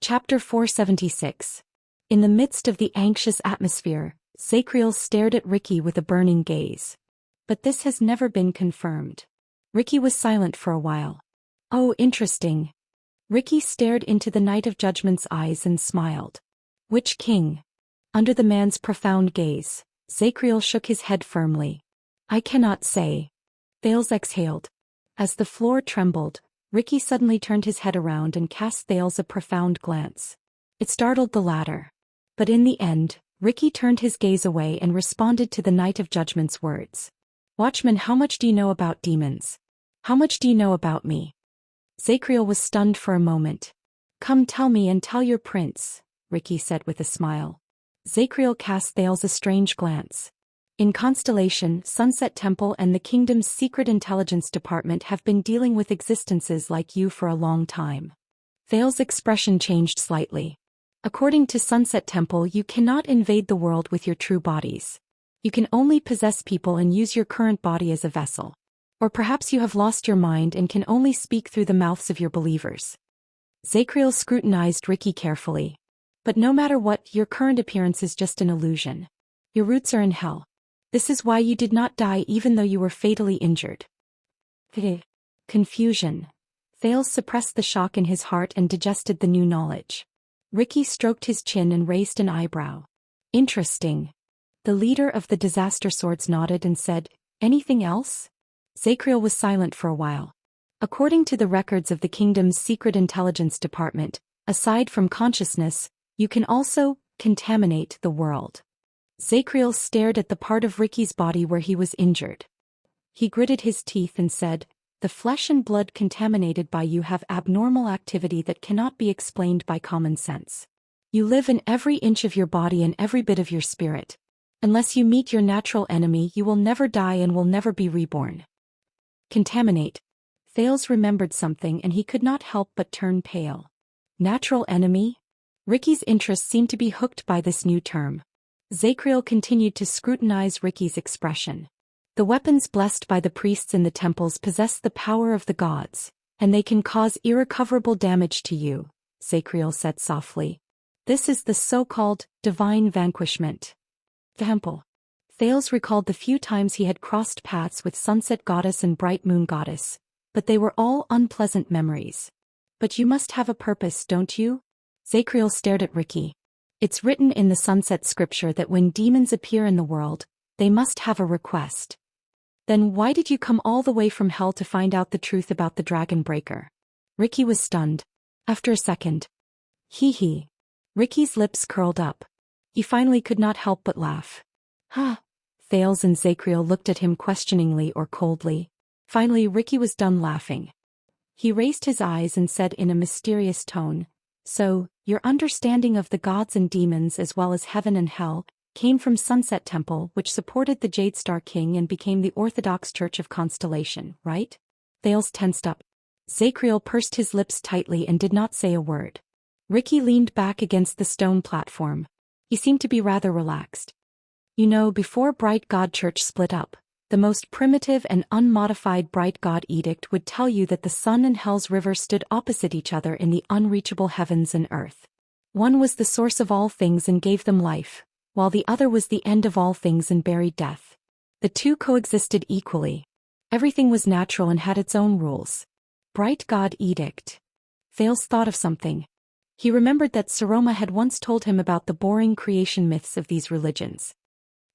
Chapter 476. In the midst of the anxious atmosphere, Zacriel stared at Ricky with a burning gaze. But this has never been confirmed. Ricky was silent for a while. Oh, interesting. Ricky stared into the Knight of Judgment's eyes and smiled. Which king? Under the man's profound gaze, Zacriel shook his head firmly. I cannot say. Thales exhaled. As the floor trembled, Ricky suddenly turned his head around and cast Thales a profound glance. It startled the latter. But in the end, Ricky turned his gaze away and responded to the Knight of Judgment's words. Watchman, how much do you know about demons? How much do you know about me? Zacriel was stunned for a moment. Come tell me and tell your prince, Ricky said with a smile. Zacriel cast Thales a strange glance. In Constellation, Sunset Temple and the kingdom's secret intelligence department have been dealing with existences like you for a long time. Thales' expression changed slightly. According to Sunset Temple, you cannot invade the world with your true bodies. You can only possess people and use your current body as a vessel. Or perhaps you have lost your mind and can only speak through the mouths of your believers. Zacriel scrutinized Ricky carefully. But no matter what, your current appearance is just an illusion. Your roots are in hell. This is why you did not die even though you were fatally injured. Confusion. Thales suppressed the shock in his heart and digested the new knowledge. Ricky stroked his chin and raised an eyebrow. Interesting. The leader of the Disaster Swords nodded and said, Anything else? Zacriel was silent for a while. According to the records of the kingdom's secret intelligence department, aside from consciousness, you can also contaminate the world. Zacriel stared at the part of Ricky's body where he was injured. He gritted his teeth and said, The flesh and blood contaminated by you have abnormal activity that cannot be explained by common sense. You live in every inch of your body and every bit of your spirit. Unless you meet your natural enemy, you will never die and will never be reborn. Contaminate. Thales remembered something and he could not help but turn pale. Natural enemy? Ricky's interest seemed to be hooked by this new term. Zacriel continued to scrutinize Ricky's expression. The weapons blessed by the priests in the temples possess the power of the gods, and they can cause irrecoverable damage to you, Zacriel said softly. This is the so-called divine vanquishment. Temple. Thales recalled the few times he had crossed paths with Sunset Goddess and Bright Moon Goddess, but they were all unpleasant memories. But you must have a purpose, don't you? Zacriel stared at Ricky. It's written in the Sunset Scripture that when demons appear in the world, they must have a request. Then why did you come all the way from hell to find out the truth about the Dragon Breaker? Ricky was stunned. After a second. Hee. Ricky's lips curled up. He finally could not help but laugh. Thales and Zacriel looked at him questioningly or coldly. Finally Ricky was done laughing. He raised his eyes and said in a mysterious tone, So, your understanding of the gods and demons as well as heaven and hell, came from Sunset Temple, which supported the Jade Star King and became the Orthodox Church of Constellation, right? Thales tensed up. Zacriel pursed his lips tightly and did not say a word. Ricky leaned back against the stone platform. He seemed to be rather relaxed. You know, before Bright God Church split up, the most primitive and unmodified Bright God Edict would tell you that the sun and hell's river stood opposite each other in the unreachable heavens and earth. One was the source of all things and gave them life, while the other was the end of all things and buried death. The two coexisted equally. Everything was natural and had its own rules. Bright God Edict. Thales thought of something. He remembered that Saroma had once told him about the boring creation myths of these religions.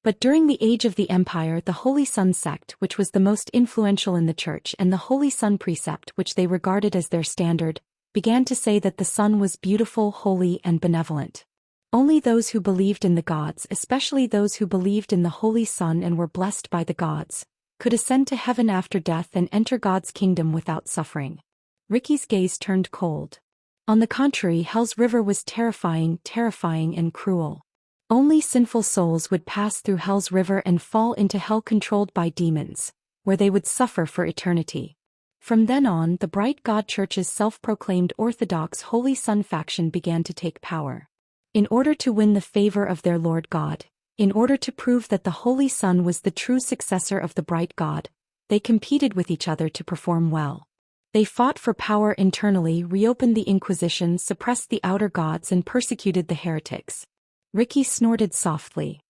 But during the age of the Empire, the Holy Sun sect, which was the most influential in the church, and the Holy Sun precept, which they regarded as their standard, began to say that the sun was beautiful, holy, and benevolent. Only those who believed in the gods, especially those who believed in the Holy Sun and were blessed by the gods, could ascend to heaven after death and enter God's kingdom without suffering. Ricky's gaze turned cold. On the contrary, hell's river was terrifying and cruel. Only sinful souls would pass through hell's river and fall into hell controlled by demons, where they would suffer for eternity. From then on, the Bright God Church's self-proclaimed Orthodox Holy Sun faction began to take power. In order to win the favor of their Lord God, in order to prove that the Holy Sun was the true successor of the Bright God, they competed with each other to perform well. They fought for power internally, reopened the Inquisition, suppressed the outer gods, and persecuted the heretics. Ricky snorted softly.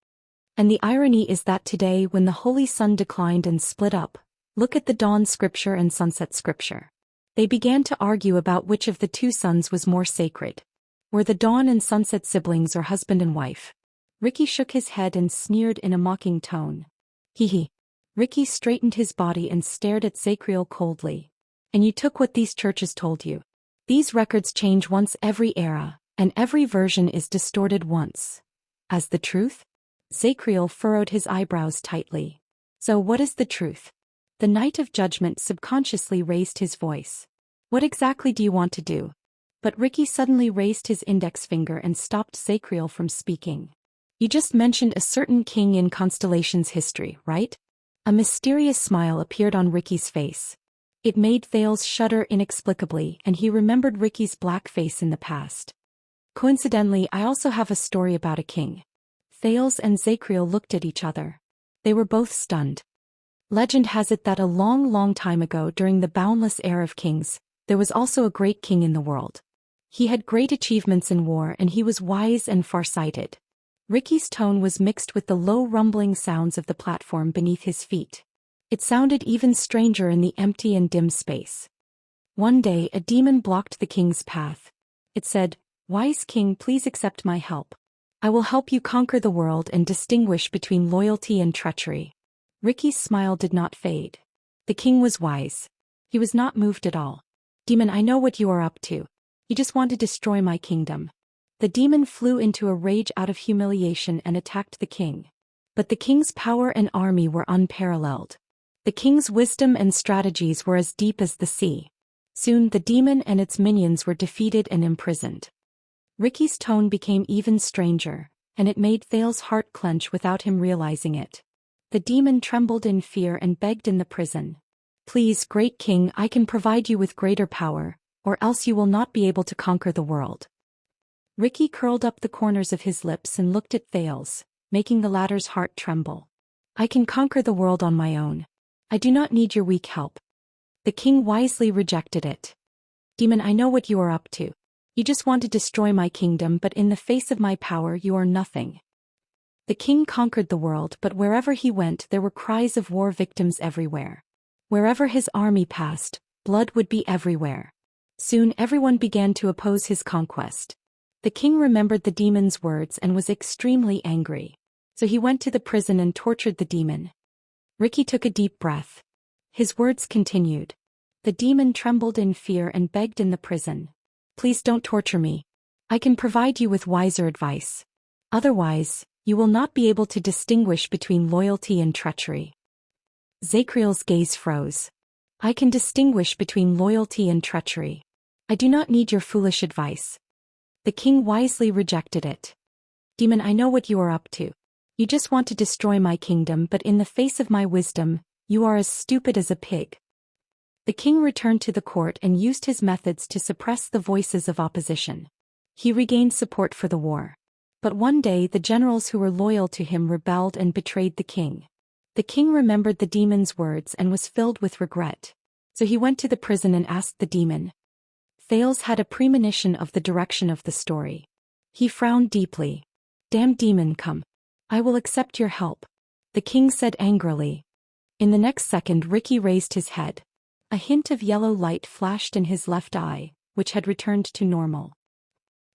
And the irony is that today, when the Holy Sun declined and split up, look at the dawn scripture and sunset scripture. They began to argue about which of the two suns was more sacred. Were the dawn and sunset siblings or husband and wife? Ricky shook his head and sneered in a mocking tone. Hee. Ricky straightened his body and stared at Zacriel coldly. And you took what these churches told you. These records change once every era, and every version is distorted once. As the truth? Zacriel furrowed his eyebrows tightly. So what is the truth? The Knight of Judgment subconsciously raised his voice. What exactly do you want to do? But Ricky suddenly raised his index finger and stopped Zacriel from speaking. You just mentioned a certain king in Constellation's history, right? A mysterious smile appeared on Ricky's face. It made Thales shudder inexplicably, and he remembered Ricky's black face in the past. Coincidentally, I also have a story about a king. Thales and Zacriel looked at each other. They were both stunned. Legend has it that a long time ago, during the boundless era of kings, there was also a great king in the world. He had great achievements in war, and he was wise and far-sighted. Ricky's tone was mixed with the low rumbling sounds of the platform beneath his feet. It sounded even stranger in the empty and dim space. One day, a demon blocked the king's path. It said, "Wise king, please accept my help. I will help you conquer the world and distinguish between loyalty and treachery." Ricky's smile did not fade. The king was wise. He was not moved at all. "Demon, I know what you are up to. You just want to destroy my kingdom." The demon flew into a rage out of humiliation and attacked the king. But the king's power and army were unparalleled. The king's wisdom and strategies were as deep as the sea. Soon the demon and its minions were defeated and imprisoned. Ricky's tone became even stranger, and it made Thales' heart clench without him realizing it. The demon trembled in fear and begged in the prison. "Please, great king, I can provide you with greater power, or else you will not be able to conquer the world." Ricky curled up the corners of his lips and looked at Thales, making the latter's heart tremble. "I can conquer the world on my own. I do not need your weak help." The king wisely rejected it. "Demon, I know what you are up to. You just want to destroy my kingdom, but in the face of my power you are nothing." The king conquered the world, but wherever he went there were cries of war, victims everywhere. Wherever his army passed, blood would be everywhere. Soon everyone began to oppose his conquest. The king remembered the demon's words and was extremely angry. So he went to the prison and tortured the demon. Ricky took a deep breath. His words continued. The demon trembled in fear and begged in the prison. "Please don't torture me. I can provide you with wiser advice. Otherwise, you will not be able to distinguish between loyalty and treachery." Zacriel's gaze froze. "I can distinguish between loyalty and treachery. I do not need your foolish advice." The king wisely rejected it. "Demon, I know what you are up to. You just want to destroy my kingdom, but in the face of my wisdom, you are as stupid as a pig." The king returned to the court and used his methods to suppress the voices of opposition. He regained support for the war. But one day the generals who were loyal to him rebelled and betrayed the king. The king remembered the demon's words and was filled with regret. So he went to the prison and asked the demon. Thales had a premonition of the direction of the story. He frowned deeply. "Damn demon, come. I will accept your help," the king said angrily. In the next second Ricky raised his head. A hint of yellow light flashed in his left eye, which had returned to normal.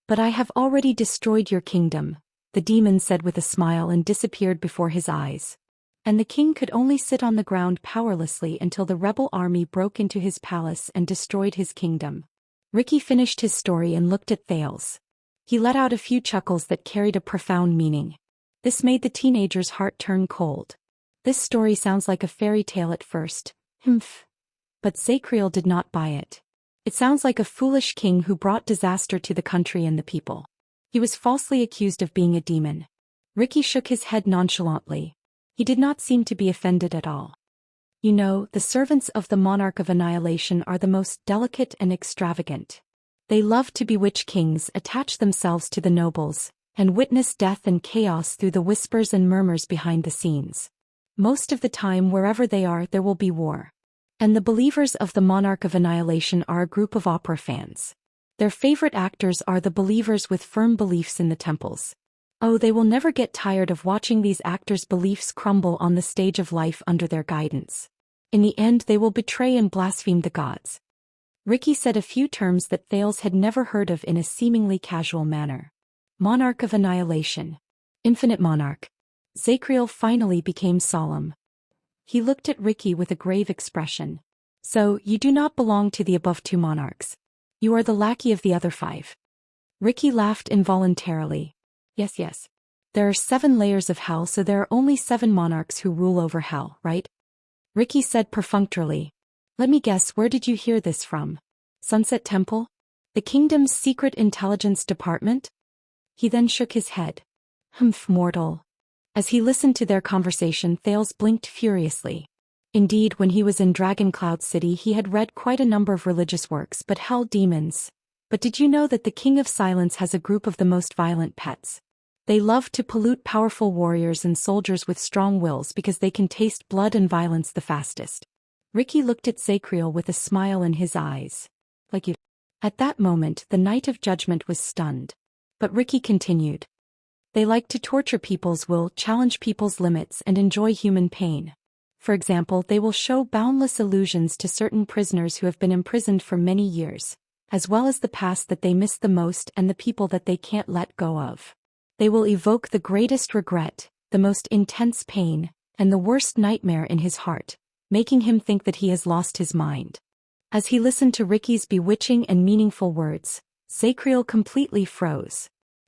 "But I have already destroyed your kingdom," the demon said with a smile and disappeared before his eyes. And the king could only sit on the ground powerlessly until the rebel army broke into his palace and destroyed his kingdom. Ricky finished his story and looked at Thales. He let out a few chuckles that carried a profound meaning. This made the teenager's heart turn cold. This story sounds like a fairy tale at first. Humph. But Zacriel did not buy it. It sounds like a foolish king who brought disaster to the country and the people. He was falsely accused of being a demon. Ricky shook his head nonchalantly. He did not seem to be offended at all. "You know, the servants of the monarch of annihilation are the most delicate and extravagant. They love to bewitch kings, attach themselves to the nobles, and witness death and chaos through the whispers and murmurs behind the scenes. Most of the time, wherever they are, there will be war. And the believers of the Monarch of Annihilation are a group of opera fans. Their favorite actors are the believers with firm beliefs in the temples. Oh, they will never get tired of watching these actors' beliefs crumble on the stage of life under their guidance. In the end, they will betray and blaspheme the gods. Ricky said a few terms that Thales had never heard of in a seemingly casual manner. Monarch of Annihilation. Infinite Monarch. Zacriel finally became solemn. He looked at Ricky with a grave expression. So, you do not belong to the above two monarchs. You are the lackey of the other five. Ricky laughed involuntarily. Yes. There are 7 layers of hell, so there are only 7 monarchs who rule over hell, right? Ricky said perfunctorily. Let me guess, where did you hear this from? Sunset Temple? The kingdom's secret intelligence department? He then shook his head. Mortal. As he listened to their conversation, Thales blinked furiously. Indeed, when he was in Dragon Cloud City, he had read quite a number of religious works, but hell demons. But did you know that the King of Silence has a group of the most violent pets? They love to pollute powerful warriors and soldiers with strong wills because they can taste blood and violence the fastest. Ricky looked at Zacriel with a smile in his eyes. Like you. At that moment, the Knight of Judgment was stunned. But Ricky continued. They like to torture people's will, challenge people's limits, and enjoy human pain. For example, they will show boundless illusions to certain prisoners who have been imprisoned for many years, as well as the past that they miss the most and the people that they can't let go of. They will evoke the greatest regret, the most intense pain, and the worst nightmare in his heart, making him think that he has lost his mind. As he listened to Ricky's bewitching and meaningful words, Zacriel completely froze.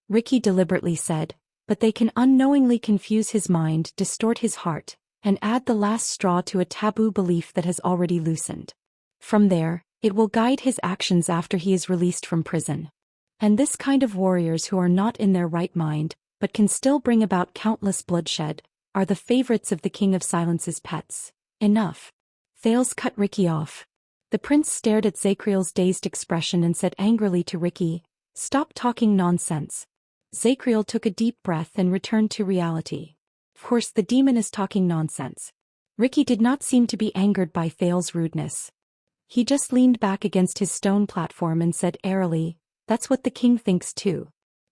Ricky deliberately said, but they can unknowingly confuse his mind, distort his heart, and add the last straw to a taboo belief that has already loosened. From there, it will guide his actions after he is released from prison. And this kind of warriors who are not in their right mind, but can still bring about countless bloodshed, are the favorites of the King of Silence's pets. Enough. Thales cut Ricky off. The prince stared at Zacriel's dazed expression and said angrily to Ricky, "Stop talking nonsense." Zacriel took a deep breath and returned to reality. Of course, the demon is talking nonsense. Ricky did not seem to be angered by Thales' rudeness. He just leaned back against his stone platform and said airily, "That's what the king thinks too."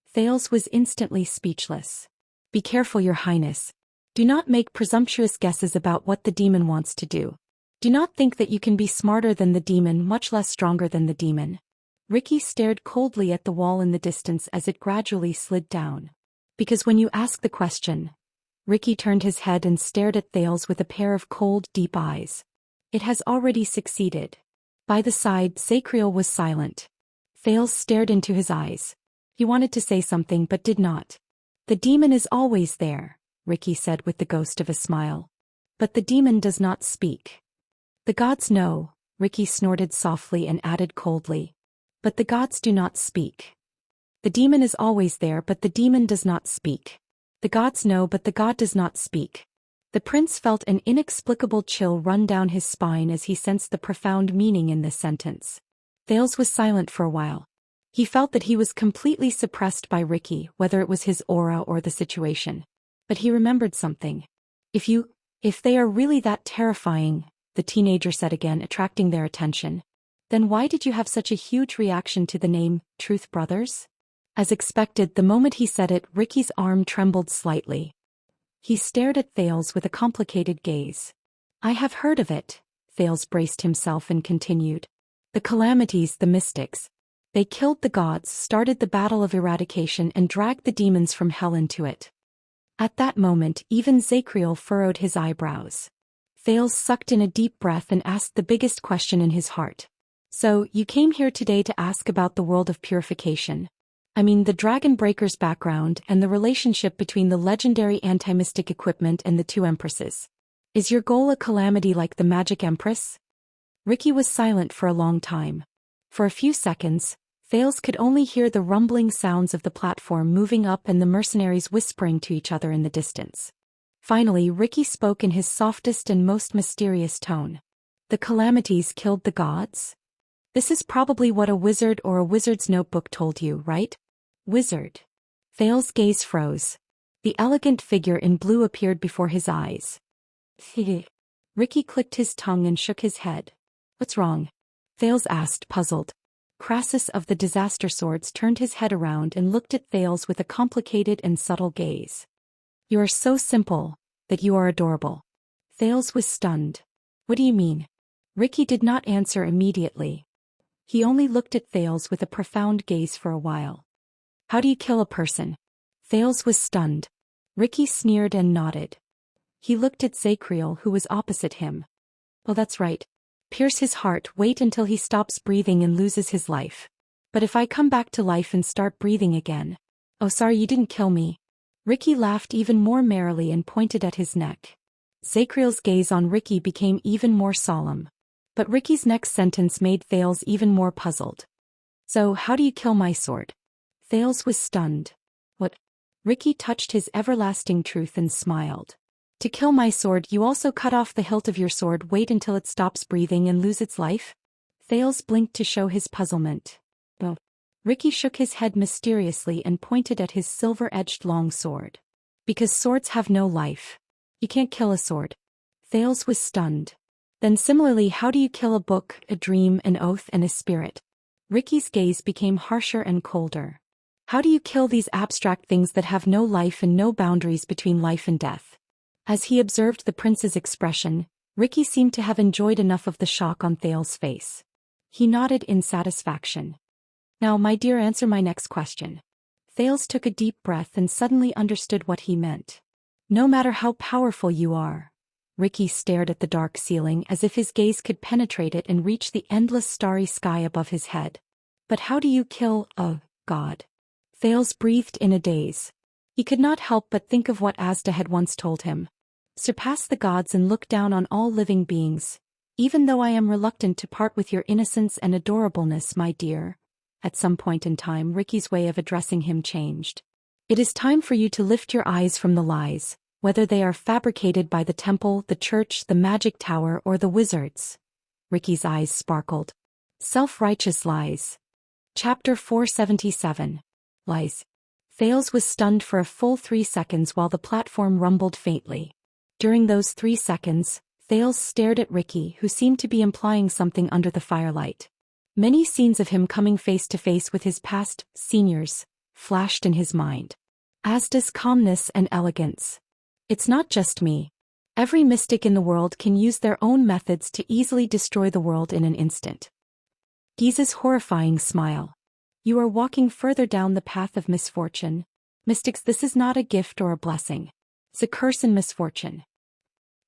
Thales was instantly speechless. "Be careful, Your Highness. Do not make presumptuous guesses about what the demon wants to do. Do not think that you can be smarter than the demon, much less stronger than the demon." Ricky stared coldly at the wall in the distance as it gradually slid down. Because when you ask the question, Ricky turned his head and stared at Thales with a pair of cold, deep eyes. "It has already succeeded." By the side, Zacriel was silent. Thales stared into his eyes. He wanted to say something but did not. "The demon is always there," Ricky said with the ghost of a smile. "But the demon does not speak." "The gods know," Ricky snorted softly and added coldly. "But the gods do not speak." "The demon is always there, but the demon does not speak." "The gods know, but the god does not speak." The prince felt an inexplicable chill run down his spine as he sensed the profound meaning in this sentence. Thales was silent for a while. He felt that he was completely suppressed by Ricky, whether it was his aura or the situation. But he remembered something. If they are really that terrifying," the teenager said again, attracting their attention, "then why did you have such a huge reaction to the name, Truth Brothers?" As expected, the moment he said it, Ricky's arm trembled slightly. He stared at Thales with a complicated gaze. "I have heard of it," Thales braced himself and continued. "The calamities, the mystics. They killed the gods, started the battle of eradication, and dragged the demons from hell into it." At that moment, even Zacriel furrowed his eyebrows. Thales sucked in a deep breath and asked the biggest question in his heart. "So, you came here today to ask about the world of purification? I mean, the Dragon Breaker's background and the relationship between the legendary anti-mystic equipment and the 2 empresses. Is your goal a calamity like the Magic Empress?" Ricky was silent for a long time. For a few seconds, Thales could only hear the rumbling sounds of the platform moving up and the mercenaries whispering to each other in the distance. Finally, Ricky spoke in his softest and most mysterious tone. "The calamities killed the gods? This is probably what a wizard or a wizard's notebook told you, right?" "Wizard?" Thales' gaze froze. The elegant figure in blue appeared before his eyes. Ricky clicked his tongue and shook his head. What's wrong? Thales asked, puzzled. Crassus of the Disaster Swords turned his head around and looked at Thales with a complicated and subtle gaze. You are so simple, that you are adorable. Thales was stunned. What do you mean? Ricky did not answer immediately. He only looked at Thales with a profound gaze for a while. How do you kill a person? Thales was stunned. Ricky sneered and nodded. He looked at Zacriel, who was opposite him. Well, that's right. Pierce his heart, wait until he stops breathing and loses his life. But if I come back to life and start breathing again. Oh, sorry, you didn't kill me. Ricky laughed even more merrily and pointed at his neck. Zacriel's gaze on Ricky became even more solemn. But Ricky's next sentence made Thales even more puzzled. So, how do you kill my sword? Thales was stunned. What? Ricky touched his everlasting truth and smiled. To kill my sword, you also cut off the hilt of your sword, wait until it stops breathing and lose its life? Thales blinked to show his puzzlement. Oh. Ricky shook his head mysteriously and pointed at his silver-edged long sword. Because swords have no life. You can't kill a sword. Thales was stunned. Then similarly, how do you kill a book, a dream, an oath, and a spirit? Ricky's gaze became harsher and colder. How do you kill these abstract things that have no life and no boundaries between life and death? As he observed the prince's expression, Ricky seemed to have enjoyed enough of the shock on Thales' face. He nodded in satisfaction. Now, my dear, answer my next question. Thales took a deep breath and suddenly understood what he meant. No matter how powerful you are. Ricky stared at the dark ceiling as if his gaze could penetrate it and reach the endless starry sky above his head. But how do you kill a god? Thales breathed in a daze. He could not help but think of what Asda had once told him. Surpass the gods and look down on all living beings. Even though I am reluctant to part with your innocence and adorableness, my dear. At some point in time, Ricky's way of addressing him changed. It is time for you to lift your eyes from the lies, whether they are fabricated by the temple, the church, the magic tower, or the wizards. Ricky's eyes sparkled. Self-righteous lies. Chapter 477. Lies. Thales was stunned for a full 3 seconds while the platform rumbled faintly. During those 3 seconds, Thales stared at Ricky, who seemed to be implying something under the firelight. Many scenes of him coming face to face with his past seniors flashed in his mind. Asda's calmness and elegance. It's not just me. Every mystic in the world can use their own methods to easily destroy the world in an instant. Giza's horrifying smile. You are walking further down the path of misfortune. Mystics, this is not a gift or a blessing. It's a curse and misfortune.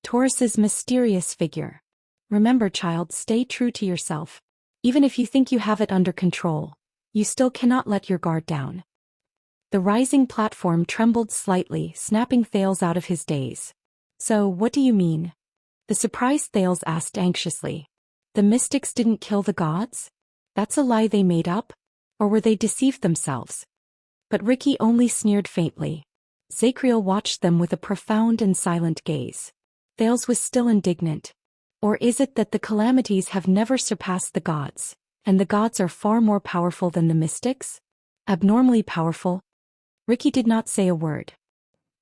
Taurus's mysterious figure. Remember, child, stay true to yourself. Even if you think you have it under control, you still cannot let your guard down. The rising platform trembled slightly, snapping Thales out of his daze. So, what do you mean? The surprised Thales asked anxiously. The mystics didn't kill the gods? That's a lie they made up? Or were they deceived themselves? But Ricky only sneered faintly. Zacriel watched them with a profound and silent gaze. Thales was still indignant. Or is it that the calamities have never surpassed the gods, and the gods are far more powerful than the mystics? Abnormally powerful? Ricky did not say a word.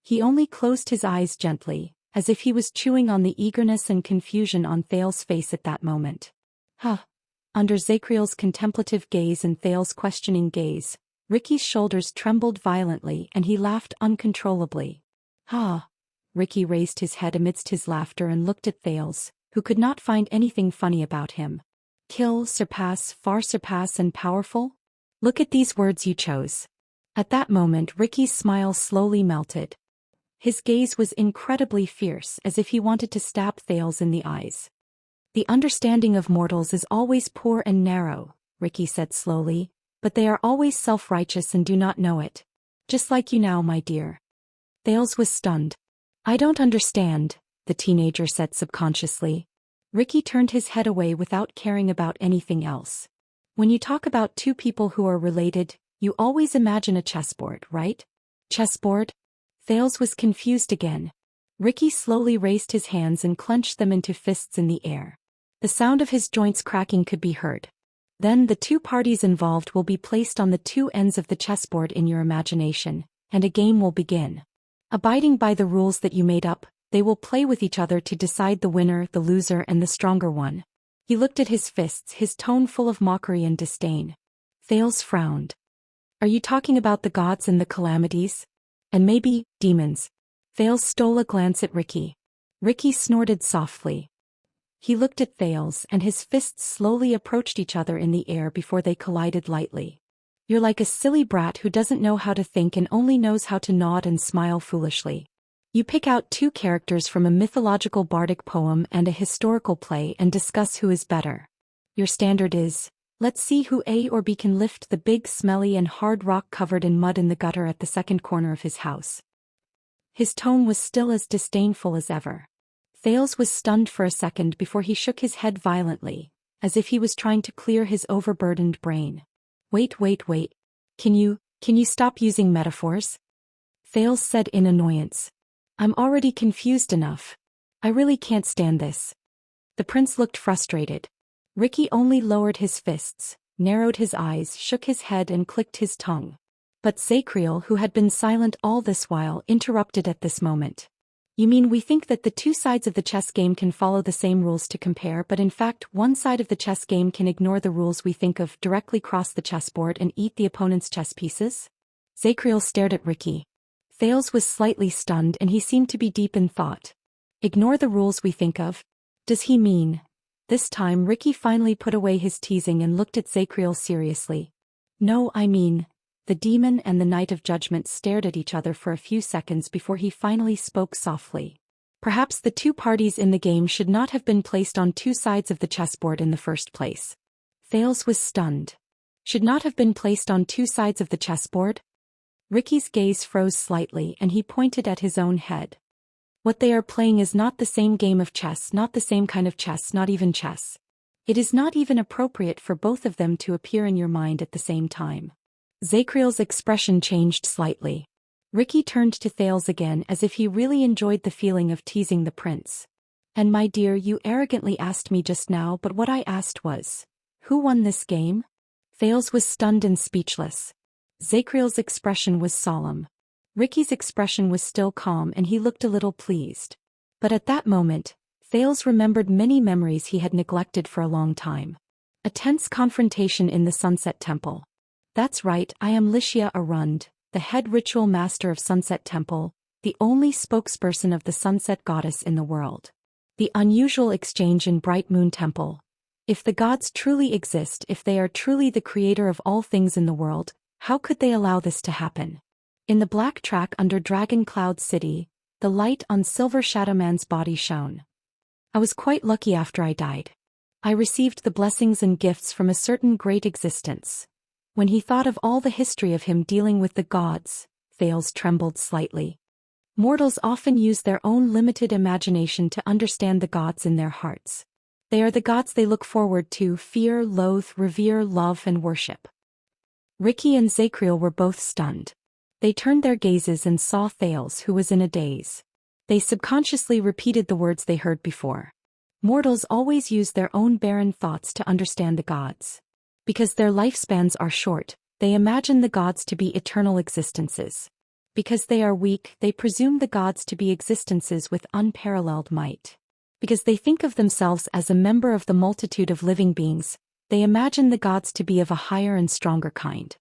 He only closed his eyes gently, as if he was chewing on the eagerness and confusion on Thales' face at that moment. Under Zacriel's contemplative gaze and Thales' questioning gaze, Ricky's shoulders trembled violently and he laughed uncontrollably. Ricky raised his head amidst his laughter and looked at Thales, who could not find anything funny about him. Kill, surpass, far surpass, and powerful? Look at these words you chose. At that moment, Ricky's smile slowly melted. His gaze was incredibly fierce, as if he wanted to stab Thales in the eyes. The understanding of mortals is always poor and narrow, Ricky said slowly, but they are always self-righteous and do not know it. Just like you now, my dear. Thales was stunned. I don't understand, the teenager said subconsciously. Ricky turned his head away without caring about anything else. When you talk about two people who are related, you always imagine a chessboard, right? Chessboard? Thales was confused again. Ricky slowly raised his hands and clenched them into fists in the air. The sound of his joints cracking could be heard. Then the two parties involved will be placed on the two ends of the chessboard in your imagination, and a game will begin. Abiding by the rules that you made up, They will play with each other to decide the winner, the loser, and the stronger one. He looked at his fists, his tone full of mockery and disdain. Thales frowned. Are you talking about the gods and the calamities? And maybe, demons? Thales stole a glance at Ricky. Ricky snorted softly. He looked at Thales and his fists slowly approached each other in the air before they collided lightly. You're like a silly brat who doesn't know how to think and only knows how to nod and smile foolishly. You pick out two characters from a mythological bardic poem and a historical play and discuss who is better. Your standard is, let's see who A or B can lift the big, smelly and hard rock covered in mud in the gutter at the second corner of his house. His tone was still as disdainful as ever. Thales was stunned for a second before he shook his head violently, as if he was trying to clear his overburdened brain. Wait. Can you stop using metaphors? Thales said in annoyance. I'm already confused enough. I really can't stand this. The prince looked frustrated. Ricky only lowered his fists, narrowed his eyes, shook his head and clicked his tongue. But Zacriel, who had been silent all this while, interrupted at this moment. You mean we think that the two sides of the chess game can follow the same rules to compare, but in fact one side of the chess game can ignore the rules we think of, directly cross the chessboard and eat the opponent's chess pieces? Zacriel stared at Ricky. Thales was slightly stunned and he seemed to be deep in thought. Ignore the rules we think of? Does he mean? This time Ricky finally put away his teasing and looked at Zacriel seriously. No, I mean, the demon and the knight of judgment stared at each other for a few seconds before he finally spoke softly. Perhaps the two parties in the game should not have been placed on two sides of the chessboard in the first place. Thales was stunned. Should not have been placed on two sides of the chessboard? Ricky's gaze froze slightly and he pointed at his own head. What they are playing is not the same game of chess, not the same kind of chess, not even chess. It is not even appropriate for both of them to appear in your mind at the same time. Zacriel's expression changed slightly. Ricky turned to Thales again as if he really enjoyed the feeling of teasing the prince. And my dear, you arrogantly asked me just now, but what I asked was, who won this game? Thales was stunned and speechless. Zacriel's expression was solemn. Ricky's expression was still calm and he looked a little pleased. But at that moment, Thales remembered many memories he had neglected for a long time. A tense confrontation in the Sunset Temple. That's right, I am Wuxia Arund, the head ritual master of Sunset Temple, the only spokesperson of the Sunset Goddess in the world. The unusual exchange in Bright Moon Temple. If the gods truly exist, if they are truly the creator of all things in the world, how could they allow this to happen? In the black track under Dragon Cloud City, the light on Silver Shadow Man's body shone. I was quite lucky after I died. I received the blessings and gifts from a certain great existence. When he thought of all the history of him dealing with the gods, Thales trembled slightly. Mortals often use their own limited imagination to understand the gods in their hearts. They are the gods they look forward to, fear, loathe, revere, love, and worship. Ricky and Zacriel were both stunned. They turned their gazes and saw Thales, who was in a daze. They subconsciously repeated the words they heard before. Mortals always use their own barren thoughts to understand the gods. Because their lifespans are short, they imagine the gods to be eternal existences. Because they are weak, they presume the gods to be existences with unparalleled might. Because they think of themselves as a member of the multitude of living beings, they imagine the gods to be of a higher and stronger kind.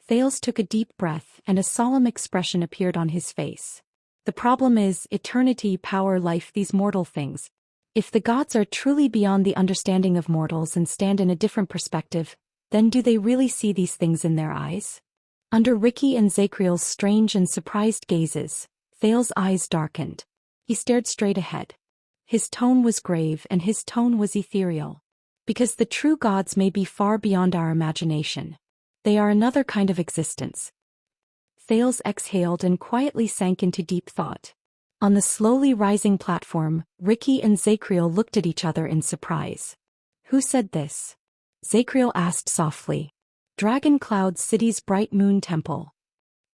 Thales took a deep breath and a solemn expression appeared on his face. The problem is, eternity, power, life, these mortal things. If the gods are truly beyond the understanding of mortals and stand in a different perspective, then do they really see these things in their eyes? Under Ricky and Zacriel's strange and surprised gazes, Thales' eyes darkened. He stared straight ahead. His tone was grave and his tone was ethereal. Because the true gods may be far beyond our imagination. They are another kind of existence. Thales exhaled and quietly sank into deep thought. On the slowly rising platform, Ricky and Zacriel looked at each other in surprise. Who said this? Zacriel asked softly. Dragon Cloud City's Bright Moon Temple.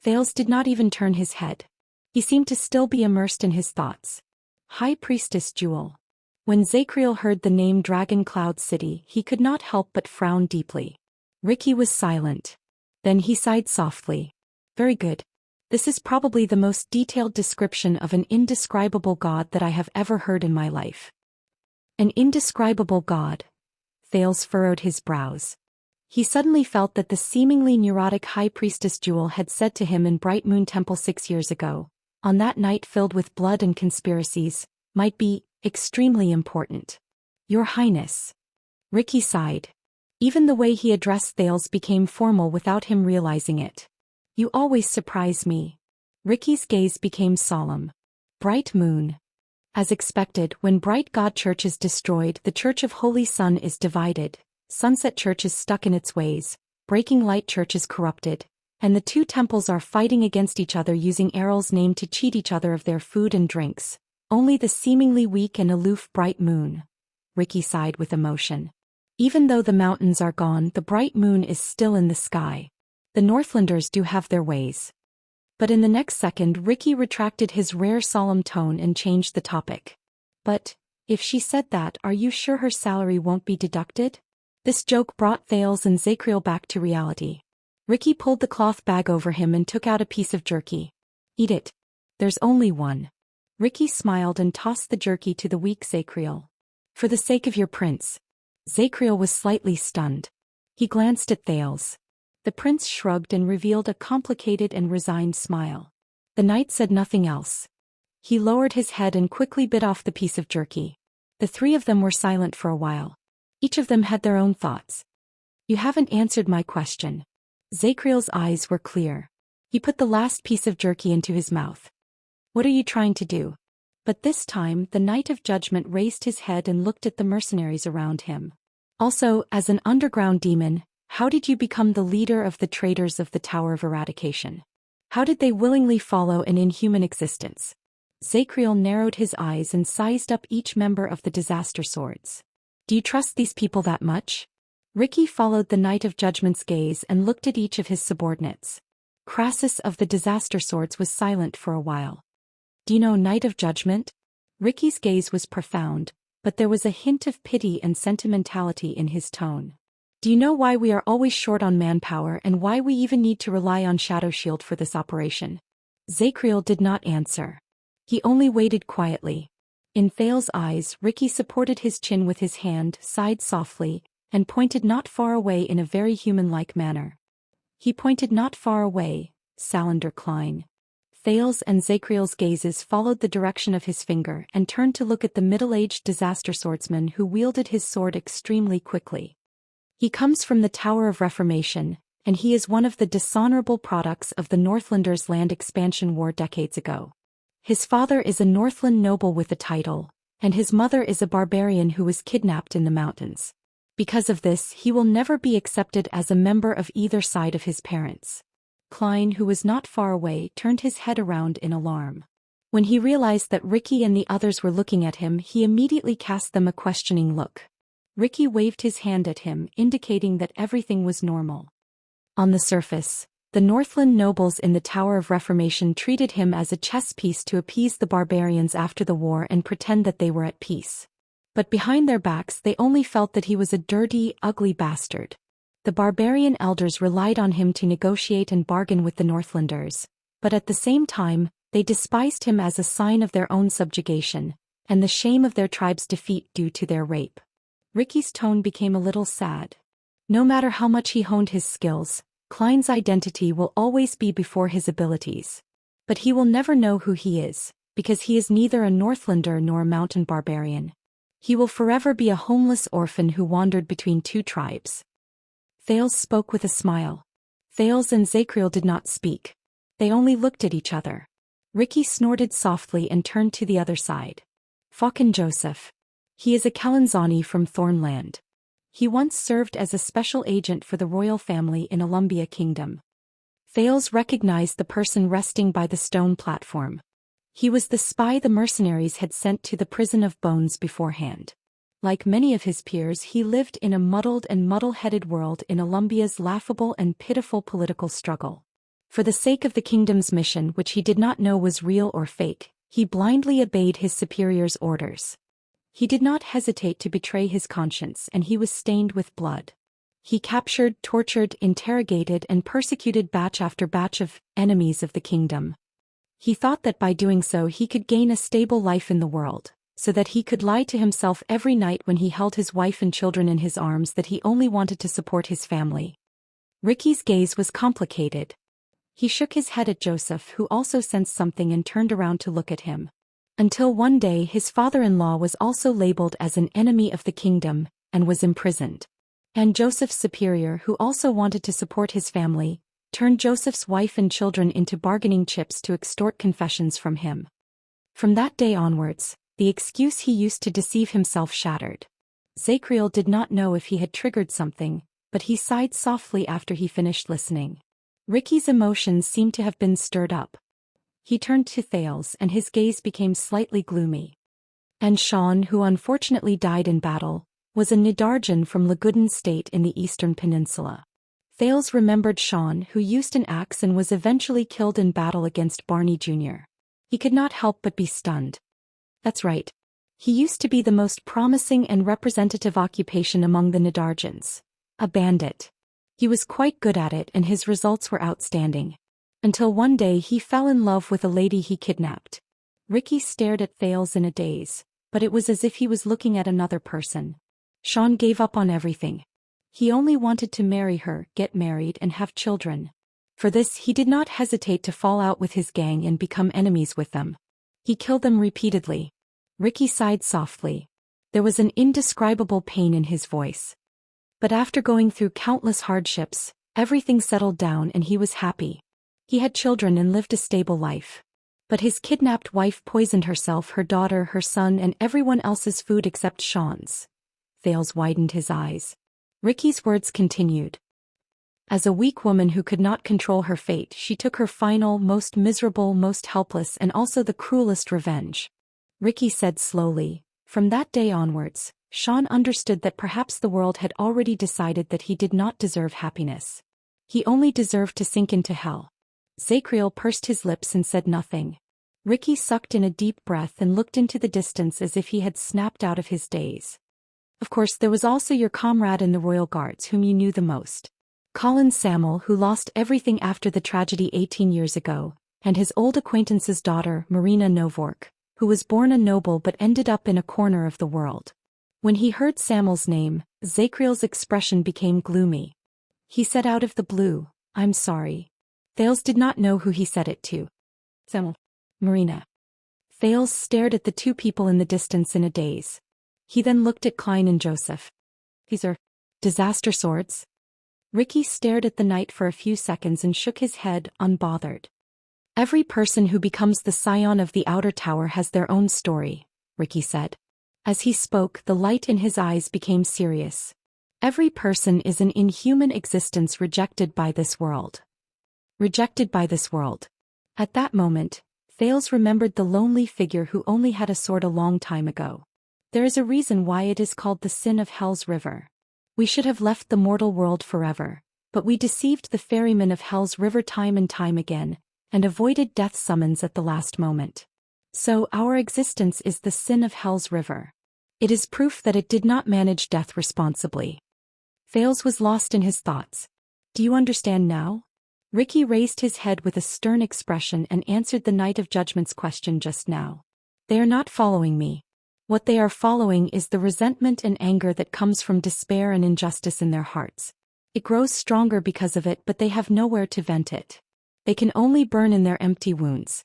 Thales did not even turn his head. He seemed to still be immersed in his thoughts. High Priestess Jewel. When Zacriel heard the name Dragon Cloud City, he could not help but frown deeply. Ricky was silent. Then he sighed softly. Very good. This is probably the most detailed description of an indescribable god that I have ever heard in my life. An indescribable god. Thales furrowed his brows. He suddenly felt that the seemingly neurotic high priestess Jewel had said to him in Bright Moon Temple 6 years ago, on that night filled with blood and conspiracies, might be extremely important. Your Highness. Ricky sighed. Even the way he addressed Thales became formal without him realizing it. You always surprise me. Ricky's gaze became solemn. Bright Moon. As expected, when Bright God Church is destroyed, the Church of Holy Sun is divided, Sunset Church is stuck in its ways, Breaking Light Church is corrupted, and the two temples are fighting against each other using Errol's name to cheat each other of their food and drinks. Only the seemingly weak and aloof Bright Moon. Ricky sighed with emotion. Even though the mountains are gone, the bright moon is still in the sky. The Northlanders do have their ways. But in the next second Ricky retracted his rare solemn tone and changed the topic. But, if she said that, are you sure her salary won't be deducted? This joke brought Thales and Zacriel back to reality. Ricky pulled the cloth bag over him and took out a piece of jerky. Eat it. There's only one. Ricky smiled and tossed the jerky to the weak Zacriel. For the sake of your prince. Zacriel was slightly stunned. He glanced at Thales. The prince shrugged and revealed a complicated and resigned smile. The knight said nothing else. He lowered his head and quickly bit off the piece of jerky. The three of them were silent for a while. Each of them had their own thoughts. You haven't answered my question. Zacriel's eyes were clear. He put the last piece of jerky into his mouth. What are you trying to do? But this time the Knight of Judgment raised his head and looked at the mercenaries around him. Also, as an underground demon, how did you become the leader of the traders of the Tower of Eradication? How did they willingly follow an inhuman existence? Zacriel narrowed his eyes and sized up each member of the Disaster Swords. Do you trust these people that much? Ricky followed the Knight of Judgment's gaze and looked at each of his subordinates. Crassus of the Disaster Swords was silent for a while. Do you know Knight of Judgment? Ricky's gaze was profound, but there was a hint of pity and sentimentality in his tone. Do you know why we are always short on manpower and why we even need to rely on Shadow Shield for this operation? Zacriel did not answer. He only waited quietly. In Thales' eyes, Ricky supported his chin with his hand, sighed softly, and pointed not far away in a very human-like manner. He pointed not far away, Salander Klein. Thales and Zacriel's gazes followed the direction of his finger and turned to look at the middle-aged disaster swordsman who wielded his sword extremely quickly. He comes from the Tower of Reformation, and he is one of the dishonorable products of the Northlanders' land expansion war decades ago. His father is a Northland noble with a title, and his mother is a barbarian who was kidnapped in the mountains. Because of this, he will never be accepted as a member of either side of his parents. Klein, who was not far away, turned his head around in alarm. When he realized that Ricky and the others were looking at him, he immediately cast them a questioning look. Ricky waved his hand at him, indicating that everything was normal. On the surface, the Northland nobles in the Tower of Reformation treated him as a chess piece to appease the barbarians after the war and pretend that they were at peace. But behind their backs they only felt that he was a dirty, ugly bastard. The barbarian elders relied on him to negotiate and bargain with the Northlanders, but at the same time, they despised him as a sign of their own subjugation, and the shame of their tribe's defeat due to their rape. Ricky's tone became a little sad. No matter how much he honed his skills, Klein's identity will always be before his abilities. But he will never know who he is, because he is neither a Northlander nor a mountain barbarian. He will forever be a homeless orphan who wandered between two tribes. Thales spoke with a smile. Thales and Zacriel did not speak. They only looked at each other. Ricky snorted softly and turned to the other side. Falcon Joseph. He is a Kalanzani from Thornland. He once served as a special agent for the royal family in Alumbia Kingdom. Thales recognized the person resting by the stone platform. He was the spy the mercenaries had sent to the prison of bones beforehand. Like many of his peers, he lived in a muddled and muddle-headed world in Alumbia's laughable and pitiful political struggle. For the sake of the kingdom's mission, which he did not know was real or fake, he blindly obeyed his superior's orders. He did not hesitate to betray his conscience, and he was stained with blood. He captured, tortured, interrogated and persecuted batch after batch of enemies of the kingdom. He thought that by doing so he could gain a stable life in the world, so that he could lie to himself every night when he held his wife and children in his arms that he only wanted to support his family. Ricky's gaze was complicated. He shook his head at Joseph, who also sensed something and turned around to look at him. Until one day his father-in-law was also labeled as an enemy of the kingdom, and was imprisoned. And Joseph's superior, who also wanted to support his family, turned Joseph's wife and children into bargaining chips to extort confessions from him. From that day onwards, the excuse he used to deceive himself shattered. Zachriel did not know if he had triggered something, but he sighed softly after he finished listening. Ricky's emotions seemed to have been stirred up. He turned to Thales and his gaze became slightly gloomy. And Xian, who unfortunately died in battle, was a Nidarjan from Lagudan state in the eastern peninsula. Thales remembered Xian, who used an axe and was eventually killed in battle against Barney Jr. He could not help but be stunned. That's right. He used to be the most promising and representative occupation among the Nidarjans. A bandit. He was quite good at it and his results were outstanding. Until one day he fell in love with a lady he kidnapped. Ricky stared at Thales in a daze, but it was as if he was looking at another person. Xian gave up on everything. He only wanted to marry her, get married and have children. For this he did not hesitate to fall out with his gang and become enemies with them. He killed them repeatedly. Ricky sighed softly. There was an indescribable pain in his voice. But after going through countless hardships, everything settled down and he was happy. He had children and lived a stable life. But his kidnapped wife poisoned herself, her daughter, her son and everyone else's food except Xian's. Thales widened his eyes. Ricky's words continued. As a weak woman who could not control her fate, she took her final, most miserable, most helpless and also the cruelest revenge. Ricky said slowly, from that day onwards, Xian understood that perhaps the world had already decided that he did not deserve happiness. He only deserved to sink into hell. Zachriel pursed his lips and said nothing. Ricky sucked in a deep breath and looked into the distance as if he had snapped out of his daze. Of course there was also your comrade in the Royal Guards whom you knew the most. Colin Samuel, who lost everything after the tragedy 18 years ago, and his old acquaintance's daughter, Marina Novork, who was born a noble but ended up in a corner of the world. When he heard Samuel's name, Zachriel's expression became gloomy. He said out of the blue, I'm sorry. Thales did not know who he said it to. Samuel. Marina. Thales stared at the two people in the distance in a daze. He then looked at Klein and Joseph. These are disaster swords. Ricky stared at the knight for a few seconds and shook his head, unbothered. Every person who becomes the scion of the outer tower has their own story, Ricky said. As he spoke, the light in his eyes became serious. Every person is an inhuman existence rejected by this world. Rejected by this world. At that moment, Thales remembered the lonely figure who only had a sword a long time ago. There is a reason why it is called the sin of Hell's River. We should have left the mortal world forever, but we deceived the ferryman of Hell's River time and time again, and avoided death's summons at the last moment. So our existence is the sin of Hell's River. It is proof that it did not manage death responsibly. Thales was lost in his thoughts. Do you understand now? Ricky raised his head with a stern expression and answered the Knight of Judgment's question just now. They are not following me. What they are following is the resentment and anger that comes from despair and injustice in their hearts. It grows stronger because of it, but they have nowhere to vent it. They can only burn in their empty wounds.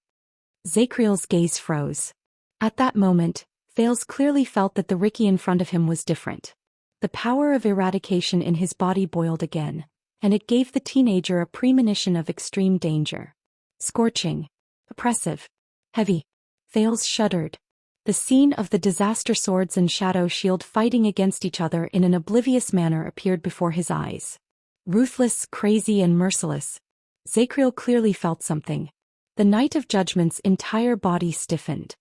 Zachriel's gaze froze. At that moment, Thales clearly felt that the Ricky in front of him was different. The power of eradication in his body boiled again, and it gave the teenager a premonition of extreme danger. Scorching. Oppressive. Heavy. Thales shuddered. The scene of the disaster swords and shadow shield fighting against each other in an oblivious manner appeared before his eyes. Ruthless, crazy and merciless. Zachriel clearly felt something. The Knight of Judgment's entire body stiffened.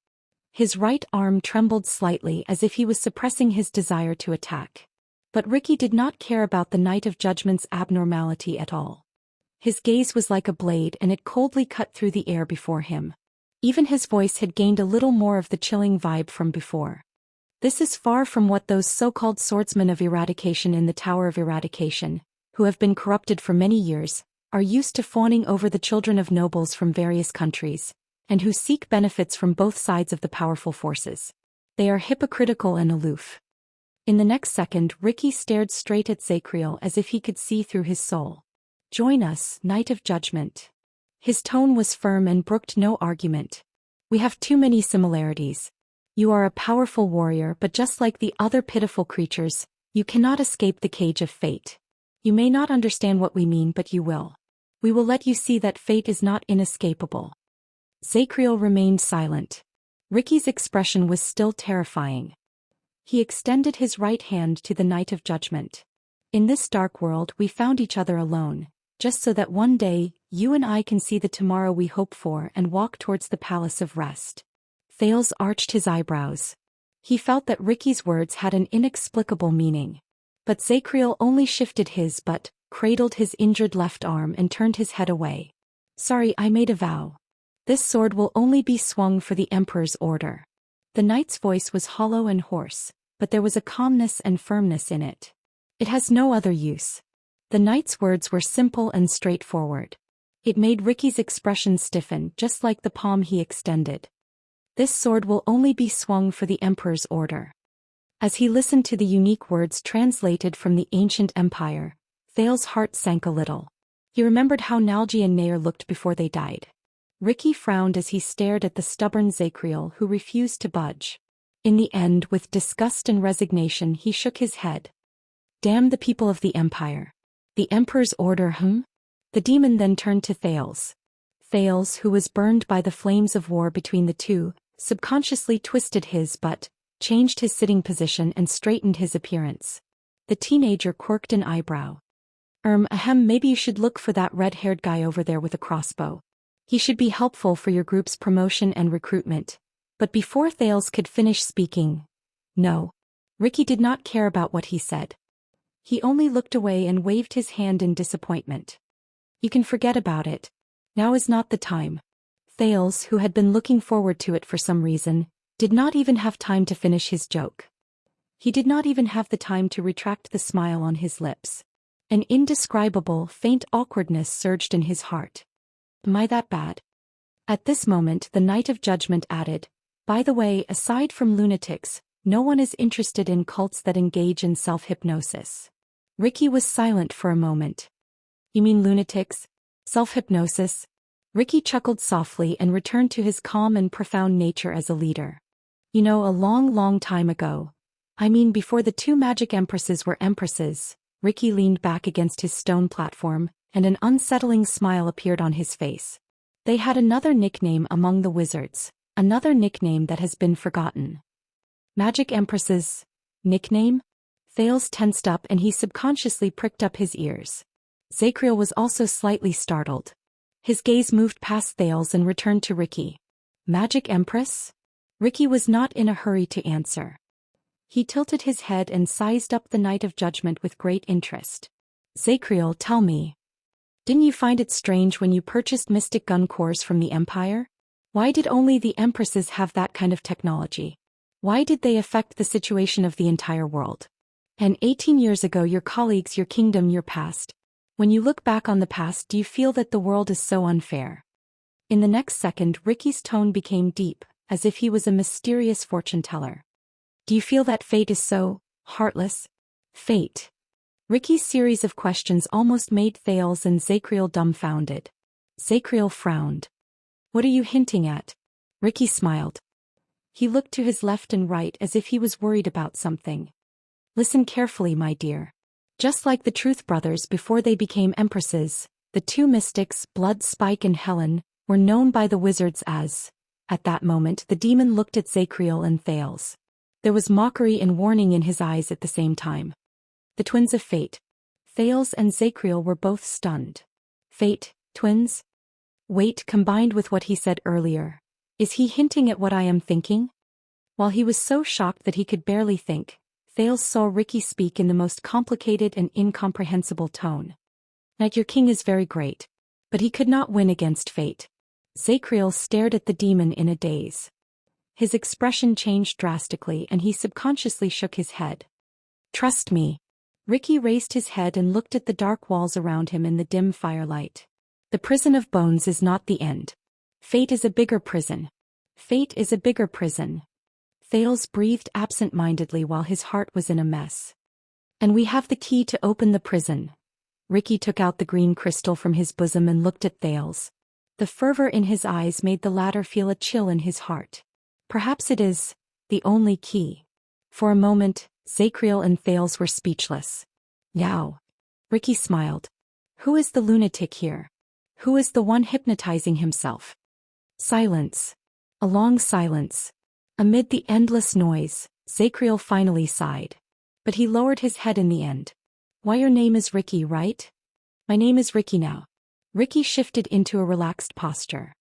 His right arm trembled slightly as if he was suppressing his desire to attack. But Ricky did not care about the Knight of Judgment's abnormality at all. His gaze was like a blade and it coldly cut through the air before him. Even his voice had gained a little more of the chilling vibe from before. This is far from what those so-called swordsmen of eradication in the Tower of Eradication, who have been corrupted for many years, are used to fawning over the children of nobles from various countries, and who seek benefits from both sides of the powerful forces. They are hypocritical and aloof. In the next second, Ricky stared straight at Zacriel as if he could see through his soul. "Join us, Knight of Judgment." His tone was firm and brooked no argument. "We have too many similarities. You are a powerful warrior, but just like the other pitiful creatures, you cannot escape the cage of fate. You may not understand what we mean, but you will. We will let you see that fate is not inescapable." Zacriel remained silent. Ricky's expression was still terrifying. He extended his right hand to the Knight of Judgment. "In this dark world we found each other alone, just so that one day, you and I can see the tomorrow we hope for and walk towards the Palace of Rest." Thales arched his eyebrows. He felt that Ricky's words had an inexplicable meaning. But Zacriel only shifted his butt, cradled his injured left arm and turned his head away. "Sorry, I made a vow. This sword will only be swung for the Emperor's order." The knight's voice was hollow and hoarse, but there was a calmness and firmness in it. "It has no other use." The knight's words were simple and straightforward. It made Ricky's expression stiffen, just like the palm he extended. "This sword will only be swung for the Emperor's order." As he listened to the unique words translated from the ancient empire, Thales' heart sank a little. He remembered how Nalji and Nair looked before they died. Ricky frowned as he stared at the stubborn Zacriel who refused to budge. In the end, with disgust and resignation, he shook his head. "Damn the people of the Empire. The Emperor's order, The demon then turned to Thales. Thales, who was burned by the flames of war between the two, subconsciously twisted his butt, changed his sitting position and straightened his appearance. The teenager quirked an eyebrow. Maybe you should look for that red-haired guy over there with a crossbow. He should be helpful for your group's promotion and recruitment." But before Thales could finish speaking, no. Ricky did not care about what he said. He only looked away and waved his hand in disappointment. "You can forget about it. Now is not the time." Thales, who had been looking forward to it for some reason, did not even have time to finish his joke. He did not even have the time to retract the smile on his lips. An indescribable, faint awkwardness surged in his heart. "Am I that bad?" At this moment the Knight of Judgment added, "By the way, aside from lunatics, no one is interested in cults that engage in self-hypnosis." Ricky was silent for a moment. "You mean lunatics? Self-hypnosis?" Ricky chuckled softly and returned to his calm and profound nature as a leader. "You know, a long, long time ago. I mean before the two magic empresses were empresses." Ricky leaned back against his stone platform, and an unsettling smile appeared on his face. "They had another nickname among the wizards, another nickname that has been forgotten." "Magic empresses? Nickname?" Thales tensed up and he subconsciously pricked up his ears. Zacriel was also slightly startled. His gaze moved past Thales and returned to Ricky. "Magic Empress?" Ricky was not in a hurry to answer. He tilted his head and sized up the Knight of Judgment with great interest. "Zacriel, tell me. Didn't you find it strange when you purchased mystic gun cores from the Empire? Why did only the Empresses have that kind of technology? Why did they affect the situation of the entire world? And 18 years ago, your colleagues, your kingdom, your past. When you look back on the past, do you feel that the world is so unfair?" In the next second, Ricky's tone became deep, as if he was a mysterious fortune-teller. "Do you feel that fate is so heartless?" Fate. Ricky's series of questions almost made Thales and Zacriel dumbfounded. Zacriel frowned. "What are you hinting at?" Ricky smiled. He looked to his left and right as if he was worried about something. "Listen carefully, my dear. Just like the Truth Brothers before they became empresses, the two mystics, Blood Spike and Helen, were known by the wizards as..." At that moment the demon looked at Zacriel and Thales. There was mockery and warning in his eyes at the same time. "The twins of fate." Thales and Zacriel were both stunned. "Fate, twins?" Wait, combined with what he said earlier. Is he hinting at what I am thinking? While he was so shocked that he could barely think, Thales saw Ricky speak in the most complicated and incomprehensible tone. "Knight, your king is very great. But he could not win against fate." Zacriel stared at the demon in a daze. His expression changed drastically and he subconsciously shook his head. Trust me. Ricky raised his head and looked at the dark walls around him in the dim firelight. The prison of bones is not the end. Fate is a bigger prison. Fate is a bigger prison. Thales breathed absent-mindedly while his heart was in a mess. And we have the key to open the prison. Ricky took out the green crystal from his bosom and looked at Thales. The fervor in his eyes made the latter feel a chill in his heart. Perhaps it is the only key. For a moment, Zacriel and Thales were speechless. Yow. Ricky smiled. Who is the lunatic here? Who is the one hypnotizing himself? Silence. A long silence. Amid the endless noise, Zacriel finally sighed. But he lowered his head in the end. Why, your name is Ricky, right? My name is Ricky now. Ricky shifted into a relaxed posture.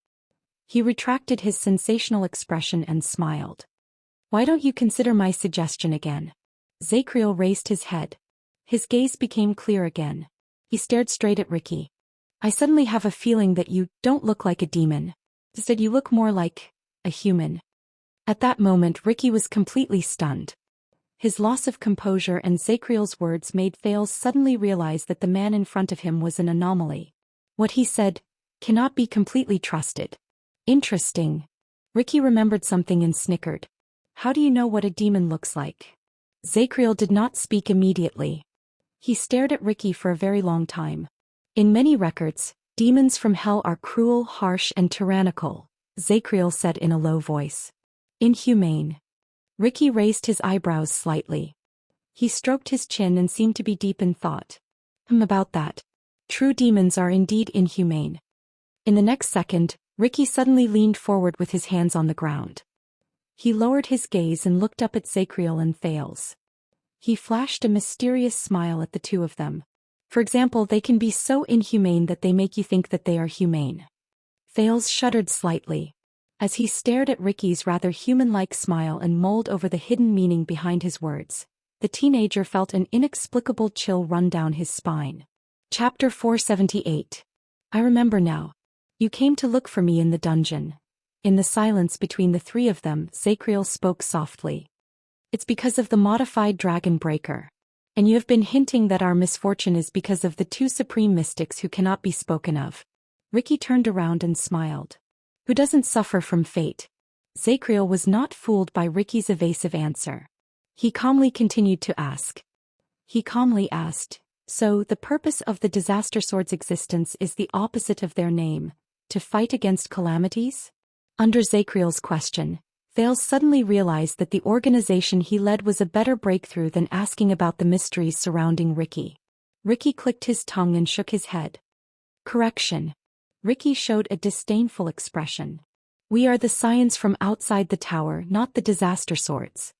He retracted his sensational expression and smiled. Why don't you consider my suggestion again? Zacriel raised his head. His gaze became clear again. He stared straight at Ricky. I suddenly have a feeling that you don't look like a demon. Instead, you look more like a human. At that moment, Ricky was completely stunned. His loss of composure and Zacriel's words made Thales suddenly realize that the man in front of him was an anomaly. What he said cannot be completely trusted. Interesting. Ricky remembered something and snickered. How do you know what a demon looks like? Zacriel did not speak immediately. He stared at Ricky for a very long time. In many records, demons from hell are cruel, harsh, and tyrannical, Zacriel said in a low voice. Inhumane. Ricky raised his eyebrows slightly. He stroked his chin and seemed to be deep in thought. About that. True demons are indeed inhumane. In the next second, Ricky suddenly leaned forward with his hands on the ground. He lowered his gaze and looked up at Zacriel and Thales. He flashed a mysterious smile at the two of them. For example, they can be so inhumane that they make you think that they are humane. Thales shuddered slightly. As he stared at Ricky's rather human-like smile and mulled over the hidden meaning behind his words, the teenager felt an inexplicable chill run down his spine. Chapter 478. I remember now. You came to look for me in the dungeon. In the silence between the three of them, Zacriel spoke softly. It's because of the modified dragon breaker. And you have been hinting that our misfortune is because of the two supreme mystics who cannot be spoken of. Ricky turned around and smiled. Who doesn't suffer from fate? Zacriel was not fooled by Ricky's evasive answer. He calmly continued to ask. He calmly asked, so the purpose of the disaster sword's existence is the opposite of their name, to fight against calamities? Under Zacriel's question, Thales suddenly realized that the organization he led was a better breakthrough than asking about the mysteries surrounding Ricky. Ricky clicked his tongue and shook his head. Correction. Ricky showed a disdainful expression. We are the science from outside the tower, not the disaster swords.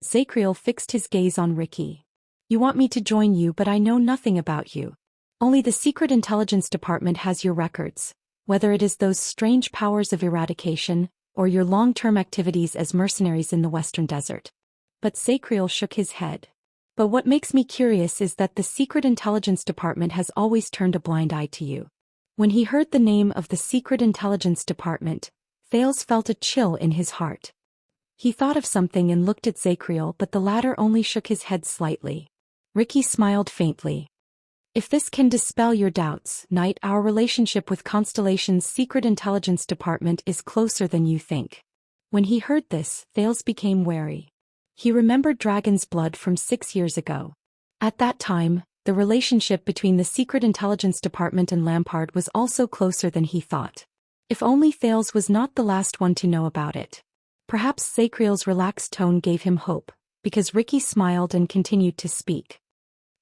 Zacriel fixed his gaze on Ricky. You want me to join you, but I know nothing about you. Only the Secret Intelligence Department has your records, whether it is those strange powers of eradication, or your long-term activities as mercenaries in the Western Desert. But Zacriel shook his head. But what makes me curious is that the Secret Intelligence Department has always turned a blind eye to you. When he heard the name of the Secret Intelligence Department, Thales felt a chill in his heart. He thought of something and looked at Zacriel, but the latter only shook his head slightly. Ricky smiled faintly. If this can dispel your doubts, Knight, our relationship with Constellation's Secret Intelligence Department is closer than you think. When he heard this, Thales became wary. He remembered Dragon's blood from 6 years ago. At that time, the relationship between the Secret Intelligence Department and Lampard was also closer than he thought. If only Thales was not the last one to know about it. Perhaps Zacriel's relaxed tone gave him hope, because Ricky smiled and continued to speak.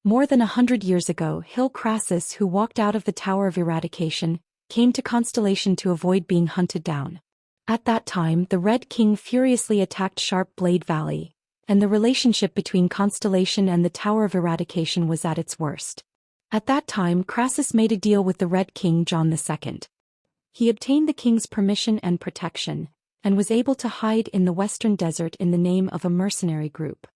More than 100 years ago, Hill Crassus, who walked out of the Tower of Eradication, came to Constellation to avoid being hunted down. At that time, the Red King furiously attacked Sharp Blade Valley, and the relationship between Constellation and the Tower of Eradication was at its worst. At that time, Crassus made a deal with the Red King John II. He obtained the king's permission and protection, and was able to hide in the Western Desert in the name of a mercenary group.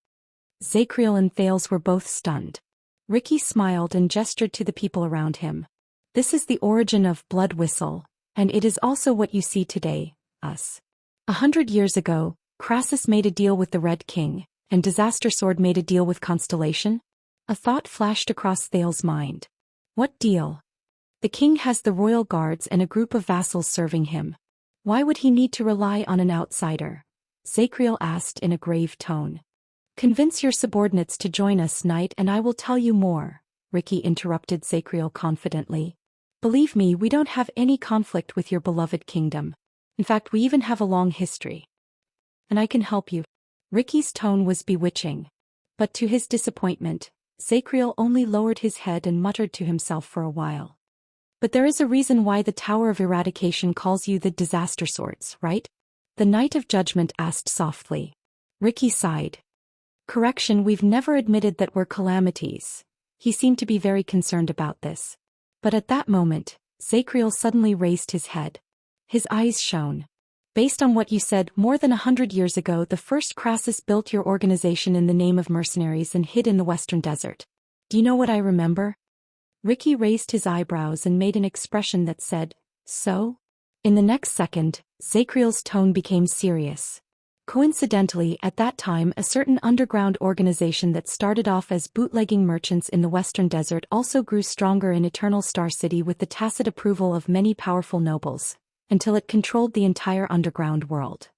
Zacriel and Thales were both stunned. Ricky smiled and gestured to the people around him. This is the origin of Blood Whistle, and it is also what you see today, us. 100 years ago, Crassus made a deal with the Red King, and Disaster Sword made a deal with Constellation? A thought flashed across Thale's mind. What deal? The king has the royal guards and a group of vassals serving him. Why would he need to rely on an outsider? Zacriel asked in a grave tone. Convince your subordinates to join us, knight, and I will tell you more, Ricky interrupted Zacriel confidently. Believe me, we don't have any conflict with your beloved kingdom. In fact, we even have a long history. And I can help you. Ricky's tone was bewitching. But to his disappointment, Zacriel only lowered his head and muttered to himself for a while. But there is a reason why the Tower of Eradication calls you the Disaster Swords, right? The Knight of Judgment asked softly. Ricky sighed. Correction, we've never admitted that we're calamities. He seemed to be very concerned about this. But at that moment, Zacriel suddenly raised his head. His eyes shone. Based on what you said, more than 100 years ago the first Crassus built your organization in the name of mercenaries and hid in the western desert. Do you know what I remember? Ricky raised his eyebrows and made an expression that said, so? In the next second, Zacriel's tone became serious. Coincidentally, at that time a certain underground organization that started off as bootlegging merchants in the western desert also grew stronger in Eternal Star City with the tacit approval of many powerful nobles, until it controlled the entire underground world.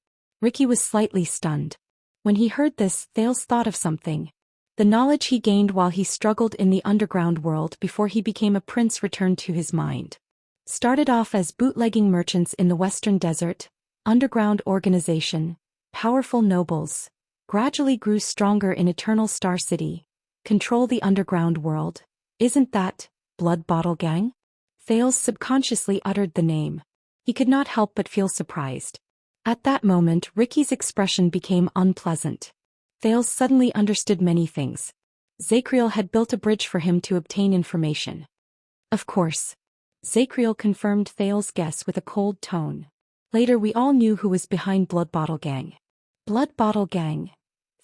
Ricky was slightly stunned. When he heard this, Thales thought of something. The knowledge he gained while he struggled in the underground world before he became a prince returned to his mind. Started off as bootlegging merchants in the western desert, underground organization, powerful nobles, gradually grew stronger in Eternal Star City, control the underground world. Isn't that Blood Bottle Gang? Thales subconsciously uttered the name. He could not help but feel surprised. At that moment, Ricky's expression became unpleasant. Thales suddenly understood many things. Zacriel had built a bridge for him to obtain information. Of course. Zacriel confirmed Thales' guess with a cold tone. Later we all knew who was behind Blood Bottle Gang. Blood Bottle Gang.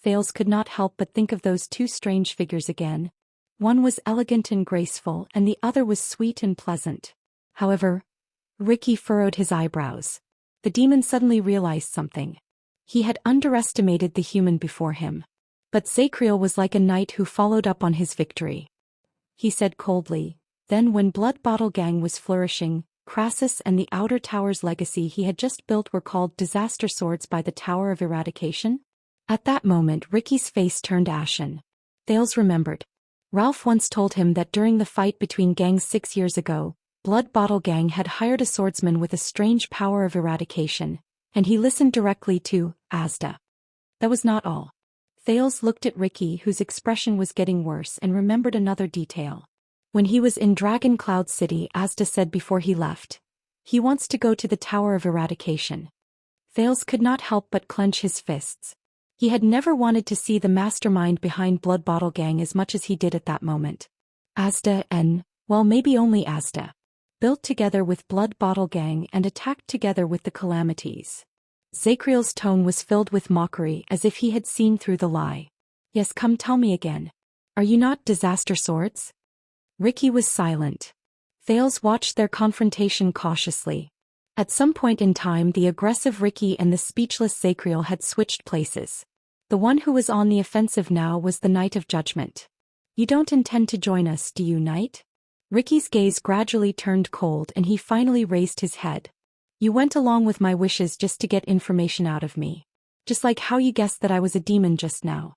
Thales could not help but think of those two strange figures again. One was elegant and graceful and the other was sweet and pleasant. However, Ricky furrowed his eyebrows. The demon suddenly realized something. He had underestimated the human before him. But Zacriel was like a knight who followed up on his victory. He said coldly, then when Blood Bottle Gang was flourishing, Crassus and the Outer Tower's legacy he had just built were called Disaster Swords by the Tower of Eradication? At that moment Ricky's face turned ashen. Thales remembered. Ralph once told him that during the fight between gangs 6 years ago, Blood Bottle Gang had hired a swordsman with a strange power of eradication, and he listened directly to Asda. That was not all. Thales looked at Ricky, whose expression was getting worse, and remembered another detail. When he was in Dragon Cloud City, Asda said before he left, he wants to go to the Tower of Eradication. Thales could not help but clench his fists. He had never wanted to see the mastermind behind Blood Bottle Gang as much as he did at that moment. Asda and, well, maybe only Asda. Built together with Blood Bottle Gang and attacked together with the Calamities. Zacriel's tone was filled with mockery as if he had seen through the lie. Yes, come tell me again. Are you not Disaster Swords? Ricky was silent. Thales watched their confrontation cautiously. At some point in time the aggressive Ricky and the speechless Zacriel had switched places. The one who was on the offensive now was the Knight of Judgment. You don't intend to join us, do you, Knight? Ricky's gaze gradually turned cold and he finally raised his head. You went along with my wishes just to get information out of me. Just like how you guessed that I was a demon just now.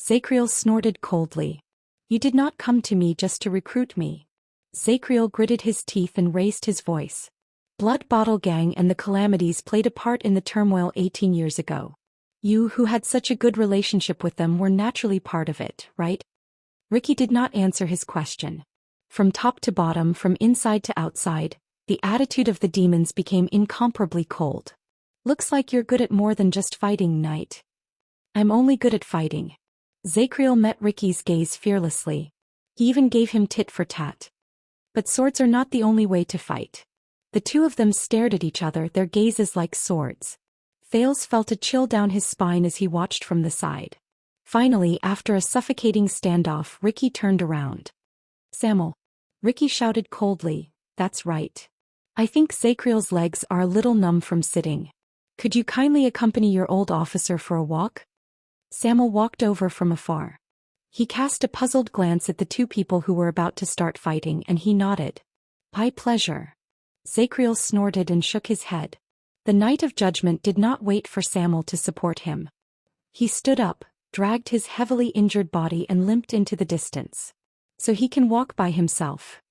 Zacriel snorted coldly. You did not come to me just to recruit me. Zacriel gritted his teeth and raised his voice. Blood Bottle Gang and the Calamities played a part in the turmoil 18 years ago. You, who had such a good relationship with them, were naturally part of it, right? Ricky did not answer his question. From top to bottom, from inside to outside, the attitude of the demons became incomparably cold. Looks like you're good at more than just fighting, Knight. I'm only good at fighting. Zacriel met Ricky's gaze fearlessly. He even gave him tit for tat. But swords are not the only way to fight. The two of them stared at each other, their gazes like swords. Thales felt a chill down his spine as he watched from the side. Finally, after a suffocating standoff, Ricky turned around. Samuel. Ricky shouted coldly, that's right. I think Zacriel's legs are a little numb from sitting. Could you kindly accompany your old officer for a walk? Samuel walked over from afar. He cast a puzzled glance at the two people who were about to start fighting and he nodded. By pleasure. Zacriel snorted and shook his head. The Knight of Judgment did not wait for Samuel to support him. He stood up, dragged his heavily injured body and limped into the distance. So he can walk by himself.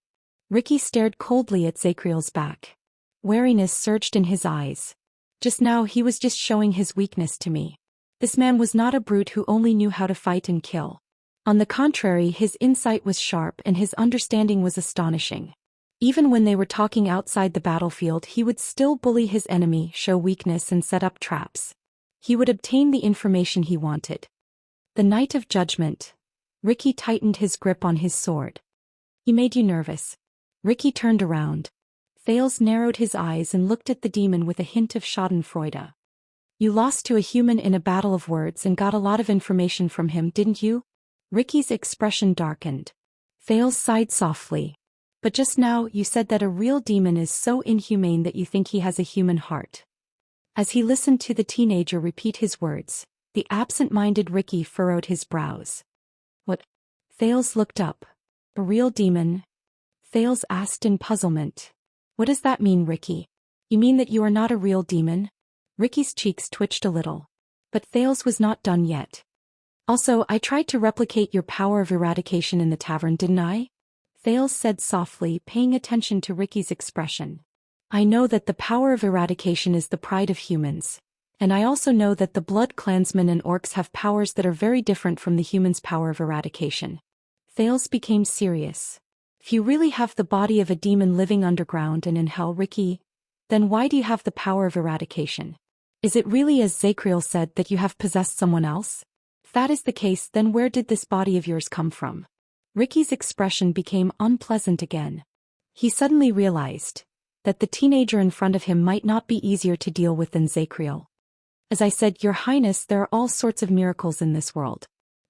Ricky stared coldly at Zacriel's back. Wariness surged in his eyes. Just now he was just showing his weakness to me. This man was not a brute who only knew how to fight and kill. On the contrary, his insight was sharp and his understanding was astonishing. Even when they were talking outside the battlefield, he would still bully his enemy, show weakness and set up traps. He would obtain the information he wanted. The Knight of Judgment. Ricky tightened his grip on his sword. He made you nervous. Ricky turned around. Thales narrowed his eyes and looked at the demon with a hint of schadenfreude. You lost to a human in a battle of words and got a lot of information from him, didn't you? Ricky's expression darkened. Thales sighed softly. But just now you said that a real demon is so inhumane that you think he has a human heart. As he listened to the teenager repeat his words, the absent-minded Ricky furrowed his brows. What? Thales looked up. A real demon? Thales asked in puzzlement. What does that mean, Ricky? You mean that you are not a real demon? Ricky's cheeks twitched a little. But Thales was not done yet. Also, I tried to replicate your power of eradication in the tavern, didn't I? Thales said softly, paying attention to Ricky's expression. I know that the power of eradication is the pride of humans. And I also know that the blood clansmen and orcs have powers that are very different from the humans' power of eradication. Thales became serious. If you really have the body of a demon living underground and in hell, Ricky, then why do you have the power of eradication? Is it really as Zacriel said that you have possessed someone else? If that is the case, then where did this body of yours come from? Ricky's expression became unpleasant again. He suddenly realized that the teenager in front of him might not be easier to deal with than Zacriel. As I said, Your Highness, there are all sorts of miracles in this world.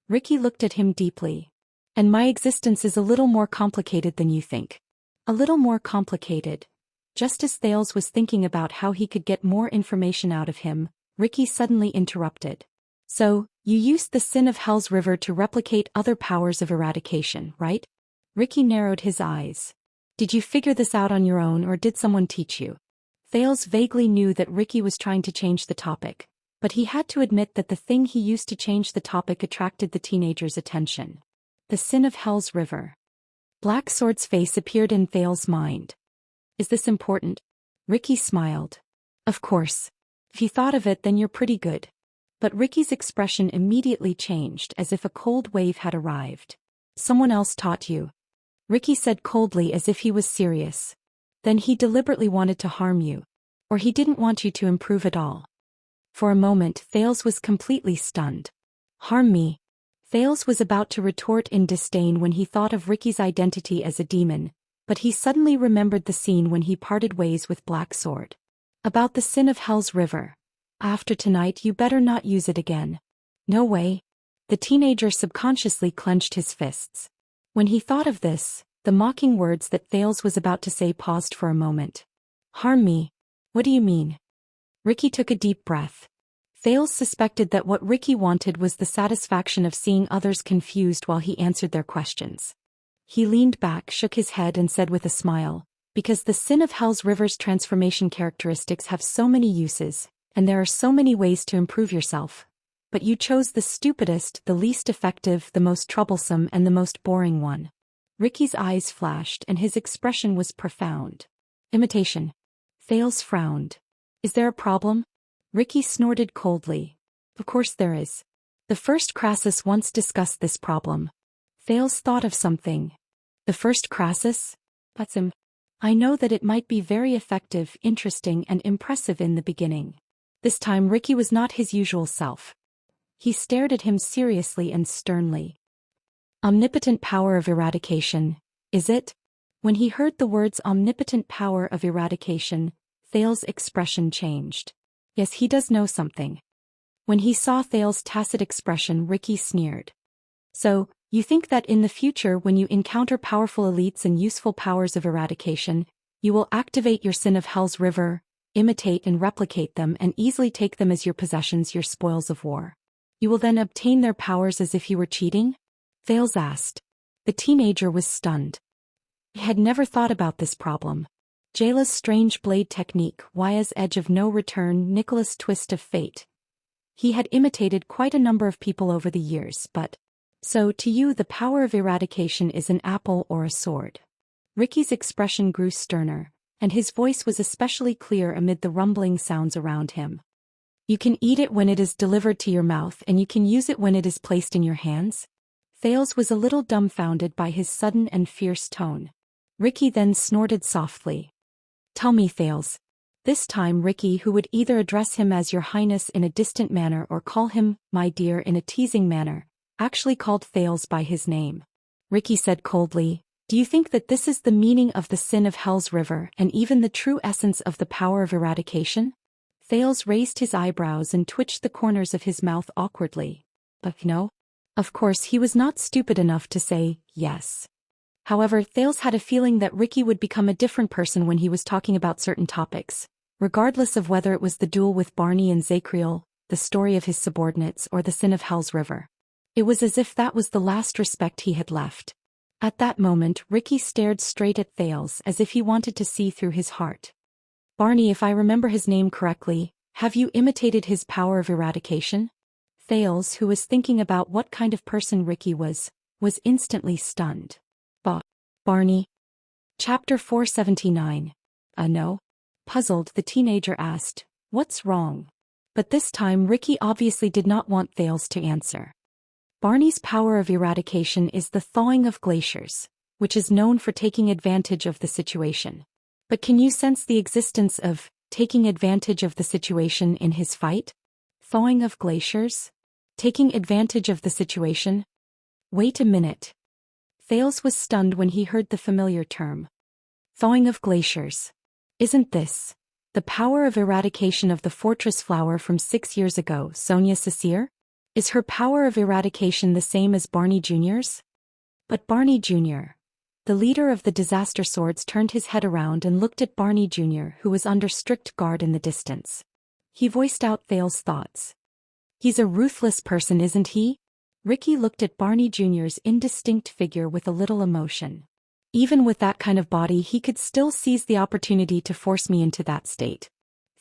Ricky looked at him deeply. And my existence is a little more complicated than you think. A little more complicated. Just as Thales was thinking about how he could get more information out of him, Ricky suddenly interrupted. So, you used the sin of Hell's River to replicate other powers of eradication, right? Ricky narrowed his eyes. Did you figure this out on your own or did someone teach you? Thales vaguely knew that Ricky was trying to change the topic, but he had to admit that the thing he used to change the topic attracted the teenager's attention. The sin of Hell's River. Blacksword's face appeared in Thales' mind. Is this important? Ricky smiled. Of course. If you thought of it, then you're pretty good. But Ricky's expression immediately changed as if a cold wave had arrived. Someone else taught you. Ricky said coldly as if he was serious. Then he deliberately wanted to harm you. Or he didn't want you to improve at all. For a moment, Thales was completely stunned. Harm me? Thales was about to retort in disdain when he thought of Ricky's identity as a demon, but he suddenly remembered the scene when he parted ways with Blacksword. About the sin of Hell's River. After tonight, you better not use it again. No way. The teenager subconsciously clenched his fists. When he thought of this, the mocking words that Thales was about to say paused for a moment. Harm me? What do you mean? Ricky took a deep breath. Thales suspected that what Ricky wanted was the satisfaction of seeing others confused while he answered their questions. He leaned back, shook his head and said with a smile, because the sin of Hell's River's transformation characteristics have so many uses, and there are so many ways to improve yourself. But you chose the stupidest, the least effective, the most troublesome and the most boring one. Ricky's eyes flashed and his expression was profound. Imitation. Thales frowned. Is there a problem? Ricky snorted coldly. Of course there is. The first Crassus once discussed this problem. Thales thought of something. The first Crassus? That's him. I know that it might be very effective, interesting and impressive in the beginning. This time Ricky was not his usual self. He stared at him seriously and sternly. Omnipotent power of eradication, is it? When he heard the words omnipotent power of eradication, Thales' expression changed. Yes, he does know something. When he saw Thales' tacit expression, Ricky sneered. So, you think that in the future when you encounter powerful elites and useful powers of eradication, you will activate your sin of Hell's River, imitate and replicate them and easily take them as your possessions, your spoils of war. You will then obtain their powers as if you were cheating? Thales asked. The teenager was stunned. He had never thought about this problem. Jayla's strange blade technique, Waya's edge of no return, Nicholas' twist of fate. He had imitated quite a number of people over the years, but... So, to you the power of eradication is an apple or a sword. Ricky's expression grew sterner, and his voice was especially clear amid the rumbling sounds around him. You can eat it when it is delivered to your mouth and you can use it when it is placed in your hands? Thales was a little dumbfounded by his sudden and fierce tone. Ricky then snorted softly. Tell me, Thales. This time Ricky, who would either address him as Your Highness in a distant manner or call him, my dear, in a teasing manner, actually called Thales by his name. Ricky said coldly, do you think that this is the meaning of the sin of Hell's River and even the true essence of the power of eradication? Thales raised his eyebrows and twitched the corners of his mouth awkwardly. But no. Of course he was not stupid enough to say yes. However, Thales had a feeling that Ricky would become a different person when he was talking about certain topics, regardless of whether it was the duel with Barney and Zacriel, the story of his subordinates, or the sin of Hell's River. It was as if that was the last respect he had left. At that moment, Ricky stared straight at Thales as if he wanted to see through his heart. Barney, if I remember his name correctly, have you imitated his power of eradication? Thales, who was thinking about what kind of person Ricky was instantly stunned. Barney. Chapter 479. No? Puzzled, the teenager asked, what's wrong? But this time Ricky obviously did not want Thales to answer. Barney's power of eradication is the thawing of glaciers, which is known for taking advantage of the situation. But can you sense the existence of taking advantage of the situation in his fight? Thawing of glaciers? Taking advantage of the situation? Wait a minute. Thales was stunned when he heard the familiar term. Thawing of glaciers. Isn't this the power of eradication of the fortress flower from 6 years ago, Sonia Cecere? Is her power of eradication the same as Barney Jr.'s? But Barney Jr. The leader of the disaster swords turned his head around and looked at Barney Jr., who was under strict guard in the distance. He voiced out Thales' thoughts. He's a ruthless person, isn't he? Ricky looked at Barney Jr.'s indistinct figure with a little emotion. Even with that kind of body he could still seize the opportunity to force me into that state.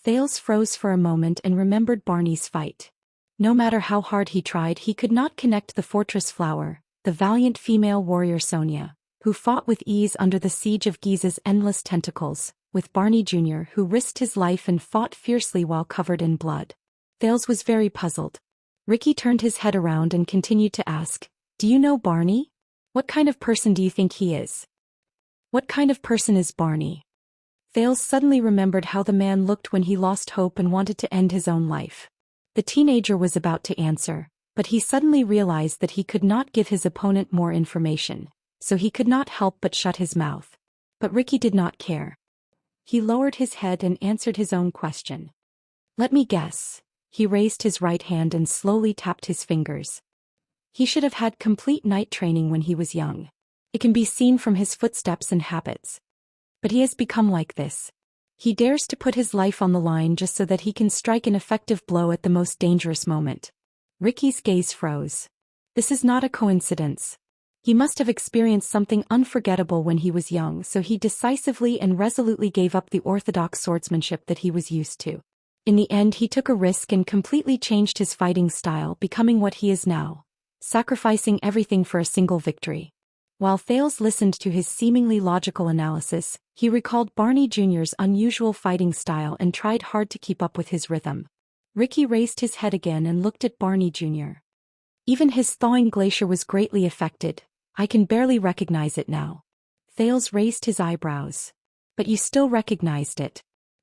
Thales froze for a moment and remembered Barney's fight. No matter how hard he tried, he could not connect the fortress flower, the valiant female warrior Sonia, who fought with ease under the siege of Giza's endless tentacles, with Barney Jr., who risked his life and fought fiercely while covered in blood. Thales was very puzzled. Ricky turned his head around and continued to ask, do you know Barney? What kind of person do you think he is? What kind of person is Barney? Thales suddenly remembered how the man looked when he lost hope and wanted to end his own life. The teenager was about to answer, but he suddenly realized that he could not give his opponent more information, so he could not help but shut his mouth. But Ricky did not care. He lowered his head and answered his own question. Let me guess. He raised his right hand and slowly tapped his fingers. He should have had complete night training when he was young. It can be seen from his footsteps and habits. But he has become like this. He dares to put his life on the line just so that he can strike an effective blow at the most dangerous moment. Ricky's gaze froze. This is not a coincidence. He must have experienced something unforgettable when he was young, so he decisively and resolutely gave up the orthodox swordsmanship that he was used to. In the end he took a risk and completely changed his fighting style, becoming what he is now, sacrificing everything for a single victory. While Thales listened to his seemingly logical analysis, he recalled Barney Jr.'s unusual fighting style and tried hard to keep up with his rhythm. Ricky raised his head again and looked at Barney Jr. Even his thawing glacier was greatly affected. I can barely recognize it now. Thales raised his eyebrows. But you still recognized it.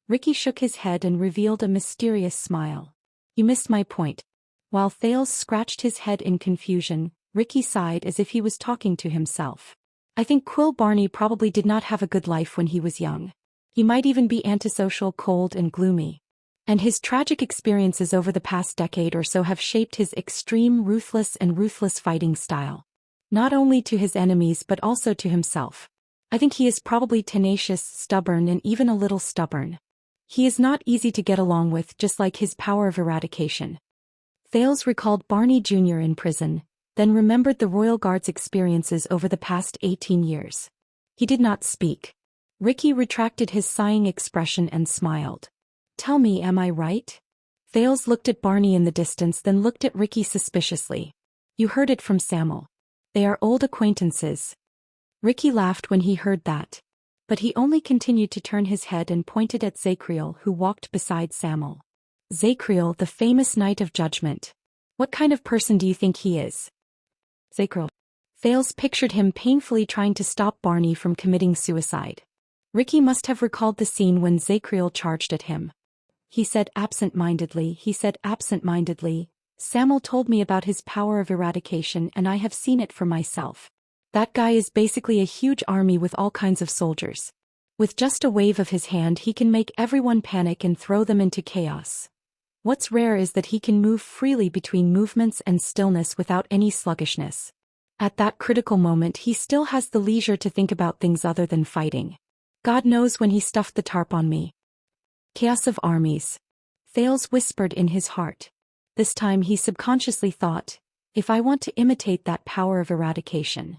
Ricky shook his head and revealed a mysterious smile. You missed my point. While Thales scratched his head in confusion, Ricky sighed as if he was talking to himself. I think Quill Barney probably did not have a good life when he was young. He might even be antisocial, cold and gloomy. And his tragic experiences over the past decade or so have shaped his extreme, ruthless fighting style. Not only to his enemies but also to himself. I think he is probably tenacious, stubborn and even a little stubborn. He is not easy to get along with, just like his power of eradication. Thales recalled Barney Jr. in prison, then remembered the Royal Guard's experiences over the past 18 years. He did not speak. Ricky retracted his sighing expression and smiled. Tell me, am I right? Thales looked at Barney in the distance, then looked at Ricky suspiciously. You heard it from Samuel. They are old acquaintances. Ricky laughed when he heard that. But he only continued to turn his head and pointed at Zacriel, who walked beside Samuel. Zacriel, the famous Knight of Judgment. What kind of person do you think he is? Zacriel. Thales pictured him painfully trying to stop Barney from committing suicide. Ricky must have recalled the scene when Zacriel charged at him. He said absent-mindedly, Samuel told me about his power of eradication and I have seen it for myself. That guy is basically a huge army with all kinds of soldiers. With just a wave of his hand he can make everyone panic and throw them into chaos. What's rare is that he can move freely between movements and stillness without any sluggishness. At that critical moment he still has the leisure to think about things other than fighting. God knows when he stuffed the tarp on me. Chaos of armies. Thales whispered in his heart. This time he subconsciously thought, if I want to imitate that power of eradication.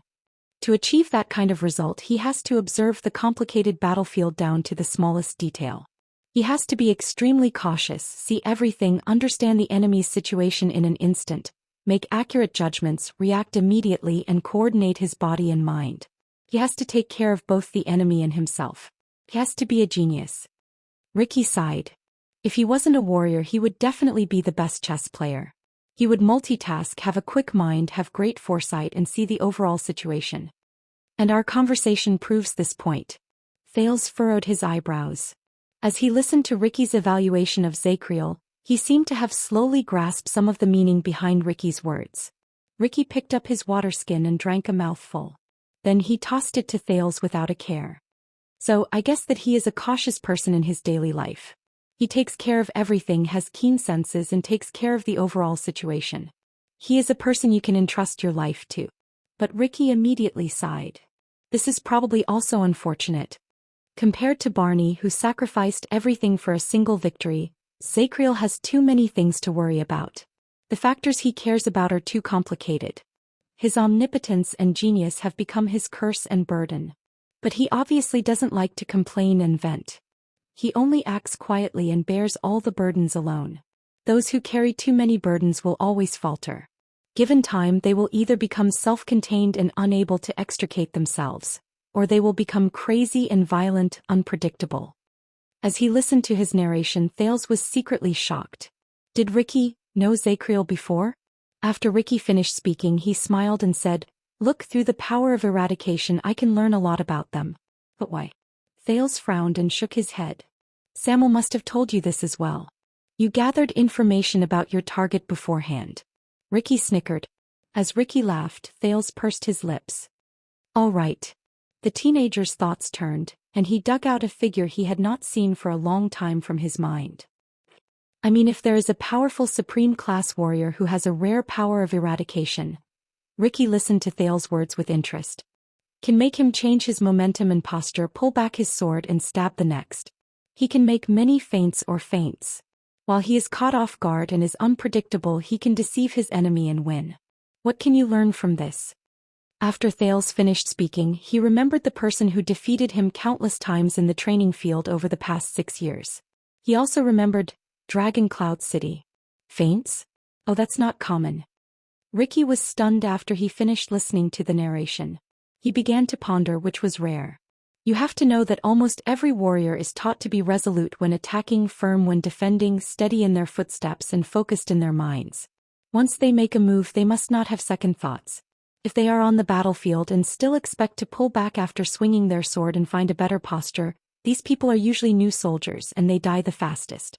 To achieve that kind of result he has to observe the complicated battlefield down to the smallest detail. He has to be extremely cautious, see everything, understand the enemy's situation in an instant, make accurate judgments, react immediately and coordinate his body and mind. He has to take care of both the enemy and himself. He has to be a genius. Ricky sighed. If he wasn't a warrior he would definitely be the best chess player. He would multitask, have a quick mind, have great foresight and see the overall situation. And our conversation proves this point. Thales furrowed his eyebrows. As he listened to Ricky's evaluation of Zacriel, he seemed to have slowly grasped some of the meaning behind Ricky's words. Ricky picked up his water skin and drank a mouthful. Then he tossed it to Thales without a care. So, I guess that he is a cautious person in his daily life. He takes care of everything, has keen senses and takes care of the overall situation. He is a person you can entrust your life to. But Ricky immediately sighed. This is probably also unfortunate. Compared to Barney, who sacrificed everything for a single victory, Zacriel has too many things to worry about. The factors he cares about are too complicated. His omnipotence and genius have become his curse and burden. But he obviously doesn't like to complain and vent. He only acts quietly and bears all the burdens alone. Those who carry too many burdens will always falter. Given time, they will either become self-contained and unable to extricate themselves, or they will become crazy and violent, unpredictable. As he listened to his narration, Thales was secretly shocked. Did Ricky know Zacriel before? After Ricky finished speaking, he smiled and said, Look, through the power of eradication I can learn a lot about them. But why? Thales frowned and shook his head. Samuel must have told you this as well. You gathered information about your target beforehand. Ricky snickered. As Ricky laughed, Thales pursed his lips. All right. The teenager's thoughts turned, and he dug out a figure he had not seen for a long time from his mind. I mean, if there is a powerful supreme-class warrior who has a rare power of eradication. Ricky listened to Thales' words with interest. Can make him change his momentum and posture, pull back his sword and stab the next. He can make many feints or feints. While he is caught off guard and is unpredictable, he can deceive his enemy and win. What can you learn from this? After Thales finished speaking, he remembered the person who defeated him countless times in the training field over the past 6 years. He also remembered Dragon Cloud City. Feints? Oh, that's not common. Ricky was stunned after he finished listening to the narration. He began to ponder, which was rare. You have to know that almost every warrior is taught to be resolute when attacking, firm when defending, steady in their footsteps and focused in their minds. Once they make a move, they must not have second thoughts. If they are on the battlefield and still expect to pull back after swinging their sword and find a better posture, these people are usually new soldiers and they die the fastest.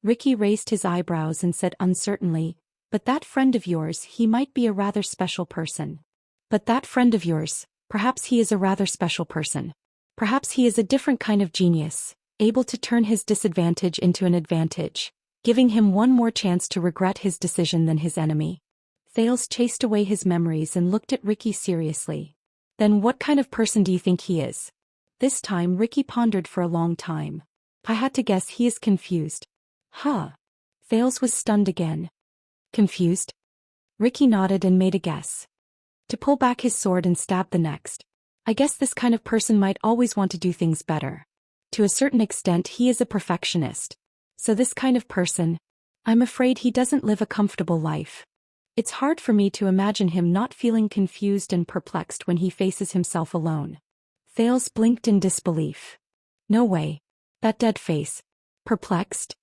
Ricky raised his eyebrows and said uncertainly, But that friend of yours, he might be a rather special person. But that friend of yours, perhaps he is a rather special person. Perhaps he is a different kind of genius, able to turn his disadvantage into an advantage, giving him one more chance to regret his decision than his enemy. Thales chased away his memories and looked at Ricky seriously. Then what kind of person do you think he is? This time Ricky pondered for a long time. I had to guess he is confused. Huh. Thales was stunned again. Confused? Ricky nodded and made a guess. To pull back his sword and stab the next. I guess this kind of person might always want to do things better. To a certain extent he is a perfectionist. So this kind of person, I'm afraid he doesn't live a comfortable life. It's hard for me to imagine him not feeling confused and perplexed when he faces himself alone. Thales blinked in disbelief. No way. That dead face. Perplexed?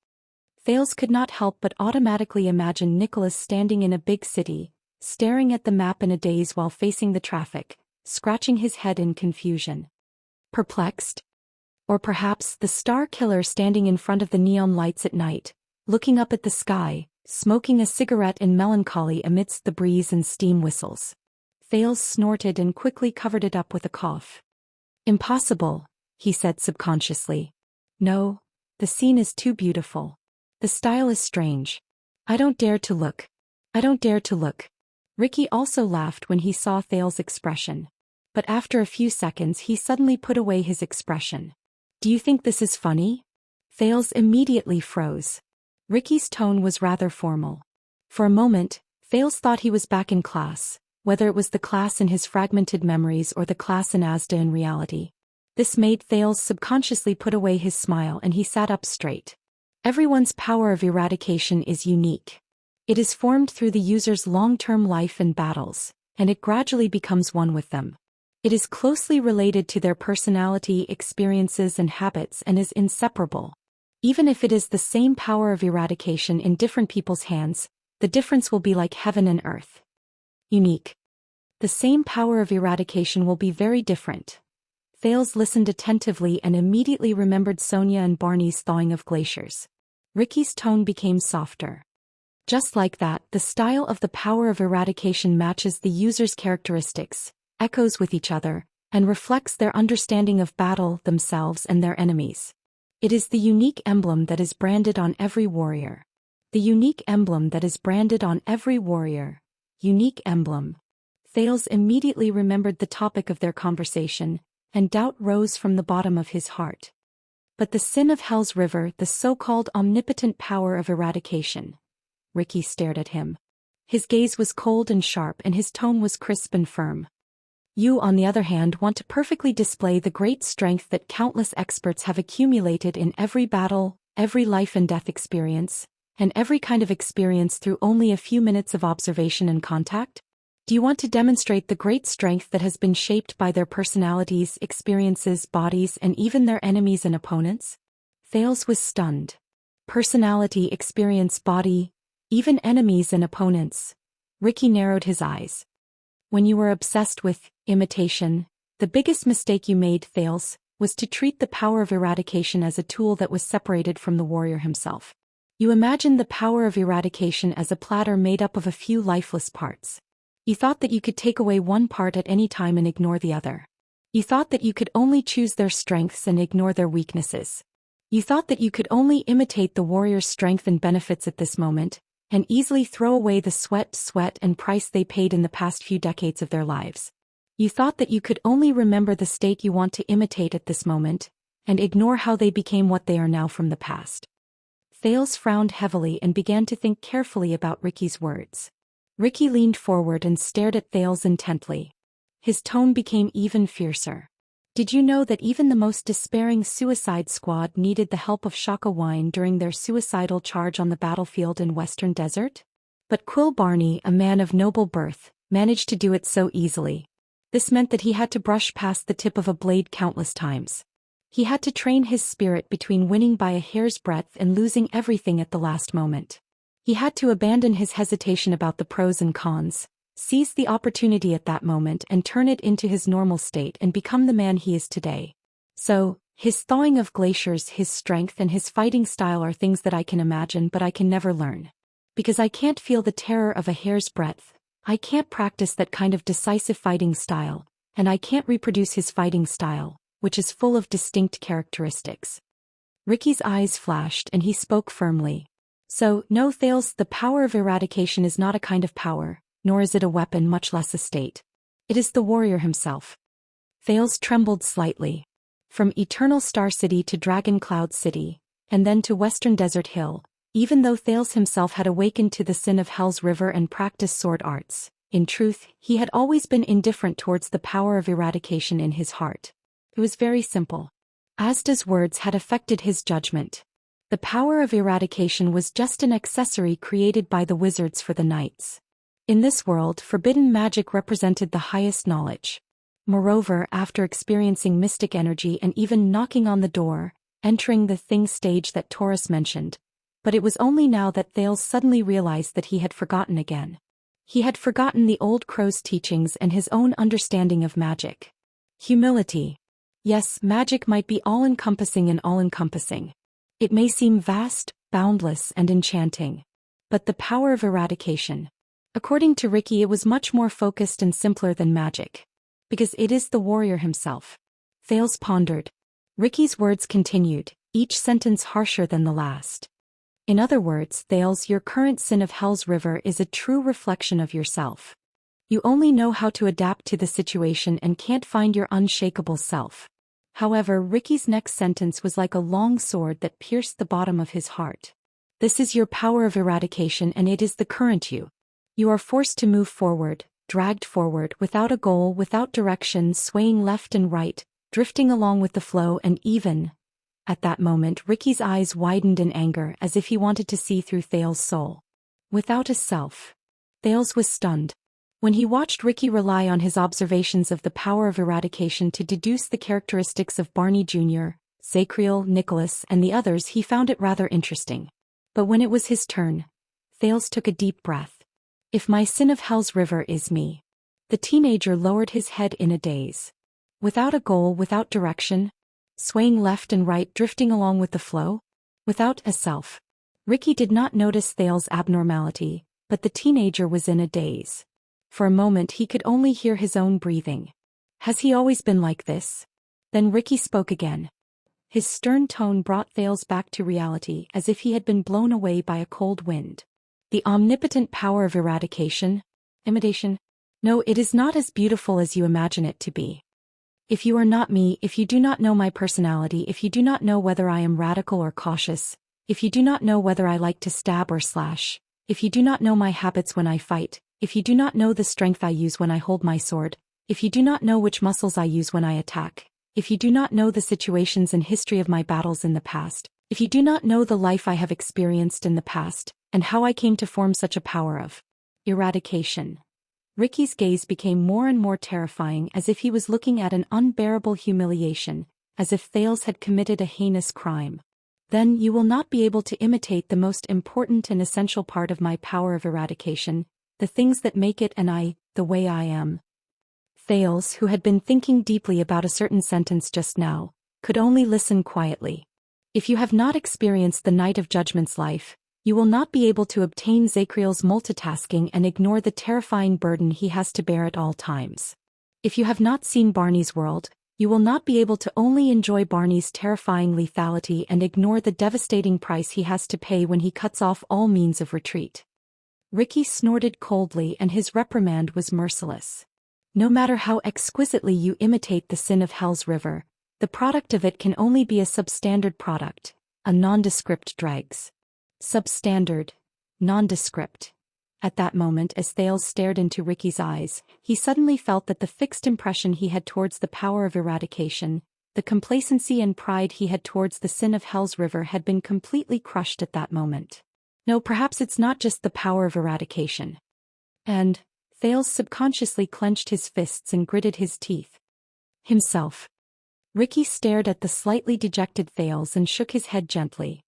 Thales could not help but automatically imagine Nicholas standing in a big city, staring at the map in a daze while facing the traffic, scratching his head in confusion. Perplexed? Or perhaps the star killer standing in front of the neon lights at night, looking up at the sky, smoking a cigarette in melancholy amidst the breeze and steam whistles. Thales snorted and quickly covered it up with a cough. Impossible, he said subconsciously. No, the scene is too beautiful. The style is strange. I don't dare to look. I don't dare to look. Ricky also laughed when he saw Thales' expression. But after a few seconds he suddenly put away his expression. Do you think this is funny? Thales immediately froze. Ricky's tone was rather formal. For a moment, Thales thought he was back in class, whether it was the class in his fragmented memories or the class in Asda in reality. This made Thales subconsciously put away his smile and he sat up straight. Everyone's power of eradication is unique. It is formed through the user's long-term life and battles, and it gradually becomes one with them. It is closely related to their personality, experiences and habits and is inseparable. Even if it is the same power of eradication in different people's hands, the difference will be like heaven and earth. Unique. The same power of eradication will be very different. Thales listened attentively and immediately remembered Sonia and Barney's thawing of glaciers. Ricky's tone became softer. Just like that, the style of the power of eradication matches the user's characteristics, echoes with each other, and reflects their understanding of battle, themselves and their enemies. It is the unique emblem that is branded on every warrior. The unique emblem that is branded on every warrior. Unique emblem. Thales immediately remembered the topic of their conversation, and doubt rose from the bottom of his heart. But the sin of Hell's River, the so-called omnipotent power of eradication. Ricky stared at him. His gaze was cold and sharp and his tone was crisp and firm. You, on the other hand, want to perfectly display the great strength that countless experts have accumulated in every battle, every life and death experience, and every kind of experience through only a few minutes of observation and contact? Do you want to demonstrate the great strength that has been shaped by their personalities, experiences, bodies, and even their enemies and opponents? Thales was stunned. Personality, experience, body, even enemies and opponents. Ricky narrowed his eyes. When you were obsessed with imitation, the biggest mistake you made, Thales, was to treat the power of eradication as a tool that was separated from the warrior himself. You imagined the power of eradication as a platter made up of a few lifeless parts. You thought that you could take away one part at any time and ignore the other. You thought that you could only choose their strengths and ignore their weaknesses. You thought that you could only imitate the warrior's strength and benefits at this moment, and easily throw away the sweat and price they paid in the past few decades of their lives. You thought that you could only remember the state you want to imitate at this moment, and ignore how they became what they are now from the past. Thales frowned heavily and began to think carefully about Ricky's words. Ricky leaned forward and stared at Thales intently. His tone became even fiercer. Did you know that even the most despairing suicide squad needed the help of Shaka wine during their suicidal charge on the battlefield in Western Desert? But Quill Barney, a man of noble birth, managed to do it so easily. This meant that he had to brush past the tip of a blade countless times. He had to train his spirit between winning by a hair's breadth and losing everything at the last moment. He had to abandon his hesitation about the pros and cons, seize the opportunity at that moment and turn it into his normal state and become the man he is today. So, his thawing of glaciers, his strength and his fighting style are things that I can imagine but I can never learn. Because I can't feel the terror of a hair's breadth, I can't practice that kind of decisive fighting style, and I can't reproduce his fighting style, which is full of distinct characteristics. Ricky's eyes flashed and he spoke firmly. So, no, Thales, the power of eradication is not a kind of power, nor is it a weapon, much less a state. It is the warrior himself. Thales trembled slightly. From Eternal Star City to Dragon Cloud City, and then to Western Desert Hill, even though Thales himself had awakened to the sin of Hell's River and practiced sword arts, in truth, he had always been indifferent towards the power of eradication in his heart. It was very simple. Asda's words had affected his judgment. The power of eradication was just an accessory created by the wizards for the knights. In this world, forbidden magic represented the highest knowledge. Moreover, after experiencing mystic energy and even knocking on the door, entering the thing stage that Taurus mentioned, but it was only now that Thales suddenly realized that he had forgotten again. He had forgotten the old crow's teachings and his own understanding of magic. Humility. Yes, magic might be all-encompassing and all-encompassing. It may seem vast, boundless, and enchanting. But the power of eradication. According to Ricky, it was much more focused and simpler than magic. Because it is the warrior himself. Thales pondered. Ricky's words continued, each sentence harsher than the last. In other words, Thales, your current sin of Hell's River is a true reflection of yourself. You only know how to adapt to the situation and can't find your unshakable self. However, Ricky's next sentence was like a long sword that pierced the bottom of his heart. This is your power of eradication, and it is the current you. You are forced to move forward, dragged forward, without a goal, without direction, swaying left and right, drifting along with the flow, and even... At that moment, Ricky's eyes widened in anger, as if he wanted to see through Thales' soul. Without a self. Thales was stunned. When he watched Ricky rely on his observations of the power of eradication to deduce the characteristics of Barney Jr., Zacriel, Nicholas, and the others, he found it rather interesting. But when it was his turn, Thales took a deep breath. If my sin of Hell's River is me. The teenager lowered his head in a daze. Without a goal, without direction, swaying left and right, drifting along with the flow, without a self. Ricky did not notice Thales' abnormality, but the teenager was in a daze. For a moment he could only hear his own breathing. Has he always been like this? Then Ricky spoke again. His stern tone brought Thales back to reality, as if he had been blown away by a cold wind. The omnipotent power of eradication? Imitation? No, it is not as beautiful as you imagine it to be. If you are not me, if you do not know my personality, if you do not know whether I am radical or cautious, if you do not know whether I like to stab or slash, if you do not know my habits when I fight, if you do not know the strength I use when I hold my sword, if you do not know which muscles I use when I attack, if you do not know the situations and history of my battles in the past, if you do not know the life I have experienced in the past, and how I came to form such a power of eradication. Ricky's gaze became more and more terrifying, as if he was looking at an unbearable humiliation, as if Thales had committed a heinous crime. Then you will not be able to imitate the most important and essential part of my power of eradication, the things that make it and I, the way I am. Thales, who had been thinking deeply about a certain sentence just now, could only listen quietly. If you have not experienced the Night of Judgment's life, you will not be able to obtain Zacriel's multitasking and ignore the terrifying burden he has to bear at all times. If you have not seen Barney's world, you will not be able to only enjoy Barney's terrifying lethality and ignore the devastating price he has to pay when he cuts off all means of retreat. Ricky snorted coldly, and his reprimand was merciless. No matter how exquisitely you imitate the sin of Hell's River, the product of it can only be a substandard product, a nondescript dregs. Substandard, nondescript. At that moment, as Thales stared into Ricky's eyes, he suddenly felt that the fixed impression he had towards the power of eradication, the complacency and pride he had towards the sin of Hell's River, had been completely crushed at that moment. No, perhaps it's not just the power of eradication. And Thales subconsciously clenched his fists and gritted his teeth. Himself. Ricky stared at the slightly dejected Thales and shook his head gently.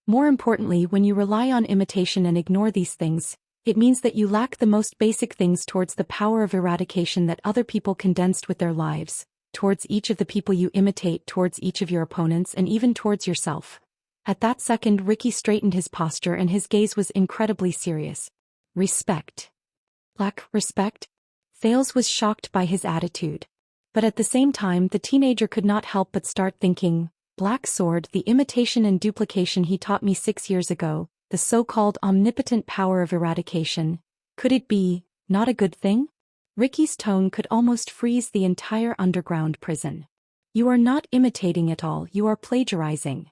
More importantly, when you rely on imitation and ignore these things, it means that you lack the most basic things towards the power of eradication that other people condensed with their lives, towards each of the people you imitate, towards each of your opponents, and even towards yourself. At that second, Ricky straightened his posture and his gaze was incredibly serious. Respect. Lack respect? Thales was shocked by his attitude. But at the same time, the teenager could not help but start thinking, Black Sword, the imitation and duplication he taught me 6 years ago, the so-called omnipotent power of eradication, could it be not a good thing? Ricky's tone could almost freeze the entire underground prison. You are not imitating at all, you are plagiarizing.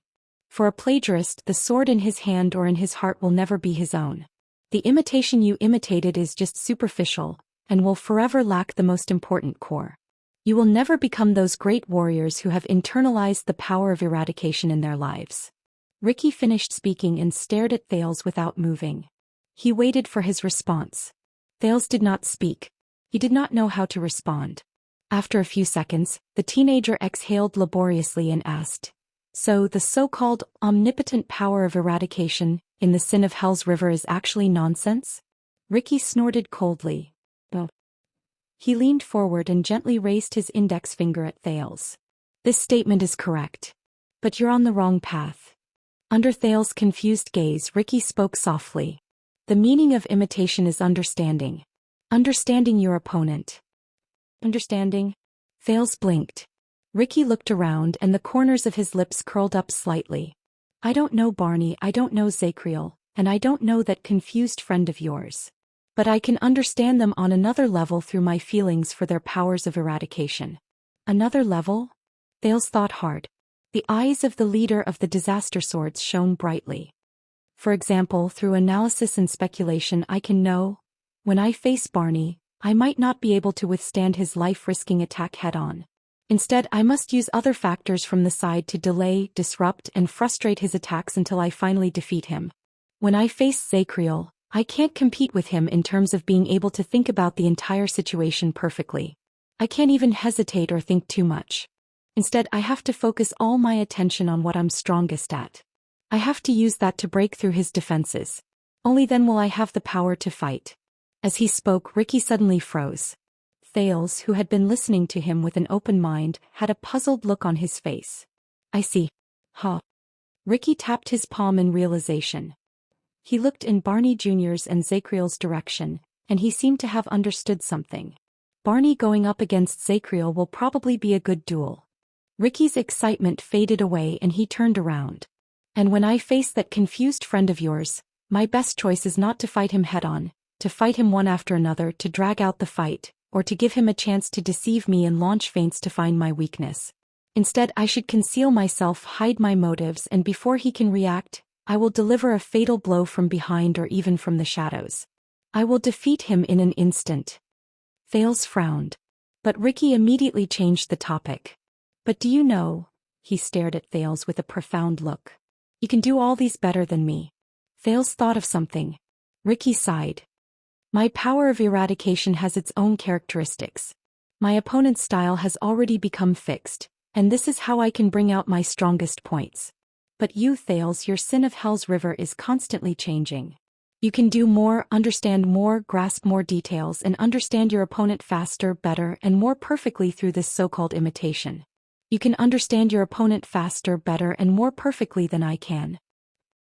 For a plagiarist, the sword in his hand or in his heart will never be his own. The imitation you imitated is just superficial, and will forever lack the most important core. You will never become those great warriors who have internalized the power of eradication in their lives. Ricky finished speaking and stared at Thales without moving. He waited for his response. Thales did not speak. He did not know how to respond. After a few seconds, the teenager exhaled laboriously and asked, "So the so-called omnipotent power of eradication in the sin of Hell's River is actually nonsense?" Ricky snorted coldly. "Oh." He leaned forward and gently raised his index finger at Thales. "This statement is correct. But you're on the wrong path." Under Thales' confused gaze, Ricky spoke softly. "The meaning of imitation is understanding. Understanding your opponent." "Understanding?" Thales blinked. Ricky looked around and the corners of his lips curled up slightly. "I don't know Barney, I don't know Zacriel, and I don't know that confused friend of yours. But I can understand them on another level through my feelings for their powers of eradication." "Another level?" Thales thought hard. The eyes of the leader of the disaster swords shone brightly. "For example, through analysis and speculation I can know, when I face Barney, I might not be able to withstand his life-risking attack head-on. Instead, I must use other factors from the side to delay, disrupt, and frustrate his attacks until I finally defeat him. When I face Zacriel, I can't compete with him in terms of being able to think about the entire situation perfectly. I can't even hesitate or think too much. Instead, I have to focus all my attention on what I'm strongest at. I have to use that to break through his defenses. Only then will I have the power to fight." As he spoke, Ricky suddenly froze. Thales, who had been listening to him with an open mind, had a puzzled look on his face. "I see. Huh." Ricky tapped his palm in realization. He looked in Barney Jr.'s and Zacriel's direction, and he seemed to have understood something. Barney going up against Zacriel will probably be a good duel. Ricky's excitement faded away and he turned around. "And when I face that confused friend of yours, my best choice is not to fight him head-on, to fight him one after another, to drag out the fight, or to give him a chance to deceive me and launch feints to find my weakness. Instead, I should conceal myself, hide my motives, and before he can react, I will deliver a fatal blow from behind or even from the shadows. I will defeat him in an instant." Thales frowned. But Ricky immediately changed the topic. "But do you know," he stared at Thales with a profound look, "you can do all these better than me." Thales thought of something. Ricky sighed. "My power of eradication has its own characteristics. My opponent's style has already become fixed, and this is how I can bring out my strongest points. But you, Thales, your sin of Hell's River is constantly changing. You can do more, understand more, grasp more details, and understand your opponent faster, better, and more perfectly through this so-called imitation. You can understand your opponent faster, better, and more perfectly than I can."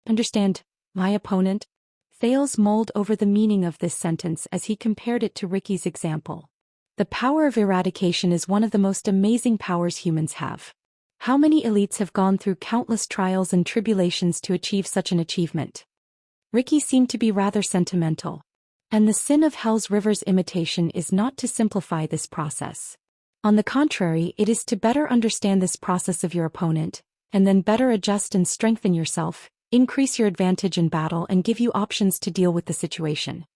"Understand my opponent?" Thales mulled over the meaning of this sentence as he compared it to Ricky's example. The power of eradication is one of the most amazing powers humans have. How many elites have gone through countless trials and tribulations to achieve such an achievement? Ricky seemed to be rather sentimental. And the sin of Hell's River's imitation is not to simplify this process. On the contrary, it is to better understand this process of your opponent, and then better adjust and strengthen yourself, increase your advantage in battle, and give you options to deal with the situation.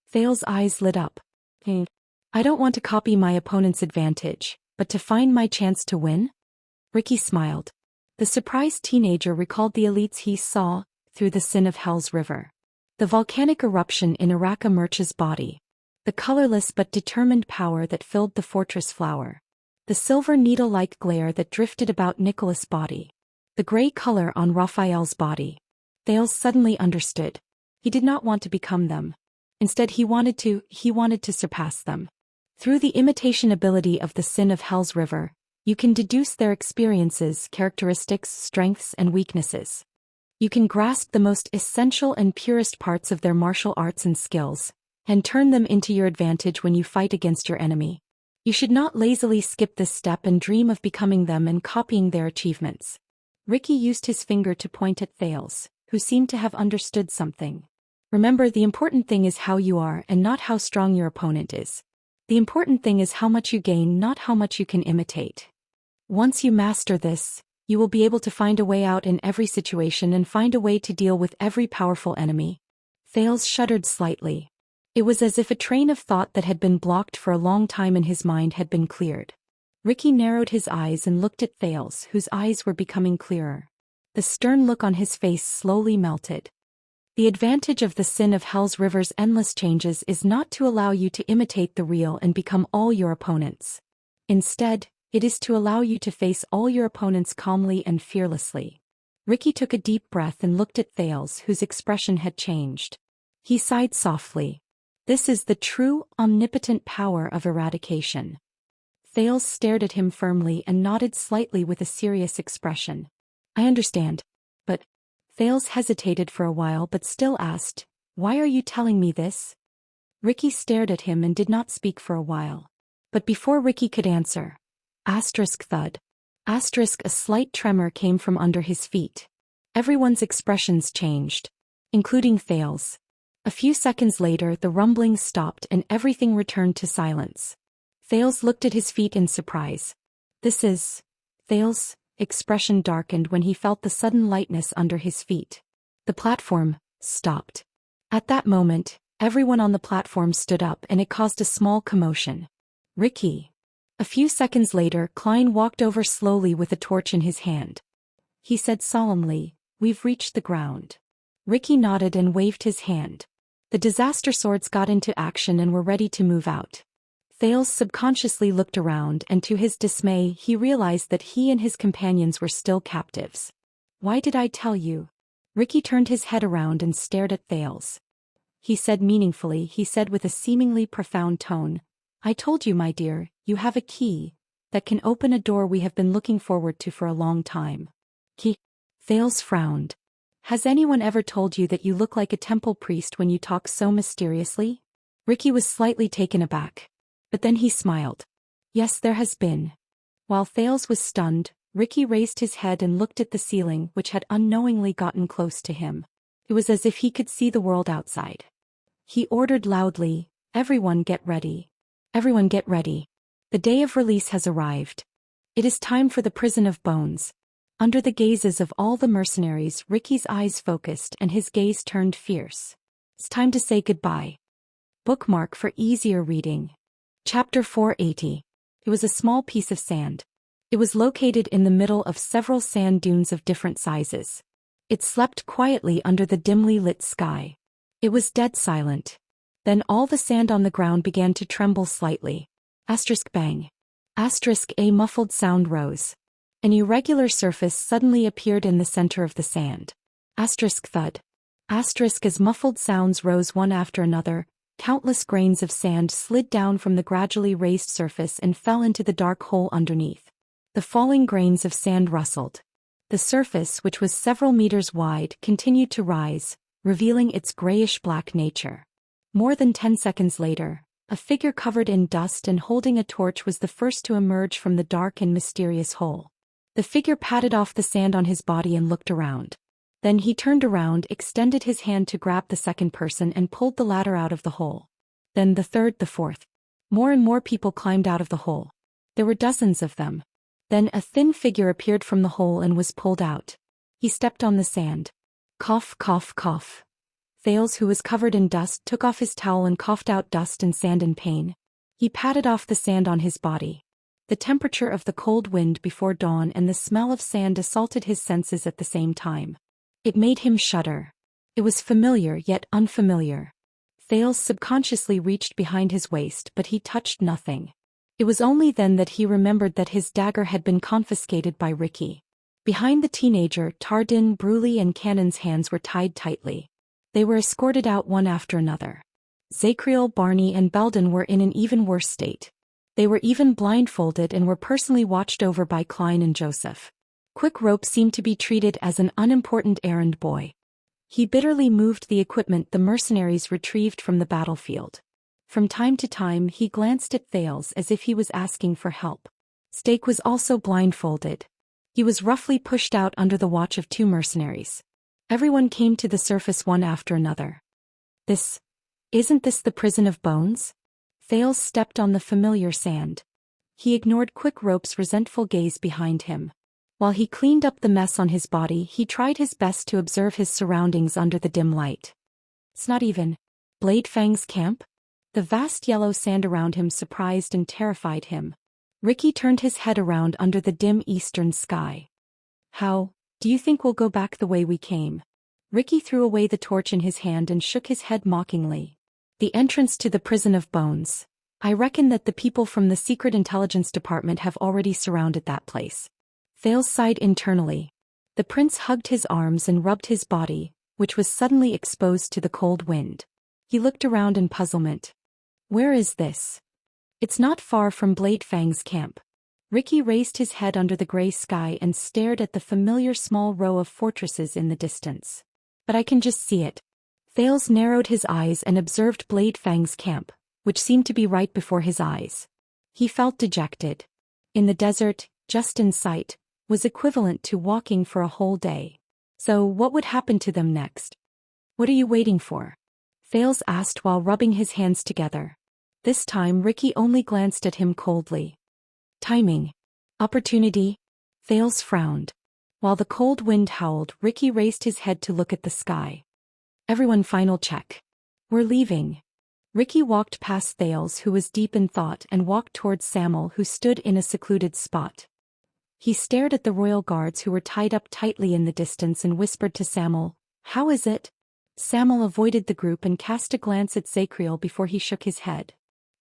Thales' eyes lit up. "I don't want to copy my opponent's advantage, but to find my chance to win?" Ricky smiled. The surprised teenager recalled the elites he saw through the sin of Hell's River. The volcanic eruption in Araka Murch's body. The colorless but determined power that filled the fortress flower. The silver needle-like glare that drifted about Nicholas' body. The gray color on Raphael's body. Thales suddenly understood. He did not want to become them. Instead, he wanted to surpass them. Through the imitation ability of the sin of Hell's River, you can deduce their experiences, characteristics, strengths, and weaknesses. You can grasp the most essential and purest parts of their martial arts and skills, and turn them into your advantage when you fight against your enemy. You should not lazily skip this step and dream of becoming them and copying their achievements. Ricky used his finger to point at Thales, who seemed to have understood something. Remember, the important thing is how you are and not how strong your opponent is. The important thing is how much you gain, not how much you can imitate. Once you master this, you will be able to find a way out in every situation and find a way to deal with every powerful enemy. Thales shuddered slightly. It was as if a train of thought that had been blocked for a long time in his mind had been cleared. Ricky narrowed his eyes and looked at Thales, whose eyes were becoming clearer. The stern look on his face slowly melted. The advantage of the sin of Hell's River's endless changes is not to allow you to imitate the real and become all your opponents. Instead, it is to allow you to face all your opponents calmly and fearlessly. Ricky took a deep breath and looked at Thales, whose expression had changed. He sighed softly. This is the true, omnipotent power of eradication. Thales stared at him firmly and nodded slightly with a serious expression. I understand. But Thales hesitated for a while but still asked, why are you telling me this? Ricky stared at him and did not speak for a while. But before Ricky could answer, thud. A slight tremor came from under his feet. Everyone's expressions changed, including Thales. A few seconds later the rumblings stopped and everything returned to silence. Thales looked at his feet in surprise. This is... Thales' expression darkened when he felt the sudden lightness under his feet. The platform stopped. At that moment, everyone on the platform stood up and it caused a small commotion. Ricky. A few seconds later, Klein walked over slowly with a torch in his hand. He said solemnly, "We've reached the ground." Ricky nodded and waved his hand. The disaster swords got into action and were ready to move out. Thales subconsciously looked around and to his dismay he realized that he and his companions were still captives. "Why did I tell you?" Ricky turned his head around and stared at Thales. He said with a seemingly profound tone, "I told you, my dear, you have a key that can open a door we have been looking forward to for a long time." Key? Thales frowned. "Has anyone ever told you that you look like a temple priest when you talk so mysteriously?" Ricky was slightly taken aback. But then he smiled. "Yes, there has been." While Thales was stunned, Ricky raised his head and looked at the ceiling which had unknowingly gotten close to him. It was as if he could see the world outside. He ordered loudly, "Everyone get ready. Everyone get ready. The day of release has arrived. It is time for the prison of bones." Under the gazes of all the mercenaries, Ricky's eyes focused and his gaze turned fierce. It's time to say goodbye. Bookmark for easier reading. Chapter 480. It was a small piece of sand. It was located in the middle of several sand dunes of different sizes. It slept quietly under the dimly lit sky. It was dead silent. Then all the sand on the ground began to tremble slightly. Bang. A muffled sound rose. An irregular surface suddenly appeared in the center of the sand. Thud. As muffled sounds rose one after another, countless grains of sand slid down from the gradually raised surface and fell into the dark hole underneath. The falling grains of sand rustled. The surface, which was several meters wide, continued to rise, revealing its grayish-black nature. More than 10 seconds later, a figure covered in dust and holding a torch was the first to emerge from the dark and mysterious hole. The figure patted off the sand on his body and looked around. Then he turned around, extended his hand to grab the second person and pulled the latter out of the hole. Then the third, the fourth. More and more people climbed out of the hole. There were dozens of them. Then a thin figure appeared from the hole and was pulled out. He stepped on the sand. Cough, cough, cough. Thales, who was covered in dust, took off his towel and coughed out dust and sand in pain. He patted off the sand on his body. The temperature of the cold wind before dawn and the smell of sand assaulted his senses at the same time. It made him shudder. It was familiar yet unfamiliar. Thales subconsciously reached behind his waist but he touched nothing. It was only then that he remembered that his dagger had been confiscated by Ricky. Behind the teenager, Tardin, Bruley and Cannon's hands were tied tightly. They were escorted out one after another. Zacriel, Barney and Belden were in an even worse state. They were even blindfolded and were personally watched over by Klein and Joseph. Quick Rope seemed to be treated as an unimportant errand boy. He bitterly moved the equipment the mercenaries retrieved from the battlefield. From time to time he glanced at Thales as if he was asking for help. Stake was also blindfolded. He was roughly pushed out under the watch of 2 mercenaries. Everyone came to the surface one after another. Isn't this the prison of bones? Thales stepped on the familiar sand. He ignored Quick Rope's resentful gaze behind him. While he cleaned up the mess on his body, he tried his best to observe his surroundings under the dim light. It's not even Blade Fang's camp? The vast yellow sand around him surprised and terrified him. Ricky turned his head around under the dim eastern sky. How do you think we'll go back the way we came? Ricky threw away the torch in his hand and shook his head mockingly. The entrance to the prison of bones. I reckon that the people from the Secret Intelligence Department have already surrounded that place. Thales sighed internally. The prince hugged his arms and rubbed his body, which was suddenly exposed to the cold wind. He looked around in puzzlement. Where is this? It's not far from Blade Fang's camp. Ricky raised his head under the gray sky and stared at the familiar small row of fortresses in the distance. But I can just see it. Thales narrowed his eyes and observed Blade Fang's camp, which seemed to be right before his eyes. He felt dejected. In the desert, just in sight, was equivalent to walking for a whole day. So what would happen to them next? What are you waiting for? Thales asked while rubbing his hands together. This time Ricky only glanced at him coldly. Timing. Opportunity. Thales frowned. While the cold wind howled, Ricky raised his head to look at the sky. Everyone, final check. We're leaving. Ricky walked past Thales, who was deep in thought, and walked towards Samuel, who stood in a secluded spot. He stared at the royal guards who were tied up tightly in the distance and whispered to Samuel, "How is it?" Samuel avoided the group and cast a glance at Zacriel before he shook his head.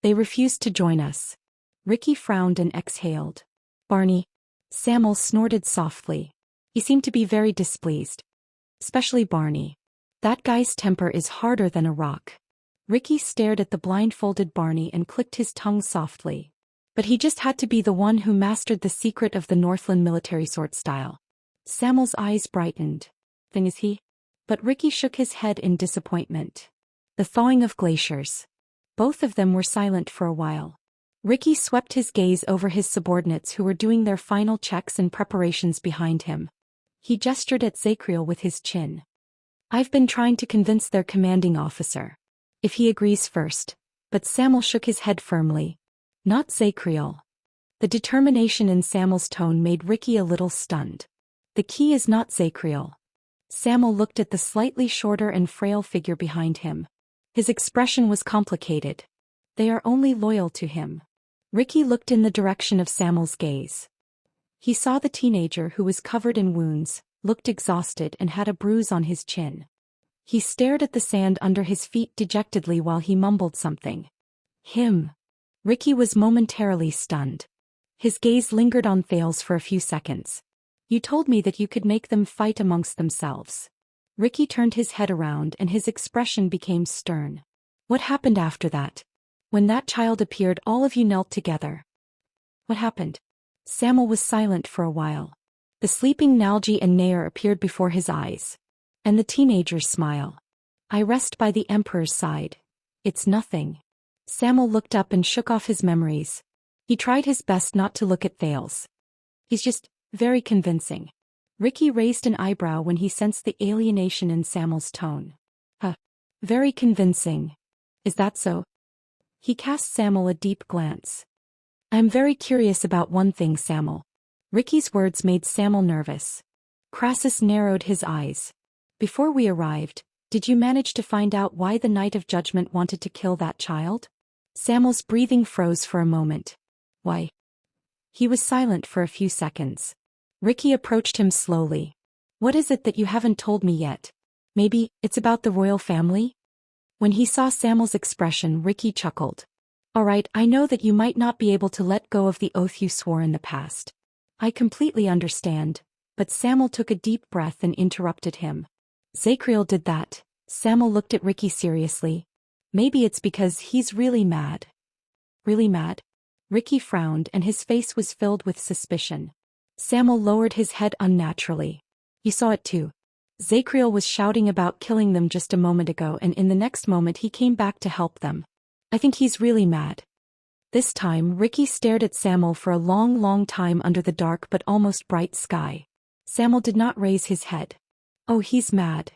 They refused to join us. Ricky frowned and exhaled. Barney. Samuel snorted softly. He seemed to be very displeased. Especially Barney. That guy's temper is harder than a rock. Ricky stared at the blindfolded Barney and clicked his tongue softly. But he just had to be the one who mastered the secret of the Northland military sword style. Samuel's eyes brightened. Then is he? But Ricky shook his head in disappointment. The thawing of glaciers. Both of them were silent for a while. Ricky swept his gaze over his subordinates who were doing their final checks and preparations behind him. He gestured at Zacriel with his chin. I've been trying to convince their commanding officer. If he agrees first. But Samuel shook his head firmly. Not Zacriel. The determination in Samuel's tone made Ricky a little stunned. The key is not Zacriel. Samuel looked at the slightly shorter and frail figure behind him. His expression was complicated. They are only loyal to him. Ricky looked in the direction of Samuel's gaze. He saw the teenager, who was covered in wounds, looked exhausted and had a bruise on his chin. He stared at the sand under his feet dejectedly while he mumbled something. Him. Ricky was momentarily stunned. His gaze lingered on Thales for a few seconds. You told me that you could make them fight amongst themselves. Ricky turned his head around and his expression became stern. What happened after that? When that child appeared, all of you knelt together. What happened? Samuel was silent for a while. The sleeping Nalji and Nair appeared before his eyes. And the teenager's smile. I rest by the Emperor's side. It's nothing. Samuel looked up and shook off his memories. He tried his best not to look at Thales. He's just very convincing. Ricky raised an eyebrow when he sensed the alienation in Samuel's tone. Very convincing. Is that so? He cast Samuel a deep glance. I'm very curious about one thing, Samuel. Ricky's words made Samuel nervous. Crassus narrowed his eyes. Before we arrived, did you manage to find out why the Knight of Judgment wanted to kill that child? Samuel's breathing froze for a moment. Why? He was silent for a few seconds. Ricky approached him slowly. What is it that you haven't told me yet? Maybe it's about the royal family? When he saw Samuel's expression, Ricky chuckled. All right, I know that you might not be able to let go of the oath you swore in the past. I completely understand. But Samuel took a deep breath and interrupted him. Zacriel did that. Samuel looked at Ricky seriously. Maybe it's because he's really mad. Really mad? Ricky frowned and his face was filled with suspicion. Samuel lowered his head unnaturally. You saw it too. Zacriel was shouting about killing them just a moment ago, and in the next moment he came back to help them. I think he's really mad. This time Ricky stared at Samuel for a long time under the dark but almost bright sky. Samuel did not raise his head. Oh, he's mad.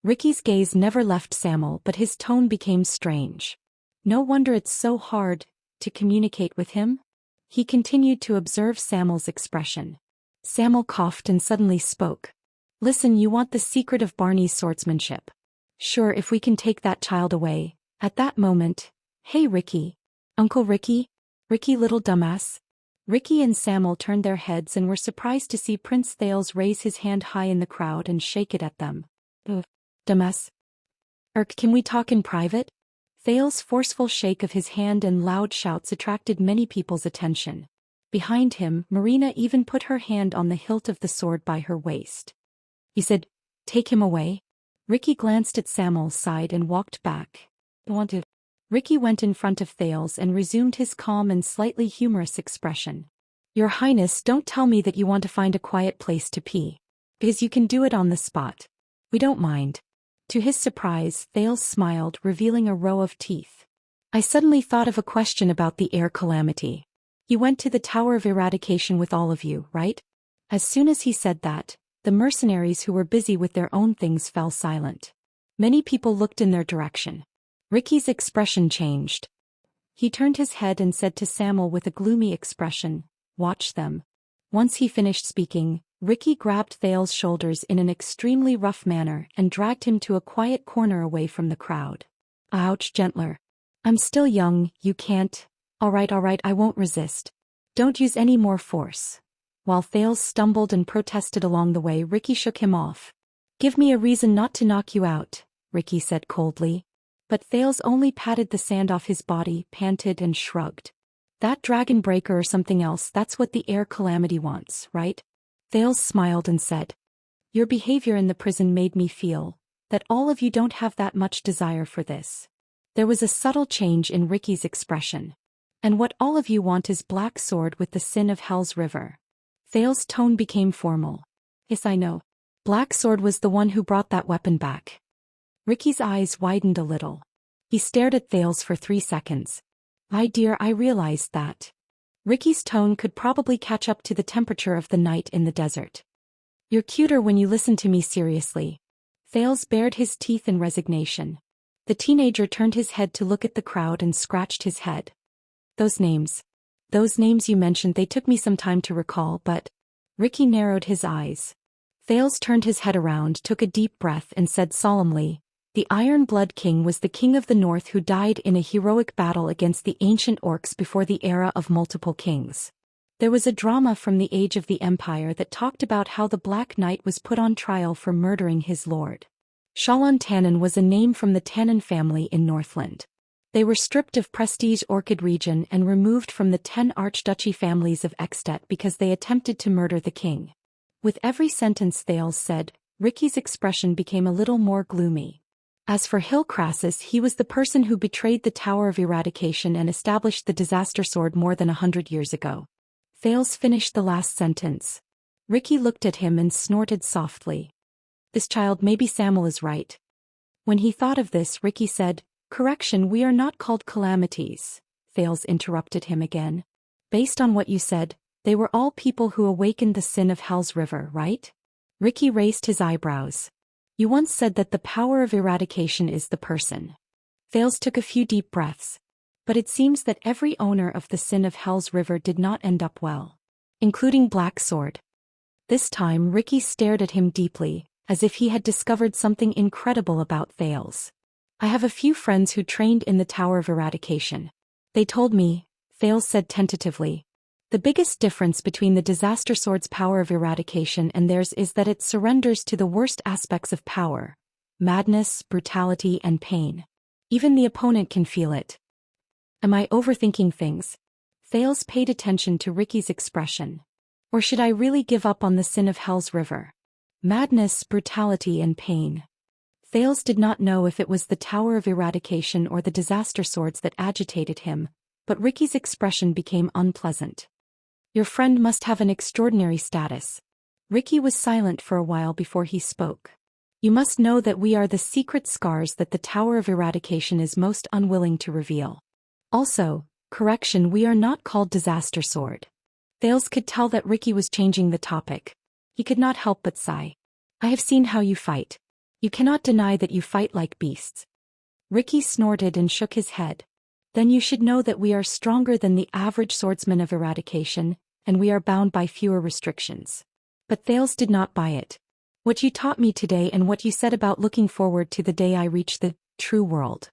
Ricky's gaze never left Samuel, but his tone became strange. No wonder it's so hard to communicate with him. He continued to observe Samuel's expression. Samuel coughed and suddenly spoke. Listen, you want the secret of Barney's swordsmanship. Sure, if we can take that child away. At that moment, hey Ricky. Uncle Ricky? Ricky, little dumbass. Ricky and Samuel turned their heads and were surprised to see Prince Thales raise his hand high in the crowd and shake it at them. Dumbass. Can we talk in private? Thales' forceful shake of his hand and loud shouts attracted many people's attention. Behind him, Marina even put her hand on the hilt of the sword by her waist. He said, take him away. Ricky glanced at Samuel's side and walked back. Ricky went in front of Thales and resumed his calm and slightly humorous expression. Your Highness, don't tell me that you want to find a quiet place to pee. Because you can do it on the spot. We don't mind. To his surprise, Thales smiled, revealing a row of teeth. I suddenly thought of a question about the air calamity. You went to the Tower of Eradication with all of you, right? As soon as he said that, the mercenaries who were busy with their own things fell silent. Many people looked in their direction. Ricky's expression changed. He turned his head and said to Samuel with a gloomy expression, watch them. Once he finished speaking, Ricky grabbed Thales' shoulders in an extremely rough manner and dragged him to a quiet corner away from the crowd. Ouch, gentler. I'm still young, you can't. Alright, I won't resist. Don't use any more force. While Thales stumbled and protested along the way, Ricky shook him off. Give me a reason not to knock you out, Ricky said coldly. But Thales only patted the sand off his body, panted and shrugged. That dragon breaker or something else, that's what the air calamity wants, right? Thales smiled and said, your behavior in the prison made me feel that all of you don't have that much desire for this. There was a subtle change in Ricky's expression. And what all of you want is black sword with the sin of Hell's River. Thales' tone became formal. Yes, I know. Black sword was the one who brought that weapon back. Ricky's eyes widened a little. He stared at Thales for 3 seconds. My dear, I realized that. Ricky's tone could probably catch up to the temperature of the night in the desert. You're cuter when you listen to me seriously. Thales bared his teeth in resignation. The teenager turned his head to look at the crowd and scratched his head. Those names you mentioned, they took me some time to recall, but... Ricky narrowed his eyes. Thales turned his head around, took a deep breath and said solemnly, the Iron Blood King was the king of the north who died in a heroic battle against the ancient orcs before the era of multiple kings. There was a drama from the age of the Empire that talked about how the Black Knight was put on trial for murdering his lord. Shalon Tannen was a name from the Tannen family in Northland. They were stripped of prestige Orchid region and removed from the 10 archduchy families of Extet because they attempted to murder the king. With every sentence Thales said, Ricky's expression became a little more gloomy. As for Hill Crassus, he was the person who betrayed the Tower of Eradication and established the disaster sword more than 100 years ago. Thales finished the last sentence. Ricky looked at him and snorted softly. This child, maybe Samuel is right. When he thought of this, Ricky said, correction, we are not called calamities. Thales interrupted him again. Based on what you said, they were all people who awakened the sin of Hell's River, right? Ricky raised his eyebrows. You once said that the power of eradication is the person. Thales took a few deep breaths. But it seems that every owner of the sin of Hell's River did not end up well. Including Black Sword. This time Ricky stared at him deeply, as if he had discovered something incredible about Thales. I have a few friends who trained in the Tower of Eradication. They told me, Thales said tentatively, the biggest difference between the disaster sword's power of eradication and theirs is that it surrenders to the worst aspects of power, madness, brutality, and pain. Even the opponent can feel it. Am I overthinking things? Thales paid attention to Ricky's expression. Or should I really give up on the sin of Hell's River? Madness, brutality, and pain. Thales did not know if it was the Tower of Eradication or the disaster swords that agitated him, but Ricky's expression became unpleasant. Your friend must have an extraordinary status. Ricky was silent for a while before he spoke. You must know that we are the secret scars that the Tower of Eradication is most unwilling to reveal. Also, correction, we are not called Disaster Sword. Thales could tell that Ricky was changing the topic. He could not help but sigh. I have seen how you fight. You cannot deny that you fight like beasts. Ricky snorted and shook his head. Then you should know that we are stronger than the average swordsman of eradication, and we are bound by fewer restrictions. But Thales did not buy it. What you taught me today and what you said about looking forward to the day I reach the true world.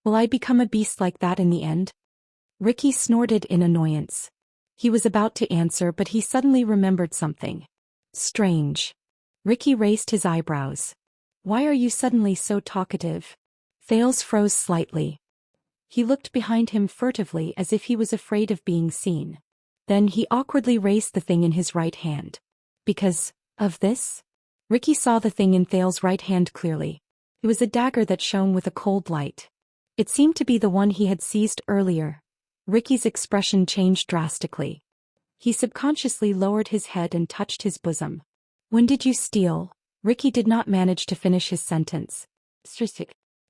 Will I become a beast like that in the end? Ricky snorted in annoyance. He was about to answer, but he suddenly remembered something. Strange. Ricky raised his eyebrows. Why are you suddenly so talkative? Thales froze slightly. He looked behind him furtively as if he was afraid of being seen. Then he awkwardly raised the thing in his right hand. Because of this? Ricky saw the thing in Thales' right hand clearly. It was a dagger that shone with a cold light. It seemed to be the one he had seized earlier. Ricky's expression changed drastically. He subconsciously lowered his head and touched his bosom. When did you steal? Ricky did not manage to finish his sentence.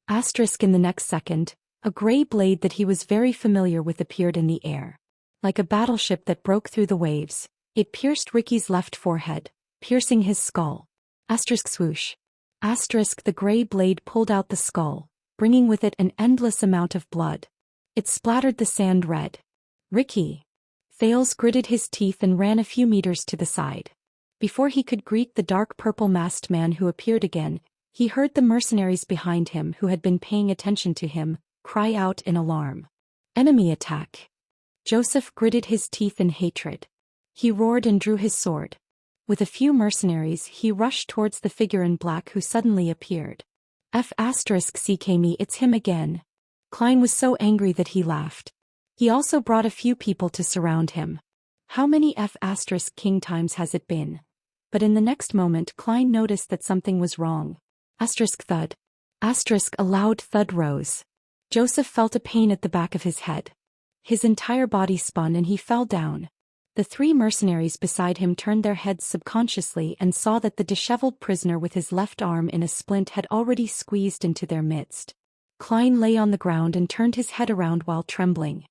Asterisk in the next second, a gray blade that he was very familiar with appeared in the air. Like a battleship that broke through the waves, it pierced Ricky's left forehead, piercing his skull. Asterisk swoosh. Asterisk the gray blade pulled out the skull, bringing with it an endless amount of blood. It splattered the sand red. Ricky. Thales gritted his teeth and ran a few meters to the side. Before he could greet the dark purple masked man who appeared again, he heard the mercenaries behind him who had been paying attention to him cry out in alarm. Enemy attack. Joseph gritted his teeth in hatred. He roared and drew his sword. With a few mercenaries he rushed towards the figure in black who suddenly appeared. *CK me, it's him again. Klein was so angry that he laughed. He also brought a few people to surround him. How many *King times has it been? But in the next moment Klein noticed that something was wrong. *thud. A loud thud rose. Joseph felt a pain at the back of his head. His entire body spun and he fell down. The three mercenaries beside him turned their heads subconsciously and saw that the disheveled prisoner with his left arm in a splint had already squeezed into their midst. Klein lay on the ground and turned his head around while trembling.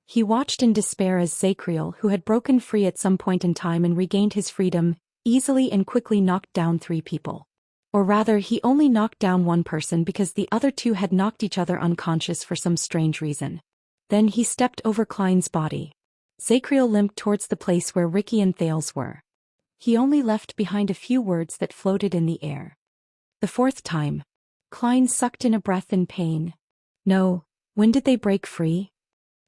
He watched in despair as Zachriel, who had broken free at some point in time and regained his freedom, easily and quickly knocked down 3 people. Or rather, he only knocked down one person because the other 2 had knocked each other unconscious for some strange reason. Then he stepped over Klein's body. Zachriel limped towards the place where Ricky and Thales were. He only left behind a few words that floated in the air. The 4th time. Klein sucked in a breath in pain. No, when did they break free?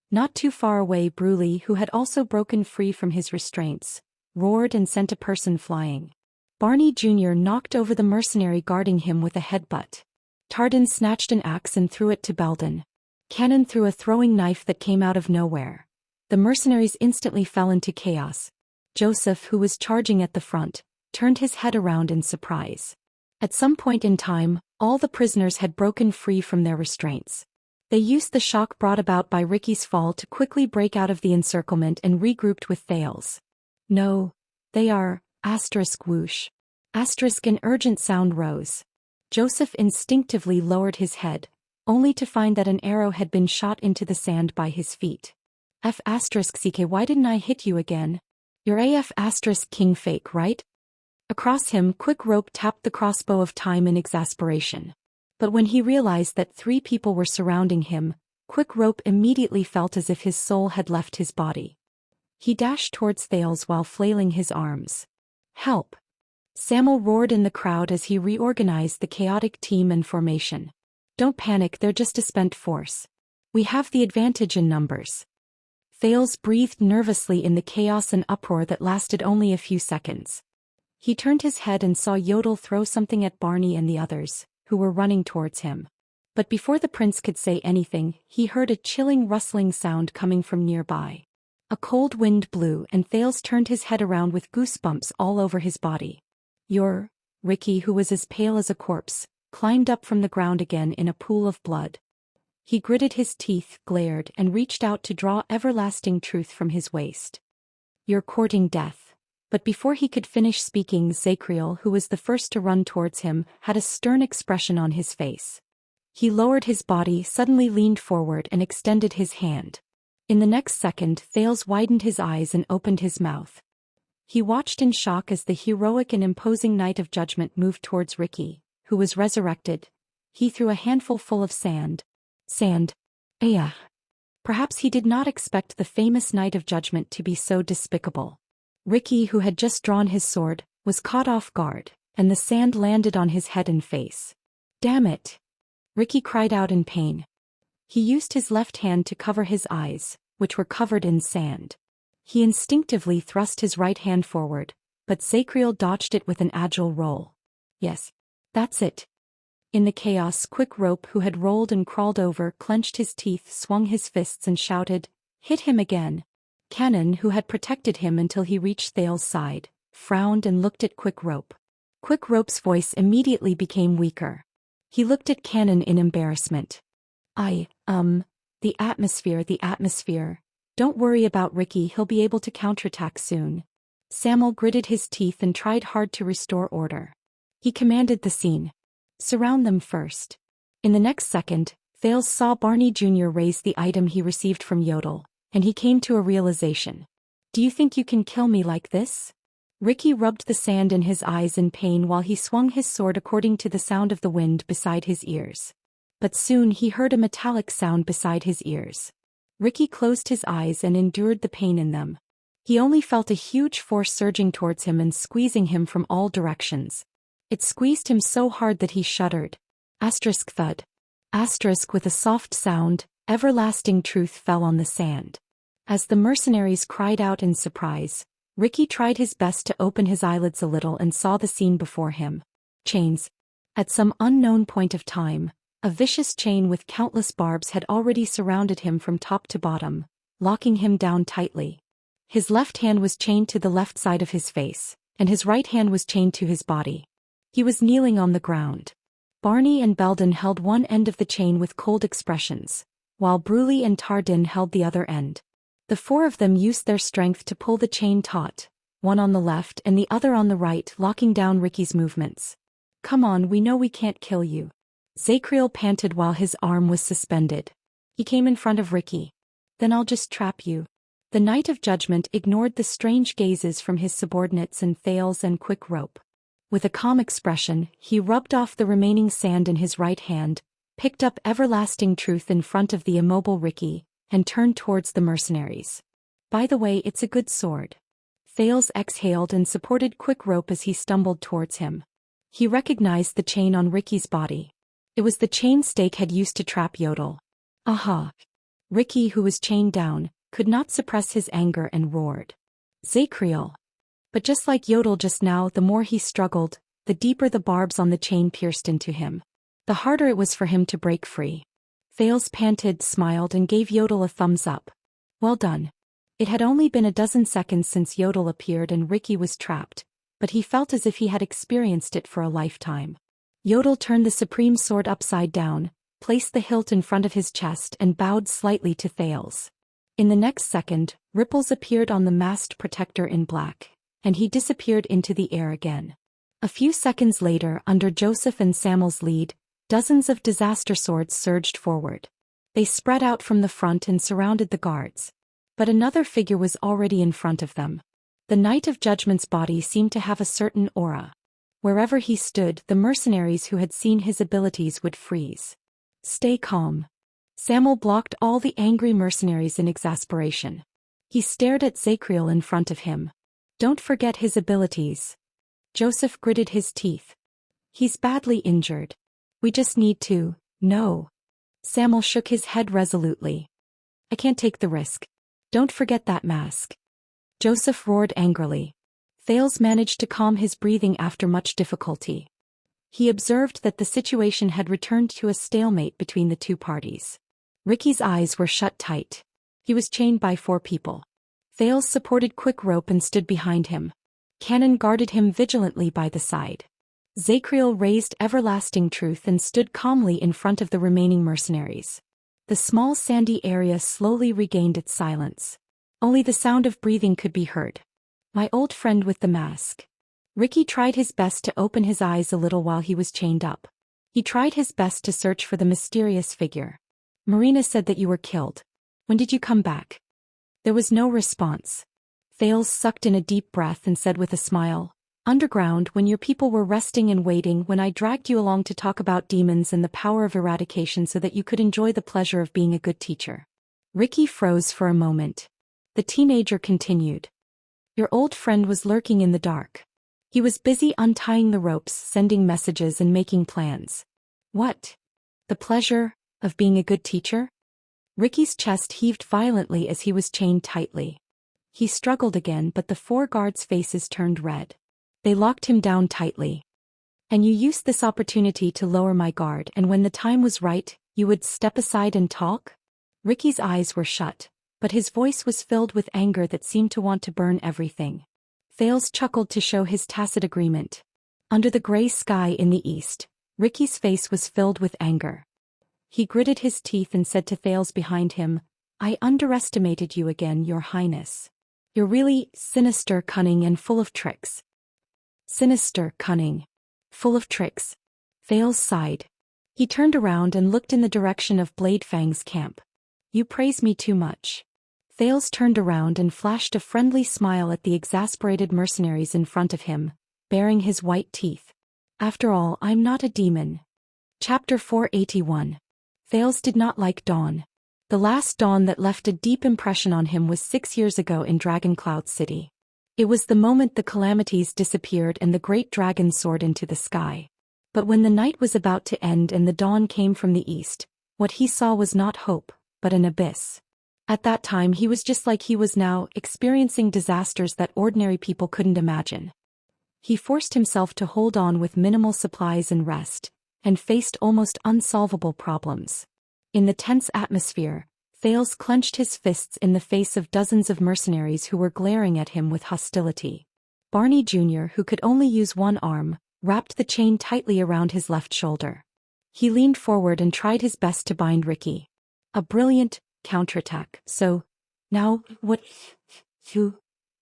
Not too far away, Bruley, who had also broken free from his restraints, roared and sent a person flying. Barney Jr. knocked over the mercenary guarding him with a headbutt. Tardin snatched an axe and threw it to Belden. Cannon threw a throwing knife that came out of nowhere. The mercenaries instantly fell into chaos. Joseph, who was charging at the front, turned his head around in surprise. At some point in time, all the prisoners had broken free from their restraints. They used the shock brought about by Ricky's fall to quickly break out of the encirclement and regrouped with Thales. No, they are, whoosh. An urgent sound rose. Joseph instinctively lowered his head, only to find that an arrow had been shot into the sand by his feet. *CK, why didn't I hit you again? You're *King fake, right? Across him, Quick Rope tapped the crossbow of time in exasperation. But when he realized that 3 people were surrounding him, Quick Rope immediately felt as if his soul had left his body. He dashed towards Thales while flailing his arms. Help! Samuel roared in the crowd as he reorganized the chaotic team and formation. Don't panic, they're just a spent force. We have the advantage in numbers. Thales breathed nervously in the chaos and uproar that lasted only a few seconds. He turned his head and saw Yodel throw something at Barney and the others, who were running towards him. But before the prince could say anything, he heard a chilling rustling sound coming from nearby. A cold wind blew and Thales turned his head around with goosebumps all over his body. Ricky, who was as pale as a corpse, climbed up from the ground again in a pool of blood. He gritted his teeth, glared, and reached out to draw everlasting truth from his waist. You're courting death. But before he could finish speaking, Zachriel, who was the first to run towards him, had a stern expression on his face. He lowered his body, suddenly leaned forward and extended his hand. In the next second, Thales widened his eyes and opened his mouth. He watched in shock as the heroic and imposing Knight of Judgment moved towards Ricky, who was resurrected. He threw a handful full of sand. Aya! Perhaps he did not expect the famous Knight of Judgment to be so despicable. Ricky, who had just drawn his sword, was caught off guard, and the sand landed on his head and face. "Damn it!" Ricky cried out in pain. He used his left hand to cover his eyes, which were covered in sand. He instinctively thrust his right hand forward, but Zacriel dodged it with an agile roll. "Yes. That's it." In the chaos, Quick Rope, who had rolled and crawled over, clenched his teeth, swung his fists and shouted, "Hit him again." Cannon, who had protected him until he reached Thale's side, frowned and looked at Quick Rope. Quick Rope's voice immediately became weaker. He looked at Cannon in embarrassment. The atmosphere. Don't worry about Ricky, he'll be able to counterattack soon." Samuel gritted his teeth and tried hard to restore order. He commanded the scene. "Surround them first." In the next second, Thales saw Barney Jr. raise the item he received from Yodel, and he came to a realization. "Do you think you can kill me like this?" Ricky rubbed the sand in his eyes in pain while he swung his sword according to the sound of the wind beside his ears. But soon he heard a metallic sound beside his ears. Ricky closed his eyes and endured the pain in them. He only felt a huge force surging towards him and squeezing him from all directions. It squeezed him so hard that he shuddered. Asterisk thud. Asterisk with a soft sound, everlasting truth fell on the sand. As the mercenaries cried out in surprise, Ricky tried his best to open his eyelids a little and saw the scene before him. Chains. At some unknown point of time, a vicious chain with countless barbs had already surrounded him from top to bottom, locking him down tightly. His left hand was chained to the left side of his face, and his right hand was chained to his body. He was kneeling on the ground. Barney and Belden held one end of the chain with cold expressions, while Bruley and Tardin held the other end. The four of them used their strength to pull the chain taut, one on the left and the other on the right, locking down Ricky's movements. "Come on, we know we can't kill you." Zacriel panted while his arm was suspended. He came in front of Ricky. "Then I'll just trap you." The Knight of Judgment ignored the strange gazes from his subordinates and Thales and Quick Rope. With a calm expression, he rubbed off the remaining sand in his right hand, picked up everlasting truth in front of the immobile Ricky, and turned towards the mercenaries. "By the way, it's a good sword." Thales exhaled and supported Quick Rope as he stumbled towards him. He recognized the chain on Ricky's body. It was the chain Stake had used to trap Yodel. "Aha!" Ricky, who was chained down, could not suppress his anger and roared. "Zacriel!" But just like Yodel just now, the more he struggled, the deeper the barbs on the chain pierced into him. The harder it was for him to break free. Thales panted, smiled, and gave Yodel a thumbs up. "Well done." It had only been a dozen seconds since Yodel appeared and Ricky was trapped, but he felt as if he had experienced it for a lifetime. Yodel turned the supreme sword upside down, placed the hilt in front of his chest and bowed slightly to Thales. In the next second, ripples appeared on the masked protector in black, and he disappeared into the air again. A few seconds later, under Joseph and Samuel's lead, dozens of disaster swords surged forward. They spread out from the front and surrounded the guards. But another figure was already in front of them. The Knight of Judgment's body seemed to have a certain aura. Wherever he stood, the mercenaries who had seen his abilities would freeze. "Stay calm." Samuel blocked all the angry mercenaries in exasperation. He stared at Zacriel in front of him. "Don't forget his abilities." Joseph gritted his teeth. "He's badly injured. We just need to." "No." Samuel shook his head resolutely. "I can't take the risk. Don't forget that mask." Joseph roared angrily. Thales managed to calm his breathing after much difficulty. He observed that the situation had returned to a stalemate between the two parties. Ricky's eyes were shut tight. He was chained by 4 people. Thales supported Quick Rope and stood behind him. Cannon guarded him vigilantly by the side. Zacriel raised everlasting truth and stood calmly in front of the remaining mercenaries. The small sandy area slowly regained its silence. Only the sound of breathing could be heard. "My old friend with the mask." Ricky tried his best to open his eyes a little while he was chained up. He tried his best to search for the mysterious figure. "Marina said that you were killed. When did you come back?" There was no response. Thales sucked in a deep breath and said with a smile, "Underground, when your people were resting and waiting, when I dragged you along to talk about demons and the power of eradication so that you could enjoy the pleasure of being a good teacher." Ricky froze for a moment. The teenager continued. Your old friend was lurking in the dark. He was busy untying the ropes, sending messages and making plans. What? The pleasure of being a good teacher? Ricky's chest heaved violently as he was chained tightly. He struggled again, but the 4 guards' faces turned red. They locked him down tightly. And you used this opportunity to lower my guard, and when the time was right, you would step aside and talk? Ricky's eyes were shut, but his voice was filled with anger that seemed to want to burn everything. Thales chuckled to show his tacit agreement. Under the gray sky in the east, Ricky's face was filled with anger. He gritted his teeth and said to Thales behind him, I underestimated you again, Your Highness. You're really sinister, cunning, and full of tricks. Sinister, cunning, full of tricks. Thales sighed. He turned around and looked in the direction of Blade Fang's camp. You praise me too much. Thales turned around and flashed a friendly smile at the exasperated mercenaries in front of him, baring his white teeth. After all, I'm not a demon. Chapter 481. Thales did not like Dawn. The last dawn that left a deep impression on him was 6 years ago in Dragoncloud City. It was the moment the calamities disappeared and the great dragon soared into the sky. But when the night was about to end and the dawn came from the east, what he saw was not hope, but an abyss. At that time he was just like he was now, experiencing disasters that ordinary people couldn't imagine. He forced himself to hold on with minimal supplies and rest, and faced almost unsolvable problems. In the tense atmosphere, Thales clenched his fists in the face of dozens of mercenaries who were glaring at him with hostility. Barney Jr., who could only use one arm, wrapped the chain tightly around his left shoulder. He leaned forward and tried his best to bind Ricky. A brilliant counterattack. So, now, what?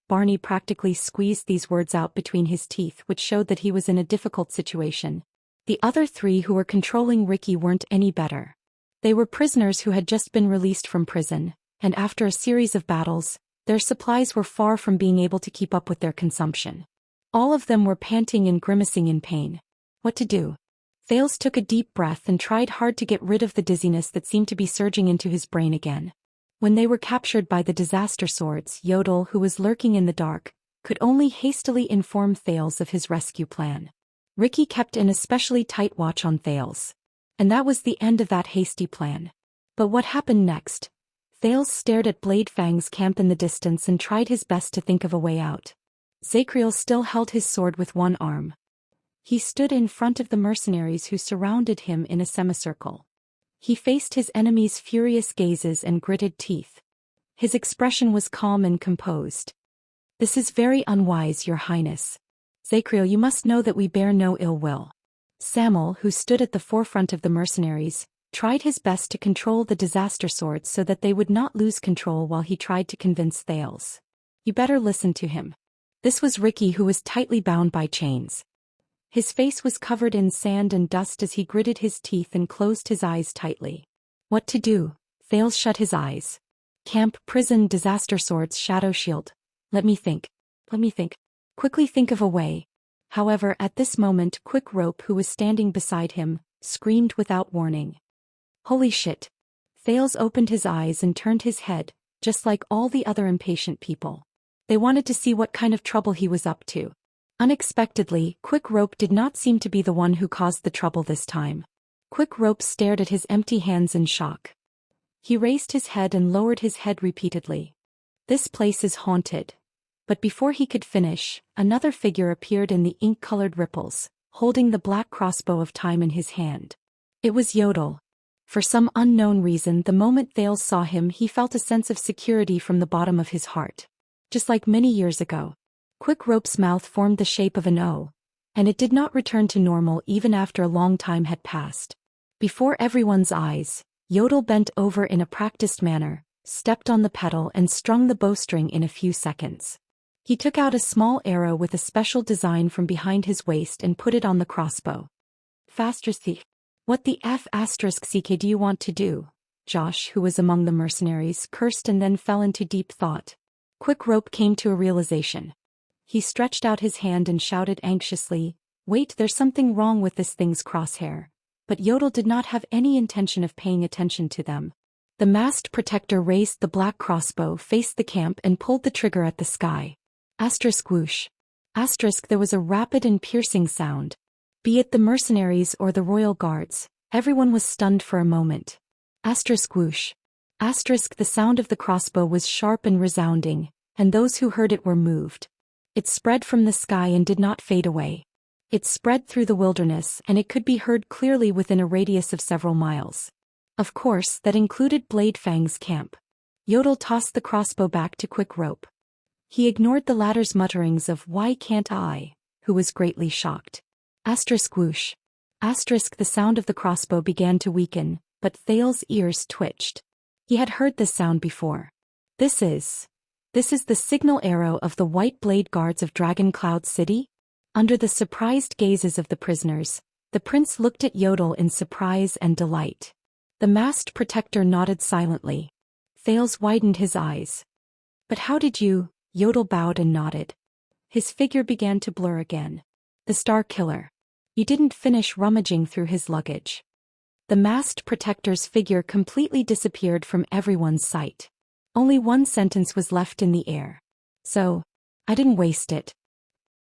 Barney practically squeezed these words out between his teeth, which showed that he was in a difficult situation. The other 3 who were controlling Ricky weren't any better. They were prisoners who had just been released from prison, and after a series of battles, their supplies were far from being able to keep up with their consumption. All of them were panting and grimacing in pain. What to do? Thales took a deep breath and tried hard to get rid of the dizziness that seemed to be surging into his brain again. When they were captured by the disaster swords, Yodel, who was lurking in the dark, could only hastily inform Thales of his rescue plan. Ricky kept an especially tight watch on Thales. And that was the end of that hasty plan. But what happened next? Thales stared at Blade Fang's camp in the distance and tried his best to think of a way out. Zacriel still held his sword with one arm. He stood in front of the mercenaries who surrounded him in a semicircle. He faced his enemies' furious gazes and gritted teeth. His expression was calm and composed. This is very unwise, Your Highness. Zacriel, you must know that we bear no ill will. Samuel, who stood at the forefront of the mercenaries, tried his best to control the disaster swords so that they would not lose control while he tried to convince Thales. You better listen to him. This was Ricky, who was tightly bound by chains. His face was covered in sand and dust as he gritted his teeth and closed his eyes tightly. What to do? Thales shut his eyes. Camp, prison, disaster swords, shadow shield. Let me think. Quickly think of a way. However, at this moment, Quick Rope, who was standing beside him, screamed without warning. Holy shit. Thales opened his eyes and turned his head, just like all the other impatient people. They wanted to see what kind of trouble he was up to. Unexpectedly, Quick Rope did not seem to be the one who caused the trouble this time. Quick Rope stared at his empty hands in shock. He raised his head and lowered his head repeatedly. This place is haunted. But before he could finish, another figure appeared in the ink-colored ripples, holding the black crossbow of time in his hand. It was Yodel. For some unknown reason, the moment Thales saw him, he felt a sense of security from the bottom of his heart. Just like many years ago. Quick Rope's mouth formed the shape of an O, and it did not return to normal even after a long time had passed. Before everyone's eyes, Yodel bent over in a practiced manner, stepped on the pedal and strung the bowstring in a few seconds. He took out a small arrow with a special design from behind his waist and put it on the crossbow. Faster. What the F***ck do you want to do? Josh, who was among the mercenaries, cursed and then fell into deep thought. Quick Rope came to a realization. He stretched out his hand and shouted anxiously, Wait, there's something wrong with this thing's crosshair. But Yodel did not have any intention of paying attention to them. The masked protector raised the black crossbow, faced the camp and pulled the trigger at the sky. Asterisk whoosh. Asterisk there was a rapid and piercing sound. Be it the mercenaries or the royal guards, everyone was stunned for a moment. Asterisk whoosh. Asterisk the sound of the crossbow was sharp and resounding, and those who heard it were moved. It spread from the sky and did not fade away. It spread through the wilderness and it could be heard clearly within a radius of several miles. Of course, that included Blade Fang's camp. Yodel tossed the crossbow back to Quick Rope. He ignored the latter's mutterings of "Why can't I?" who was greatly shocked. Asterisk whoosh. Asterisk the sound of the crossbow began to weaken, but Thales's ears twitched. He had heard this sound before. This is the signal arrow of the White Blade Guards of Dragon Cloud City? Under the surprised gazes of the prisoners, the prince looked at Yodel in surprise and delight. The masked protector nodded silently. Thales widened his eyes. But how did you? Yodel bowed and nodded. His figure began to blur again. The Star Killer. You didn't finish rummaging through his luggage. The masked protector's figure completely disappeared from everyone's sight. Only one sentence was left in the air. So, I didn't waste it.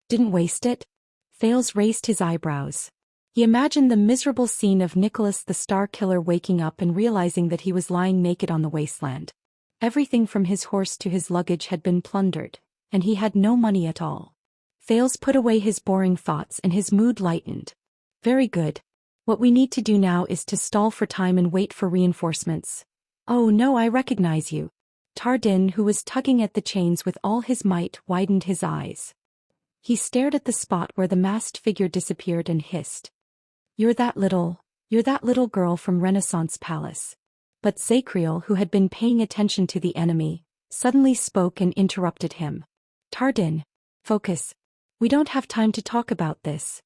Didn't waste it? Thales raised his eyebrows. He imagined the miserable scene of Nicholas the Star Killer waking up and realizing that he was lying naked on the wasteland. Everything from his horse to his luggage had been plundered, and he had no money at all. Thales put away his boring thoughts and his mood lightened. Very good. What we need to do now is to stall for time and wait for reinforcements. Oh no, I recognize you. Tardin, who was tugging at the chains with all his might, widened his eyes. He stared at the spot where the masked figure disappeared and hissed. You're that little girl from Renaissance Palace. But Zacriel, who had been paying attention to the enemy, suddenly spoke and interrupted him. Tardin, focus. We don't have time to talk about this.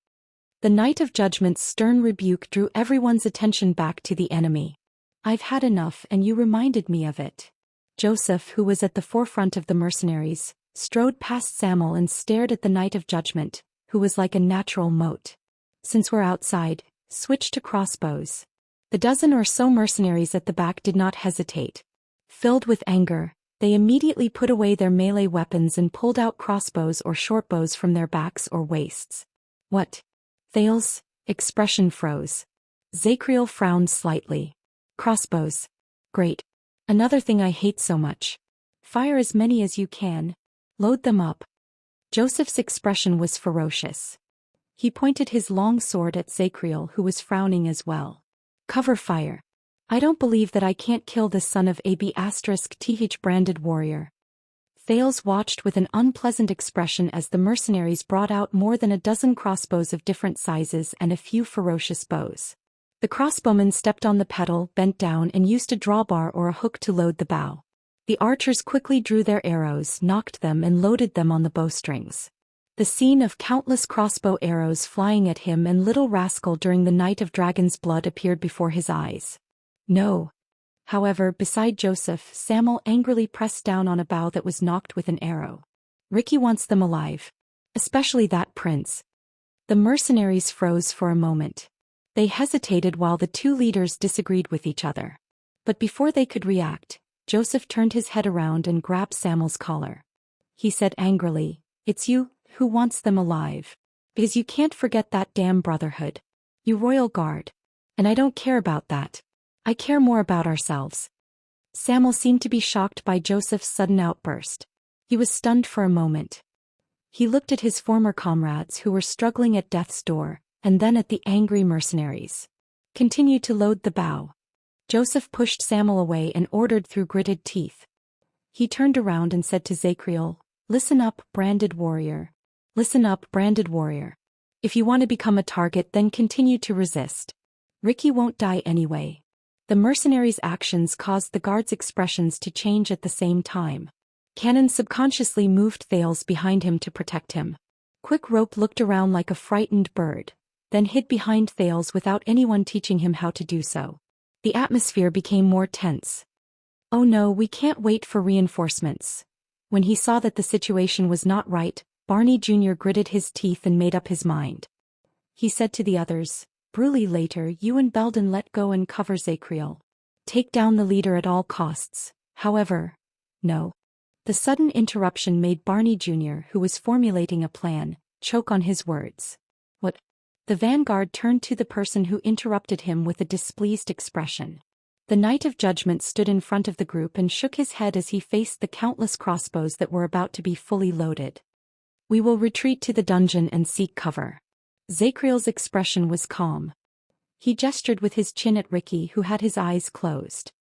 The Knight of Judgment's stern rebuke drew everyone's attention back to the enemy. I've had enough and you reminded me of it. Joseph, who was at the forefront of the mercenaries, strode past Samuel and stared at the Knight of Judgment, who was like a natural moat. Since we're outside, switch to crossbows. The dozen or so mercenaries at the back did not hesitate. Filled with anger, they immediately put away their melee weapons and pulled out crossbows or shortbows from their backs or waists. What? Thales' expression froze. Zacriel frowned slightly. Crossbows. Great. Another thing I hate so much. Fire as many as you can. Load them up. Joseph's expression was ferocious. He pointed his long sword at Zacriel, who was frowning as well. Cover fire. I don't believe that I can't kill this son of *th branded warrior. Thales watched with an unpleasant expression as the mercenaries brought out more than a dozen crossbows of different sizes and a few ferocious bows. The crossbowman stepped on the pedal, bent down and used a drawbar or a hook to load the bow. The archers quickly drew their arrows, nocked them and loaded them on the bowstrings. The scene of countless crossbow arrows flying at him and little rascal during the Night of Dragon's Blood appeared before his eyes. No. However, beside Joseph, Samuel angrily pressed down on a bow that was knocked with an arrow. Ricky wants them alive. Especially that prince. The mercenaries froze for a moment. They hesitated while the two leaders disagreed with each other. But before they could react, Joseph turned his head around and grabbed Samuel's collar. He said angrily, "It's you who wants them alive. Because you can't forget that damn brotherhood. You royal guard. And I don't care about that. I care more about ourselves." Samuel seemed to be shocked by Joseph's sudden outburst. He was stunned for a moment. He looked at his former comrades who were struggling at death's door, and then at the angry mercenaries. Continue to load the bow. Joseph pushed Samuel away and ordered through gritted teeth. He turned around and said to Zacriel, "Listen up, branded warrior. Listen up, branded warrior. If you want to become a target, then continue to resist. Ricky won't die anyway." The mercenaries' actions caused the guards' expressions to change at the same time. Cannon subconsciously moved Thales behind him to protect him. Quick Rope looked around like a frightened bird, then hid behind Thales without anyone teaching him how to do so. The atmosphere became more tense. Oh no, we can't wait for reinforcements. When he saw that the situation was not right, Barney Jr. gritted his teeth and made up his mind. He said to the others, "Bruley, later you and Belden let go and cover Zacriel. Take down the leader at all costs. However, no. The sudden interruption made Barney Jr., who was formulating a plan, choke on his words. What? The vanguard turned to the person who interrupted him with a displeased expression. The Knight of Judgment stood in front of the group and shook his head as he faced the countless crossbows that were about to be fully loaded. We will retreat to the dungeon and seek cover. Zachriel's expression was calm. He gestured with his chin at Ricky, who had his eyes closed.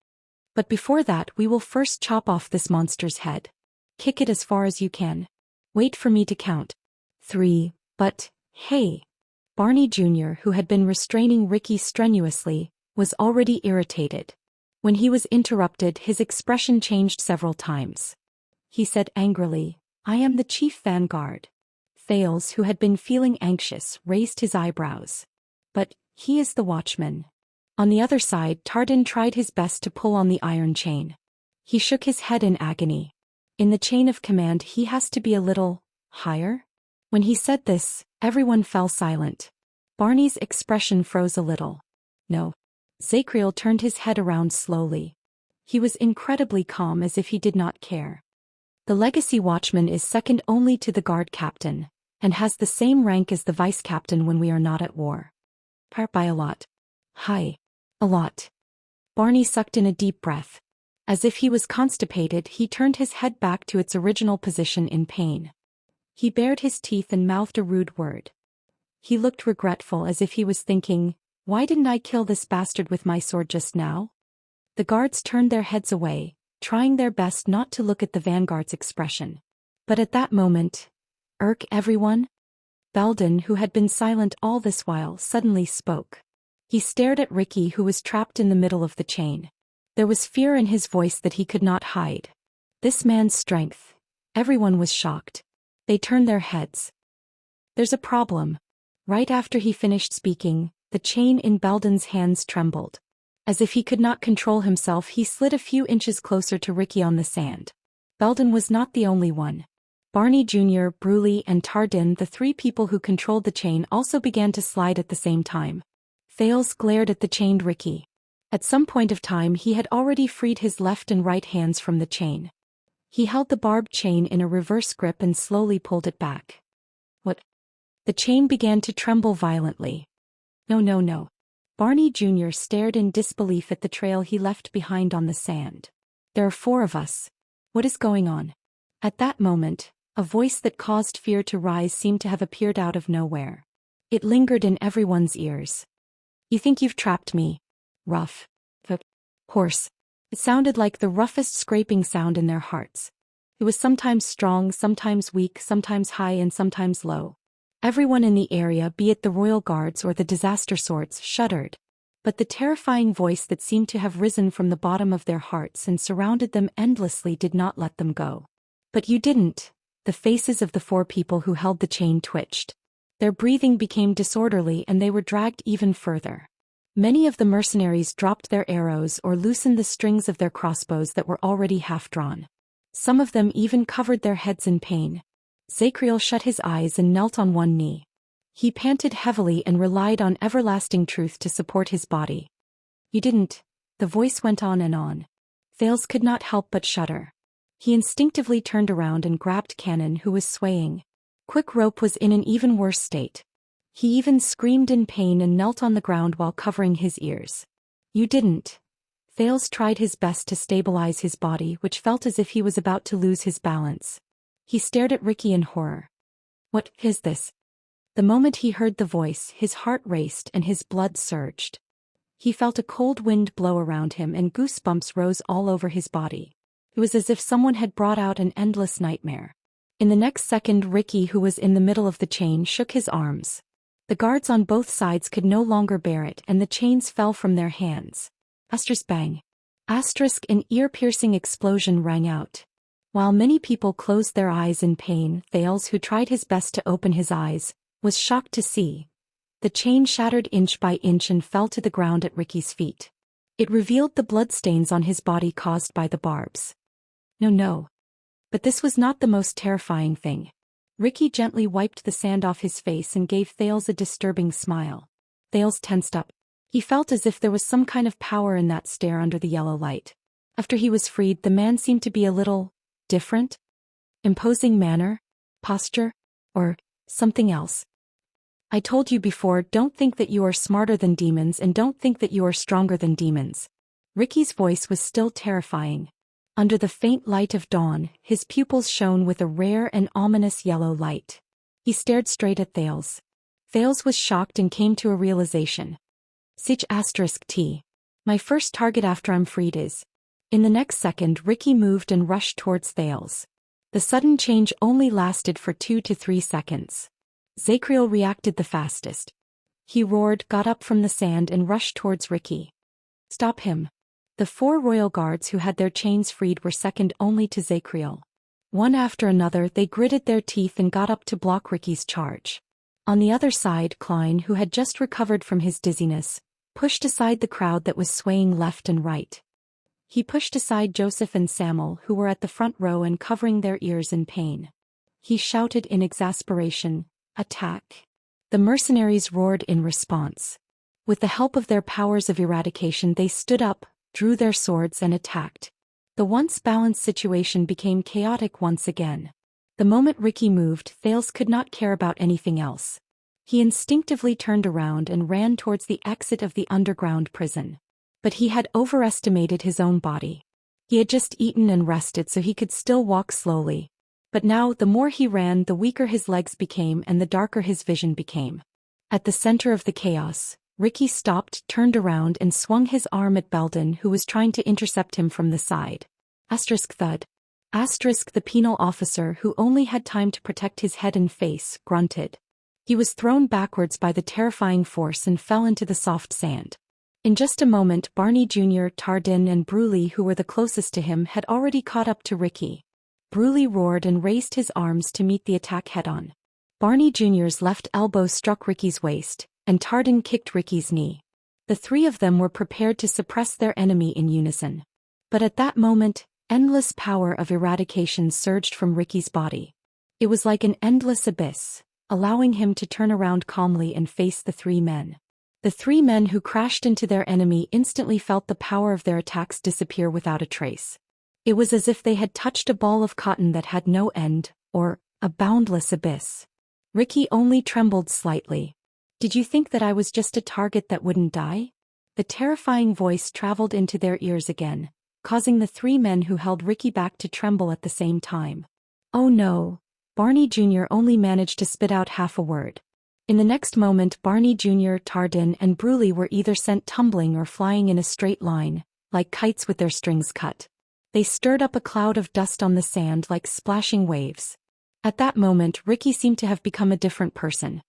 But before that, we will first chop off this monster's head. Kick it as far as you can. Wait for me to count. 3, but, hey. Barney Jr., who had been restraining Ricky strenuously, was already irritated. When he was interrupted, his expression changed several times. He said angrily, I am the chief vanguard. Thales, who had been feeling anxious, raised his eyebrows. But, he is the watchman. On the other side, Tardin tried his best to pull on the iron chain. He shook his head in agony. In the chain of command, he has to be a little higher? When he said this, everyone fell silent. Barney's expression froze a little. No. Zachriel turned his head around slowly. He was incredibly calm, as if he did not care. The legacy watchman is second only to the guard captain, and has the same rank as the vice captain when we are not at war. By a lot. Hi. A lot. Barney sucked in a deep breath. As if he was constipated, he turned his head back to its original position in pain. He bared his teeth and mouthed a rude word. He looked regretful, as if he was thinking, why didn't I kill this bastard with my sword just now? The guards turned their heads away, trying their best not to look at the vanguard's expression. But at that moment, everyone? Belden, who had been silent all this while, suddenly spoke. He stared at Ricky, who was trapped in the middle of the chain. There was fear in his voice that he could not hide. This man's strength. Everyone was shocked. They turned their heads. There's a problem. Right after he finished speaking, the chain in Belden's hands trembled. As if he could not control himself, he slid a few inches closer to Ricky on the sand. Belden was not the only one. Barney Jr., Bruley, and Tardin, the three people who controlled the chain, also began to slide at the same time. Thales glared at the chained Ricky. At some point of time he had already freed his left and right hands from the chain. He held the barbed chain in a reverse grip and slowly pulled it back. What? The chain began to tremble violently. No. Barney Jr. stared in disbelief at the trail he left behind on the sand. There are 4 of us. What is going on? At that moment, a voice that caused fear to rise seemed to have appeared out of nowhere. It lingered in everyone's ears. You think you've trapped me? Rough. Hoarse. It sounded like the roughest scraping sound in their hearts. It was sometimes strong, sometimes weak, sometimes high and sometimes low. Everyone in the area, be it the royal guards or the disaster swords, shuddered. But the terrifying voice that seemed to have risen from the bottom of their hearts and surrounded them endlessly did not let them go. But you didn't. The faces of the 4 people who held the chain twitched. Their breathing became disorderly and they were dragged even further. Many of the mercenaries dropped their arrows or loosened the strings of their crossbows that were already half drawn. Some of them even covered their heads in pain. Zachriel shut his eyes and knelt on one knee. He panted heavily and relied on everlasting truth to support his body. You didn't. The voice went on and on. Thales could not help but shudder. He instinctively turned around and grabbed Cannon, who was swaying. Quick Rope was in an even worse state. He even screamed in pain and knelt on the ground while covering his ears. You didn't. Thales tried his best to stabilize his body, which felt as if he was about to lose his balance. He stared at Ricky in horror. What is this? The moment he heard the voice, his heart raced and his blood surged. He felt a cold wind blow around him and goosebumps rose all over his body. It was as if someone had brought out an endless nightmare. In the next second, Ricky, who was in the middle of the chain, shook his arms. The guards on both sides could no longer bear it and the chains fell from their hands. Bang. An ear-piercing explosion rang out. While many people closed their eyes in pain, Thales, who tried his best to open his eyes, was shocked to see. The chain shattered inch by inch and fell to the ground at Ricky's feet. It revealed the bloodstains on his body caused by the barbs. No. But this was not the most terrifying thing. Ricky gently wiped the sand off his face and gave Thales a disturbing smile. Thales tensed up. He felt as if there was some kind of power in that stare under the yellow light. After he was freed, the man seemed to be a little different. Imposing manner, posture, or something else. I told you before, don't think that you are smarter than demons and don't think that you are stronger than demons. Ricky's voice was still terrifying. Under the faint light of dawn, his pupils shone with a rare and ominous yellow light. He stared straight at Thales. Thales was shocked and came to a realization. T. My first target after I'm freed is. In the next second, Ricky moved and rushed towards Thales. The sudden change only lasted for 2 to 3 seconds. Zacriel reacted the fastest. He roared, got up from the sand and rushed towards Ricky. Stop him. The 4 royal guards who had their chains freed were second only to Zacriel. One after another they gritted their teeth and got up to block Ricky's charge. On the other side, Klein, who had just recovered from his dizziness, pushed aside the crowd that was swaying left and right. He pushed aside Joseph and Samuel, who were at the front row and covering their ears in pain. He shouted in exasperation, "Attack!" The mercenaries roared in response. With the help of their powers of eradication, they stood up, drew their swords and attacked. The once balanced situation became chaotic once again. The moment Ricky moved, Thales could not care about anything else. He instinctively turned around and ran towards the exit of the underground prison. But he had overestimated his own body. He had just eaten and rested so he could still walk slowly. But now, the more he ran, the weaker his legs became and the darker his vision became. At the center of the chaos, Ricky stopped, turned around and swung his arm at Belden, who was trying to intercept him from the side. Thud. The penal officer, who only had time to protect his head and face, grunted. He was thrown backwards by the terrifying force and fell into the soft sand. In just a moment, Barney Jr., Tardin and Bruley, who were the closest to him, had already caught up to Ricky. Bruley roared and raised his arms to meet the attack head-on. Barney Jr.'s left elbow struck Ricky's waist, and Tardin kicked Ricky's knee. The 3 of them were prepared to suppress their enemy in unison. But at that moment, endless power of eradication surged from Ricky's body. It was like an endless abyss, allowing him to turn around calmly and face the 3 men. The 3 men who crashed into their enemy instantly felt the power of their attacks disappear without a trace. It was as if they had touched a ball of cotton that had no end, or a boundless abyss. Ricky only trembled slightly. Did you think that I was just a target that wouldn't die? The terrifying voice traveled into their ears again, causing the 3 men who held Ricky back to tremble at the same time. Oh no! Barney Jr. only managed to spit out half a word. In the next moment, Barney Jr., Tardin and Bruley were either sent tumbling or flying in a straight line, like kites with their strings cut. They stirred up a cloud of dust on the sand like splashing waves. At that moment, Ricky seemed to have become a different person.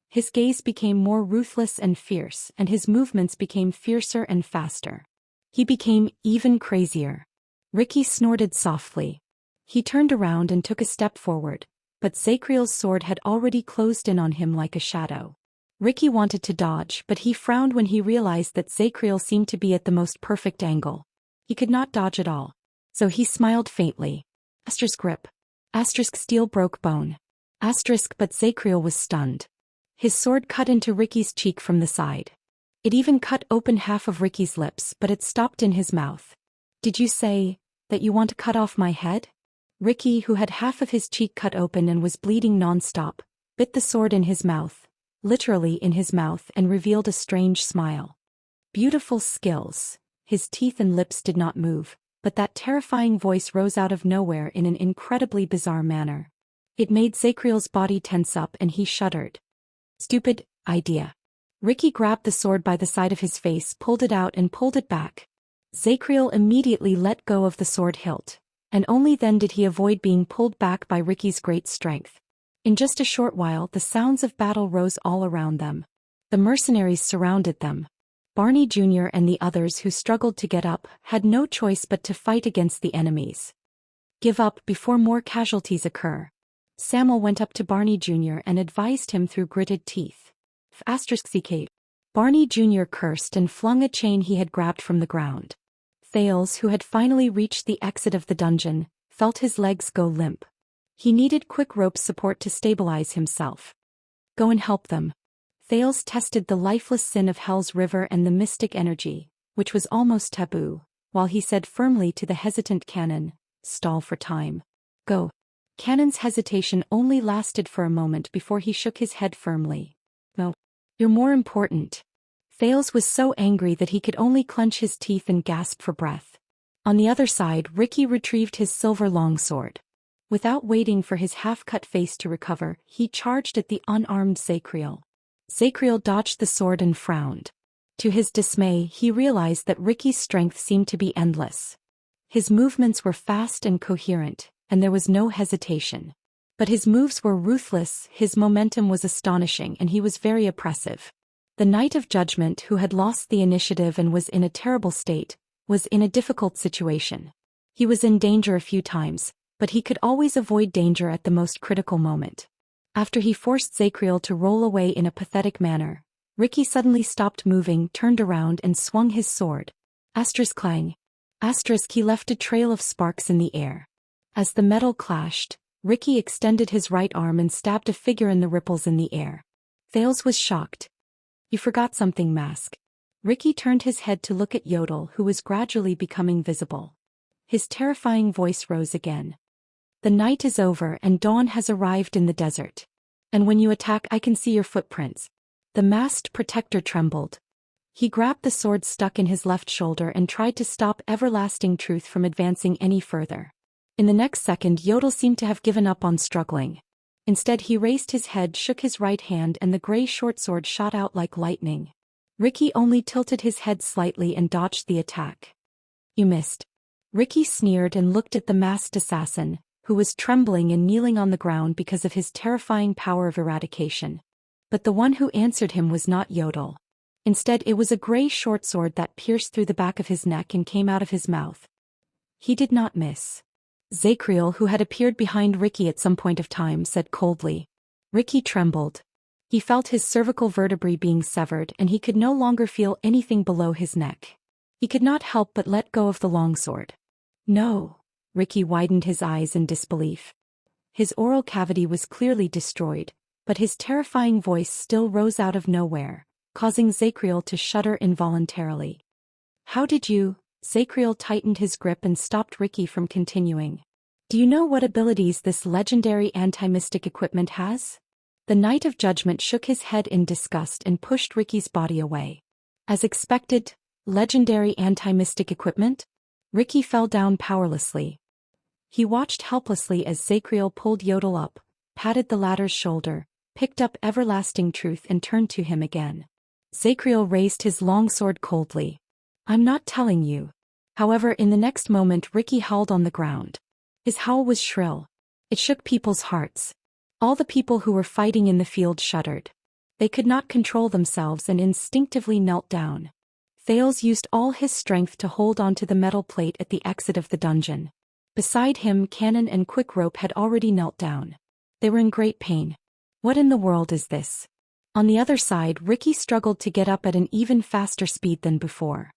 His gaze became more ruthless and fierce, and his movements became fiercer and faster. He became even crazier. Ricky snorted softly. He turned around and took a step forward, but Zacriel's sword had already closed in on him like a shadow. Ricky wanted to dodge, but he frowned when he realized that Zacriel seemed to be at the most perfect angle. He could not dodge at all. So he smiled faintly. Grip. Steel broke bone. But Zacriel was stunned. His sword cut into Ricky's cheek from the side. It even cut open half of Ricky's lips, but it stopped in his mouth. Did you say that you want to cut off my head? Ricky, who had half of his cheek cut open and was bleeding non-stop, bit the sword in his mouth, literally in his mouth, and revealed a strange smile. Beautiful skills. His teeth and lips did not move, but that terrifying voice rose out of nowhere in an incredibly bizarre manner. It made Zacriel's body tense up and he shuddered. Stupid idea. Ricky grabbed the sword by the side of his face, pulled it out and pulled it back. Zacriel immediately let go of the sword hilt, and only then did he avoid being pulled back by Ricky's great strength. In just a short while, the sounds of battle rose all around them. The mercenaries surrounded them. Barney Jr. and the others who struggled to get up had no choice but to fight against the enemies. Give up before more casualties occur. Samuel went up to Barney Jr. and advised him through gritted teeth. *CK. Barney Jr. cursed and flung a chain he had grabbed from the ground. Thales, who had finally reached the exit of the dungeon, felt his legs go limp. He needed quick rope support to stabilize himself. Go and help them. Thales tested the lifeless sin of Hell's river and the mystic energy, which was almost taboo, while he said firmly to the hesitant Canon, "Stall for time. Go." Canon's hesitation only lasted for a moment before he shook his head firmly. "No. You're more important." Thales was so angry that he could only clench his teeth and gasp for breath. On the other side, Ricky retrieved his silver longsword. Without waiting for his half-cut face to recover, he charged at the unarmed Zacriel. Zacriel dodged the sword and frowned. To his dismay, he realized that Ricky's strength seemed to be endless. His movements were fast and coherent, and there was no hesitation. But his moves were ruthless, his momentum was astonishing, and he was very oppressive. The Knight of Judgment, who had lost the initiative and was in a terrible state, was in a difficult situation. He was in danger a few times, but he could always avoid danger at the most critical moment. After he forced Zacriel to roll away in a pathetic manner, Ricky suddenly stopped moving, turned around and swung his sword. Asterisk clang. Asterisk he left a trail of sparks in the air. As the metal clashed, Ricky extended his right arm and stabbed a figure in the ripples in the air. Thales was shocked. "You forgot something, Mask." Ricky turned his head to look at Yodel, who was gradually becoming visible. His terrifying voice rose again. "The night is over and dawn has arrived in the desert. And when you attack, I can see your footprints." The masked protector trembled. He grabbed the sword stuck in his left shoulder and tried to stop Everlasting Truth from advancing any further. In the next second, Yodel seemed to have given up on struggling. Instead, he raised his head, shook his right hand, and the gray short sword shot out like lightning. Ricky only tilted his head slightly and dodged the attack. "You missed." Ricky sneered and looked at the masked assassin, who was trembling and kneeling on the ground because of his terrifying power of eradication. But the one who answered him was not Yodel. Instead, it was a gray short sword that pierced through the back of his neck and came out of his mouth. He did not miss. Zacriel, who had appeared behind Ricky at some point of time, said coldly. Ricky trembled. He felt his cervical vertebrae being severed and he could no longer feel anything below his neck. He could not help but let go of the longsword. "No." Ricky widened his eyes in disbelief. His oral cavity was clearly destroyed, but his terrifying voice still rose out of nowhere, causing Zacriel to shudder involuntarily. "How did you?" Zacriel tightened his grip and stopped Ricky from continuing. "Do you know what abilities this legendary anti-mystic equipment has?" The Knight of Judgment shook his head in disgust and pushed Ricky's body away. As expected, legendary anti-mystic equipment? Ricky fell down powerlessly. He watched helplessly as Zacriel pulled Yodel up, patted the latter's shoulder, picked up Everlasting Truth and turned to him again. Zacriel raised his longsword coldly. "I'm not telling you." However, in the next moment Ricky howled on the ground. His howl was shrill. It shook people's hearts. All the people who were fighting in the field shuddered. They could not control themselves and instinctively knelt down. Thales used all his strength to hold onto the metal plate at the exit of the dungeon. Beside him, Cannon and Quick Rope had already knelt down. They were in great pain. What in the world is this? On the other side, Ricky struggled to get up at an even faster speed than before.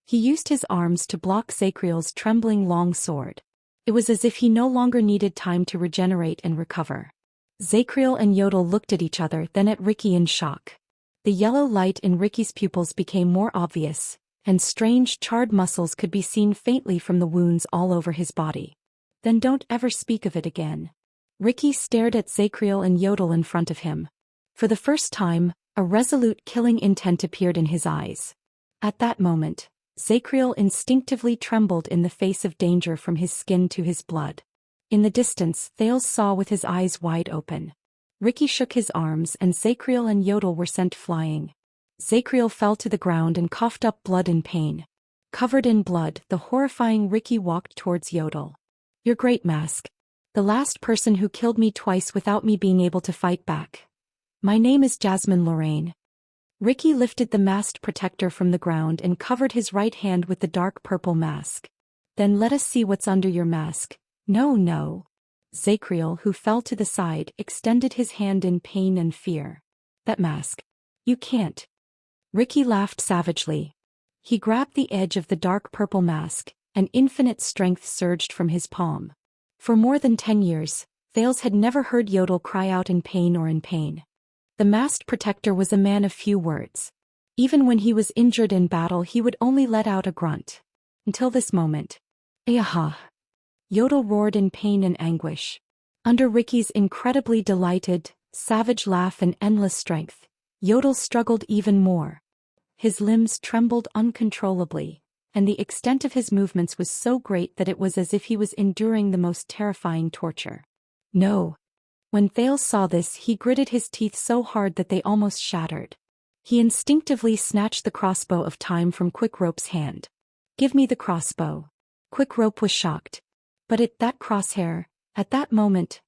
He used his arms to block Zacriel's trembling long sword. It was as if he no longer needed time to regenerate and recover. Zacriel and Yodel looked at each other, then at Ricky in shock. The yellow light in Ricky's pupils became more obvious, and strange charred muscles could be seen faintly from the wounds all over his body. "Then don't ever speak of it again." Ricky stared at Zacriel and Yodel in front of him. For the first time, a resolute killing intent appeared in his eyes. At that moment, Zacriel instinctively trembled in the face of danger from his skin to his blood. In the distance, Thales saw with his eyes wide open. Ricky shook his arms and Zacriel and Yodel were sent flying. Zacriel fell to the ground and coughed up blood in pain. Covered in blood, the horrifying Ricky walked towards Yodel. "You're great, Mask. The last person who killed me twice without me being able to fight back. My name is Jasmine Lorraine." Ricky lifted the masked protector from the ground and covered his right hand with the dark purple mask. "Then let us see what's under your mask." "No, no." Zacriel, who fell to the side, extended his hand in pain and fear. "That mask. You can't." Ricky laughed savagely. He grabbed the edge of the dark purple mask, and infinite strength surged from his palm. For more than 10 years, Thales had never heard Yodel cry out in pain or in pain. The masked protector was a man of few words. Even when he was injured in battle he would only let out a grunt. Until this moment. Ayaha! Yodel roared in pain and anguish. Under Ricky's incredibly delighted, savage laugh and endless strength, Yodel struggled even more. His limbs trembled uncontrollably, and the extent of his movements was so great that it was as if he was enduring the most terrifying torture. No. When Thales saw this he gritted his teeth so hard that they almost shattered. He instinctively snatched the crossbow of time from Quickrope's hand. "Give me the crossbow." Quickrope was shocked. But at that crosshair, at that moment,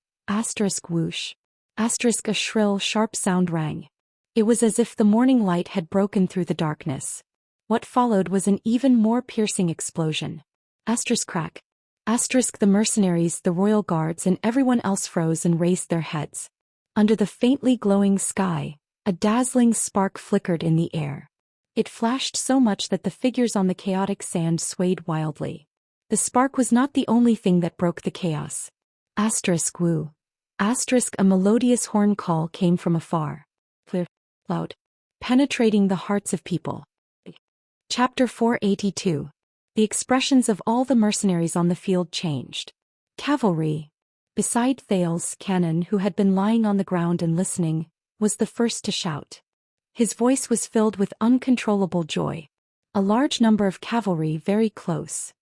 whoosh, a shrill, sharp sound rang. It was as if the morning light had broken through the darkness. What followed was an even more piercing explosion. Crack. The mercenaries, the royal guards and everyone else froze and raised their heads. Under the faintly glowing sky, a dazzling spark flickered in the air. It flashed so much that the figures on the chaotic sand swayed wildly. The spark was not the only thing that broke the chaos. Woo. A melodious horn call came from afar. Clear, loud, penetrating the hearts of people. Chapter 482. The expressions of all the mercenaries on the field changed. Cavalry. Beside Thales, Cannon, who had been lying on the ground and listening, was the first to shout. His voice was filled with uncontrollable joy. A large number of cavalry very close.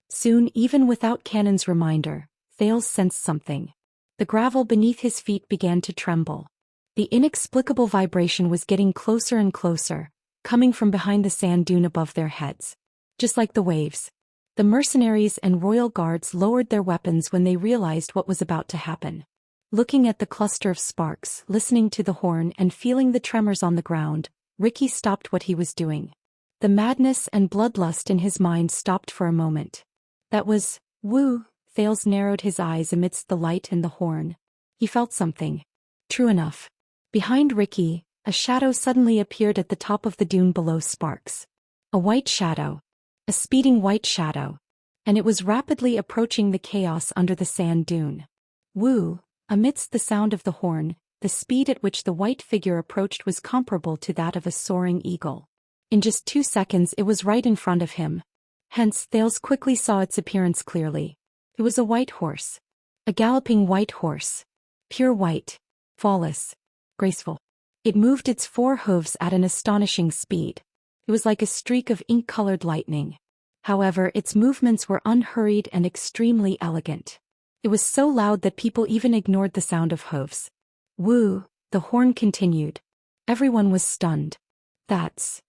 Soon, even without Cannon's reminder, Thales sensed something. The gravel beneath his feet began to tremble. The inexplicable vibration was getting closer and closer, coming from behind the sand dune above their heads. Just like the waves. The mercenaries and royal guards lowered their weapons when they realized what was about to happen. Looking at the cluster of sparks, listening to the horn and feeling the tremors on the ground, Ricky stopped what he was doing. The madness and bloodlust in his mind stopped for a moment. That was, woo. Thales narrowed his eyes amidst the light and the horn. He felt something. True enough. Behind Ricky, a shadow suddenly appeared at the top of the dune below Sparks. A white shadow. A speeding white shadow. And it was rapidly approaching the chaos under the sand dune. Woo. Amidst the sound of the horn, the speed at which the white figure approached was comparable to that of a soaring eagle. In just 2 seconds it was right in front of him. Hence Thales quickly saw its appearance clearly. It was a white horse. A galloping white horse. Pure white. Flawless. Graceful. It moved its 4 hooves at an astonishing speed. It was like a streak of ink-colored lightning. However, its movements were unhurried and extremely elegant. It was so loud that people even ignored the sound of hooves. Woo, the horn continued. Everyone was stunned. That's...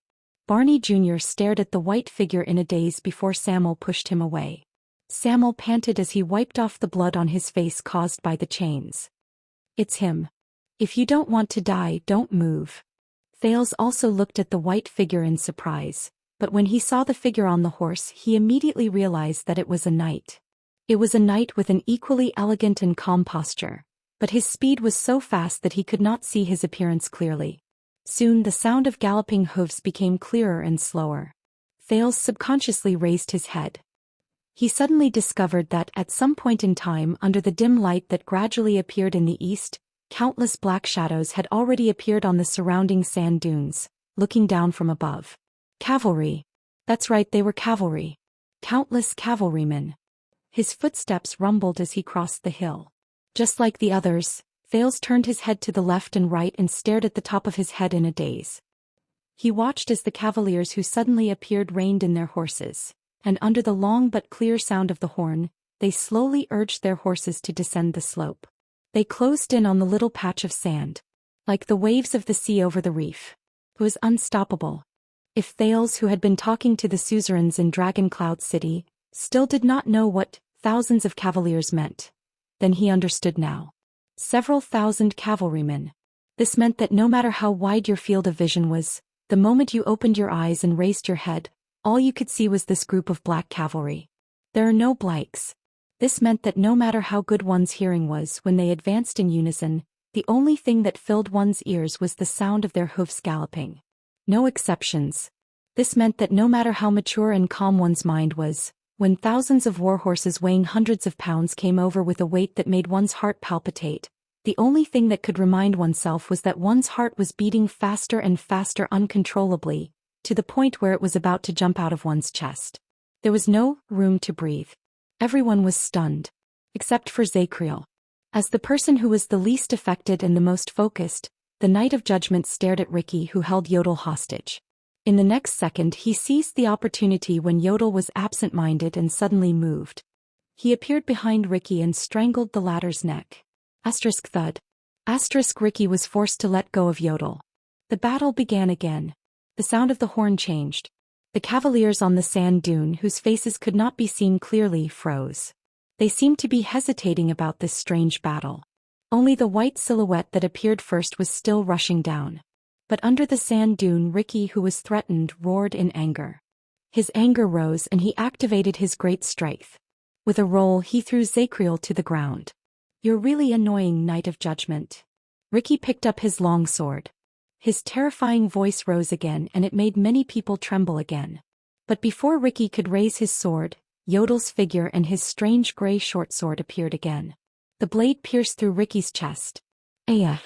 Barney Jr. stared at the white figure in a daze before Samuel pushed him away. Samuel panted as he wiped off the blood on his face caused by the chains. It's him. If you don't want to die, don't move. Thales also looked at the white figure in surprise, but when he saw the figure on the horse he immediately realized that it was a knight. It was a knight with an equally elegant and calm posture, but his speed was so fast that he could not see his appearance clearly. Soon the sound of galloping hooves became clearer and slower. Thales subconsciously raised his head. He suddenly discovered that at some point in time under the dim light that gradually appeared in the east, countless black shadows had already appeared on the surrounding sand dunes, looking down from above. Cavalry. That's right, they were cavalry. Countless cavalrymen. His footsteps rumbled as he crossed the hill. Just like the others, Thales turned his head to the left and right and stared at the top of his head in a daze. He watched as the cavaliers who suddenly appeared reined in their horses, and under the long but clear sound of the horn, they slowly urged their horses to descend the slope. They closed in on the little patch of sand. Like the waves of the sea over the reef. It was unstoppable. If Thales, who had been talking to the suzerains in Dragon Cloud City, still did not know what thousands of cavaliers meant, then he understood now. Several thousand cavalrymen. This meant that no matter how wide your field of vision was, the moment you opened your eyes and raised your head, all you could see was this group of black cavalry. There are no blanks. This meant that no matter how good one's hearing was when they advanced in unison, the only thing that filled one's ears was the sound of their hoofs galloping. No exceptions. This meant that no matter how mature and calm one's mind was, when thousands of war horses weighing hundreds of pounds came over with a weight that made one's heart palpitate, The only thing that could remind oneself was that one's heart was beating faster and faster uncontrollably, to the point where it was about to jump out of one's chest. There was no room to breathe. Everyone was stunned. Except for Zacriel. As the person who was the least affected and the most focused, the Knight of Judgment stared at Ricky, who held Yodel hostage. In the next second he seized the opportunity when Yodel was absent-minded and suddenly moved. He appeared behind Ricky and strangled the latter's neck. Asterisk thud. Asterisk Ricky was forced to let go of Yodel. The battle began again. The sound of the horn changed. The cavaliers on the sand dune, whose faces could not be seen clearly, froze. They seemed to be hesitating about this strange battle. Only the white silhouette that appeared first was still rushing down. But under the sand dune, Ricky, who was threatened, roared in anger. His anger rose and he activated his great strength. With a roll he threw Zacriel to the ground. "You're really annoying, Knight of Judgment." Ricky picked up his long sword. His terrifying voice rose again and it made many people tremble again. But before Ricky could raise his sword, Yodel's figure and his strange gray short sword appeared again. The blade pierced through Ricky's chest. "Ayah!"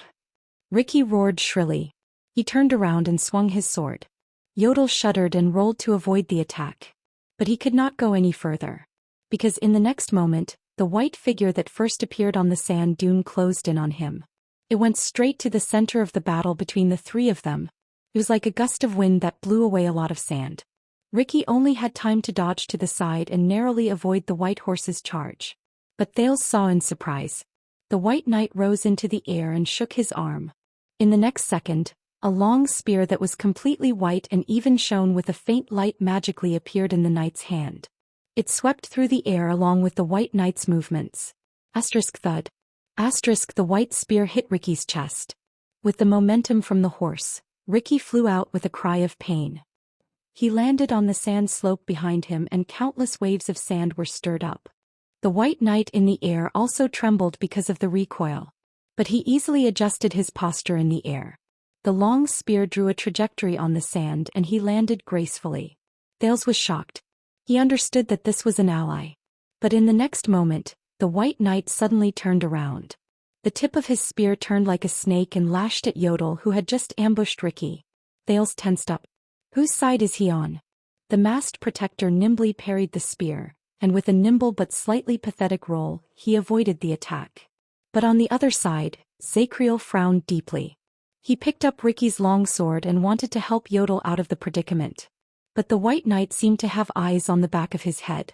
Ricky roared shrilly. He turned around and swung his sword. Yodel shuddered and rolled to avoid the attack. But he could not go any further. Because in the next moment, the white figure that first appeared on the sand dune closed in on him. It went straight to the center of the battle between the three of them. It was like a gust of wind that blew away a lot of sand. Ricky only had time to dodge to the side and narrowly avoid the white horse's charge. But Thales saw in surprise. The white knight rose into the air and shook his arm. In the next second, a long spear that was completely white and even shone with a faint light magically appeared in the knight's hand. It swept through the air along with the white knight's movements. Asterisk thud. Asterisk the white spear hit Ricky's chest. With the momentum from the horse, Ricky flew out with a cry of pain. He landed on the sand slope behind him and countless waves of sand were stirred up. The white knight in the air also trembled because of the recoil. But he easily adjusted his posture in the air. The long spear drew a trajectory on the sand and he landed gracefully. Thales was shocked. He understood that this was an ally. But in the next moment, the white knight suddenly turned around. The tip of his spear turned like a snake and lashed at Yodel, who had just ambushed Ricky. Thales tensed up. Whose side is he on? The masked protector nimbly parried the spear, and with a nimble but slightly pathetic roll, he avoided the attack. But on the other side, Zacriel frowned deeply. He picked up Ricky's long sword and wanted to help Yodel out of the predicament. But the white knight seemed to have eyes on the back of his head.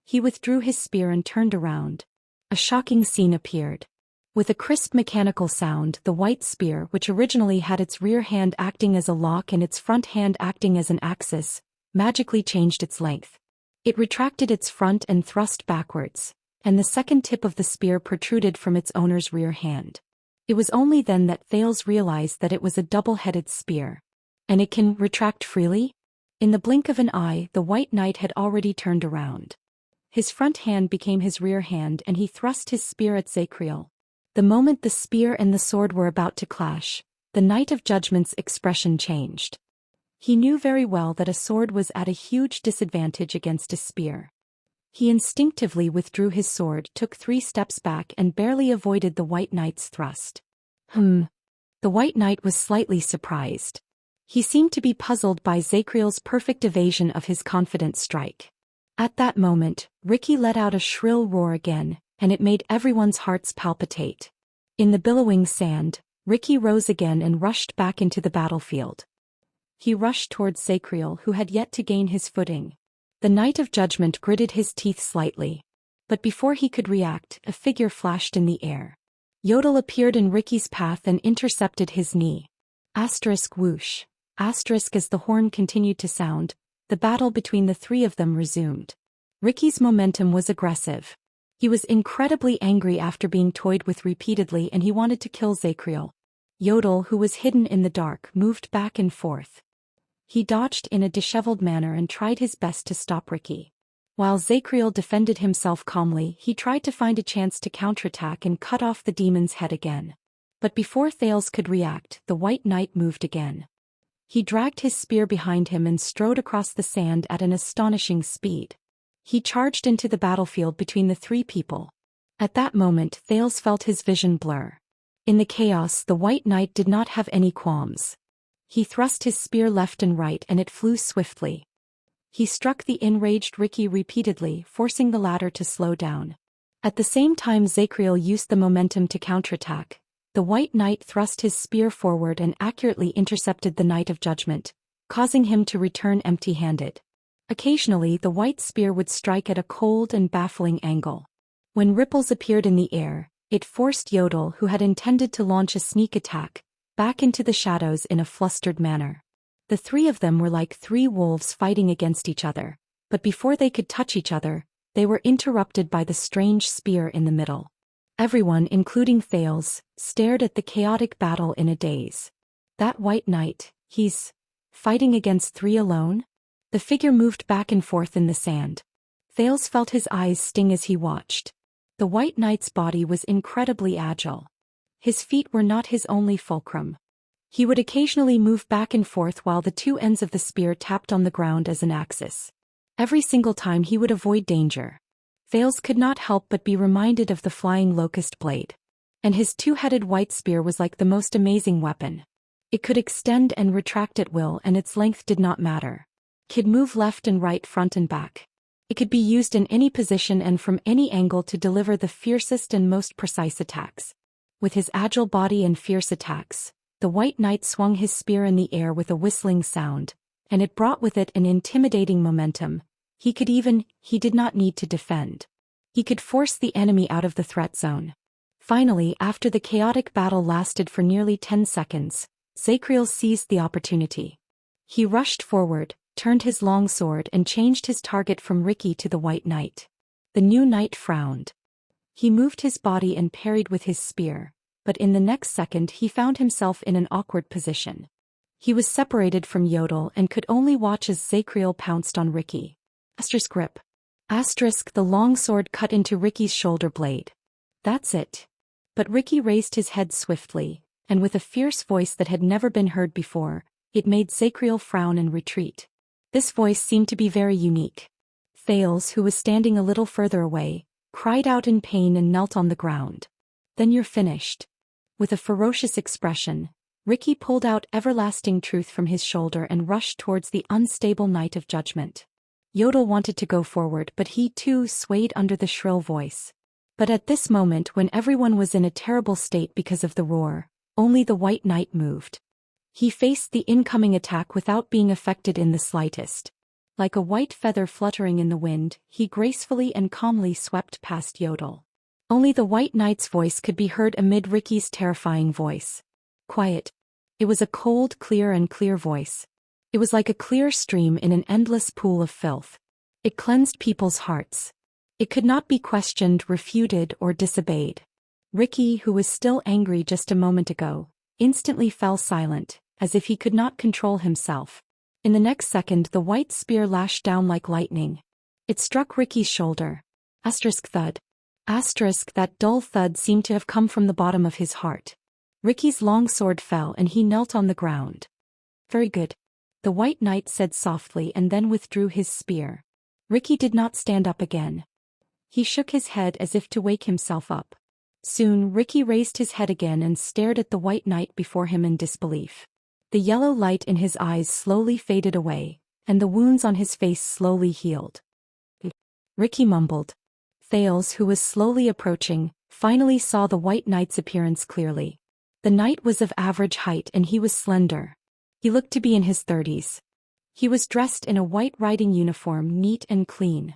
He withdrew his spear and turned around. A shocking scene appeared. With a crisp mechanical sound, the white spear, which originally had its rear hand acting as a lock and its front hand acting as an axis, magically changed its length. It retracted its front and thrust backwards, and the second tip of the spear protruded from its owner's rear hand. It was only then that Thales realized that it was a double-headed spear. And it can retract freely? In the blink of an eye, the white knight had already turned around. His front hand became his rear hand and he thrust his spear at Zacriel. The moment the spear and the sword were about to clash, the Knight of Judgment's expression changed. He knew very well that a sword was at a huge disadvantage against a spear. He instinctively withdrew his sword, took 3 steps back and barely avoided the white knight's thrust. The white knight was slightly surprised. He seemed to be puzzled by Zacriel's perfect evasion of his confident strike. At that moment, Ricky let out a shrill roar again, and it made everyone's hearts palpitate. In the billowing sand, Ricky rose again and rushed back into the battlefield. He rushed towards Zacriel, who had yet to gain his footing. The Knight of Judgment gritted his teeth slightly. But before he could react, a figure flashed in the air. Yodel appeared in Ricky's path and intercepted his knee. Asterisk whoosh. Asterisk as the horn continued to sound, the battle between the three of them resumed. Ricky's momentum was aggressive. He was incredibly angry after being toyed with repeatedly and he wanted to kill Zacriel. Yodel, who was hidden in the dark, moved back and forth. He dodged in a disheveled manner and tried his best to stop Ricky. While Zacriel defended himself calmly, he tried to find a chance to counterattack and cut off the demon's head again. But before Thales could react, the white knight moved again. He dragged his spear behind him and strode across the sand at an astonishing speed. He charged into the battlefield between the three people. At that moment, Thales felt his vision blur. In the chaos, the White Knight did not have any qualms. He thrust his spear left and right and it flew swiftly. He struck the enraged Ricky repeatedly, forcing the latter to slow down. At the same time Zacriel used the momentum to counterattack. The White Knight thrust his spear forward and accurately intercepted the Knight of Judgment, causing him to return empty-handed. Occasionally the white spear would strike at a cold and baffling angle. When ripples appeared in the air, it forced Yodel, who had intended to launch a sneak attack, back into the shadows in a flustered manner. The three of them were like three wolves fighting against each other, but before they could touch each other, they were interrupted by the strange spear in the middle. Everyone, including Thales, stared at the chaotic battle in a daze. That White Knight, he's fighting against three alone? The figure moved back and forth in the sand. Thales felt his eyes sting as he watched. The White Knight's body was incredibly agile. His feet were not his only fulcrum. He would occasionally move back and forth while the two ends of the spear tapped on the ground as an axis. Every single time he would avoid danger. Thales could not help but be reminded of the flying locust blade. And his two-headed white spear was like the most amazing weapon. It could extend and retract at will, and its length did not matter. It could move left and right, front and back. It could be used in any position and from any angle to deliver the fiercest and most precise attacks. With his agile body and fierce attacks, the White Knight swung his spear in the air with a whistling sound, and it brought with it an intimidating momentum. He did not need to defend. He could force the enemy out of the threat zone. Finally, after the chaotic battle lasted for nearly 10 seconds, Zacriel seized the opportunity. He rushed forward, turned his long sword and changed his target from Ricky to the White Knight. The new knight frowned. He moved his body and parried with his spear, but in the next second he found himself in an awkward position. He was separated from Yodel and could only watch as Zacriel pounced on Ricky. Grip. The long sword cut into Ricky's shoulder blade. That's it. But Ricky raised his head swiftly, and with a fierce voice that had never been heard before, it made Zacriel frown and retreat. This voice seemed to be very unique. Thales, who was standing a little further away, cried out in pain and knelt on the ground. Then you're finished. With a ferocious expression, Ricky pulled out Everlasting Truth from his shoulder and rushed towards the unstable Knight of Judgment. Yodel wanted to go forward, but he too swayed under the shrill voice. But at this moment, when everyone was in a terrible state because of the roar, only the White Knight moved. He faced the incoming attack without being affected in the slightest. Like a white feather fluttering in the wind, he gracefully and calmly swept past Yodel. Only the White Knight's voice could be heard amid Ricky's terrifying voice. Quiet. It was a cold, clear voice. It was like a clear stream in an endless pool of filth. It cleansed people's hearts. It could not be questioned, refuted, or disobeyed. Ricky, who was still angry just a moment ago, instantly fell silent, as if he could not control himself. In the next second, the white spear lashed down like lightning. It struck Ricky's shoulder. Thud. That dull thud seemed to have come from the bottom of his heart. Ricky's long sword fell and he knelt on the ground. Very good. The White Knight said softly and then withdrew his spear. Ricky did not stand up again. He shook his head as if to wake himself up. Soon Ricky raised his head again and stared at the White Knight before him in disbelief. The yellow light in his eyes slowly faded away, and the wounds on his face slowly healed. Ricky mumbled. Thales, who was slowly approaching, finally saw the White Knight's appearance clearly. The knight was of average height and he was slender. He looked to be in his 30s. He was dressed in a white riding uniform, neat and clean.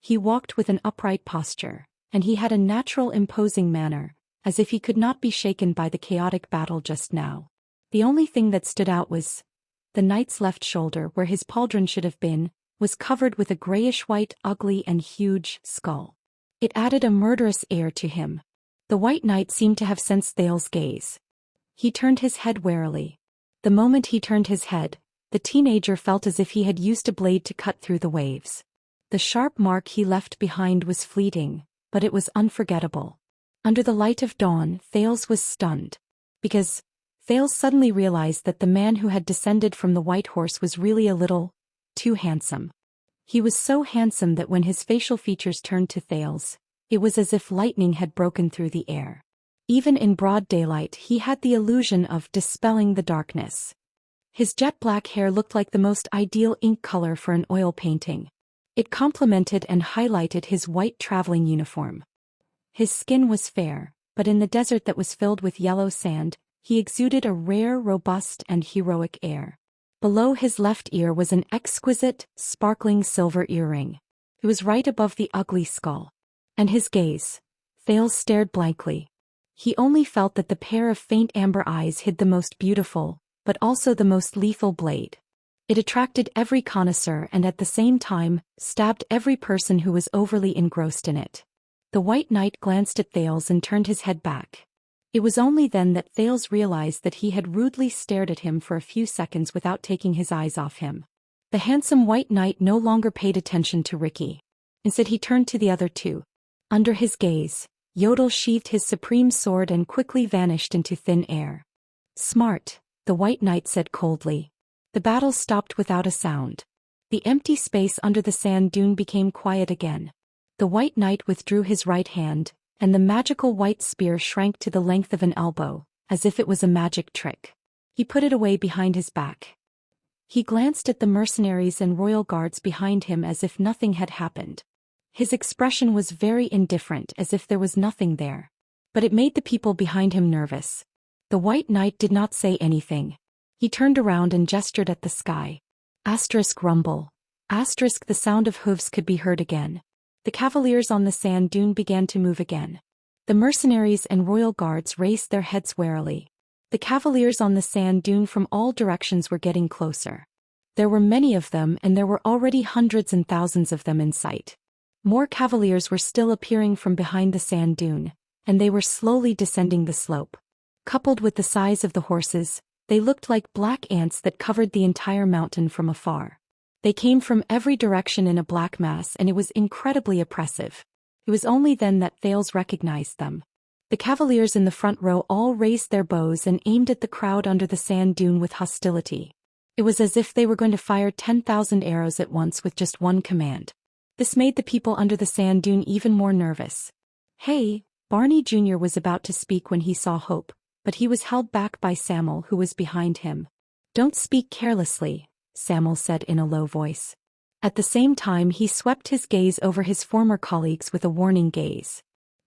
He walked with an upright posture, and he had a natural imposing manner, as if he could not be shaken by the chaotic battle just now. The only thing that stood out was the knight's left shoulder, where his pauldron should have been, was covered with a grayish-white, ugly and huge skull. It added a murderous air to him. The White Knight seemed to have sensed Thales' gaze. He turned his head warily. The moment he turned his head, the teenager felt as if he had used a blade to cut through the waves. The sharp mark he left behind was fleeting, but it was unforgettable. Under the light of dawn, Thales was stunned. Because Thales suddenly realized that the man who had descended from the white horse was really a little too handsome. He was so handsome that when his facial features turned to Thales, it was as if lightning had broken through the air. Even in broad daylight he had the illusion of dispelling the darkness. His jet-black hair looked like the most ideal ink color for an oil painting. It complemented and highlighted his white traveling uniform. His skin was fair, but in the desert that was filled with yellow sand, he exuded a rare, robust and heroic air. Below his left ear was an exquisite, sparkling silver earring. It was right above the ugly skull. And his gaze. Thales stared blankly. He only felt that the pair of faint amber eyes hid the most beautiful, but also the most lethal blade. It attracted every connoisseur and at the same time, stabbed every person who was overly engrossed in it. The White Knight glanced at Thales and turned his head back. It was only then that Thales realized that he had rudely stared at him for a few seconds without taking his eyes off him. The handsome White Knight no longer paid attention to Ricky. Instead he turned to the other two. Under his gaze, Yodel sheathed his supreme sword and quickly vanished into thin air. Smart, the White Knight said coldly. The battle stopped without a sound. The empty space under the sand dune became quiet again. The White Knight withdrew his right hand, and the magical white spear shrank to the length of an elbow, as if it was a magic trick. He put it away behind his back. He glanced at the mercenaries and royal guards behind him as if nothing had happened. His expression was very indifferent, as if there was nothing there. But it made the people behind him nervous. The White Knight did not say anything. He turned around and gestured at the sky. Asterisk rumble. Asterisk the sound of hooves could be heard again. The cavaliers on the sand dune began to move again. The mercenaries and royal guards raised their heads warily. The cavaliers on the sand dune from all directions were getting closer. There were many of them and there were already hundreds and thousands of them in sight. More cavaliers were still appearing from behind the sand dune, and they were slowly descending the slope. Coupled with the size of the horses, they looked like black ants that covered the entire mountain from afar. They came from every direction in a black mass and it was incredibly oppressive. It was only then that Thales recognized them. The cavaliers in the front row all raised their bows and aimed at the crowd under the sand dune with hostility. It was as if they were going to fire 10,000 arrows at once with just one command. This made the people under the sand dune even more nervous. Hey, Barney Jr. was about to speak when he saw Hope, but he was held back by Samuel who was behind him. Don't speak carelessly, Samuel said in a low voice. At the same time he swept his gaze over his former colleagues with a warning gaze.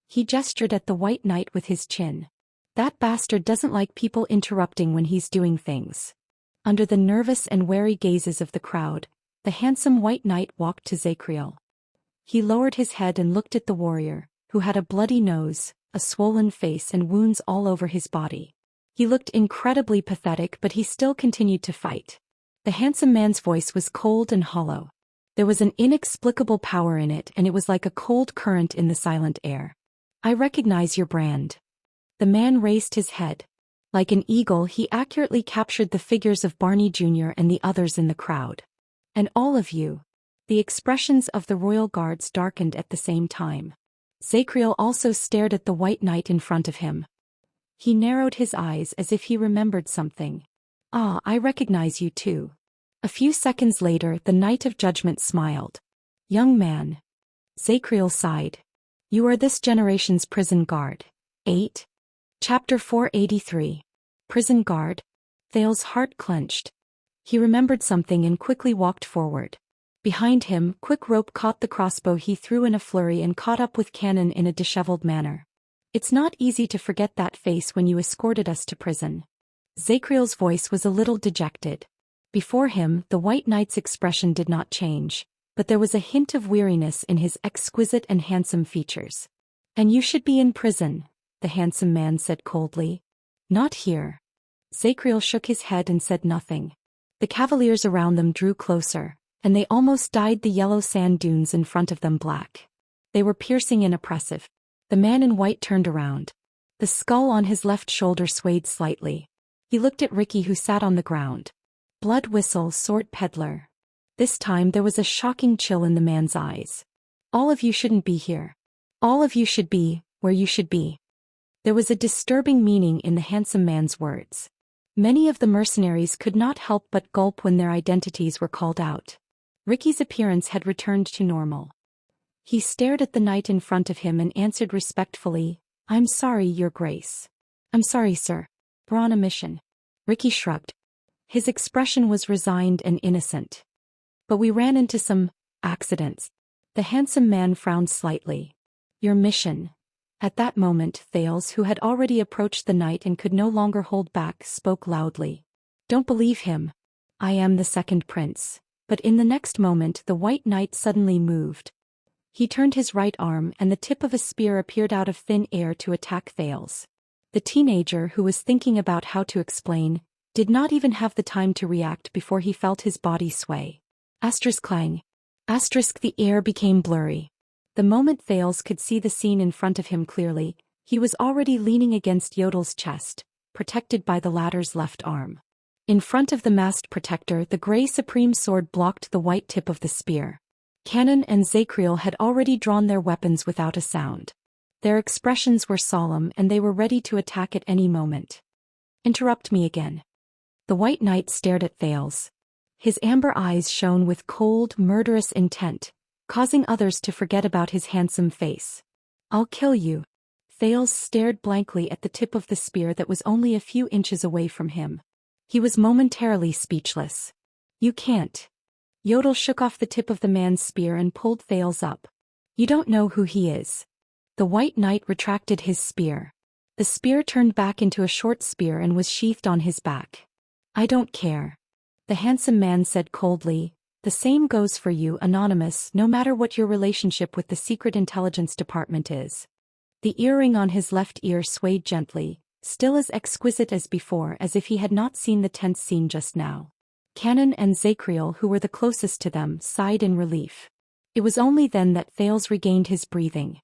He gestured at the White Knight with his chin. That bastard doesn't like people interrupting when he's doing things. Under the nervous and wary gazes of the crowd, the handsome White Knight walked to Zacriel. He lowered his head and looked at the warrior, who had a bloody nose, a swollen face and wounds all over his body. He looked incredibly pathetic but he still continued to fight. The handsome man's voice was cold and hollow. There was an inexplicable power in it and it was like a cold current in the silent air. I recognize your brand. The man raised his head. Like an eagle he accurately captured the figures of Barney Jr. and the others in the crowd. And all of you. The expressions of the royal guards darkened at the same time. Zacriel also stared at the White Knight in front of him. He narrowed his eyes as if he remembered something. Ah, I recognize you too. A few seconds later the Knight of Judgment smiled. Young man. Zacriel sighed. You are this generation's prison guard. 8. Chapter 483. Prison guard. Thales' heart clenched. He remembered something and quickly walked forward. Behind him, Quick Rope caught the crossbow he threw in a flurry and caught up with Cannon in a disheveled manner. It's not easy to forget that face when you escorted us to prison. Zacriel's voice was a little dejected. Before him, the White Knight's expression did not change, but there was a hint of weariness in his exquisite and handsome features. And you should be in prison, the handsome man said coldly. Not here. Zacriel shook his head and said nothing. The cavaliers around them drew closer, and they almost dyed the yellow sand dunes in front of them black. They were piercing and oppressive. The man in white turned around. The skull on his left shoulder swayed slightly. He looked at Ricky who sat on the ground. Blood whistle, sword peddler. This time there was a shocking chill in the man's eyes. All of you shouldn't be here. All of you should be where you should be. There was a disturbing meaning in the handsome man's words. Many of the mercenaries could not help but gulp when their identities were called out. Ricky's appearance had returned to normal. He stared at the knight in front of him and answered respectfully, I'm sorry, Your Grace. I'm sorry, sir. We're on a mission. Ricky shrugged. His expression was resigned and innocent. But we ran into some accidents. The handsome man frowned slightly. Your mission. At that moment, Thales, who had already approached the knight and could no longer hold back, spoke loudly. Don't believe him. I am the second prince. But in the next moment, the white knight suddenly moved. He turned his right arm and the tip of a spear appeared out of thin air to attack Thales. The teenager, who was thinking about how to explain, did not even have the time to react before he felt his body sway. Asterisk clang. Asterisk the air became blurry. The moment Thales could see the scene in front of him clearly, he was already leaning against Yodel's chest, protected by the latter's left arm. In front of the masked protector, the grey supreme sword blocked the white tip of the spear. Cannon and Zacriel had already drawn their weapons without a sound. Their expressions were solemn and they were ready to attack at any moment. Interrupt me again. The white knight stared at Thales. His amber eyes shone with cold, murderous intent, causing others to forget about his handsome face. I'll kill you. Thales stared blankly at the tip of the spear that was only a few inches away from him. He was momentarily speechless. You can't. Yodel shook off the tip of the man's spear and pulled Thales up. You don't know who he is. The white knight retracted his spear. The spear turned back into a short spear and was sheathed on his back. I don't care. The handsome man said coldly, the same goes for you, Anonymous, no matter what your relationship with the Secret Intelligence Department is. The earring on his left ear swayed gently, still as exquisite as before, as if he had not seen the tense scene just now. Cannon and Zacriel, who were the closest to them, sighed in relief. It was only then that Thales regained his breathing.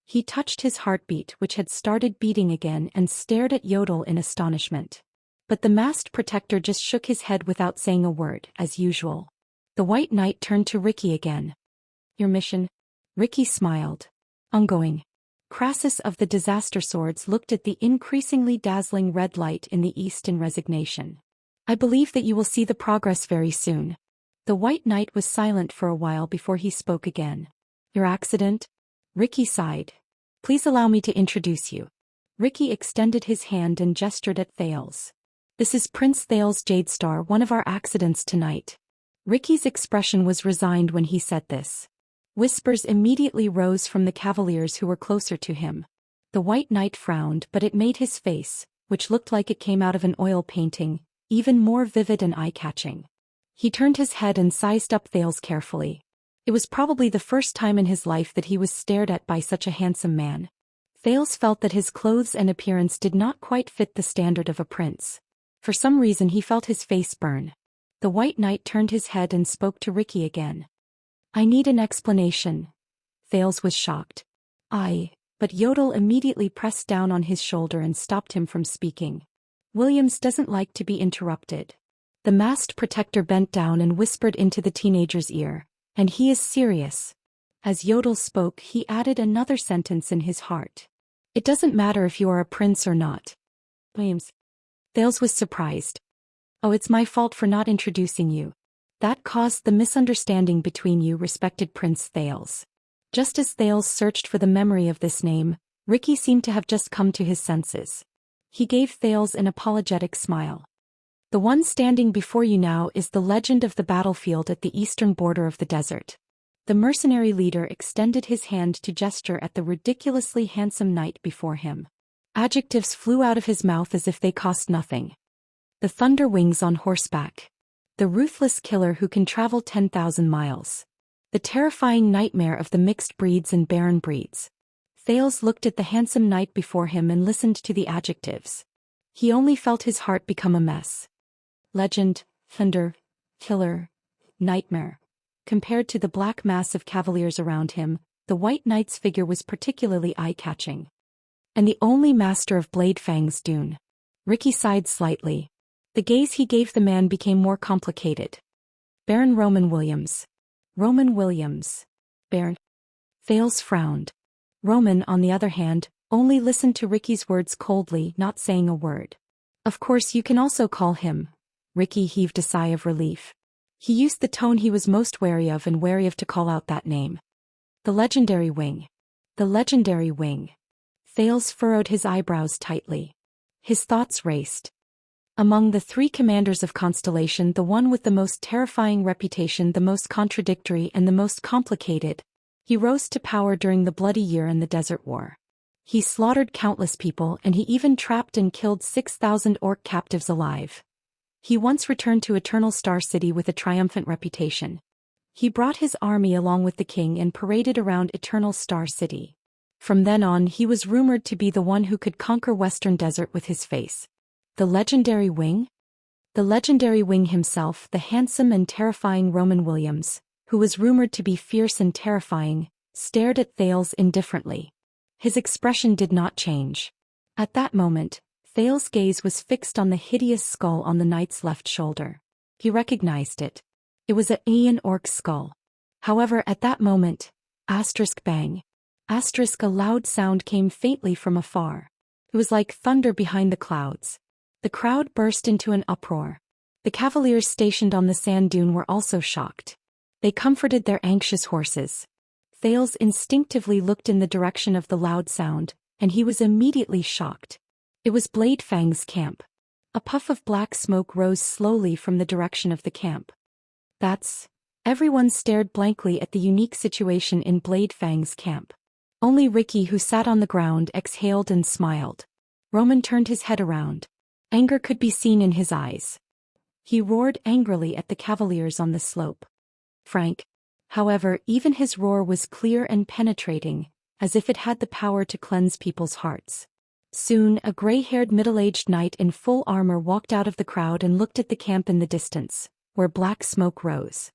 He touched his heartbeat, which had started beating again, and stared at Yodel in astonishment. But the masked protector just shook his head without saying a word, as usual. The white knight turned to Ricky again. Your mission? Ricky smiled. Ongoing. Crassus of the Disaster Swords looked at the increasingly dazzling red light in the east in resignation. I believe that you will see the progress very soon. The white knight was silent for a while before he spoke again. Your accident? Ricky sighed. Please allow me to introduce you. Ricky extended his hand and gestured at Thales. This is Prince Thales Jadestar, one of our accidents tonight. Ricky's expression was resigned when he said this. Whispers immediately rose from the cavaliers who were closer to him. The white knight frowned, but it made his face, which looked like it came out of an oil painting, even more vivid and eye-catching. He turned his head and sized up Thales carefully. It was probably the first time in his life that he was stared at by such a handsome man. Thales felt that his clothes and appearance did not quite fit the standard of a prince. For some reason he felt his face burn. The white knight turned his head and spoke to Ricky again. I need an explanation. Thales was shocked. But Yodel immediately pressed down on his shoulder and stopped him from speaking. Williams doesn't like to be interrupted. The masked protector bent down and whispered into the teenager's ear, and he is serious. As Yodel spoke, he added another sentence in his heart. It doesn't matter if you are a prince or not. Williams. Thales was surprised. Oh, it's my fault for not introducing you. That caused the misunderstanding between you, respected Prince Thales. Just as Thales searched for the memory of this name, Ricky seemed to have just come to his senses. He gave Thales an apologetic smile. The one standing before you now is the legend of the battlefield at the eastern border of the desert. The mercenary leader extended his hand to gesture at the ridiculously handsome knight before him. Adjectives flew out of his mouth as if they cost nothing. The thunder wings on horseback. The ruthless killer who can travel 10,000 miles. The terrifying nightmare of the mixed breeds and barren breeds. Thales looked at the handsome knight before him and listened to the adjectives. He only felt his heart become a mess. Legend, thunder, killer, nightmare. Compared to the black mass of cavaliers around him, the white knight's figure was particularly eye-catching. And the only master of blade fangs, Dune. Ricky sighed slightly. The gaze he gave the man became more complicated. Baron Roman Williams. Roman Williams. Baron. Thales frowned. Roman, on the other hand, only listened to Ricky's words coldly, not saying a word. Of course you can also call him. Ricky heaved a sigh of relief. He used the tone he was most wary of and wary of to call out that name. The legendary wing. The legendary wing. Thales furrowed his eyebrows tightly. His thoughts raced. Among the 3 commanders of Constellation, the one with the most terrifying reputation, the most contradictory and the most complicated, he rose to power during the Bloody Year and the Desert War. He slaughtered countless people and he even trapped and killed 6,000 orc captives alive. He once returned to Eternal Star City with a triumphant reputation. He brought his army along with the king and paraded around Eternal Star City. From then on he was rumored to be the one who could conquer Western Desert with his face. The legendary wing? The legendary wing himself, the handsome and terrifying Roman Williams, who was rumored to be fierce and terrifying, stared at Thales indifferently. His expression did not change. At that moment, Thales' gaze was fixed on the hideous skull on the knight's left shoulder. He recognized it. It was a Aeon orc skull. However, at that moment, bang. A loud sound came faintly from afar. It was like thunder behind the clouds. The crowd burst into an uproar. The cavaliers stationed on the sand dune were also shocked. They comforted their anxious horses. Thales instinctively looked in the direction of the loud sound, and he was immediately shocked. It was Blade Fang's camp. A puff of black smoke rose slowly from the direction of the camp. Everyone stared blankly at the unique situation in Blade Fang's camp. Only Ricky, who sat on the ground, exhaled and smiled. Roman turned his head around. Anger could be seen in his eyes. He roared angrily at the cavaliers on the slope. Frank. However, even his roar was clear and penetrating, as if it had the power to cleanse people's hearts. Soon, a gray-haired middle-aged knight in full armor walked out of the crowd and looked at the camp in the distance, where black smoke rose.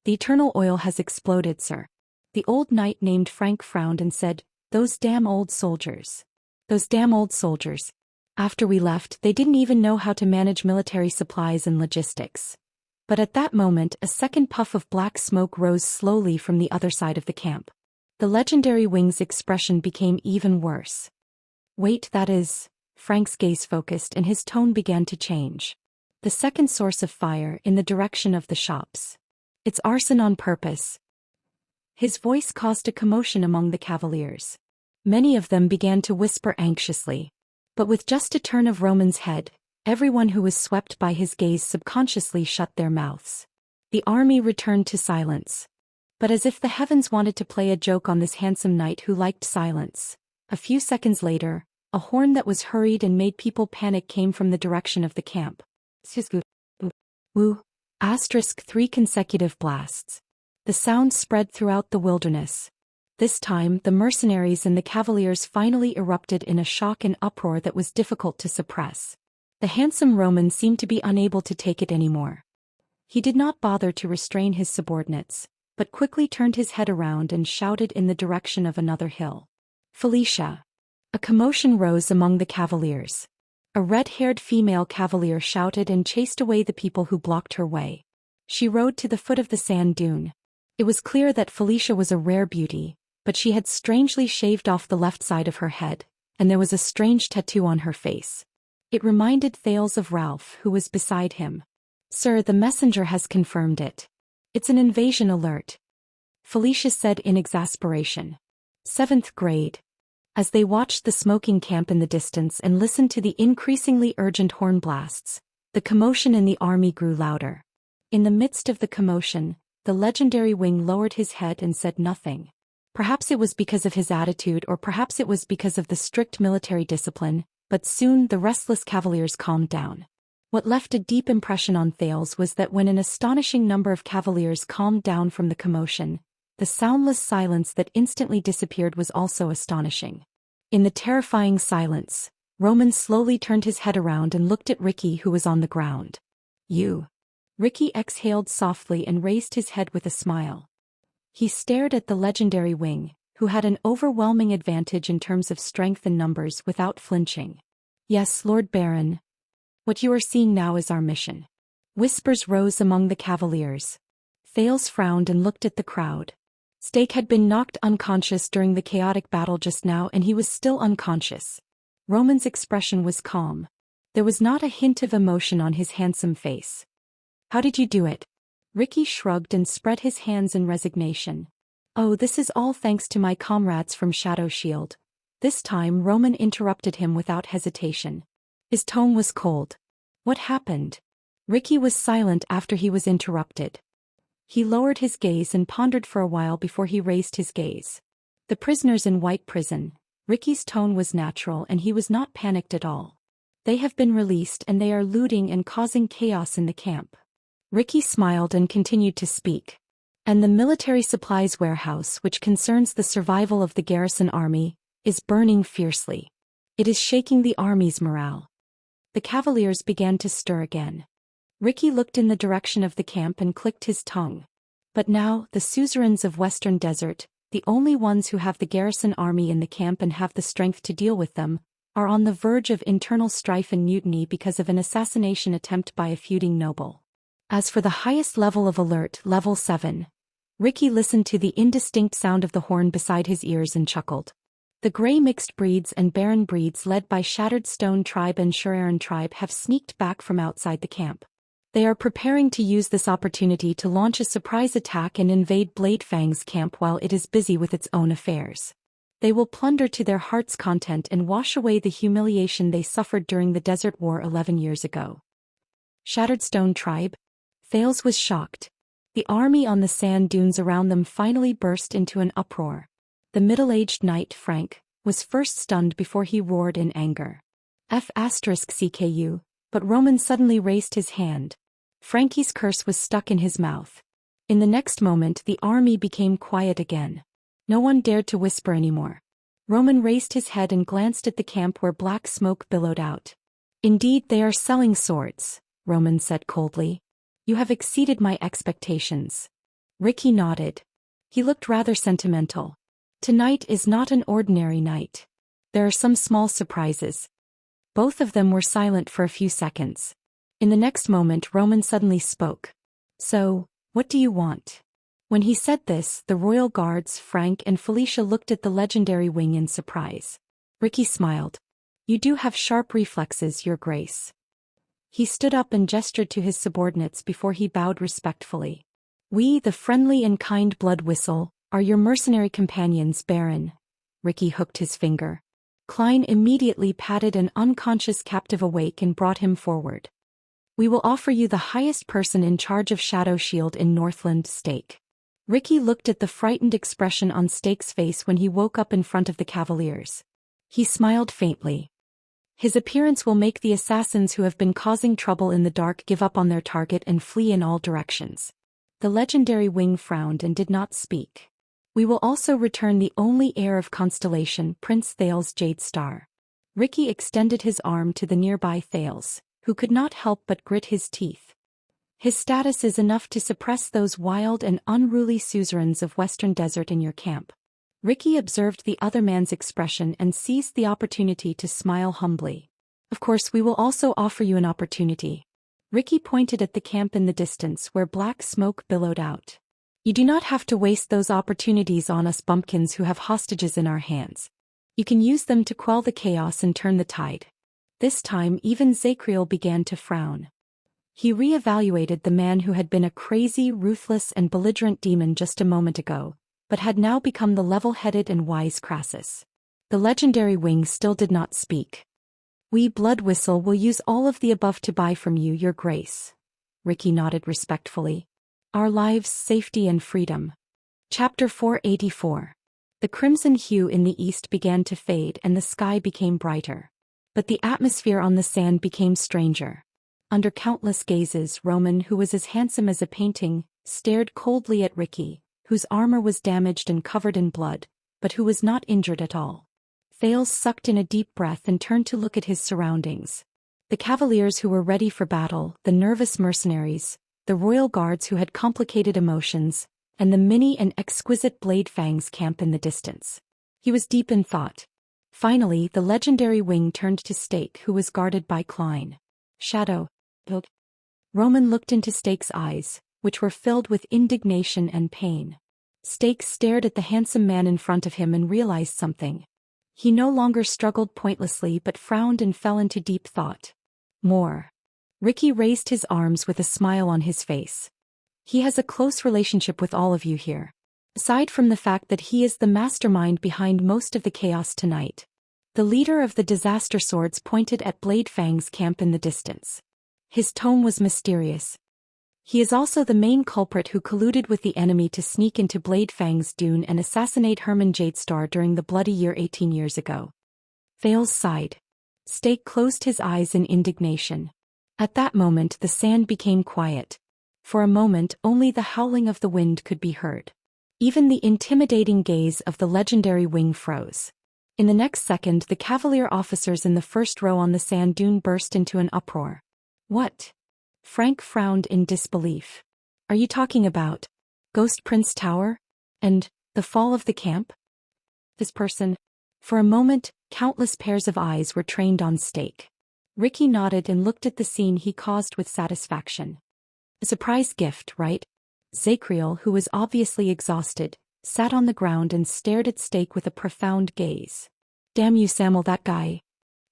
"The eternal oil has exploded, sir." The old knight named Frank frowned and said, "Those damn old soldiers. Those damn old soldiers. After we left, they didn't even know how to manage military supplies and logistics." But at that moment, a second puff of black smoke rose slowly from the other side of the camp. The legendary wing's expression became even worse. "Wait, that is..." Frank's gaze focused and his tone began to change. "The second source of fire, in the direction of the shops. It's arson on purpose." His voice caused a commotion among the cavaliers. Many of them began to whisper anxiously. But with just a turn of Roman's head, everyone who was swept by his gaze subconsciously shut their mouths. The army returned to silence. But as if the heavens wanted to play a joke on this handsome knight who liked silence, a few seconds later, a horn that was hurried and made people panic came from the direction of the camp. Woo! 3 consecutive blasts. The sound spread throughout the wilderness. This time, the mercenaries and the cavaliers finally erupted in a shock and uproar that was difficult to suppress. The handsome Roman seemed to be unable to take it anymore. He did not bother to restrain his subordinates, but quickly turned his head around and shouted in the direction of another hill. "Felicia!" A commotion rose among the cavaliers. A red-haired female cavalier shouted and chased away the people who blocked her way. She rode to the foot of the sand dune. It was clear that Felicia was a rare beauty, but she had strangely shaved off the left side of her head, and there was a strange tattoo on her face. It reminded Thales of Ralph, who was beside him. "Sir, the messenger has confirmed it. It's an invasion alert," Felicia said in exasperation. 7th grade. As they watched the smoking camp in the distance and listened to the increasingly urgent horn blasts, the commotion in the army grew louder. In the midst of the commotion, the legendary wing lowered his head and said nothing. Perhaps it was because of his attitude, or perhaps it was because of the strict military discipline, but soon the restless cavaliers calmed down. What left a deep impression on Thales was that when an astonishing number of cavaliers calmed down from the commotion, the soundless silence that instantly disappeared was also astonishing. In the terrifying silence, Roman slowly turned his head around and looked at Ricky, who was on the ground. "You." Ricky exhaled softly and raised his head with a smile. He stared at the legendary wing, who had an overwhelming advantage in terms of strength and numbers, without flinching. "Yes, Lord Baron. What you are seeing now is our mission." Whispers rose among the cavaliers. Thales frowned and looked at the crowd. Stake had been knocked unconscious during the chaotic battle just now, and he was still unconscious. Roman's expression was calm. There was not a hint of emotion on his handsome face. "How did you do it?" Ricky shrugged and spread his hands in resignation. "Oh, this is all thanks to my comrades from Shadow Shield. This time Roman interrupted him without hesitation. His tone was cold. What happened? Ricky was silent after he was interrupted. He lowered his gaze and pondered for a while before he raised his gaze. The prisoners in White Prison. Ricky's tone was natural and he was not panicked at all. They have been released and they are looting and causing chaos in the camp. Ricky smiled and continued to speak. And the military supplies warehouse, which concerns the survival of the garrison army, is burning fiercely. It is shaking the army's morale. The cavaliers began to stir again. Ricky looked in the direction of the camp and clicked his tongue. But now, the suzerains of Western Desert, the only ones who have the garrison army in the camp and have the strength to deal with them, are on the verge of internal strife and mutiny because of an assassination attempt by a feuding noble. As for the highest level of alert, level 7, Ricky listened to the indistinct sound of the horn beside his ears and chuckled. The gray mixed breeds and barren breeds led by Shattered Stone Tribe and Shuraran Tribe have sneaked back from outside the camp. They are preparing to use this opportunity to launch a surprise attack and invade Bladefang's camp while it is busy with its own affairs. They will plunder to their heart's content and wash away the humiliation they suffered during the Desert War 11 years ago. Shattered Stone Tribe? Thales was shocked. The army on the sand dunes around them finally burst into an uproar. The middle-aged knight, Frank, was first stunned before he roared in anger. F***CKU, but Roman suddenly raised his hand. Frankie's curse was stuck in his mouth. In the next moment the army became quiet again. No one dared to whisper anymore. Roman raised his head and glanced at the camp where black smoke billowed out. Indeed, they are selling swords, Roman said coldly. You have exceeded my expectations. Ricky nodded. He looked rather sentimental. Tonight is not an ordinary night. There are some small surprises. Both of them were silent for a few seconds. In the next moment Roman suddenly spoke. So, what do you want? When he said this, the royal guards, Frank and Felicia looked at the legendary wing in surprise. Ricky smiled. You do have sharp reflexes, Your Grace. He stood up and gestured to his subordinates before he bowed respectfully. We, the friendly and kind Blood Whistle, are your mercenary companions, Baron. Ricky hooked his finger. Klein immediately patted an unconscious captive awake and brought him forward. We will offer you the highest person in charge of Shadow Shield in Northland, Stake. Ricky looked at the frightened expression on Stake's face when he woke up in front of the cavaliers. He smiled faintly. His appearance will make the assassins who have been causing trouble in the dark give up on their target and flee in all directions. The legendary wing frowned and did not speak. We will also return the only heir of Constellation, Prince Thales Jade Star. Ricky extended his arm to the nearby Thales, who could not help but grit his teeth. His status is enough to suppress those wild and unruly suzerains of Western Desert in your camp. Ricky observed the other man's expression and seized the opportunity to smile humbly. Of course, we will also offer you an opportunity. Ricky pointed at the camp in the distance where black smoke billowed out. You do not have to waste those opportunities on us bumpkins who have hostages in our hands. You can use them to quell the chaos and turn the tide. This time even Zachriel began to frown. He re-evaluated the man who had been a crazy, ruthless and belligerent demon just a moment ago, but had now become the level-headed and wise Crassus. The legendary wing still did not speak. We Blood Whistle will use all of the above to buy from you, Your Grace. Ricky nodded respectfully. Our lives, safety and freedom. Chapter 484. The crimson hue in the east began to fade and the sky became brighter. But the atmosphere on the sand became stranger. Under countless gazes, Roman, who was as handsome as a painting, stared coldly at Ricky, whose armor was damaged and covered in blood, but who was not injured at all. Thales sucked in a deep breath and turned to look at his surroundings. The cavaliers who were ready for battle, the nervous mercenaries, the royal guards who had complicated emotions, and the mini and exquisite Bladefang's camp in the distance. He was deep in thought. Finally, the legendary wing turned to Stake, who was guarded by Klein. Shadow. Roman looked into Stake's eyes, which were filled with indignation and pain. Stake stared at the handsome man in front of him and realized something. He no longer struggled pointlessly but frowned and fell into deep thought. More. Ricky raised his arms with a smile on his face. He has a close relationship with all of you here. Aside from the fact that he is the mastermind behind most of the chaos tonight. The leader of the disaster swords pointed at Blade Fang's camp in the distance. His tone was mysterious. He is also the main culprit who colluded with the enemy to sneak into Blade Fang's dune and assassinate Hermann Jadestar during the bloody year 18 years ago. Thales sighed. Stake closed his eyes in indignation. At that moment the sand became quiet. For a moment only the howling of the wind could be heard. Even the intimidating gaze of the legendary wing froze. In the next second the cavalier officers in the first row on the sand dune burst into an uproar. What? Frank frowned in disbelief. Are you talking about Ghost Prince Tower? And the fall of the camp? This person? For a moment, countless pairs of eyes were trained on Stake. Ricky nodded and looked at the scene he caused with satisfaction. A surprise gift, right? Zacriel, who was obviously exhausted, sat on the ground and stared at Stake with a profound gaze. Damn you, Samuel, that guy.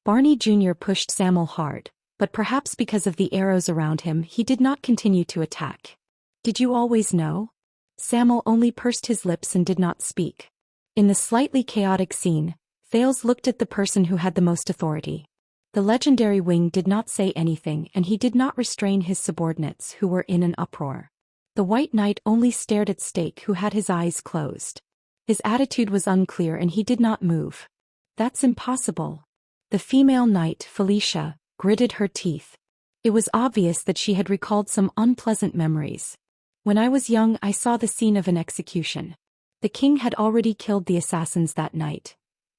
Barney Jr. pushed Samuel hard, but perhaps because of the arrows around him he did not continue to attack. Did you always know? Samuel only pursed his lips and did not speak. In the slightly chaotic scene, Thales looked at the person who had the most authority. The legendary wing did not say anything and he did not restrain his subordinates who were in an uproar. The White Knight only stared at Stake, who had his eyes closed. His attitude was unclear and he did not move. That's impossible. The female knight, Felicia, gritted her teeth. It was obvious that she had recalled some unpleasant memories. When I was young I saw the scene of an execution. The king had already killed the assassins that night.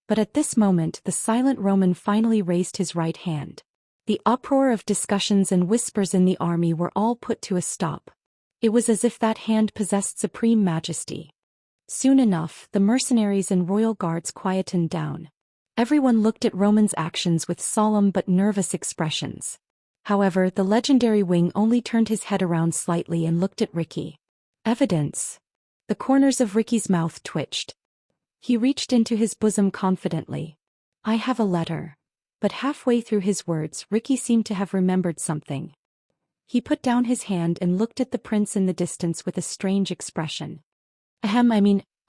But at this moment the silent Roman finally raised his right hand. The uproar of discussions and whispers in the army were all put to a stop. It was as if that hand possessed supreme majesty. Soon enough, the mercenaries and royal guards quietened down. Everyone looked at Roman's actions with solemn but nervous expressions. However, the legendary wing only turned his head around slightly and looked at Ricky. Evidence. The corners of Ricky's mouth twitched. He reached into his bosom confidently. I have a letter. But halfway through his words, Ricky seemed to have remembered something. He put down his hand and looked at the prince in the distance with a strange expression.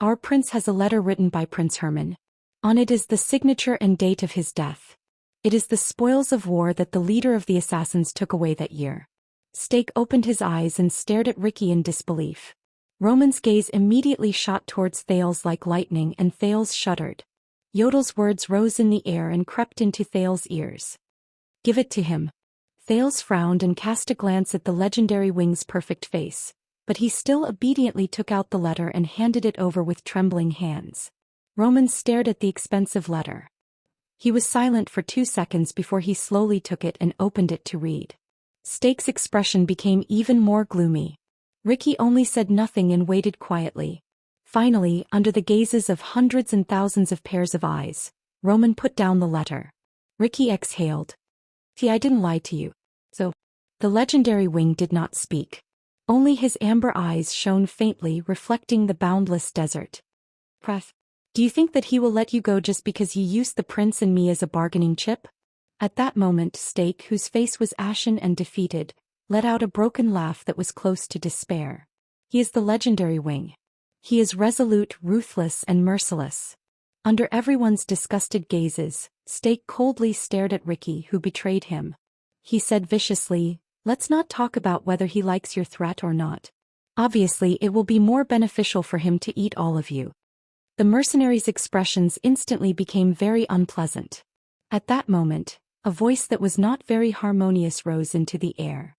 Our prince has a letter written by Prince Hermann. On it is the signature and date of his death. It is the spoils of war that the leader of the assassins took away that year. Stake opened his eyes and stared at Ricky in disbelief. Roman's gaze immediately shot towards Thales like lightning and Thales shuddered. Yodel's words rose in the air and crept into Thales' ears. Give it to him. Thales frowned and cast a glance at the legendary wing's perfect face, but he still obediently took out the letter and handed it over with trembling hands. Roman stared at the expensive letter. He was silent for 2 seconds before he slowly took it and opened it to read. Stake's expression became even more gloomy. Ricky only said nothing and waited quietly. Finally, under the gazes of hundreds and thousands of pairs of eyes, Roman put down the letter. Ricky exhaled. See, I didn't lie to you. So, the legendary wing did not speak. Only his amber eyes shone faintly, reflecting the boundless desert. Pref, do you think that he will let you go just because you used the prince and me as a bargaining chip? At that moment, Stake, whose face was ashen and defeated, let out a broken laugh that was close to despair. He is the legendary wing. He is resolute, ruthless, and merciless. Under everyone's disgusted gazes, Stake coldly stared at Ricky, who betrayed him. He said viciously, let's not talk about whether he likes your threat or not. Obviously, it will be more beneficial for him to eat all of you. The mercenaries' expressions instantly became very unpleasant. At that moment, a voice that was not very harmonious rose into the air.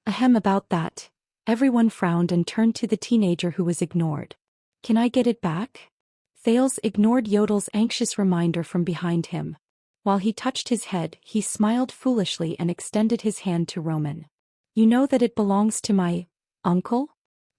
Ahem, about that. Everyone frowned and turned to the teenager who was ignored. Can I get it back? Thales ignored Yodel's anxious reminder from behind him. While he touched his head, he smiled foolishly and extended his hand to Roman. You know that it belongs to my uncle?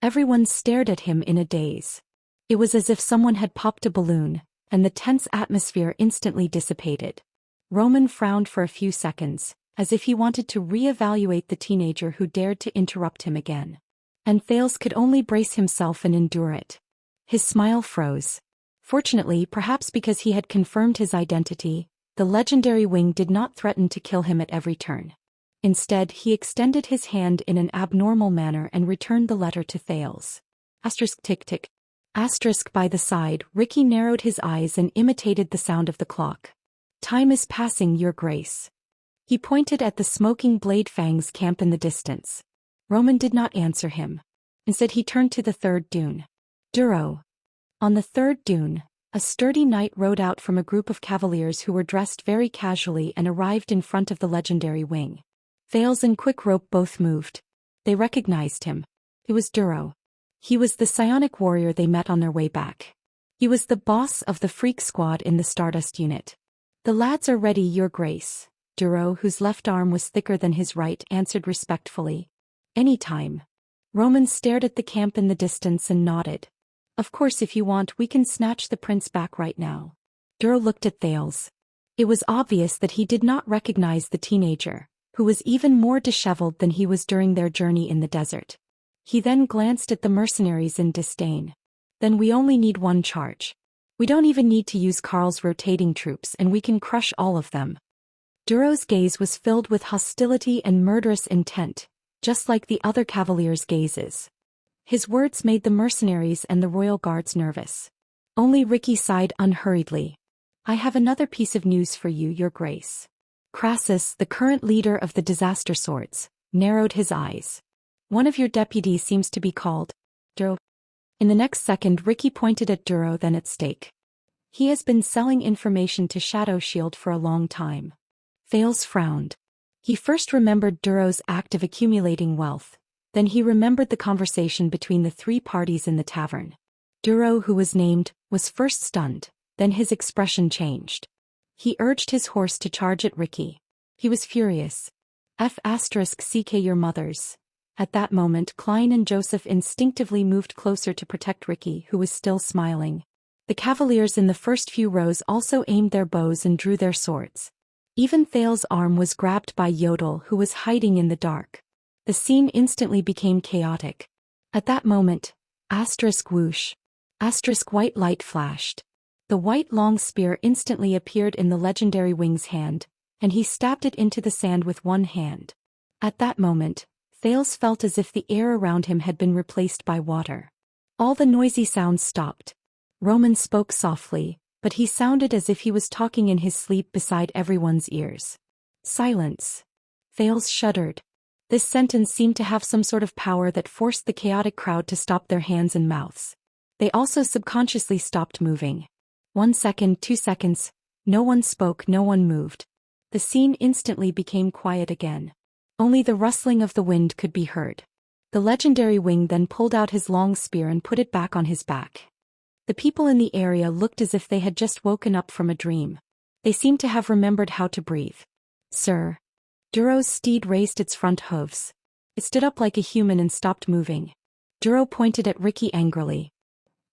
Everyone stared at him in a daze. It was as if someone had popped a balloon, and the tense atmosphere instantly dissipated. Roman frowned for a few seconds, as if he wanted to re-evaluate the teenager who dared to interrupt him again. And Thales could only brace himself and endure it. His smile froze. Fortunately, perhaps because he had confirmed his identity, the legendary wing did not threaten to kill him at every turn. Instead, he extended his hand in an abnormal manner and returned the letter to Thales. Asterisk tick tick. Asterisk by the side, Ricky narrowed his eyes and imitated the sound of the clock. Time is passing, Your Grace. He pointed at the smoking Blade Fang's camp in the distance. Roman did not answer him. Instead he turned to the third dune. Duro. On the third dune, a sturdy knight rode out from a group of cavaliers who were dressed very casually and arrived in front of the legendary wing. Thales and Quickrope both moved. They recognized him. It was Duro. He was the psionic warrior they met on their way back. He was the boss of the Freak Squad in the Stardust unit. The lads are ready, Your Grace. Duro, whose left arm was thicker than his right, answered respectfully. Any time. Roman stared at the camp in the distance and nodded. Of course, if you want, we can snatch the prince back right now. Duro looked at Thales. It was obvious that he did not recognize the teenager, who was even more disheveled than he was during their journey in the desert. He then glanced at the mercenaries in disdain. Then we only need one charge. We don't even need to use Karl's rotating troops and we can crush all of them. Duro's gaze was filled with hostility and murderous intent, just like the other cavaliers' gazes. His words made the mercenaries and the royal guards nervous. Only Ricky sighed unhurriedly. I have another piece of news for you, Your Grace. Crassus, the current leader of the Disaster Swords, narrowed his eyes. One of your deputies seems to be called Duro. In the next second, Ricky pointed at Duro, then at Stake. He has been selling information to Shadow Shield for a long time. Thales frowned. He first remembered Duro's act of accumulating wealth. Then he remembered the conversation between the three parties in the tavern. Duro, who was named, was first stunned, then his expression changed. He urged his horse to charge at Ricky. He was furious. *CK your mothers. At that moment, Klein and Joseph instinctively moved closer to protect Ricky, who was still smiling. The cavaliers in the first few rows also aimed their bows and drew their swords. Even Thales' arm was grabbed by Yodel, who was hiding in the dark. The scene instantly became chaotic. At that moment, *whoosh. White light flashed. The white long spear instantly appeared in the legendary wing's hand, and he stabbed it into the sand with one hand. At that moment, Thales felt as if the air around him had been replaced by water. All the noisy sounds stopped. Roman spoke softly, but he sounded as if he was talking in his sleep beside everyone's ears. Silence. Thales shuddered. This sentence seemed to have some sort of power that forced the chaotic crowd to stop their hands and mouths. They also subconsciously stopped moving. 1 second, 2 seconds. No one spoke, no one moved. The scene instantly became quiet again. Only the rustling of the wind could be heard. The legendary wing then pulled out his long spear and put it back on his back. The people in the area looked as if they had just woken up from a dream. They seemed to have remembered how to breathe. Sir. Duro's steed raised its front hooves. It stood up like a human and stopped moving. Duro pointed at Ricky angrily.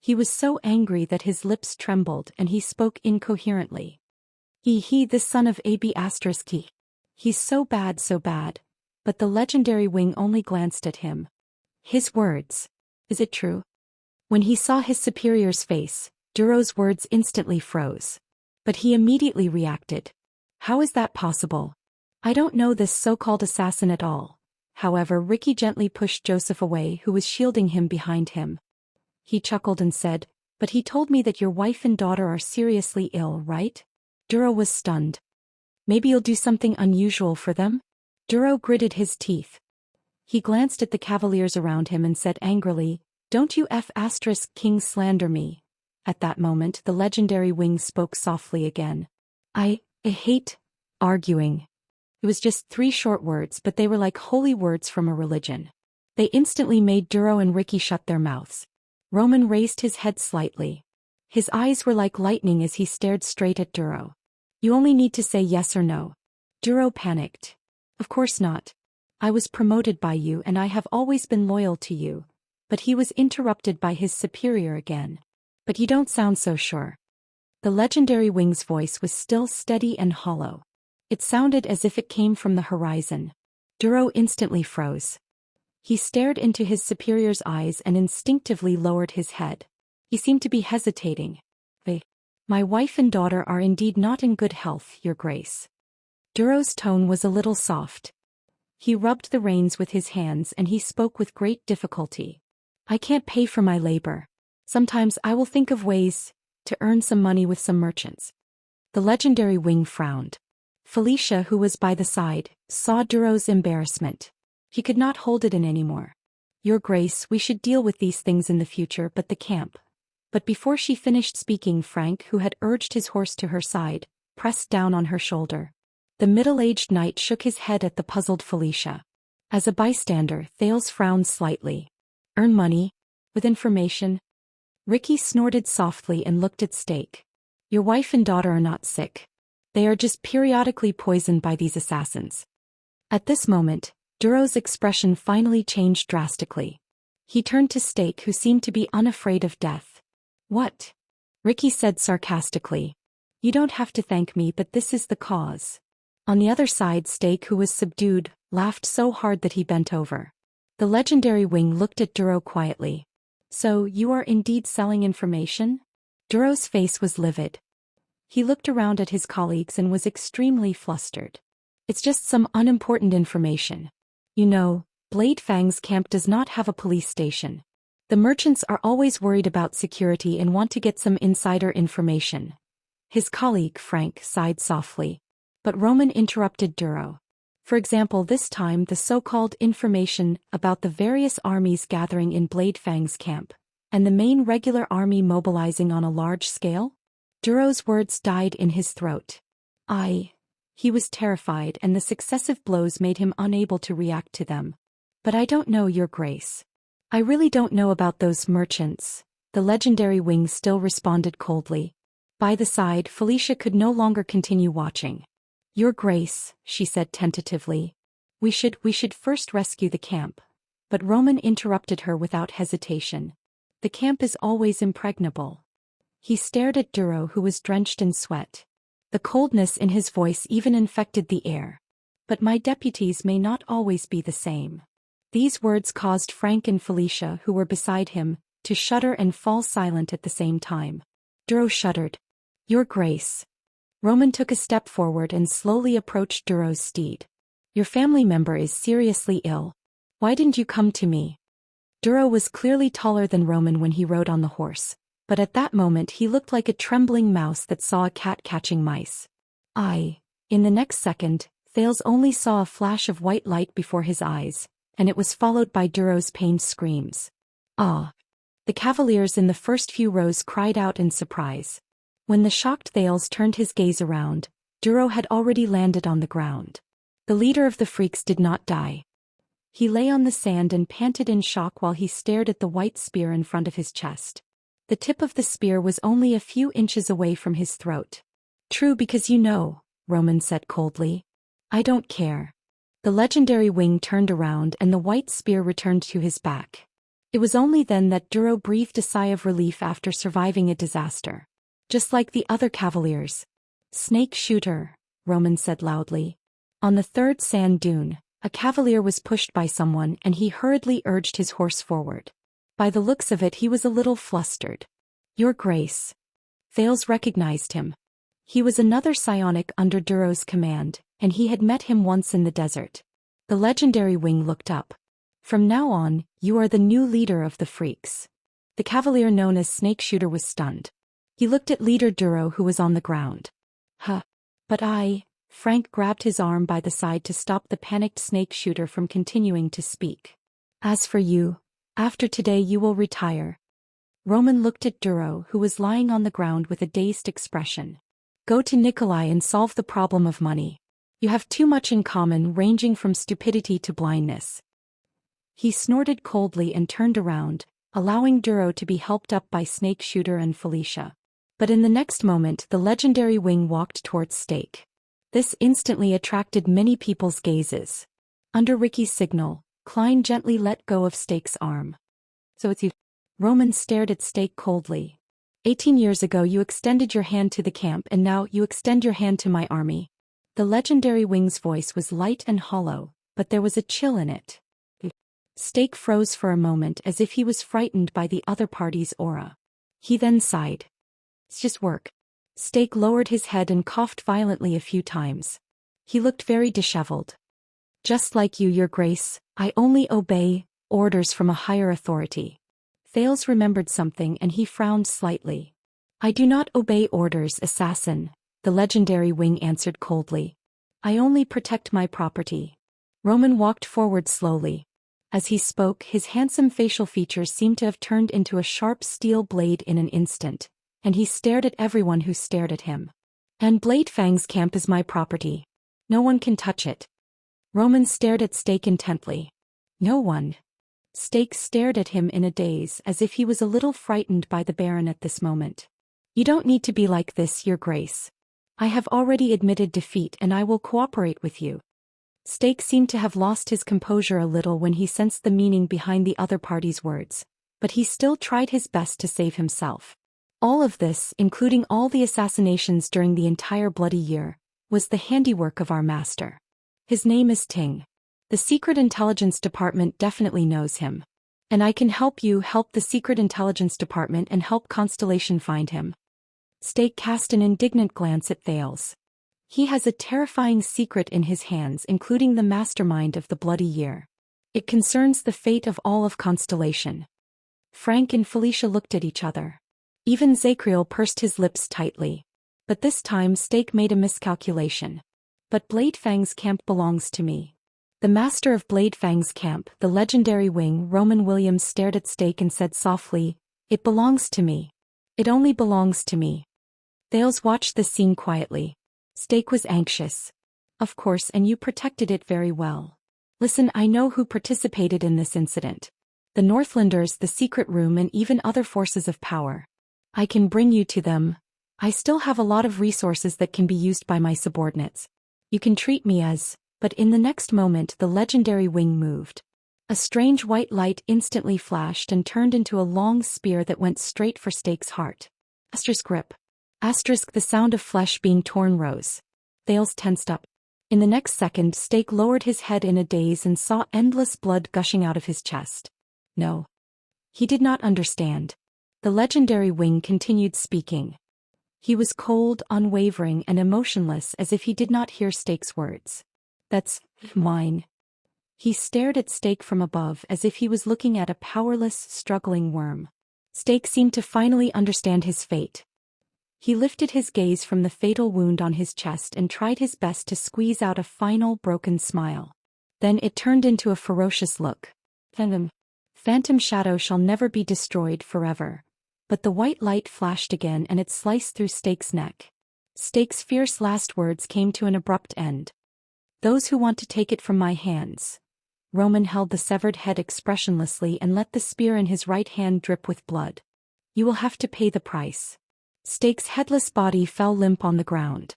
He was so angry that his lips trembled and he spoke incoherently. He, this son of AB***. He's so bad. But the legendary wing only glanced at him. His words. Is it true? When he saw his superior's face, Duro's words instantly froze. But he immediately reacted. How is that possible? I don't know this so-called assassin at all. However, Ricky gently pushed Joseph away, who was shielding him behind him. He chuckled and said, but he told me that your wife and daughter are seriously ill, right? Duro was stunned. Maybe you'll do something unusual for them? Duro gritted his teeth. He glanced at the cavaliers around him and said angrily, don't you *King slander me. At that moment the legendary wing spoke softly again. I hate arguing. It was just 3 short words, but they were like holy words from a religion. They instantly made Duro and Ricky shut their mouths. Roman raised his head slightly. His eyes were like lightning as he stared straight at Duro. You only need to say yes or no. Duro panicked. Of course not. I was promoted by you and I have always been loyal to you. But he was interrupted by his superior again. But you don't sound so sure. The legendary wing's voice was still steady and hollow. It sounded as if it came from the horizon. Duro instantly froze. He stared into his superior's eyes and instinctively lowered his head. He seemed to be hesitating. My wife and daughter are indeed not in good health, Your Grace. Duro's tone was a little soft. He rubbed the reins with his hands and he spoke with great difficulty. I can't pay for my labor. Sometimes I will think of ways to earn some money with some merchants. The legendary Wing frowned. Felicia, who was by the side, saw Duro's embarrassment. He could not hold it in anymore. Your Grace, we should deal with these things in the future, but the camp. But before she finished speaking, Frank, who had urged his horse to her side, pressed down on her shoulder. The middle-aged knight shook his head at the puzzled Felicia. As a bystander, Thales frowned slightly. Earn money? With information? Ricky snorted softly and looked at Stake. Your wife and daughter are not sick. They are just periodically poisoned by these assassins. At this moment, Duro's expression finally changed drastically. He turned to Stake, who seemed to be unafraid of death. What? Ricky said sarcastically. You don't have to thank me, but this is the cause. On the other side, Stake, who was subdued, laughed so hard that he bent over. The legendary Wing looked at Duro quietly. So, you are indeed selling information? Duro's face was livid. He looked around at his colleagues and was extremely flustered. It's just some unimportant information. You know, Blade Fang's camp does not have a police station. The merchants are always worried about security and want to get some insider information. His colleague, Frank, sighed softly. But Roman interrupted Duro. For example, this time the so-called information about the various armies gathering in Blade Fang's camp, and the main regular army mobilizing on a large scale? Duro's words died in his throat. He was terrified, and the successive blows made him unable to react to them. But I don't know, Your Grace. I really don't know about those merchants, the legendary Wing still responded coldly. By the side, Felicia could no longer continue watching. Your Grace, she said tentatively. We should first rescue the camp. But Roman interrupted her without hesitation. The camp is always impregnable. He stared at Duro, who was drenched in sweat. The coldness in his voice even infected the air. But my deputies may not always be the same. These words caused Frank and Felicia, who were beside him, to shudder and fall silent at the same time. Duro shuddered. Your Grace. Roman took a step forward and slowly approached Duro's steed. Your family member is seriously ill. Why didn't you come to me? Duro was clearly taller than Roman when he rode on the horse, but at that moment he looked like a trembling mouse that saw a cat catching mice. In the next second, Thales only saw a flash of white light before his eyes, and it was followed by Duro's pained screams. Ah! The cavaliers in the first few rows cried out in surprise. When the shocked Thales turned his gaze around, Duro had already landed on the ground. The leader of the freaks did not die. He lay on the sand and panted in shock while he stared at the white spear in front of his chest. The tip of the spear was only a few inches away from his throat. True, because you know, Roman said coldly. I don't care. The legendary Wing turned around and the white spear returned to his back. It was only then that Duro breathed a sigh of relief after surviving a disaster. Just like the other cavaliers. Snake shooter, Roman said loudly. On the third sand dune, a cavalier was pushed by someone and he hurriedly urged his horse forward. By the looks of it, he was a little flustered. Your Grace. Thales recognized him. He was another psionic under Duro's command, and he had met him once in the desert. The legendary Wing looked up. From now on, you are the new leader of the freaks. The cavalier known as Snake Shooter was stunned. He looked at leader Duro, who was on the ground. But Frank grabbed his arm by the side to stop the panicked Snake Shooter from continuing to speak. As for you, after today you will retire. Roman looked at Duro, who was lying on the ground with a dazed expression. Go to Nikolai and solve the problem of money. You have too much in common, ranging from stupidity to blindness. He snorted coldly and turned around, allowing Duro to be helped up by Snake Shooter and Felicia. But in the next moment the legendary Wing walked towards Stake. This instantly attracted many people's gazes. Under Ricky's signal, Klein gently let go of Stake's arm. So it's you. Roman stared at Stake coldly. 18 years ago you extended your hand to the camp and now you extend your hand to my army. The legendary Wing's voice was light and hollow, but there was a chill in it. Stake froze for a moment as if he was frightened by the other party's aura. He then sighed. It's just work. Stake lowered his head and coughed violently a few times. He looked very disheveled. Just like you, Your Grace, I only obey orders from a higher authority. Thales remembered something and he frowned slightly. I do not obey orders, assassin, the legendary wing answered coldly. I only protect my property. Roman walked forward slowly. As he spoke, his handsome facial features seemed to have turned into a sharp steel blade in an instant, and he stared at everyone who stared at him. And Blade Fang's camp is my property. No one can touch it. Roman stared at Stake intently. No one. Stake stared at him in a daze as if he was a little frightened by the Baron at this moment. You don't need to be like this, Your Grace. I have already admitted defeat and I will cooperate with you. Stake seemed to have lost his composure a little when he sensed the meaning behind the other party's words, but he still tried his best to save himself. All of this, including all the assassinations during the entire bloody year, was the handiwork of our master. His name is Ting. The Secret Intelligence Department definitely knows him. And I can help you help the Secret Intelligence Department and help Constellation find him. Stake cast an indignant glance at Thales. He has a terrifying secret in his hands, including the mastermind of the bloody year. It concerns the fate of all of Constellation. Frank and Felicia looked at each other. Even Zacriel pursed his lips tightly. But this time Stake made a miscalculation. But Blade Fang's camp belongs to me. The master of Blade Fang's camp, the legendary wing, Roman Williams, stared at Stake and said softly, It belongs to me. It only belongs to me. Thales watched the scene quietly. Stake was anxious. Of course, and you protected it very well. Listen, I know who participated in this incident. The Northlanders, the Secret Room, and even other forces of power. I can bring you to them. I still have a lot of resources that can be used by my subordinates. You can treat me as... But in the next moment the legendary wing moved. A strange white light instantly flashed and turned into a long spear that went straight for Stake's heart. Asterisk grip. Asterisk the sound of flesh being torn rose. Thales tensed up. In the next second Stake lowered his head in a daze and saw endless blood gushing out of his chest. No. He did not understand. The legendary wing continued speaking. He was cold, unwavering, and emotionless as if he did not hear Stake's words. That's mine. He stared at Stake from above as if he was looking at a powerless, struggling worm. Stake seemed to finally understand his fate. He lifted his gaze from the fatal wound on his chest and tried his best to squeeze out a final, broken smile. Then it turned into a ferocious look. Phantom shadow shall never be destroyed forever. But the white light flashed again and it sliced through Stake's neck. Stake's fierce last words came to an abrupt end. Those who want to take it from my hands. Roman held the severed head expressionlessly and let the spear in his right hand drip with blood. You will have to pay the price. Stake's headless body fell limp on the ground.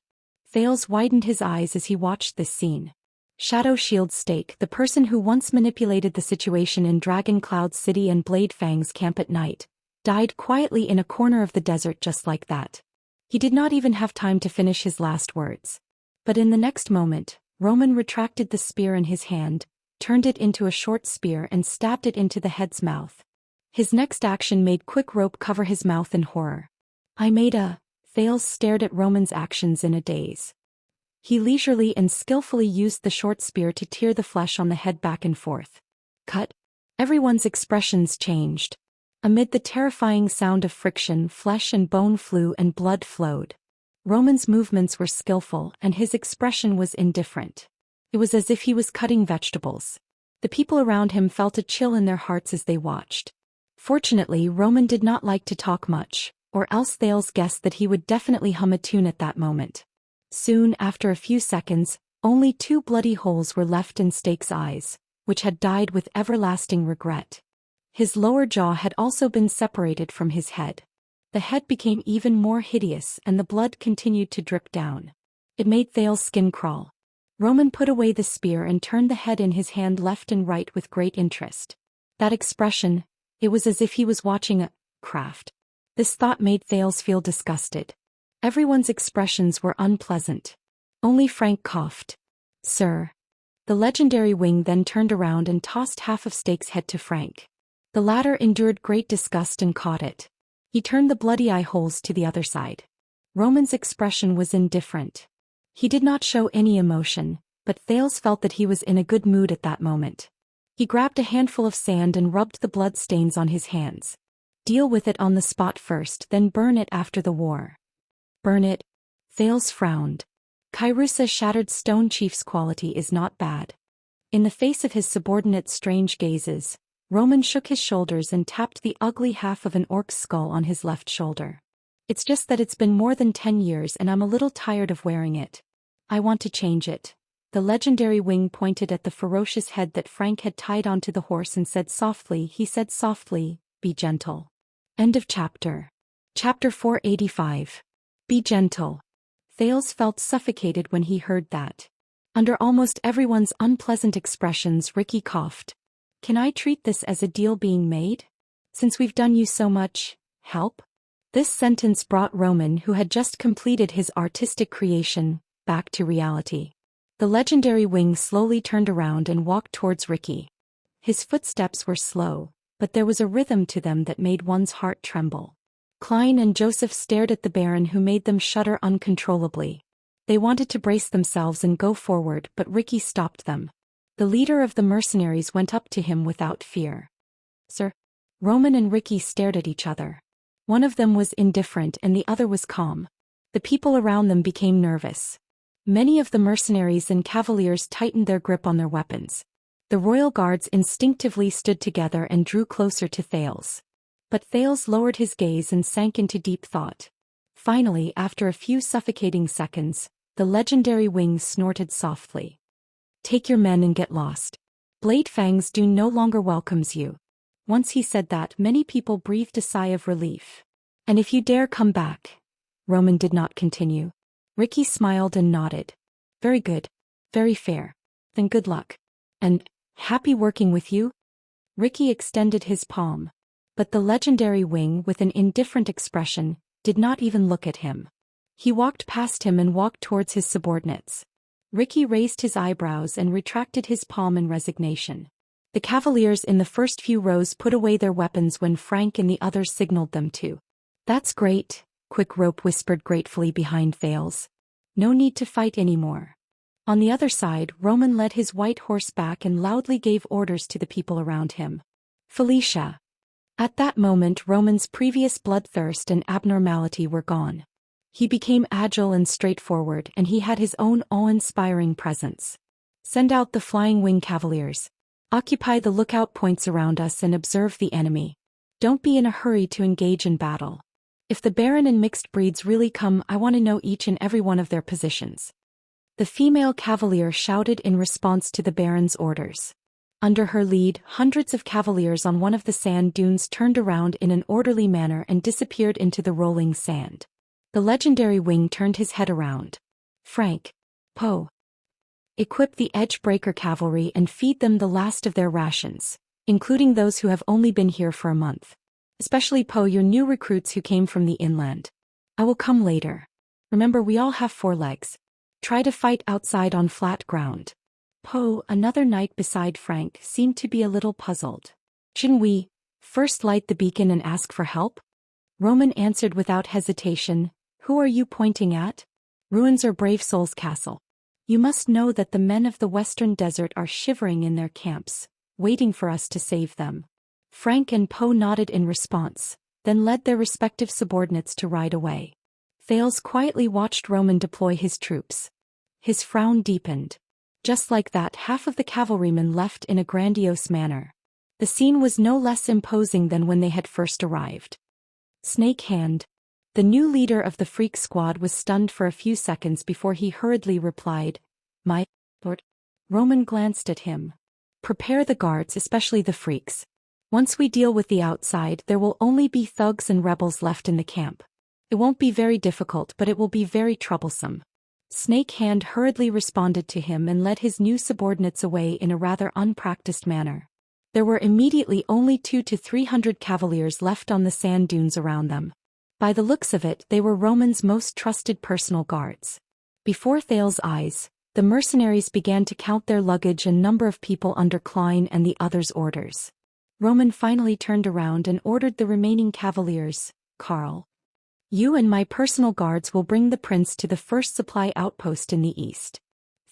Thales widened his eyes as he watched this scene. Shadow Shield Stake, the person who once manipulated the situation in Dragon Cloud City and Blade Fang's camp at night, died quietly in a corner of the desert just like that. He did not even have time to finish his last words. But in the next moment, Roman retracted the spear in his hand, turned it into a short spear and stabbed it into the head's mouth. His next action made Quick Rope cover his mouth in horror. Thales stared at Roman's actions in a daze. He leisurely and skillfully used the short spear to tear the flesh on the head back and forth. Cut. Everyone's expressions changed. Amid the terrifying sound of friction, flesh and bone flew and blood flowed. Roman's movements were skillful and his expression was indifferent. It was as if he was cutting vegetables. The people around him felt a chill in their hearts as they watched. Fortunately, Roman did not like to talk much, or else Thales guessed that he would definitely hum a tune at that moment. Soon, after a few seconds, only 2 bloody holes were left in Stake's eyes, which had died with everlasting regret. His lower jaw had also been separated from his head. The head became even more hideous and the blood continued to drip down. It made Thales' skin crawl. Roman put away the spear and turned the head in his hand left and right with great interest. That expression, it was as if he was watching a craft. This thought made Thales feel disgusted. Everyone's expressions were unpleasant. Only Frank coughed. Sir. The legendary wing then turned around and tossed half of Stake's head to Frank. The latter endured great disgust and caught it. He turned the bloody eye holes to the other side. Roman's expression was indifferent. He did not show any emotion, but Thales felt that he was in a good mood at that moment. He grabbed a handful of sand and rubbed the blood stains on his hands. Deal with it on the spot first, then burn it after the war. Burn it? Thales frowned. Kairusa's shattered stone chief's quality is not bad. In the face of his subordinate's strange gazes, Roman shook his shoulders and tapped the ugly half of an orc's skull on his left shoulder. It's just that it's been more than 10 years and I'm a little tired of wearing it. I want to change it. The legendary wing pointed at the ferocious head that Frank had tied onto the horse and said softly, be gentle. End of chapter. Chapter 485. Be gentle. Thales felt suffocated when he heard that. Under almost everyone's unpleasant expressions, Ricky coughed. Can I treat this as a deal being made? Since we've done you so much help? This sentence brought Roman, who had just completed his artistic creation, back to reality. The legendary wing slowly turned around and walked towards Ricky. His footsteps were slow, but there was a rhythm to them that made one's heart tremble. Klein and Joseph stared at the Baron, who made them shudder uncontrollably. They wanted to brace themselves and go forward, but Ricky stopped them. The leader of the mercenaries went up to him without fear. Sir? Roman and Ricky stared at each other. One of them was indifferent and the other was calm. The people around them became nervous. Many of the mercenaries and cavaliers tightened their grip on their weapons. The royal guards instinctively stood together and drew closer to Thales. But Thales lowered his gaze and sank into deep thought. Finally, after a few suffocating seconds, the legendary wing snorted softly. Take your men and get lost. Blade Fang's Dune no longer welcomes you. Once he said that, many people breathed a sigh of relief. And if you dare come back. Roman did not continue. Ricky smiled and nodded. Very good. Very fair. Then good luck. And, happy working with you? Ricky extended his palm. But the legendary wing, with an indifferent expression, did not even look at him. He walked past him and walked towards his subordinates. Ricky raised his eyebrows and retracted his palm in resignation. The cavaliers in the first few rows put away their weapons when Frank and the others signaled them to. That's great, Quick Rope whispered gratefully behind Thales. No need to fight anymore. On the other side, Roman led his white horse back and loudly gave orders to the people around him. Felicia. At that moment, Roman's previous bloodthirst and abnormality were gone. He became agile and straightforward, and he had his own awe-inspiring presence. Send out the flying wing cavaliers. Occupy the lookout points around us and observe the enemy. Don't be in a hurry to engage in battle. If the Baron and mixed breeds really come, I want to know each and every one of their positions. The female cavalier shouted in response to the Baron's orders. Under her lead, hundreds of cavaliers on one of the sand dunes turned around in an orderly manner and disappeared into the rolling sand. The legendary wing turned his head around. Frank. Poe. Equip the Edgebreaker cavalry and feed them the last of their rations, including those who have only been here for a month. Especially Poe, your new recruits who came from the inland. I will come later. Remember, we all have 4 legs. Try to fight outside on flat ground. Poe, another knight beside Frank, seemed to be a little puzzled. Shouldn't we first light the beacon and ask for help? Roman answered without hesitation. Who are you pointing at? Ruins or Brave Soul's castle. You must know that the men of the western desert are shivering in their camps, waiting for us to save them. Frank and Poe nodded in response, then led their respective subordinates to ride away. Thales quietly watched Roman deploy his troops. His frown deepened. Just like that, half of the cavalrymen left in a grandiose manner. The scene was no less imposing than when they had first arrived. Snake Hand. The new leader of the freak squad was stunned for a few seconds before he hurriedly replied, My lord. Roman glanced at him. Prepare the guards, especially the freaks. Once we deal with the outside, there will only be thugs and rebels left in the camp. It won't be very difficult, but it will be very troublesome. Snake Hand hurriedly responded to him and led his new subordinates away in a rather unpracticed manner. There were immediately only 200 to 300 cavaliers left on the sand dunes around them. By the looks of it, they were Roman's most trusted personal guards. Before Thales' eyes, the mercenaries began to count their luggage and number of people under Klein and the others' orders. Roman finally turned around and ordered the remaining cavaliers, Carl. You and my personal guards will bring the prince to the first supply outpost in the east.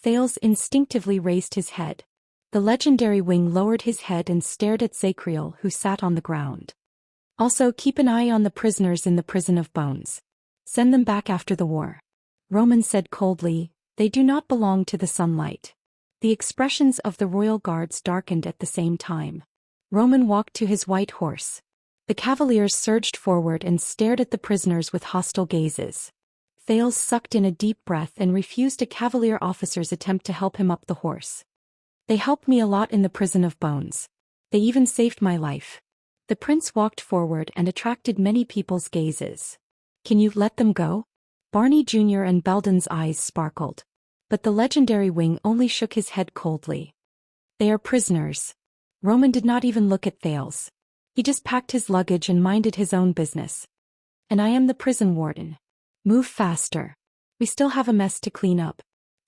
Thales instinctively raised his head. The legendary wing lowered his head and stared at Zacriel, who sat on the ground. Also, keep an eye on the prisoners in the prison of bones. Send them back after the war. Roman said coldly, they do not belong to the sunlight. The expressions of the royal guards darkened at the same time. Roman walked to his white horse. The cavaliers surged forward and stared at the prisoners with hostile gazes. Thales sucked in a deep breath and refused a cavalier officer's attempt to help him up the horse. They helped me a lot in the prison of bones. They even saved my life. The prince walked forward and attracted many people's gazes. Can you let them go? Barney Jr. and Belden's eyes sparkled. But the legendary wing only shook his head coldly. They are prisoners. Roman did not even look at Thales. He just packed his luggage and minded his own business. And I am the prison warden. Move faster. We still have a mess to clean up.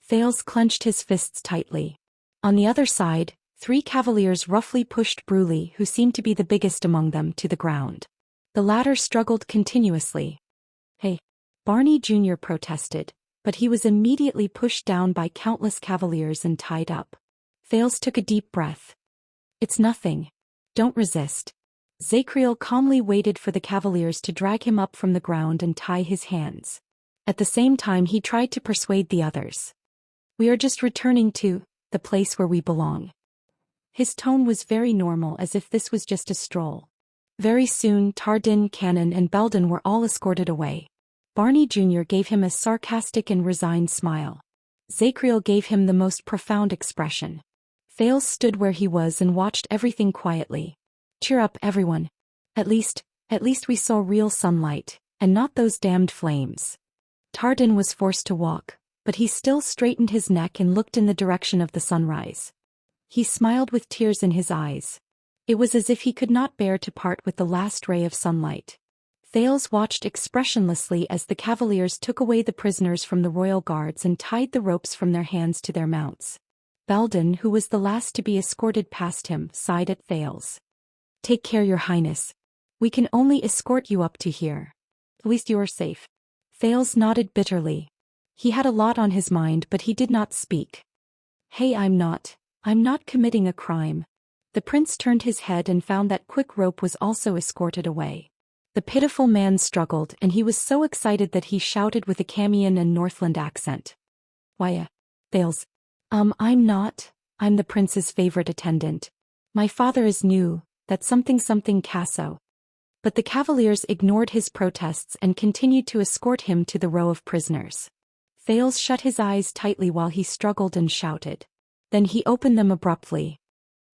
Thales clenched his fists tightly. On the other side, 3 cavaliers roughly pushed Bruley, who seemed to be the biggest among them, to the ground. The latter struggled continuously. Hey! Barney Jr. protested, but he was immediately pushed down by countless cavaliers and tied up. Thales took a deep breath. It's nothing. Don't resist. Zacriel calmly waited for the cavaliers to drag him up from the ground and tie his hands. At the same time he tried to persuade the others. We are just returning to the place where we belong. His tone was very normal, as if this was just a stroll. Very soon Tardin, Cannon and Belden were all escorted away. Barney Jr. gave him a sarcastic and resigned smile. Zacriel gave him the most profound expression. Thales stood where he was and watched everything quietly. Cheer up, everyone. At least we saw real sunlight, and not those damned flames. Tardin was forced to walk, but he still straightened his neck and looked in the direction of the sunrise. He smiled with tears in his eyes. It was as if he could not bear to part with the last ray of sunlight. Thales watched expressionlessly as the cavaliers took away the prisoners from the royal guards and tied the ropes from their hands to their mounts. Belden, who was the last to be escorted past him, sighed at Thales. Take care, Your Highness. We can only escort you up to here. At least you are safe. Thales nodded bitterly. He had a lot on his mind, but he did not speak. Hey, I'm not committing a crime. The prince turned his head and found that Quick Rope was also escorted away. The pitiful man struggled, and he was so excited that he shouted with a Camian and Northland accent. Why, Thales. I'm the prince's favorite attendant. My father is new, that's something Casso. But the cavaliers ignored his protests and continued to escort him to the row of prisoners. Thales shut his eyes tightly while he struggled and shouted. Then he opened them abruptly.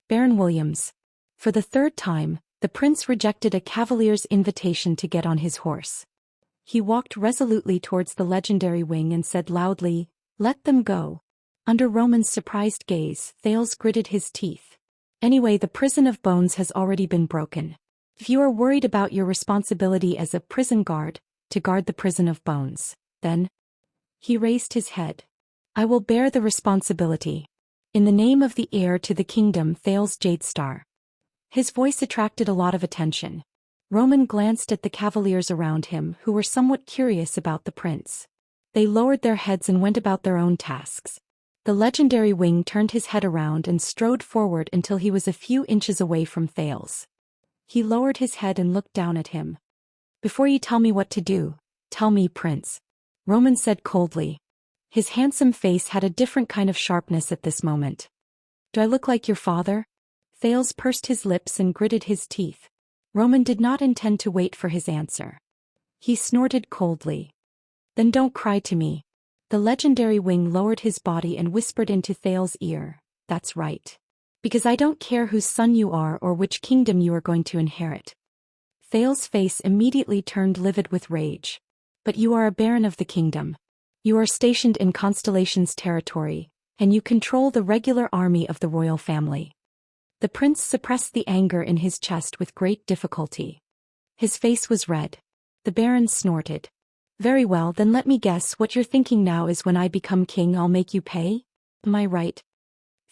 Baron Williams. For the 3rd time, the prince rejected a cavalier's invitation to get on his horse. He walked resolutely towards the legendary wing and said loudly, "Let them go." Under Roman's surprised gaze, Thales gritted his teeth. Anyway, the prison of bones has already been broken. If you are worried about your responsibility as a prison guard, to guard the prison of bones, then... He raised his head. I will bear the responsibility. In the name of the heir to the kingdom, Thales Jadestar. His voice attracted a lot of attention. Roman glanced at the cavaliers around him, who were somewhat curious about the prince. They lowered their heads and went about their own tasks. The legendary wing turned his head around and strode forward until he was a few inches away from Thales. He lowered his head and looked down at him. Before you tell me what to do, tell me, Prince. Roman said coldly. His handsome face had a different kind of sharpness at this moment. Do I look like your father? Thales pursed his lips and gritted his teeth. Roman did not intend to wait for his answer. He snorted coldly. Then don't cry to me. The legendary wing lowered his body and whispered into Thales' ear, that's right. Because I don't care whose son you are or which kingdom you are going to inherit. Thales' face immediately turned livid with rage. But you are a baron of the kingdom. You are stationed in Constellation's territory, and you control the regular army of the royal family. The prince suppressed the anger in his chest with great difficulty. His face was red. The baron snorted. Very well, then let me guess, what you're thinking now is when I become king I'll make you pay? Am I right?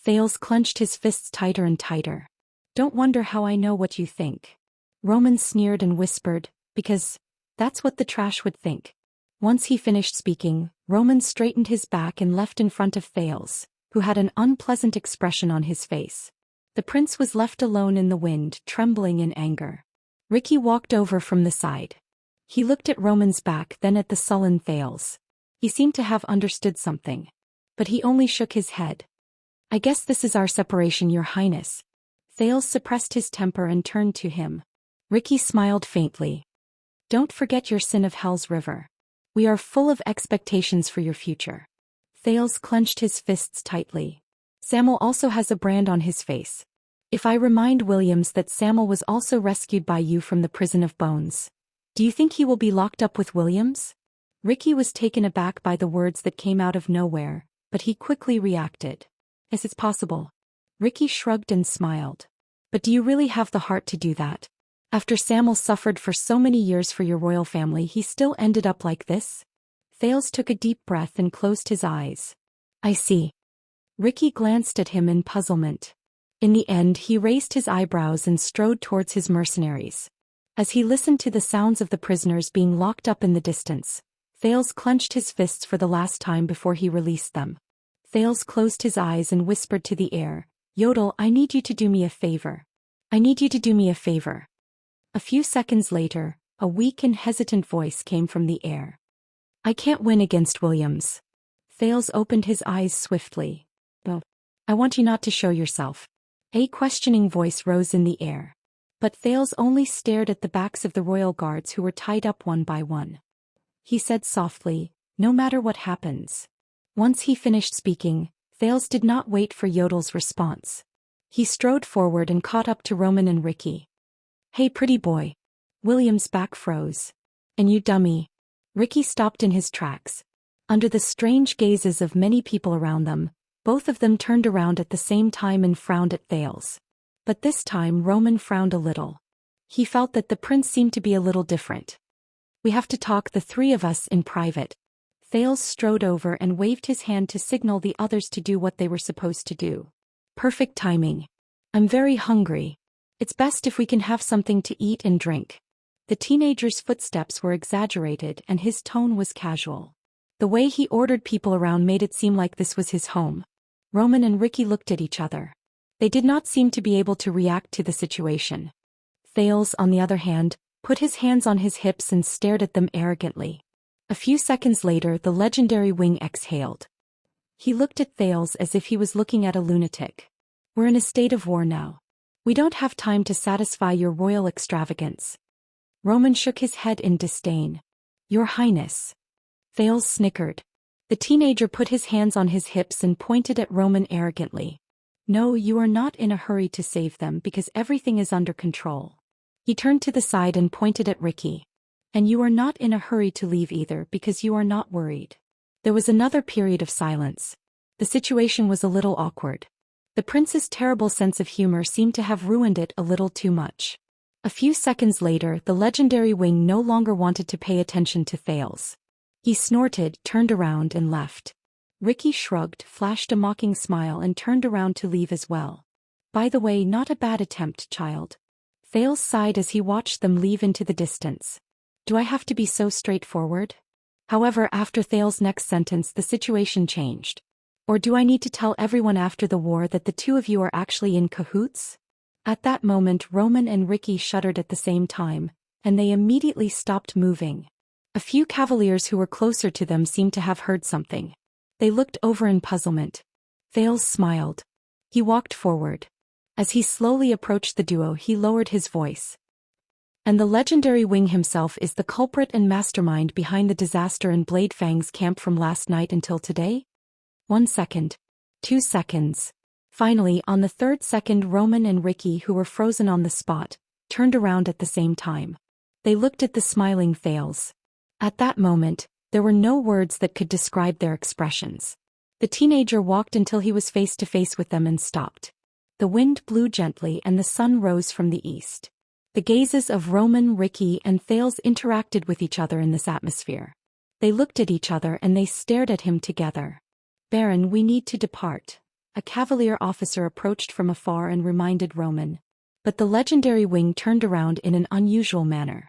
Thales clenched his fists tighter and tighter. Don't wonder how I know what you think. Roman sneered and whispered, because that's what the trash would think. Once he finished speaking, Roman straightened his back and left in front of Thales, who had an unpleasant expression on his face. The prince was left alone in the wind, trembling in anger. Ricky walked over from the side. He looked at Roman's back, then at the sullen Thales. He seemed to have understood something. But he only shook his head. I guess this is our separation, Your Highness. Thales suppressed his temper and turned to him. Ricky smiled faintly. Don't forget your sin of Hell's River. We are full of expectations for your future. Thales clenched his fists tightly. Samuel also has a brand on his face. If I remind Williams that Samuel was also rescued by you from the prison of bones, do you think he will be locked up with Williams? Ricky was taken aback by the words that came out of nowhere, but he quickly reacted. Yes, it's possible. Ricky shrugged and smiled. But do you really have the heart to do that? After Samuel suffered for so many years for your royal family, he still ended up like this? Thales took a deep breath and closed his eyes. I see. Ricky glanced at him in puzzlement. In the end, he raised his eyebrows and strode towards his mercenaries. As he listened to the sounds of the prisoners being locked up in the distance, Thales clenched his fists for the last time before he released them. Thales closed his eyes and whispered to the air, Yodel, I need you to do me a favor. I need you to do me a favor. A few seconds later, a weak and hesitant voice came from the air. I can't win against Williams. Thales opened his eyes swiftly. Oh, I want you not to show yourself. A questioning voice rose in the air. But Thales only stared at the backs of the royal guards who were tied up one by one. He said softly, no matter what happens. Once he finished speaking, Thales did not wait for Yodel's response. He strode forward and caught up to Roman and Ricky. Hey pretty boy. William's back froze. And you dummy. Ricky stopped in his tracks. Under the strange gazes of many people around them, both of them turned around at the same time and frowned at Thales. But this time Roman frowned a little. He felt that the prince seemed to be a little different. We have to talk, the three of us, in private. Thales strode over and waved his hand to signal the others to do what they were supposed to do. Perfect timing. I'm very hungry. It's best if we can have something to eat and drink. The teenager's footsteps were exaggerated and his tone was casual. The way he ordered people around made it seem like this was his home. Roman and Ricky looked at each other. They did not seem to be able to react to the situation. Thales, on the other hand, put his hands on his hips and stared at them arrogantly. A few seconds later, the legendary wing exhaled. He looked at Thales as if he was looking at a lunatic. We're in a state of war now. We don't have time to satisfy your royal extravagance. Roman shook his head in disdain. Your Highness. Thales snickered. The teenager put his hands on his hips and pointed at Roman arrogantly. No, you are not in a hurry to save them because everything is under control. He turned to the side and pointed at Ricky. And you are not in a hurry to leave either because you are not worried. There was another period of silence. The situation was a little awkward. The prince's terrible sense of humor seemed to have ruined it a little too much. A few seconds later, the legendary wing no longer wanted to pay attention to Thales. He snorted, turned around and left. Ricky shrugged, flashed a mocking smile and turned around to leave as well. By the way, not a bad attempt, child. Thales sighed as he watched them leave into the distance. Do I have to be so straightforward? However, after Thales' next sentence, the situation changed. Or do I need to tell everyone after the war that the two of you are actually in cahoots? At that moment, Roman and Ricky shuddered at the same time, and they immediately stopped moving. A few cavaliers who were closer to them seemed to have heard something. They looked over in puzzlement. Thales smiled. He walked forward. As he slowly approached the duo, he lowered his voice. And the legendary wing himself is the culprit and mastermind behind the disaster in Bladefang's camp from last night until today? 1 second. 2 seconds. Finally, on the 3rd second, Roman and Ricky, who were frozen on the spot, turned around at the same time. They looked at the smiling Thales. At that moment, there were no words that could describe their expressions. The teenager walked until he was face to face with them and stopped. The wind blew gently and the sun rose from the east. The gazes of Roman, Ricky, and Thales interacted with each other in this atmosphere. They looked at each other and they stared at him together. Baron, we need to depart. A cavalier officer approached from afar and reminded Roman. But the legendary wing turned around in an unusual manner.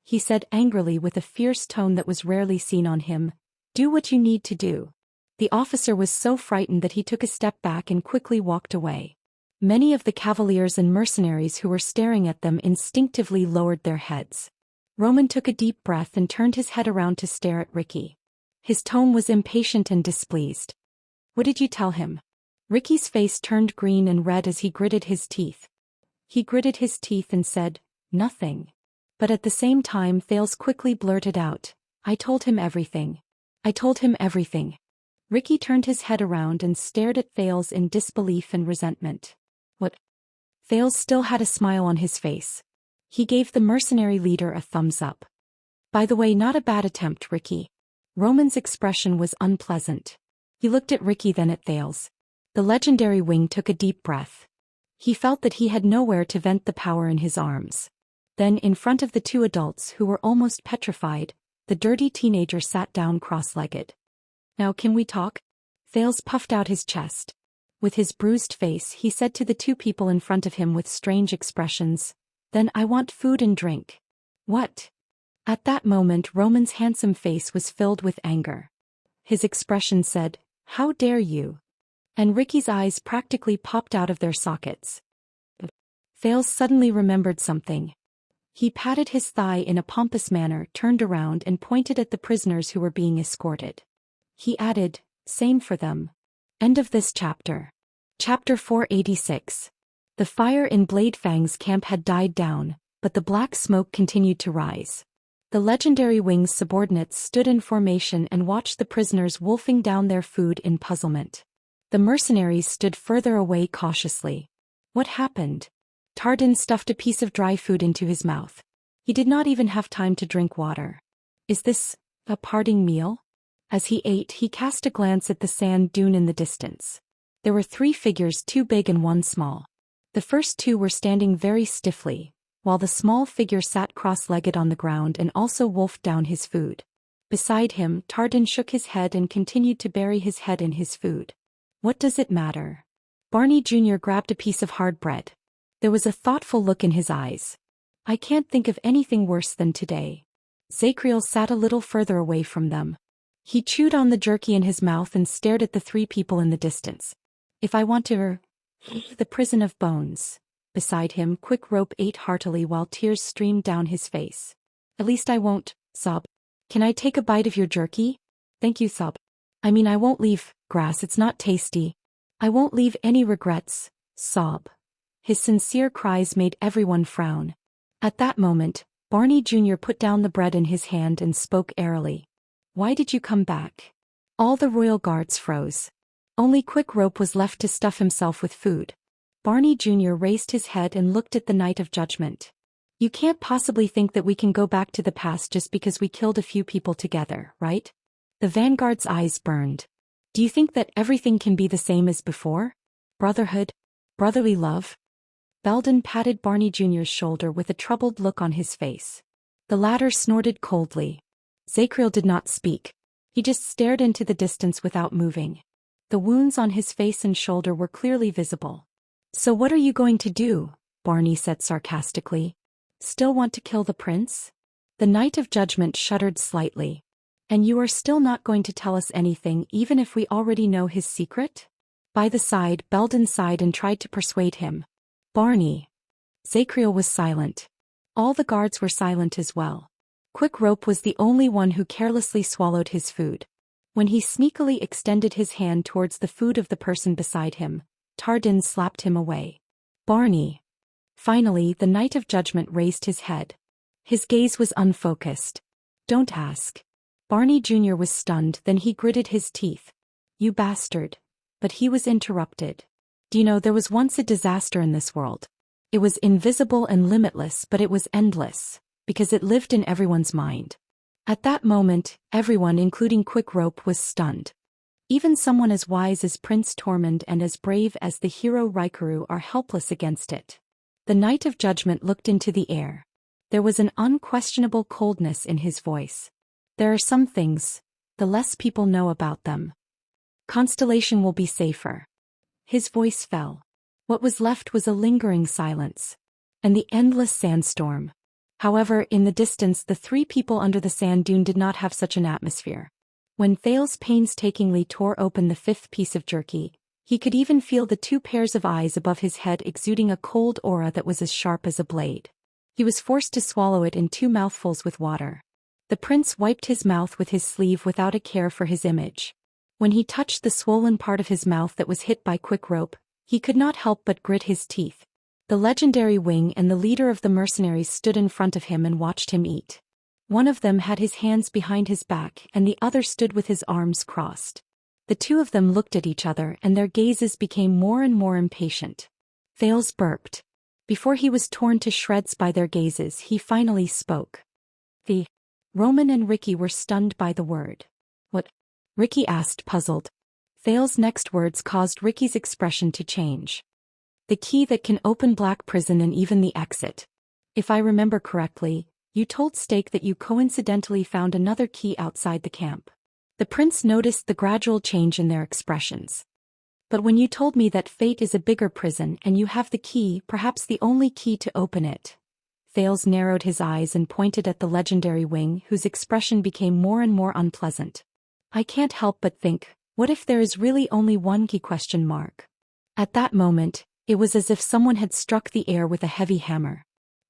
He said angrily with a fierce tone that was rarely seen on him, "Do what you need to do." The officer was so frightened that he took a step back and quickly walked away. Many of the cavaliers and mercenaries who were staring at them instinctively lowered their heads. Roman took a deep breath and turned his head around to stare at Ricky. His tone was impatient and displeased. "What did you tell him?" Ricky's face turned green and red as he gritted his teeth. He gritted his teeth and said, "Nothing." But at the same time Thales quickly blurted out, "I told him everything. I told him everything." Ricky turned his head around and stared at Thales in disbelief and resentment. "What?" Thales still had a smile on his face. He gave the mercenary leader a thumbs up. "By the way, not a bad attempt, Ricky." Roman's expression was unpleasant. He looked at Ricky, then at Thales. The legendary wing took a deep breath. He felt that he had nowhere to vent the power in his arms. Then, in front of the two adults who were almost petrified, the dirty teenager sat down cross-legged. "Now can we talk?" Thales puffed out his chest. With his bruised face, he said to the two people in front of him with strange expressions, "Then I want food and drink." "What?" At that moment Roman's handsome face was filled with anger. His expression said, "How dare you?" And Ricky's eyes practically popped out of their sockets. Thales suddenly remembered something. He patted his thigh in a pompous manner, turned around and pointed at the prisoners who were being escorted. He added, "Same for them." End of this chapter. Chapter 486. The fire in Bladefang's camp had died down, but the black smoke continued to rise. The legendary wing's subordinates stood in formation and watched the prisoners wolfing down their food in puzzlement. The mercenaries stood further away cautiously. What happened? Tardin stuffed a piece of dry food into his mouth. He did not even have time to drink water. Is this a parting meal? As he ate, he cast a glance at the sand dune in the distance. There were 3 figures, 2 big and 1 small. The first 2 were standing very stiffly, while the small figure sat cross-legged on the ground and also wolfed down his food. Beside him, Tardin shook his head and continued to bury his head in his food. What does it matter? Barney Jr. grabbed a piece of hard bread. There was a thoughtful look in his eyes. I can't think of anything worse than today. Zacriel sat a little further away from them. He chewed on the jerky in his mouth and stared at the 3 people in the distance. If I want to the prison of bones. Beside him, Quick Rope ate heartily while tears streamed down his face. At least I won't, sob. Can I take a bite of your jerky? Thank you, sob. I mean, I won't leave grass, it's not tasty. I won't leave any regrets, sob. His sincere cries made everyone frown. At that moment, Barney Jr. put down the bread in his hand and spoke airily. Why did you come back? All the royal guards froze. Only Quick Rope was left to stuff himself with food. Barney Jr. raised his head and looked at the Night of Judgment. You can't possibly think that we can go back to the past just because we killed a few people together, right? The Vanguard's eyes burned. Do you think that everything can be the same as before? Brotherhood? Brotherly love? Belden patted Barney Jr.'s shoulder with a troubled look on his face. The latter snorted coldly. Zacriel did not speak. He just stared into the distance without moving. The wounds on his face and shoulder were clearly visible. So what are you going to do? Barney said sarcastically. Still want to kill the prince? The Knight of Judgment shuddered slightly. And you are still not going to tell us anything even if we already know his secret? By the side, Belden sighed and tried to persuade him. Barney. Zacriel was silent. All the guards were silent as well. Quick Rope was the only one who carelessly swallowed his food. When he sneakily extended his hand towards the food of the person beside him, Tardin slapped him away. Barney. Finally, the Knight of Judgment raised his head. His gaze was unfocused. Don't ask. Barney Jr. was stunned, then he gritted his teeth. You bastard. But he was interrupted. Do you know, there was once a disaster in this world. It was invisible and limitless, but it was endless, because it lived in everyone's mind. At that moment, everyone, including Quick Rope, was stunned. Even someone as wise as Prince Tormund and as brave as the hero Raikuru are helpless against it. The Knight of Judgment looked into the air. There was an unquestionable coldness in his voice. There are some things, the less people know about them. Constellation will be safer. His voice fell. What was left was a lingering silence. And the endless sandstorm. However, in the distance, the 3 people under the sand dune did not have such an atmosphere. When Thales painstakingly tore open the 5th piece of jerky, He could even feel the two pairs of eyes above his head exuding a cold aura that was as sharp as a blade. He was forced to swallow it in 2 mouthfuls with water. The prince wiped his mouth with his sleeve without a care for his image. When he touched the swollen part of his mouth that was hit by quick rope, he could not help but grit his teeth. The legendary wing and the leader of the mercenaries stood in front of him and watched him eat. One of them had his hands behind his back and the other stood with his arms crossed. The two of them looked at each other and their gazes became more and more impatient. Thales burped. Before he was torn to shreds by their gazes, he finally spoke. Roman and Ricky were stunned by the word. What? Ricky asked, puzzled. Thales' next words caused Ricky's expression to change. The key that can open Black Prison and even the exit. If I remember correctly, you told Stake that you coincidentally found another key outside the camp. The prince noticed the gradual change in their expressions. But when you told me that Fate is a bigger prison and you have the key, perhaps the only key to open it. Thales narrowed his eyes and pointed at the legendary wing, whose expression became more and more unpleasant. I can't help but think, what if there is really only one key ? At that moment, it was as if someone had struck the air with a heavy hammer.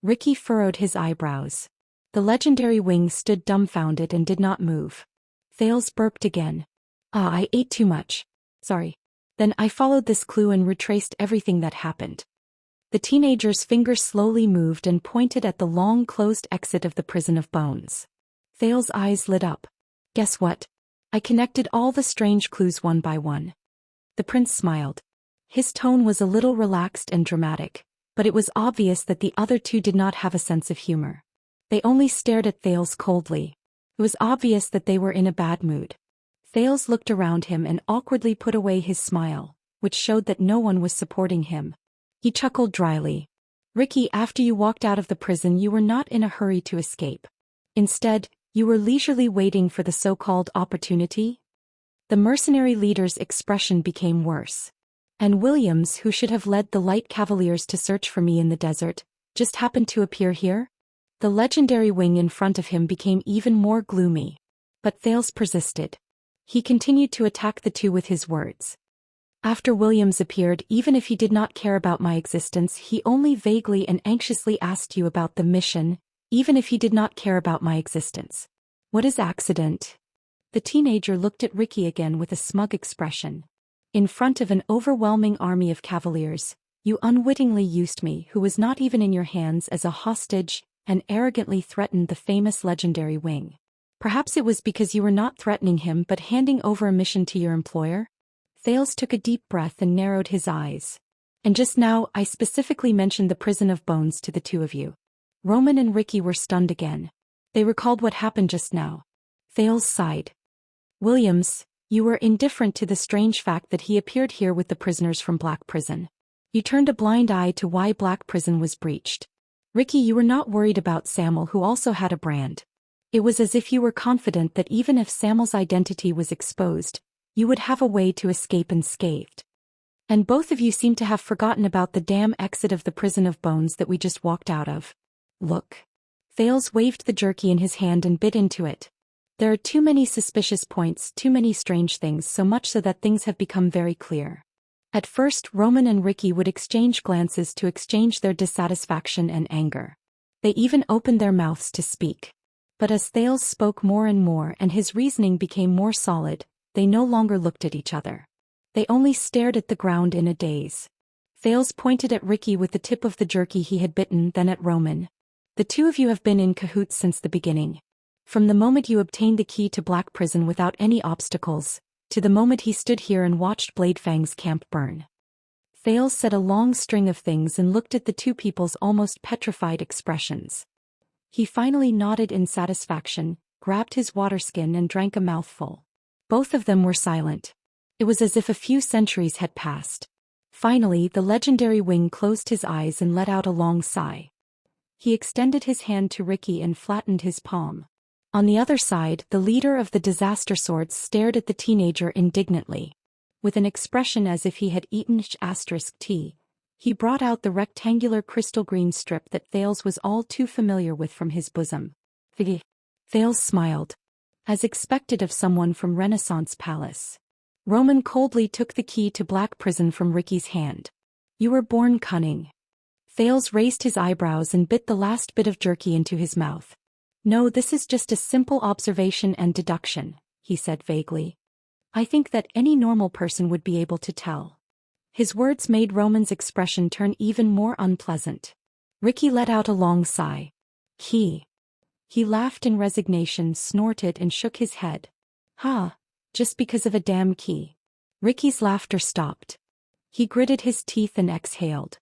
Ricky furrowed his eyebrows. The legendary wing stood dumbfounded and did not move. Thales burped again. I ate too much. Sorry. Then I followed this clue and retraced everything that happened. The teenager's finger slowly moved and pointed at the long closed exit of the prison of bones. Thales' eyes lit up. Guess what? I connected all the strange clues one by one. The prince smiled. His tone was a little relaxed and dramatic, but it was obvious that the other two did not have a sense of humor. They only stared at Thales coldly. It was obvious that they were in a bad mood. Thales looked around him and awkwardly put away his smile, which showed that no one was supporting him. He chuckled dryly. Ricky, after you walked out of the prison, you were not in a hurry to escape. Instead, you were leisurely waiting for the so-called opportunity? The mercenary leader's expression became worse. And Williams, who should have led the light cavaliers to search for me in the desert, just happened to appear here? The legendary wing in front of him became even more gloomy. But Thales persisted. He continued to attack the two with his words. After Williams appeared, even if he did not care about my existence, he only vaguely and anxiously asked you about the mission, even if he did not care about my existence. What is accident? The teenager looked at Ricky again with a smug expression. In front of an overwhelming army of cavaliers, you unwittingly used me, who was not even in your hands, as a hostage, and arrogantly threatened the famous legendary wing. Perhaps it was because you were not threatening him but handing over a mission to your employer? Thales took a deep breath and narrowed his eyes. And just now, I specifically mentioned the prison of bones to the two of you. Roman and Ricky were stunned again. They recalled what happened just now. Thales sighed. Williams, you were indifferent to the strange fact that he appeared here with the prisoners from Black Prison. You turned a blind eye to why Black Prison was breached. Ricky, you were not worried about Samuel, who also had a brand. It was as if you were confident that even if Samuel's identity was exposed, you would have a way to escape unscathed. And both of you seem to have forgotten about the damn exit of the prison of bones that we just walked out of. Look. Thales waved the jerky in his hand and bit into it. There are too many suspicious points, too many strange things, so much so that things have become very clear. At first, Roman and Ricky would exchange glances to exchange their dissatisfaction and anger. They even opened their mouths to speak. But as Thales spoke more and more and his reasoning became more solid, they no longer looked at each other. They only stared at the ground in a daze. Thales pointed at Ricky with the tip of the jerky he had bitten, then at Roman. The two of you have been in cahoots since the beginning. From the moment you obtained the key to Black Prison without any obstacles, to the moment he stood here and watched Bladefang's camp burn. Thales said a long string of things and looked at the two people's almost petrified expressions. He finally nodded in satisfaction, grabbed his water skin and drank a mouthful. Both of them were silent. It was as if a few centuries had passed. Finally, the legendary wing closed his eyes and let out a long sigh. He extended his hand to Ricky and flattened his palm. On the other side, the leader of the disaster swords stared at the teenager indignantly. With an expression as if he had eaten *T, he brought out the rectangular crystal green strip that Thales was all too familiar with from his bosom. Thales smiled. As expected of someone from Renaissance Palace. Roman coldly took the key to Black Prison from Ricky's hand. You were born cunning. Thales raised his eyebrows and bit the last bit of jerky into his mouth. No, this is just a simple observation and deduction, he said vaguely. I think that any normal person would be able to tell. His words made Roman's expression turn even more unpleasant. Ricky let out a long sigh. He laughed in resignation, snorted and shook his head. Ha, just because of a damn key. Ricky's laughter stopped. He gritted his teeth and exhaled.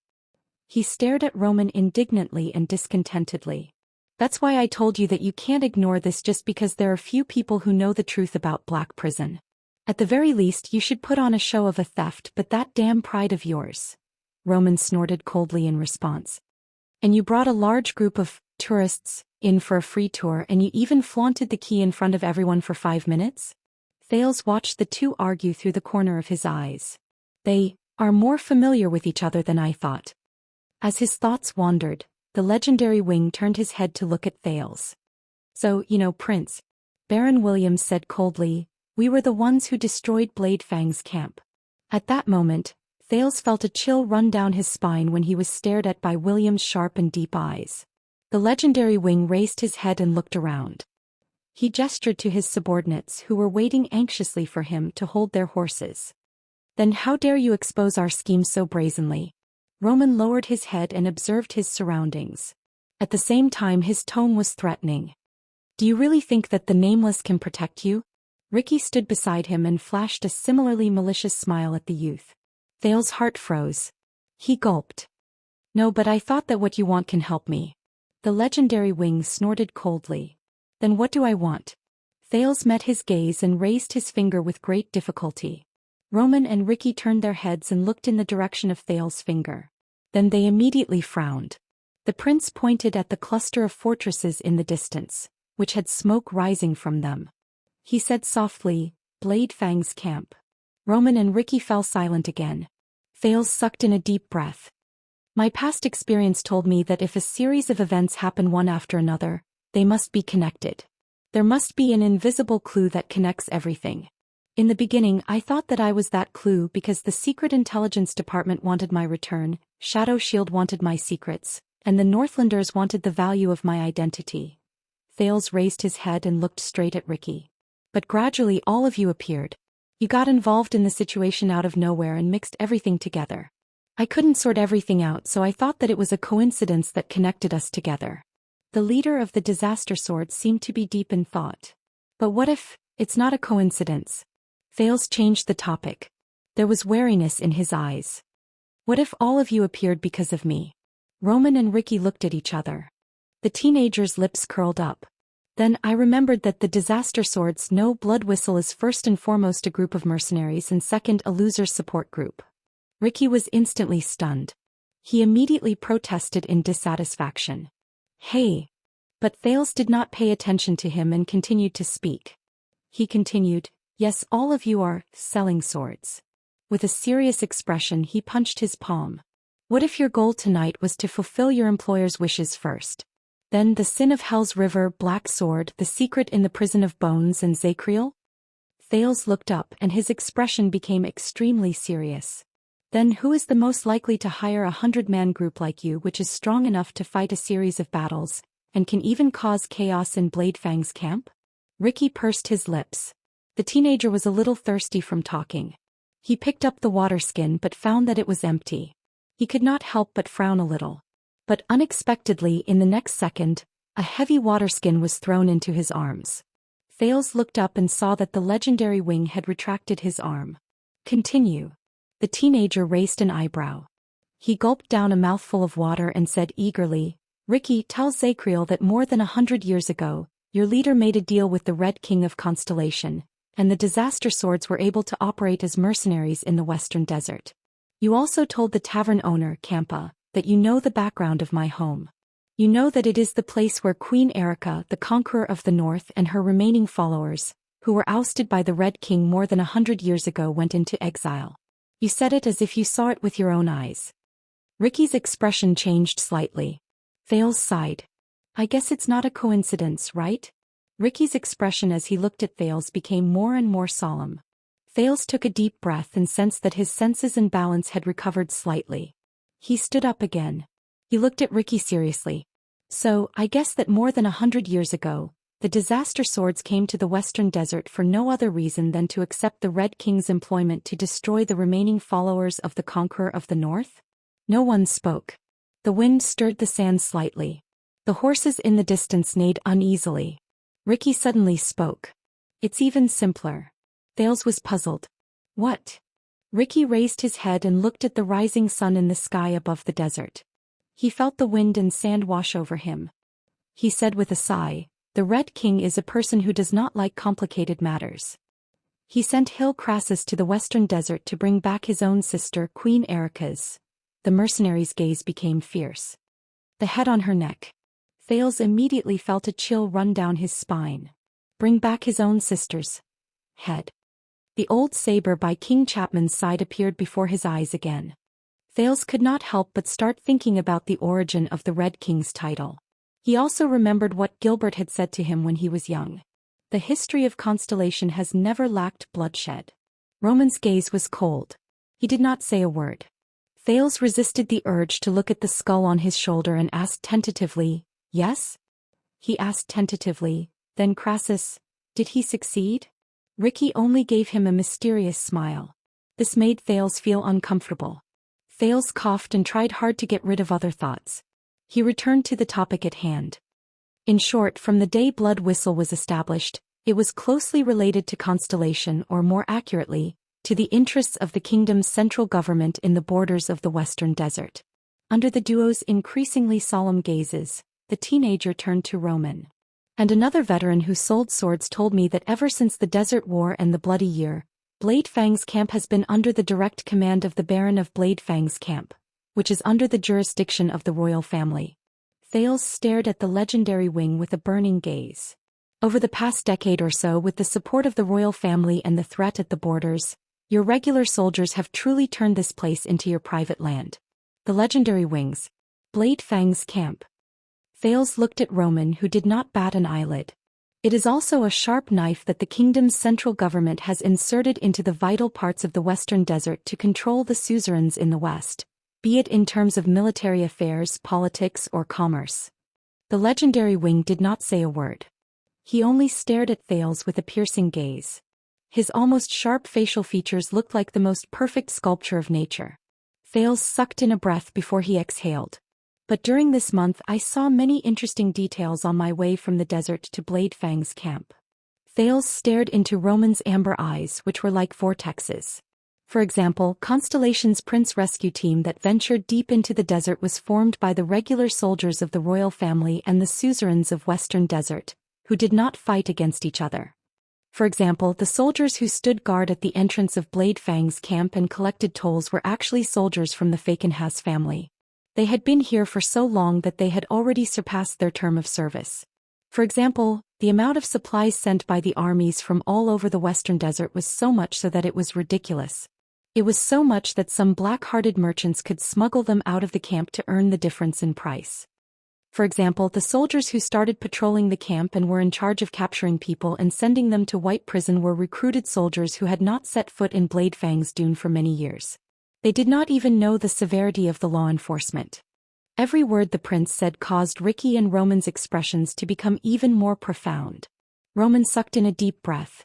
He stared at Roman indignantly and discontentedly. That's why I told you that you can't ignore this just because there are few people who know the truth about Black Prison. At the very least you should put on a show of a theft, but that damn pride of yours. Roman snorted coldly in response. And you brought a large group of tourists in for a free tour, and you even flaunted the key in front of everyone for 5 minutes? Thales watched the two argue through the corner of his eyes. They are more familiar with each other than I thought. As his thoughts wandered, the legendary wing turned his head to look at Thales. So, Prince, Baron Williams said coldly, we were the ones who destroyed Blade Fang's camp. At that moment, Thales felt a chill run down his spine when he was stared at by Williams' sharp and deep eyes. The legendary wing raised his head and looked around. He gestured to his subordinates who were waiting anxiously for him to hold their horses. Then how dare you expose our scheme so brazenly? Roman lowered his head and observed his surroundings. At the same time his tone was threatening. Do you really think that the Nameless can protect you? Ricky stood beside him and flashed a similarly malicious smile at the youth. Thales' heart froze. He gulped. No, but I thought that what you want can help me. The legendary wing snorted coldly. Then what do I want? Thales met his gaze and raised his finger with great difficulty. Roman and Ricky turned their heads and looked in the direction of Thales' finger. Then they immediately frowned. The prince pointed at the cluster of fortresses in the distance, which had smoke rising from them. He said softly, Blade Fang's camp. Roman and Ricky fell silent again. Thales sucked in a deep breath. My past experience told me that if a series of events happen one after another, they must be connected. There must be an invisible clue that connects everything. In the beginning I thought that I was that clue because the Secret Intelligence Department wanted my return, Shadow Shield wanted my secrets, and the Northlanders wanted the value of my identity. Thales raised his head and looked straight at Ricky. But gradually all of you appeared. You got involved in the situation out of nowhere and mixed everything together. I couldn't sort everything out, so I thought that it was a coincidence that connected us together. The leader of the Disaster Sword seemed to be deep in thought. But what if it's not a coincidence? Thales changed the topic. There was wariness in his eyes. What if all of you appeared because of me? Roman and Ricky looked at each other. The teenager's lips curled up. Then I remembered that the Disaster Sword's No Blood Whistle is first and foremost a group of mercenaries and second a loser's support group. Ricky was instantly stunned. He immediately protested in dissatisfaction. Hey! But Thales did not pay attention to him and continued to speak. He continued, yes, all of you are selling swords. With a serious expression he punched his palm. What if your goal tonight was to fulfill your employer's wishes first? Then the Sin of Hell's River, Black Sword, the Secret in the Prison of Bones and Zacriel? Thales looked up and his expression became extremely serious. Then who is the most likely to hire a 100-man group like you which is strong enough to fight a series of battles, and can even cause chaos in Blade Fang's camp? Ricky pursed his lips. The teenager was a little thirsty from talking. He picked up the water skin but found that it was empty. He could not help but frown a little. But unexpectedly in the next second, a heavy water skin was thrown into his arms. Thales looked up and saw that the legendary wing had retracted his arm. Continue. The teenager raised an eyebrow. He gulped down a mouthful of water and said eagerly, Ricky, tell Zacriel that more than 100 years ago, your leader made a deal with the Red King of Constellation, and the Disaster Swords were able to operate as mercenaries in the Western Desert. You also told the tavern owner, Campa, that you know the background of my home. You know that it is the place where Queen Erica, the conqueror of the North, and her remaining followers, who were ousted by the Red King more than 100 years ago, went into exile. You said it as if you saw it with your own eyes. Ricky's expression changed slightly. Thales sighed. I guess it's not a coincidence, right? Ricky's expression as he looked at Thales became more and more solemn. Thales took a deep breath and sensed that his senses and balance had recovered slightly. He stood up again. He looked at Ricky seriously. So, I guess that more than 100 years ago, the disaster swords came to the Western Desert for no other reason than to accept the Red King's employment to destroy the remaining followers of the Conqueror of the North? No one spoke. The wind stirred the sand slightly. The horses in the distance neighed uneasily. Ricky suddenly spoke. It's even simpler. Thales was puzzled. What? Ricky raised his head and looked at the rising sun in the sky above the desert. He felt the wind and sand wash over him. He said with a sigh, the Red King is a person who does not like complicated matters. He sent Hill Crassus to the Western Desert to bring back his own sister, Queen Erica's. The mercenary's gaze became fierce. The head on her neck. Thales immediately felt a chill run down his spine. Bring back his own sister's head. The old saber by King Chapman's side appeared before his eyes again. Thales could not help but start thinking about the origin of the Red King's title. He also remembered what Gilbert had said to him when he was young. The history of Constellation has never lacked bloodshed. Roman's gaze was cold. He did not say a word. Thales resisted the urge to look at the skull on his shoulder and asked tentatively, yes? He asked tentatively, then Crassus, did he succeed? Ricky only gave him a mysterious smile. This made Thales feel uncomfortable. Thales coughed and tried hard to get rid of other thoughts. He returned to the topic at hand. In short, from the day Blood Whistle was established, it was closely related to Constellation, or more accurately, to the interests of the kingdom's central government in the borders of the Western Desert. Under the duo's increasingly solemn gazes, the teenager turned to Roman. And another veteran who sold swords told me that ever since the Desert War and the Bloody Year, Bladefang's camp has been under the direct command of the Baron of Bladefang's camp, which is under the jurisdiction of the royal family. Thales stared at the legendary wing with a burning gaze. Over the past decade or so, with the support of the royal family and the threat at the borders, your regular soldiers have truly turned this place into your private land. The legendary wings. Bladefang's camp. Thales looked at Roman, who did not bat an eyelid. It is also a sharp knife that the kingdom's central government has inserted into the vital parts of the Western Desert to control the suzerains in the West, be it in terms of military affairs, politics, or commerce. The legendary wing did not say a word. He only stared at Thales with a piercing gaze. His almost sharp facial features looked like the most perfect sculpture of nature. Thales sucked in a breath before he exhaled. But during this month I saw many interesting details on my way from the desert to Bladefang's camp. Thales stared into Roman's amber eyes, which were like vortexes. For example, Constellation's Prince Rescue Team that ventured deep into the desert was formed by the regular soldiers of the royal family and the suzerains of Western Desert, who did not fight against each other. For example, the soldiers who stood guard at the entrance of Bladefang's camp and collected tolls were actually soldiers from the Fakenhas family. They had been here for so long that they had already surpassed their term of service. For example, the amount of supplies sent by the armies from all over the Western Desert was so much so that it was ridiculous. It was so much that some black-hearted merchants could smuggle them out of the camp to earn the difference in price. For example, the soldiers who started patrolling the camp and were in charge of capturing people and sending them to White Prison were recruited soldiers who had not set foot in Bladefang's dune for many years. They did not even know the severity of the law enforcement. Every word the prince said caused Ricky and Roman's expressions to become even more profound. Roman sucked in a deep breath.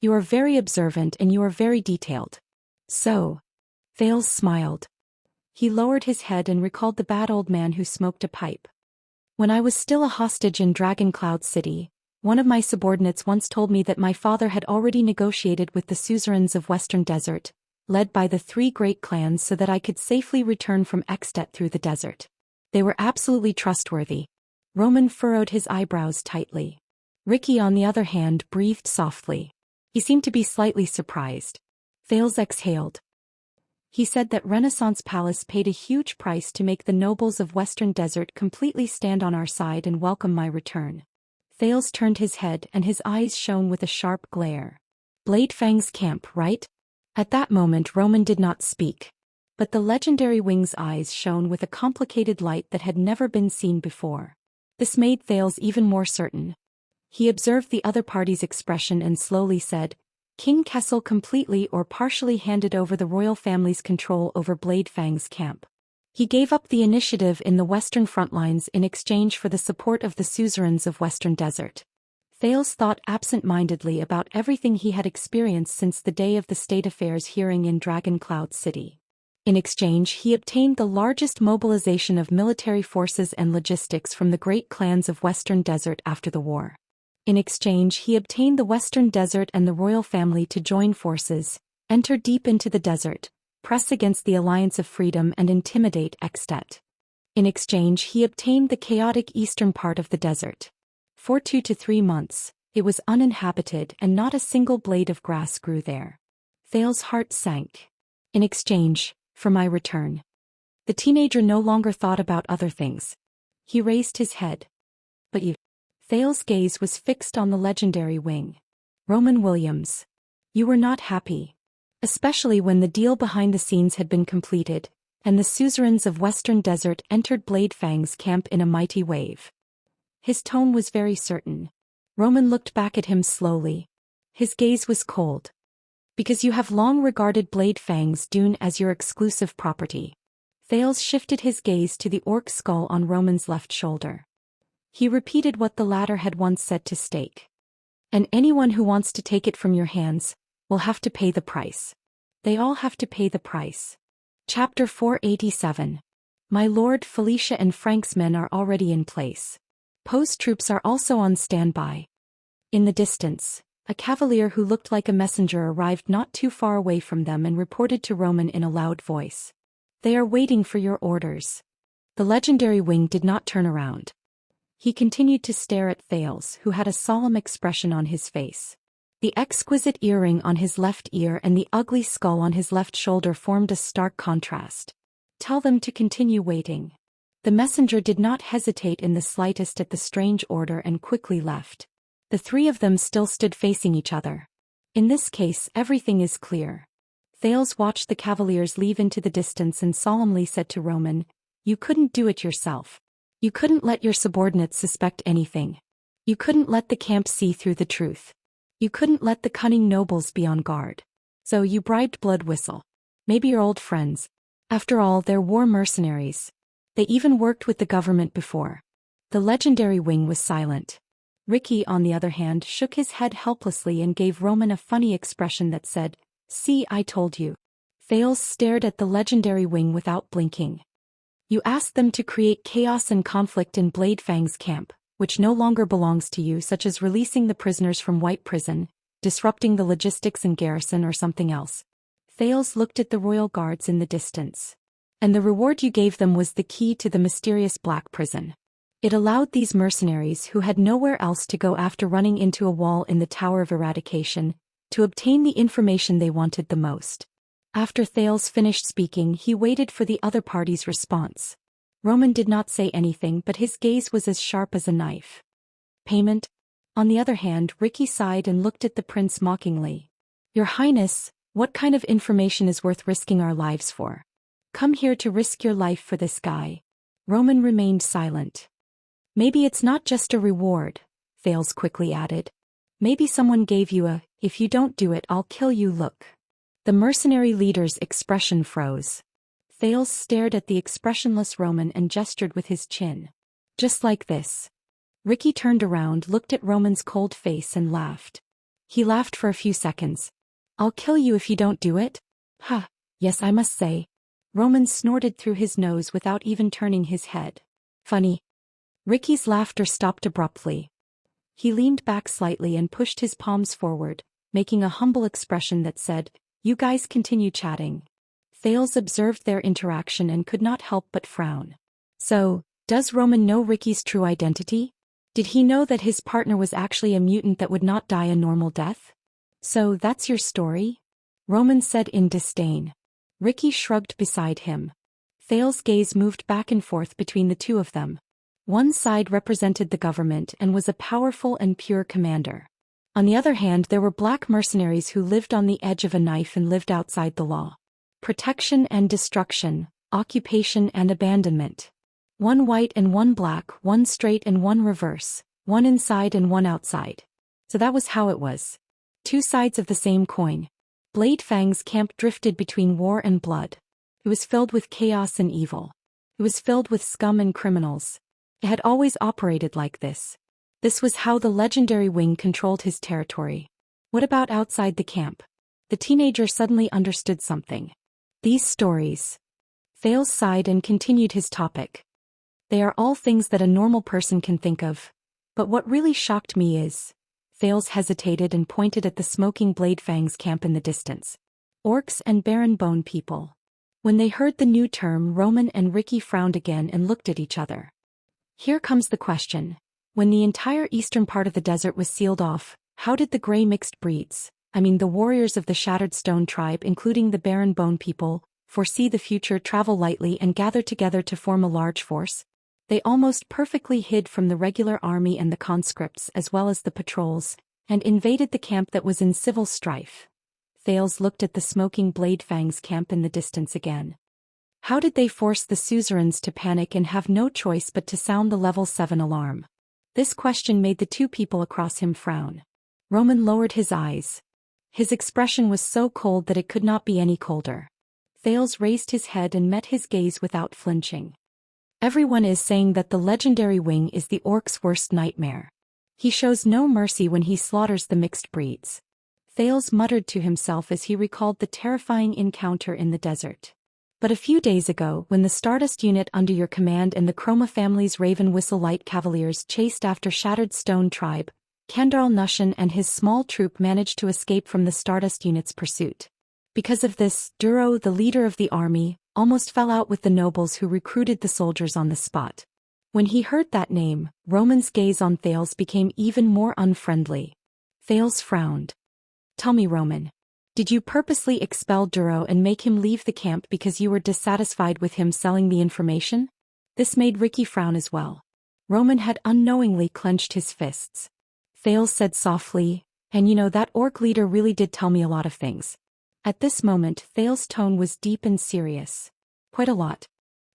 You are very observant and you are very detailed. So. Thales smiled. He lowered his head and recalled the bad old man who smoked a pipe. When I was still a hostage in Dragon Cloud City, one of my subordinates once told me that my father had already negotiated with the suzerains of Western Desert, led by the 3 great clans, so that I could safely return from Extet through the desert. They were absolutely trustworthy. Roman furrowed his eyebrows tightly. Ricky, on the other hand, breathed softly. He seemed to be slightly surprised. Thales exhaled. He said that Renaissance Palace paid a huge price to make the nobles of Western Desert completely stand on our side and welcome my return. Thales turned his head and his eyes shone with a sharp glare. Bladefang's camp, right? At that moment Roman did not speak. But the legendary wing's eyes shone with a complicated light that had never been seen before. This made Thales even more certain. He observed the other party's expression and slowly said, King Kessel completely or partially handed over the royal family's control over Blade Fang's camp. He gave up the initiative in the western frontlines in exchange for the support of the suzerains of Western Desert. Thales thought absent-mindedly about everything he had experienced since the day of the state affairs hearing in Dragon Cloud City. In exchange, he obtained the largest mobilization of military forces and logistics from the great clans of Western Desert after the war. In exchange, he obtained the Western Desert and the royal family to join forces, enter deep into the desert, press against the Alliance of Freedom and intimidate Extet. In exchange, he obtained the chaotic eastern part of the desert. For 2 to 3 months, it was uninhabited and not a single blade of grass grew there. Thales' heart sank. In exchange for my return. The teenager no longer thought about other things. He raised his head. But you. Thales' gaze was fixed on the legendary wing. Roman Williams. You were not happy. Especially when the deal behind the scenes had been completed, and the suzerains of Western Desert entered Blade Fang's camp in a mighty wave. His tone was very certain. Roman looked back at him slowly. His gaze was cold. Because you have long regarded Blade Fang's dune as your exclusive property. Thales shifted his gaze to the orc skull on Roman's left shoulder. He repeated what the latter had once said to Stake. And anyone who wants to take it from your hands will have to pay the price. They all have to pay the price. Chapter 487. My lord, Felicia and Frank's men are already in place. Poe's troops are also on standby. In the distance, a cavalier who looked like a messenger arrived not too far away from them and reported to Roman in a loud voice. They are waiting for your orders. The legendary wing did not turn around. He continued to stare at Thales, who had a solemn expression on his face. The exquisite earring on his left ear and the ugly skull on his left shoulder formed a stark contrast. Tell them to continue waiting. The messenger did not hesitate in the slightest at the strange order and quickly left. The three of them still stood facing each other. In this case, everything is clear. Thales watched the cavaliers leave into the distance and solemnly said to Roman, "You couldn't do it yourself. You couldn't let your subordinates suspect anything. You couldn't let the camp see through the truth. You couldn't let the cunning nobles be on guard. So you bribed Blood Whistle. Maybe your old friends. After all, they're war mercenaries. They even worked with the government before." The legendary wing was silent. Ricky, on the other hand, shook his head helplessly and gave Roman a funny expression that said, "See, I told you." Thales stared at the legendary wing without blinking. You asked them to create chaos and conflict in Blade Fang's camp, which no longer belongs to you, such as releasing the prisoners from White Prison, disrupting the logistics in garrison or something else. Thales looked at the royal guards in the distance. And the reward you gave them was the key to the mysterious Black Prison. It allowed these mercenaries who had nowhere else to go after running into a wall in the Tower of Eradication, to obtain the information they wanted the most. After Thales finished speaking, he waited for the other party's response. Roman did not say anything, but his gaze was as sharp as a knife. Payment? On the other hand, Ricky sighed and looked at the prince mockingly. Your Highness, what kind of information is worth risking our lives for? Come here to risk your life for this guy. Roman remained silent. Maybe it's not just a reward, Thales quickly added. Maybe someone gave you a, if you don't do it, I'll kill you look. The mercenary leader's expression froze. Thales stared at the expressionless Roman and gestured with his chin. Just like this. Ricky turned around, looked at Roman's cold face and laughed. He laughed for a few seconds. I'll kill you if you don't do it? Ha, yes, I must say. Roman snorted through his nose without even turning his head. Funny. Ricky's laughter stopped abruptly. He leaned back slightly and pushed his palms forward, making a humble expression that said, You guys continue chatting. Thales observed their interaction and could not help but frown. So, does Roman know Ricky's true identity? Did he know that his partner was actually a mutant that would not die a normal death? So that's your story? Roman said in disdain. Ricky shrugged beside him. Thales' gaze moved back and forth between the two of them. One side represented the government and was a powerful and pure commander. On the other hand, there were black mercenaries who lived on the edge of a knife and lived outside the law. Protection and destruction, occupation and abandonment. One white and one black, one straight and one reverse, one inside and one outside. So that was how it was. Two sides of the same coin. Blade Fang's camp drifted between war and blood. It was filled with chaos and evil. It was filled with scum and criminals. It had always operated like this. This was how the legendary wing controlled his territory. What about outside the camp? The teenager suddenly understood something. These stories. Thales sighed and continued his topic. They are all things that a normal person can think of. But what really shocked me is... Thales hesitated and pointed at the smoking Blade Fang's camp in the distance. Orcs and barren bone people. When they heard the new term, Roman and Ricky frowned again and looked at each other. Here comes the question. When the entire eastern part of the desert was sealed off, how did the gray mixed breeds, the warriors of the Shattered Stone tribe including the barren bone people, foresee the future, travel lightly and gather together to form a large force? They almost perfectly hid from the regular army and the conscripts as well as the patrols, and invaded the camp that was in civil strife. Thales looked at the smoking Blade Fang's camp in the distance again. How did they force the suzerains to panic and have no choice but to sound the level 7 alarm? This question made the two people across him frown. Roman lowered his eyes. His expression was so cold that it could not be any colder. Thales raised his head and met his gaze without flinching. Everyone is saying that the legendary wing is the orc's worst nightmare. He shows no mercy when he slaughters the mixed breeds. Thales muttered to himself as he recalled the terrifying encounter in the desert. But a few days ago, when the Stardust unit under your command and the Chroma family's Raven Whistle Light Cavaliers chased after Shattered Stone tribe, Kandarl Nushan and his small troop managed to escape from the Stardust unit's pursuit. Because of this, Duro, the leader of the army, almost fell out with the nobles who recruited the soldiers on the spot. When he heard that name, Roman's gaze on Thales became even more unfriendly. Thales frowned. Tell me, Roman. Did you purposely expel Duro and make him leave the camp because you were dissatisfied with him selling the information? This made Ricky frown as well. Roman had unknowingly clenched his fists. Thales said softly, and that orc leader really did tell me a lot of things. At this moment, Thales' tone was deep and serious. Quite a lot.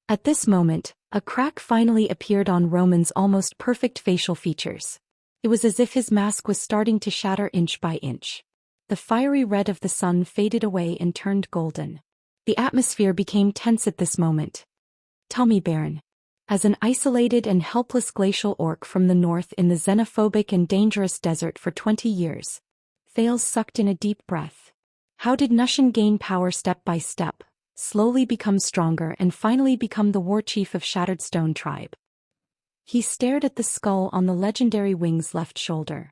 At this moment, a crack finally appeared on Roman's almost perfect facial features. It was as if his mask was starting to shatter inch by inch. The fiery red of the sun faded away and turned golden. The atmosphere became tense at this moment. Tell me, Baron. As an isolated and helpless glacial orc from the north in the xenophobic and dangerous desert for 20 years. Thales sucked in a deep breath. How did Nushan gain power step by step, slowly become stronger and finally become the war chief of Shattered Stone tribe? He stared at the skull on the legendary wing's left shoulder.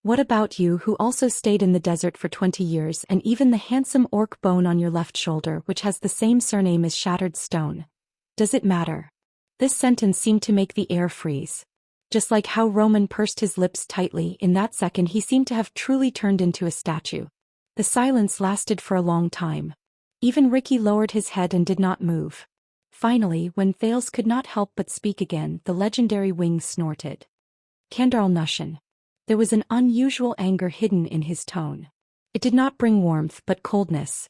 What about you, who also stayed in the desert for 20 years, and even the handsome orc bone on your left shoulder which has the same surname as Shattered Stone? Does it matter? This sentence seemed to make the air freeze. Just like how Roman pursed his lips tightly, in that second he seemed to have truly turned into a statue. The silence lasted for a long time. Even Ricky lowered his head and did not move. Finally, when Thales could not help but speak again, the legendary wing snorted. Kandarl Nushan. There was an unusual anger hidden in his tone. It did not bring warmth but coldness.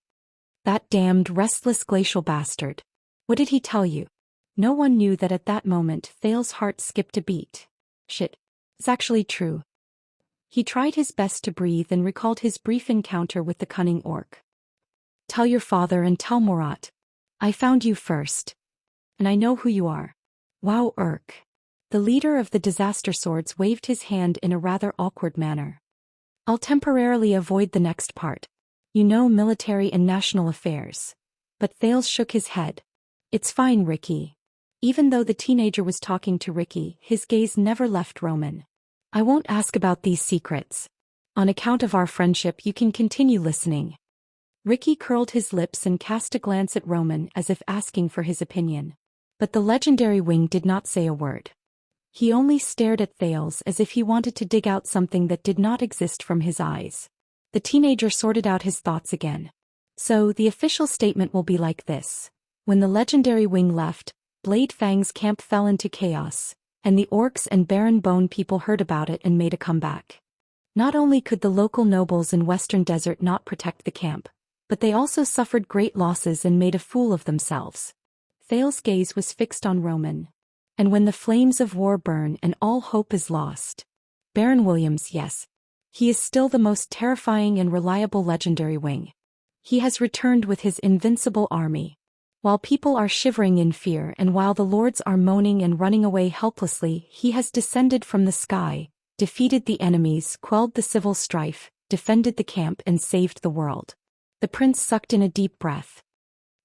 That damned restless glacial bastard. What did he tell you? No one knew that at that moment Thales' heart skipped a beat. Shit. It's actually true. He tried his best to breathe and recalled his brief encounter with the cunning orc. Tell your father and tell Morat. I found you first. And I know who you are. Wow, Urk. The leader of the Disaster Swords waved his hand in a rather awkward manner. I'll temporarily avoid the next part. Military and national affairs. But Thales shook his head. It's fine, Ricky. Even though the teenager was talking to Ricky, his gaze never left Roman. I won't ask about these secrets. On account of our friendship, you can continue listening. Ricky curled his lips and cast a glance at Roman as if asking for his opinion. But the legendary wing did not say a word. He only stared at Thales as if he wanted to dig out something that did not exist from his eyes. The teenager sorted out his thoughts again. So, the official statement will be like this. When the legendary wing left, Blade Fang's camp fell into chaos, and the orcs and barren bone people heard about it and made a comeback. Not only could the local nobles in Western Desert not protect the camp, but they also suffered great losses and made a fool of themselves. Thales' gaze was fixed on Roman. And when the flames of war burn and all hope is lost. Baron Williams, yes. He is still the most terrifying and reliable legendary wing. He has returned with his invincible army. While people are shivering in fear and while the lords are moaning and running away helplessly, he has descended from the sky, defeated the enemies, quelled the civil strife, defended the camp and saved the world. The prince sucked in a deep breath.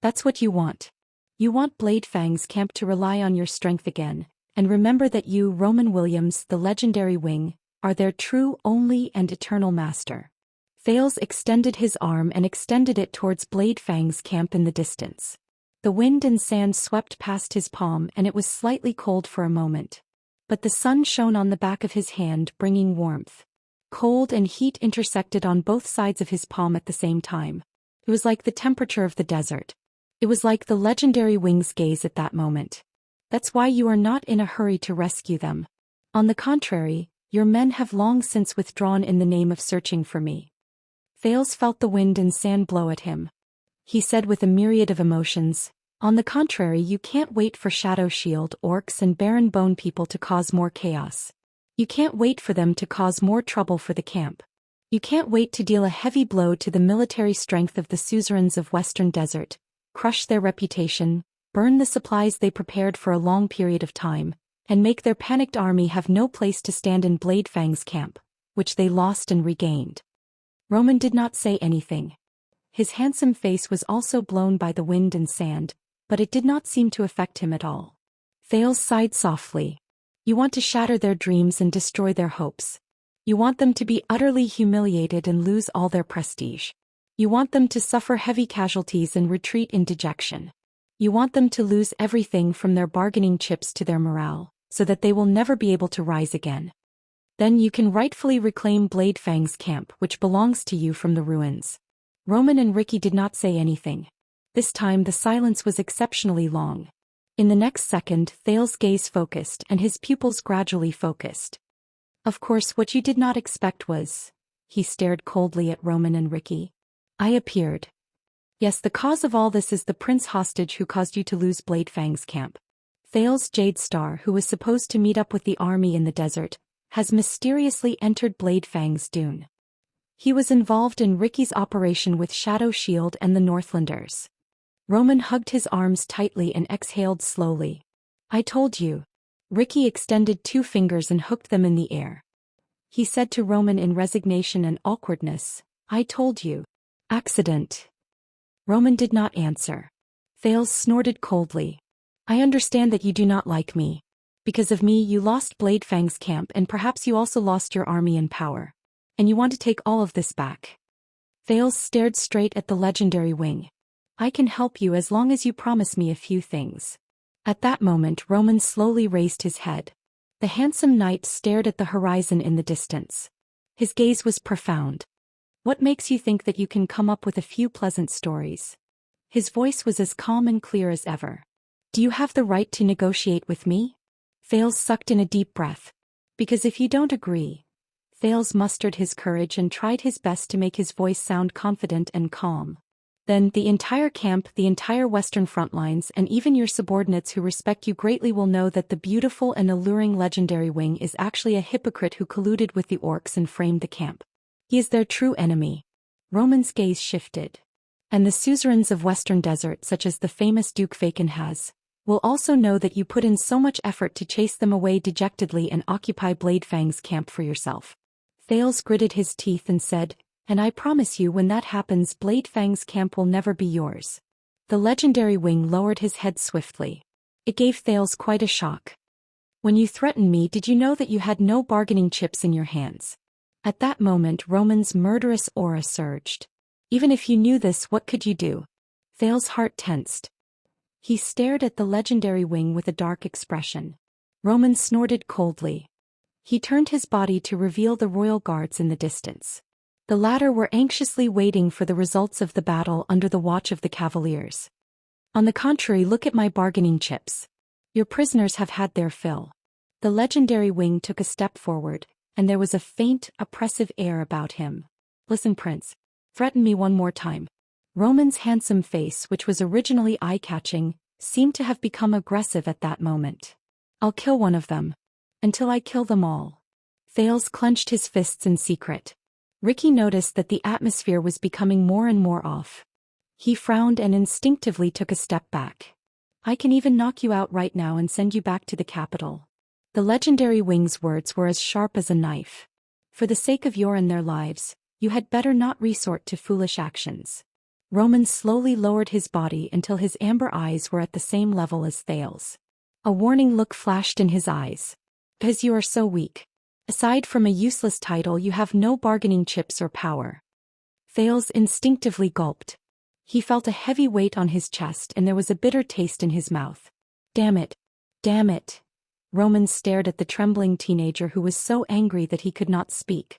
That's what you want. You want Bladefang's camp to rely on your strength again, and remember that you, Roman Williams, the legendary wing, are their true, only and eternal master. Thales extended his arm and extended it towards Bladefang's camp in the distance. The wind and sand swept past his palm and it was slightly cold for a moment. But the sun shone on the back of his hand, bringing warmth. Cold and heat intersected on both sides of his palm at the same time. It was like the temperature of the desert. It was like the legendary wing's gaze at that moment. That's why you are not in a hurry to rescue them. On the contrary, your men have long since withdrawn in the name of searching for me. Thales felt the wind and sand blow at him. He said with a myriad of emotions, on the contrary, you can't wait for Shadow Shield, orcs and Barren Bone people to cause more chaos. You can't wait for them to cause more trouble for the camp. You can't wait to deal a heavy blow to the military strength of the suzerains of Western Desert, crush their reputation, burn the supplies they prepared for a long period of time, and make their panicked army have no place to stand in Bladefang's camp, which they lost and regained. Roman did not say anything. His handsome face was also blown by the wind and sand, but it did not seem to affect him at all. Thales sighed softly. You want to shatter their dreams and destroy their hopes. You want them to be utterly humiliated and lose all their prestige. You want them to suffer heavy casualties and retreat in dejection. You want them to lose everything from their bargaining chips to their morale, so that they will never be able to rise again. Then you can rightfully reclaim Bladefang's camp, which belongs to you, from the ruins. Roman and Ricky did not say anything. This time the silence was exceptionally long. In the next second, Thales' gaze focused and his pupils gradually focused. Of course, what you did not expect was... He stared coldly at Roman and Ricky. I appeared. Yes, the cause of all this is the prince hostage who caused you to lose Bladefang's camp. Thales Jade Star, who was supposed to meet up with the army in the desert, has mysteriously entered Bladefang's dune. He was involved in Ricky's operation with Shadow Shield and the Northlanders. Roman hugged his arms tightly and exhaled slowly. I told you. Ricky extended 2 fingers and hooked them in the air. He said to Roman in resignation and awkwardness, I told you. Accident. Roman did not answer. Thales snorted coldly. I understand that you do not like me. Because of me you lost Bladefang's camp and perhaps you also lost your army and power. And you want to take all of this back. Thales stared straight at the legendary wing. I can help you as long as you promise me a few things. At that moment Roman slowly raised his head. The handsome knight stared at the horizon in the distance. His gaze was profound. What makes you think that you can come up with a few pleasant stories? His voice was as calm and clear as ever. Do you have the right to negotiate with me? Thales sucked in a deep breath. Because if you don't agree... Thales mustered his courage and tried his best to make his voice sound confident and calm. Then the entire camp, the entire Western front lines, and even your subordinates who respect you greatly will know that the beautiful and alluring legendary wing is actually a hypocrite who colluded with the orcs and framed the camp. He is their true enemy. Roman's gaze shifted. And the suzerains of Western Desert, such as the famous Duke Faken has, will also know that you put in so much effort to chase them away dejectedly and occupy Bladefang's camp for yourself. Thales gritted his teeth and said, and I promise you when that happens Bladefang's camp will never be yours. The legendary wing lowered his head swiftly. It gave Thales quite a shock. When you threatened me, did you know that you had no bargaining chips in your hands? At that moment Roman's murderous aura surged. Even if you knew this, what could you do? Thales' heart tensed. He stared at the legendary wing with a dark expression. Roman snorted coldly. He turned his body to reveal the royal guards in the distance. The latter were anxiously waiting for the results of the battle under the watch of the cavaliers. On the contrary, look at my bargaining chips. Your prisoners have had their fill. The legendary wing took a step forward, and there was a faint, oppressive air about him. Listen, Prince. Threaten me one more time. Roman's handsome face, which was originally eye-catching, seemed to have become aggressive at that moment. I'll kill one of them. Until I kill them all. Thales clenched his fists in secret. Ricky noticed that the atmosphere was becoming more and more off. He frowned and instinctively took a step back. I can even knock you out right now and send you back to the capital. The legendary wing's words were as sharp as a knife. For the sake of your and their lives, you had better not resort to foolish actions. Roman slowly lowered his body until his amber eyes were at the same level as Thales. A warning look flashed in his eyes. Because you are so weak. Aside from a useless title, you have no bargaining chips or power. Thales instinctively gulped. He felt a heavy weight on his chest and there was a bitter taste in his mouth. Damn it. Damn it. Roman stared at the trembling teenager who was so angry that he could not speak.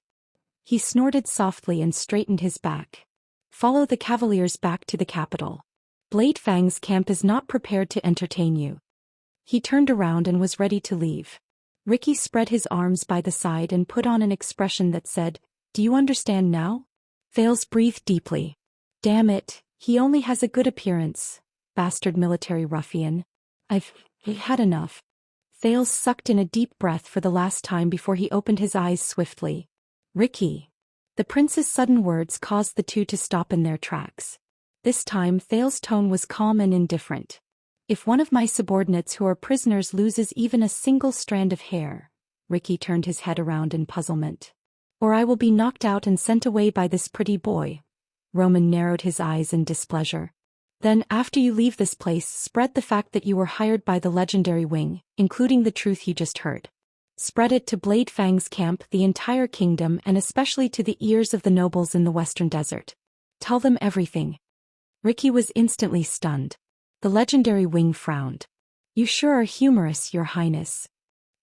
He snorted softly and straightened his back. Follow the cavaliers back to the capital. Blade Fang's camp is not prepared to entertain you. He turned around and was ready to leave. Ricky spread his arms by the side and put on an expression that said, "Do you understand now?" Thales breathed deeply. Damn it, he only has a good appearance, bastard military ruffian. I've had enough. Thales sucked in a deep breath for the last time before he opened his eyes swiftly. Ricky. The prince's sudden words caused the two to stop in their tracks. This time Thales' tone was calm and indifferent. If one of my subordinates who are prisoners loses even a single strand of hair, Ricky turned his head around in puzzlement. Or I will be knocked out and sent away by this pretty boy. Roman narrowed his eyes in displeasure. Then, after you leave this place, spread the fact that you were hired by the legendary wing, including the truth you just heard. Spread it to Blade Fang's camp, the entire kingdom, and especially to the ears of the nobles in the western desert. Tell them everything. Ricky was instantly stunned. The legendary wing frowned. You sure are humorous, your highness.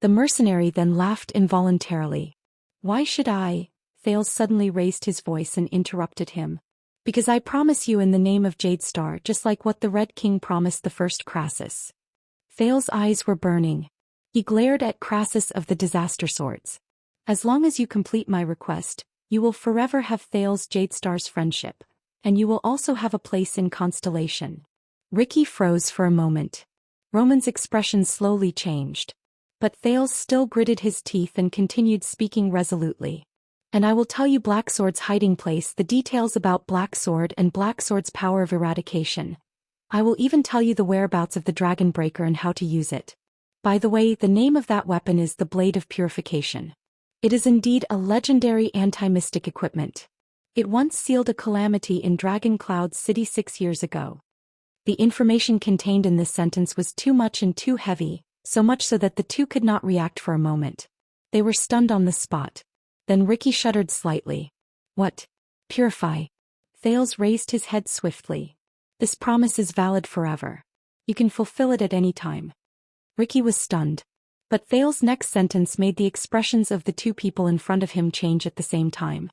The mercenary then laughed involuntarily. Why should I? Thales suddenly raised his voice and interrupted him. Because I promise you in the name of Jadestar, just like what the Red King promised the first Crassus. Thales' eyes were burning. He glared at Crassus of the Disaster Swords. As long as you complete my request, you will forever have Thales Jadestar's friendship, and you will also have a place in Constellation. Ricky froze for a moment. Roman's expression slowly changed. But Thales still gritted his teeth and continued speaking resolutely. And I will tell you Blacksword's hiding place, the details about Blacksword and Blacksword's power of eradication. I will even tell you the whereabouts of the Dragon Breaker and how to use it. By the way, the name of that weapon is the Blade of Purification. It is indeed a legendary anti-mystic equipment. It once sealed a calamity in Dragon Cloud City 6 years ago. The information contained in this sentence was too much and too heavy, so much so that the two could not react for a moment. They were stunned on the spot. Then Ricky shuddered slightly. What? Purify. Thales raised his head swiftly. This promise is valid forever. You can fulfill it at any time. Ricky was stunned. But Thales' next sentence made the expressions of the two people in front of him change at the same time.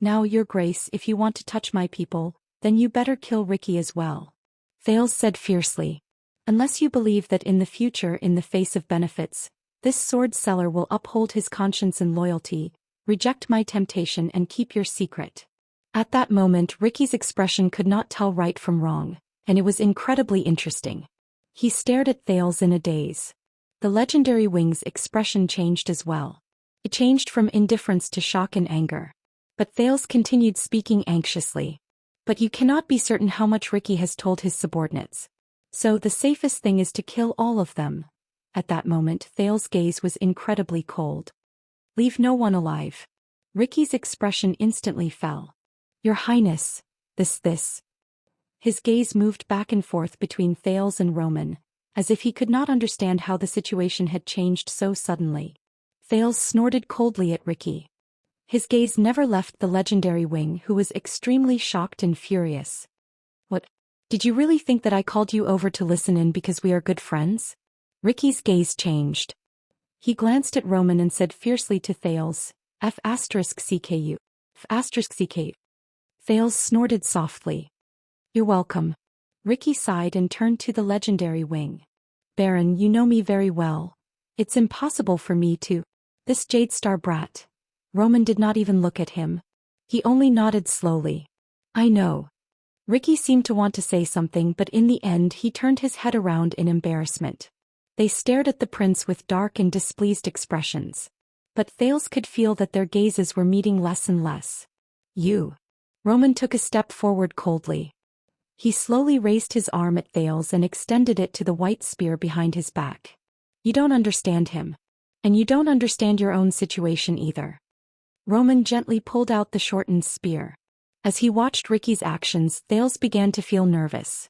Now, your grace, if you want to touch my people, then you better kill Ricky as well. Thales said fiercely. Unless you believe that in the future, in the face of benefits, this sword seller will uphold his conscience and loyalty, reject my temptation and keep your secret. At that moment Ricky's expression could not tell right from wrong, and it was incredibly interesting. He stared at Thales in a daze. The legendary wing's expression changed as well. It changed from indifference to shock and anger. But Thales continued speaking anxiously. But you cannot be certain how much Ricky has told his subordinates. So the safest thing is to kill all of them. At that moment Thales' gaze was incredibly cold. Leave no one alive. Ricky's expression instantly fell. Your Highness, this. His gaze moved back and forth between Thales and Roman, as if he could not understand how the situation had changed so suddenly. Thales snorted coldly at Ricky. His gaze never left the legendary wing, who was extremely shocked and furious. What? Did you really think that I called you over to listen in because we are good friends? Ricky's gaze changed. He glanced at Roman and said fiercely to Thales, F*CKU. F*CK. Thales snorted softly. You're welcome. Ricky sighed and turned to the legendary wing. Baron, you know me very well. It's impossible for me to. This Jadestar brat. Roman did not even look at him. He only nodded slowly. I know. Ricky seemed to want to say something, but in the end he turned his head around in embarrassment. They stared at the prince with dark and displeased expressions. But Thales could feel that their gazes were meeting less and less. You. Roman took a step forward coldly. He slowly raised his arm at Thales and extended it to the white spear behind his back. You don't understand him. And you don't understand your own situation either. Roman gently pulled out the shortened spear. As he watched Ricky's actions, Thales began to feel nervous.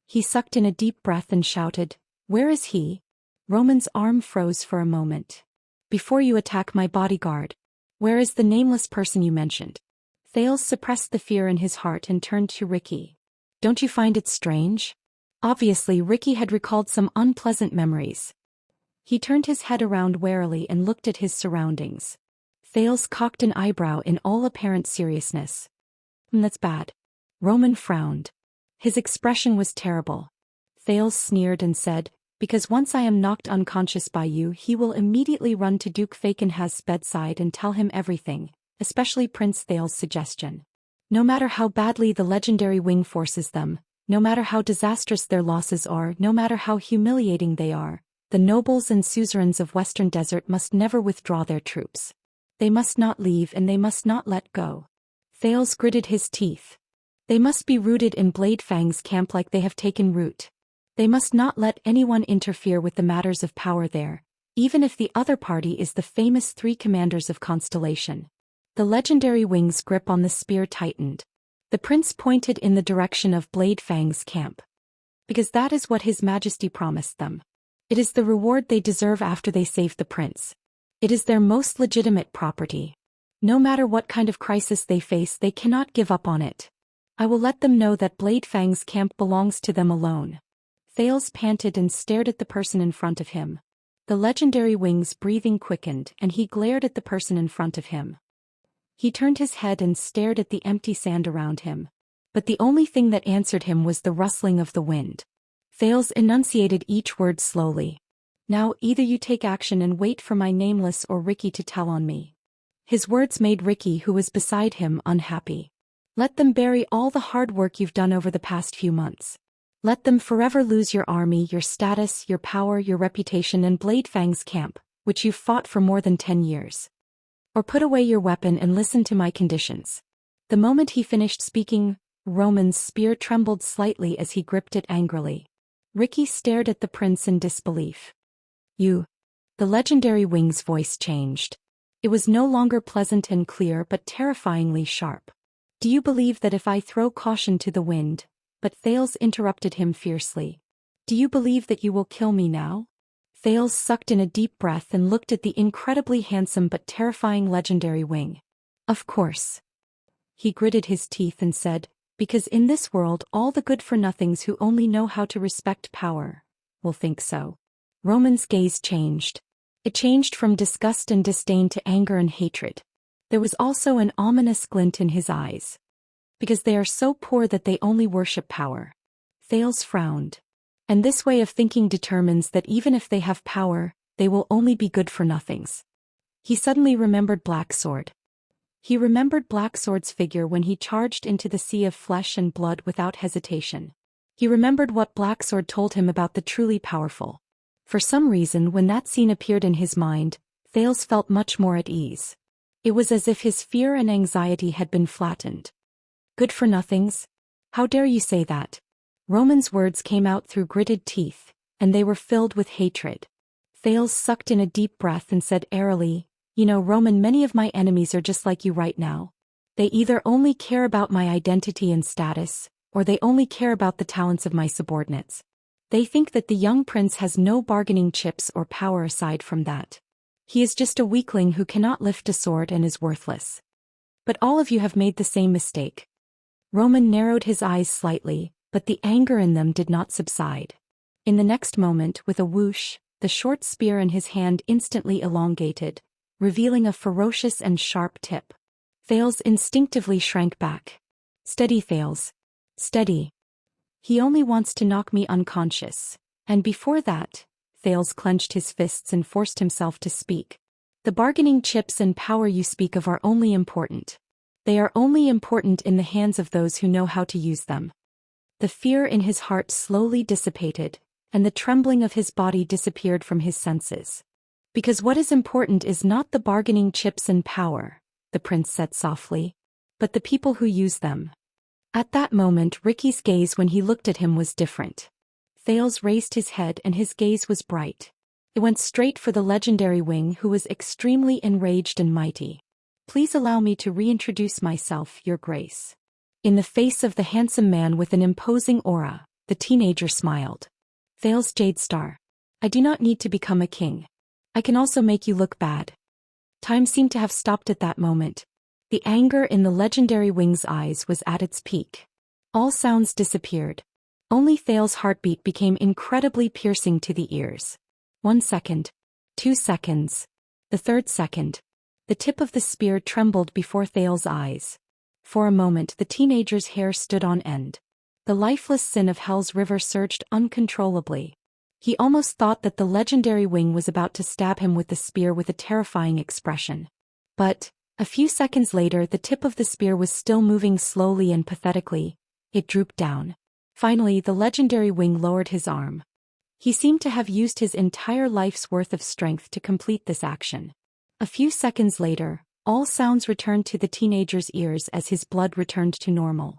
He sucked in a deep breath and shouted, "Where is he?" Roman's arm froze for a moment. "Before you attack my bodyguard. Where is the nameless person you mentioned?" Thales suppressed the fear in his heart and turned to Ricky. "Don't you find it strange?" Obviously, Ricky had recalled some unpleasant memories. He turned his head around warily and looked at his surroundings. Thales cocked an eyebrow in all apparent seriousness. That's bad." Roman frowned. His expression was terrible. Thales sneered and said, "Because once I am knocked unconscious by you, he will immediately run to Duke Fakenhas's bedside and tell him everything, especially Prince Thales' suggestion. No matter how badly the legendary wing forces them, no matter how disastrous their losses are, no matter how humiliating they are, the nobles and suzerains of Western Desert must never withdraw their troops. They must not leave and they must not let go." Thales gritted his teeth. "They must be rooted in Bladefang's camp like they have taken root. They must not let anyone interfere with the matters of power there, even if the other party is the famous 3 commanders of Constellation." The legendary wing's grip on the spear tightened. The prince pointed in the direction of Bladefang's camp. "Because that is what His Majesty promised them. It is the reward they deserve after they saved the prince. It is their most legitimate property. No matter what kind of crisis they face, they cannot give up on it. I will let them know that Bladefang's camp belongs to them alone." Thales panted and stared at the person in front of him. The legendary wing's breathing quickened and he glared at the person in front of him. He turned his head and stared at the empty sand around him. But the only thing that answered him was the rustling of the wind. Thales enunciated each word slowly. "Now either you take action and wait for my nameless or Ricky to tell on me." His words made Ricky, who was beside him, unhappy. "Let them bury all the hard work you've done over the past few months. Let them forever lose your army, your status, your power, your reputation, and Bladefang's camp, which you've fought for more than 10 years. Or put away your weapon and listen to my conditions." The moment he finished speaking, Roman's spear trembled slightly as he gripped it angrily. Ricky stared at the prince in disbelief. "You." The legendary wing's voice changed. It was no longer pleasant and clear but terrifyingly sharp. "Do you believe that if I throw caution to the wind—" But Thales interrupted him fiercely. "Do you believe that you will kill me now?" Thales sucked in a deep breath and looked at the incredibly handsome but terrifying legendary wing. "Of course." He gritted his teeth and said, "Because in this world all the good-for-nothings who only know how to respect power will think so." Roman's gaze changed. It changed from disgust and disdain to anger and hatred. There was also an ominous glint in his eyes. "Because they are so poor that they only worship power." Thales frowned. "And this way of thinking determines that even if they have power, they will only be good-for-nothings." He suddenly remembered Blacksword. He remembered Blacksword's figure when he charged into the sea of flesh and blood without hesitation. He remembered what Blacksword told him about the truly powerful. For some reason, when that scene appeared in his mind, Thales felt much more at ease. It was as if his fear and anxiety had been flattened. "Good-for-nothings? How dare you say that?" Roman's words came out through gritted teeth, and they were filled with hatred. Thales sucked in a deep breath and said airily, "You know, Roman, many of my enemies are just like you right now. They either only care about my identity and status, or they only care about the talents of my subordinates. They think that the young prince has no bargaining chips or power aside from that. He is just a weakling who cannot lift a sword and is worthless. But all of you have made the same mistake." Roman narrowed his eyes slightly, but the anger in them did not subside. In the next moment, with a whoosh, the short spear in his hand instantly elongated, revealing a ferocious and sharp tip. Thales instinctively shrank back. "Steady, Thales. Steady. He only wants to knock me unconscious." And before that, Thales clenched his fists and forced himself to speak. "The bargaining chips and power you speak of are only important. They are only important in the hands of those who know how to use them." The fear in his heart slowly dissipated, and the trembling of his body disappeared from his senses. "Because what is important is not the bargaining chips and power," the prince said softly. but the people who use them. At that moment Ricky's gaze when he looked at him was different. Thales raised his head and his gaze was bright. It went straight for the legendary wing who was extremely enraged and mighty. Please allow me to reintroduce myself, Your Grace. In the face of the handsome man with an imposing aura, the teenager smiled. Thales Jadestar. I do not need to become a king. I can also make you look bad. Time seemed to have stopped at that moment. The anger in the legendary wing's eyes was at its peak. All sounds disappeared. Only Thales' heartbeat became incredibly piercing to the ears. 1 second. 2 seconds. The third second. The tip of the spear trembled before Thales' eyes. For a moment the teenager's hair stood on end. The lifeless sin of Hell's River surged uncontrollably. He almost thought that the legendary wing was about to stab him with the spear with a terrifying expression. But, a few seconds later the tip of the spear was still moving slowly and pathetically. It drooped down. Finally the legendary wing lowered his arm. He seemed to have used his entire life's worth of strength to complete this action. A few seconds later, all sounds returned to the teenager's ears as his blood returned to normal.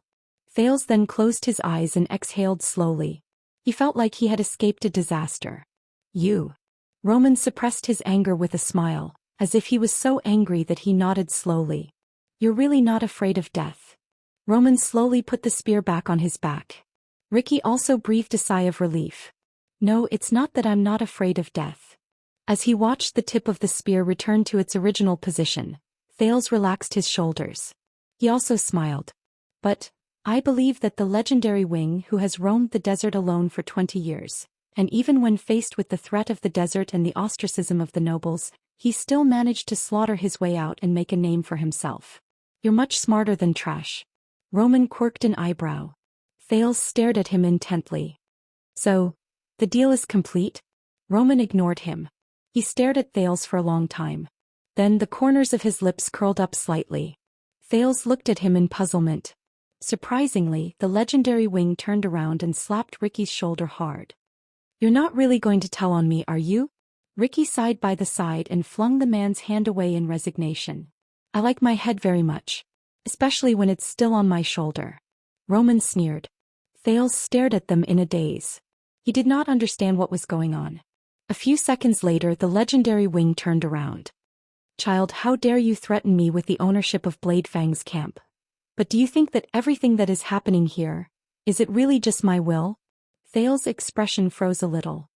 Thales then closed his eyes and exhaled slowly. He felt like he had escaped a disaster. You. Roman suppressed his anger with a smile, as if he was so angry that he nodded slowly. You're really not afraid of death. Roman slowly put the spear back on his back. Ricky also breathed a sigh of relief. No, it's not that I'm not afraid of death. As he watched the tip of the spear return to its original position, Thales relaxed his shoulders. He also smiled. But, I believe that the legendary wing who has roamed the desert alone for 20 years, and even when faced with the threat of the desert and the ostracism of the nobles, he still managed to slaughter his way out and make a name for himself. You're much smarter than trash. Roman quirked an eyebrow. Thales stared at him intently. So, the deal is complete? Roman ignored him. He stared at Thales for a long time. Then the corners of his lips curled up slightly. Thales looked at him in puzzlement. Surprisingly, the legendary wing turned around and slapped Ricky's shoulder hard. You're not really going to tell on me, are you? Ricky sighed by the side and flung the man's hand away in resignation. I like my head very much. Especially when it's still on my shoulder. Roman sneered. Thales stared at them in a daze. He did not understand what was going on. A few seconds later the legendary wing turned around. Child, how dare you threaten me with the ownership of Bladefang's camp? But do you think that everything that is happening here, is it really just my will? Thales' expression froze a little.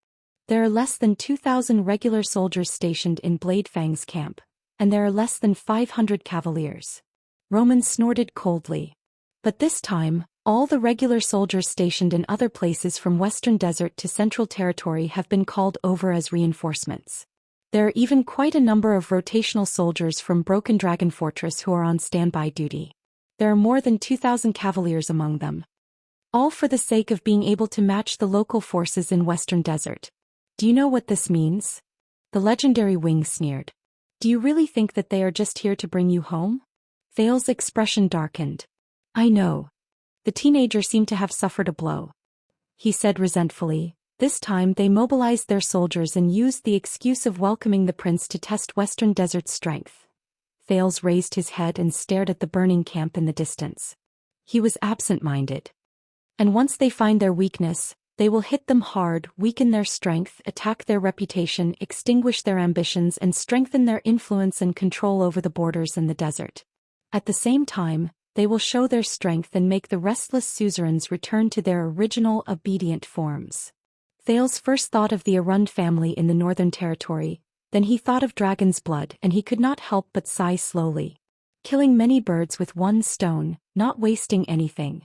There are less than 2,000 regular soldiers stationed in Bladefang's camp, and there are less than 500 cavaliers. Roman snorted coldly. But this time, all the regular soldiers stationed in other places from Western Desert to Central Territory have been called over as reinforcements. There are even quite a number of rotational soldiers from Broken Dragon Fortress who are on standby duty. There are more than 2,000 cavaliers among them. All for the sake of being able to match the local forces in Western Desert. Do you know what this means? The legendary wing sneered. Do you really think that they are just here to bring you home? Thales' expression darkened. I know. The teenager seemed to have suffered a blow. He said resentfully, this time they mobilized their soldiers and used the excuse of welcoming the prince to test Western Desert's strength. Thales raised his head and stared at the burning camp in the distance. He was absent-minded. And once they find their weakness, they will hit them hard, weaken their strength, attack their reputation, extinguish their ambitions and strengthen their influence and control over the borders and the desert. At the same time, they will show their strength and make the restless suzerains return to their original obedient forms. Thales first thought of the Arund family in the Northern Territory, then he thought of dragon's blood and he could not help but sigh slowly. Killing many birds with one stone, not wasting anything.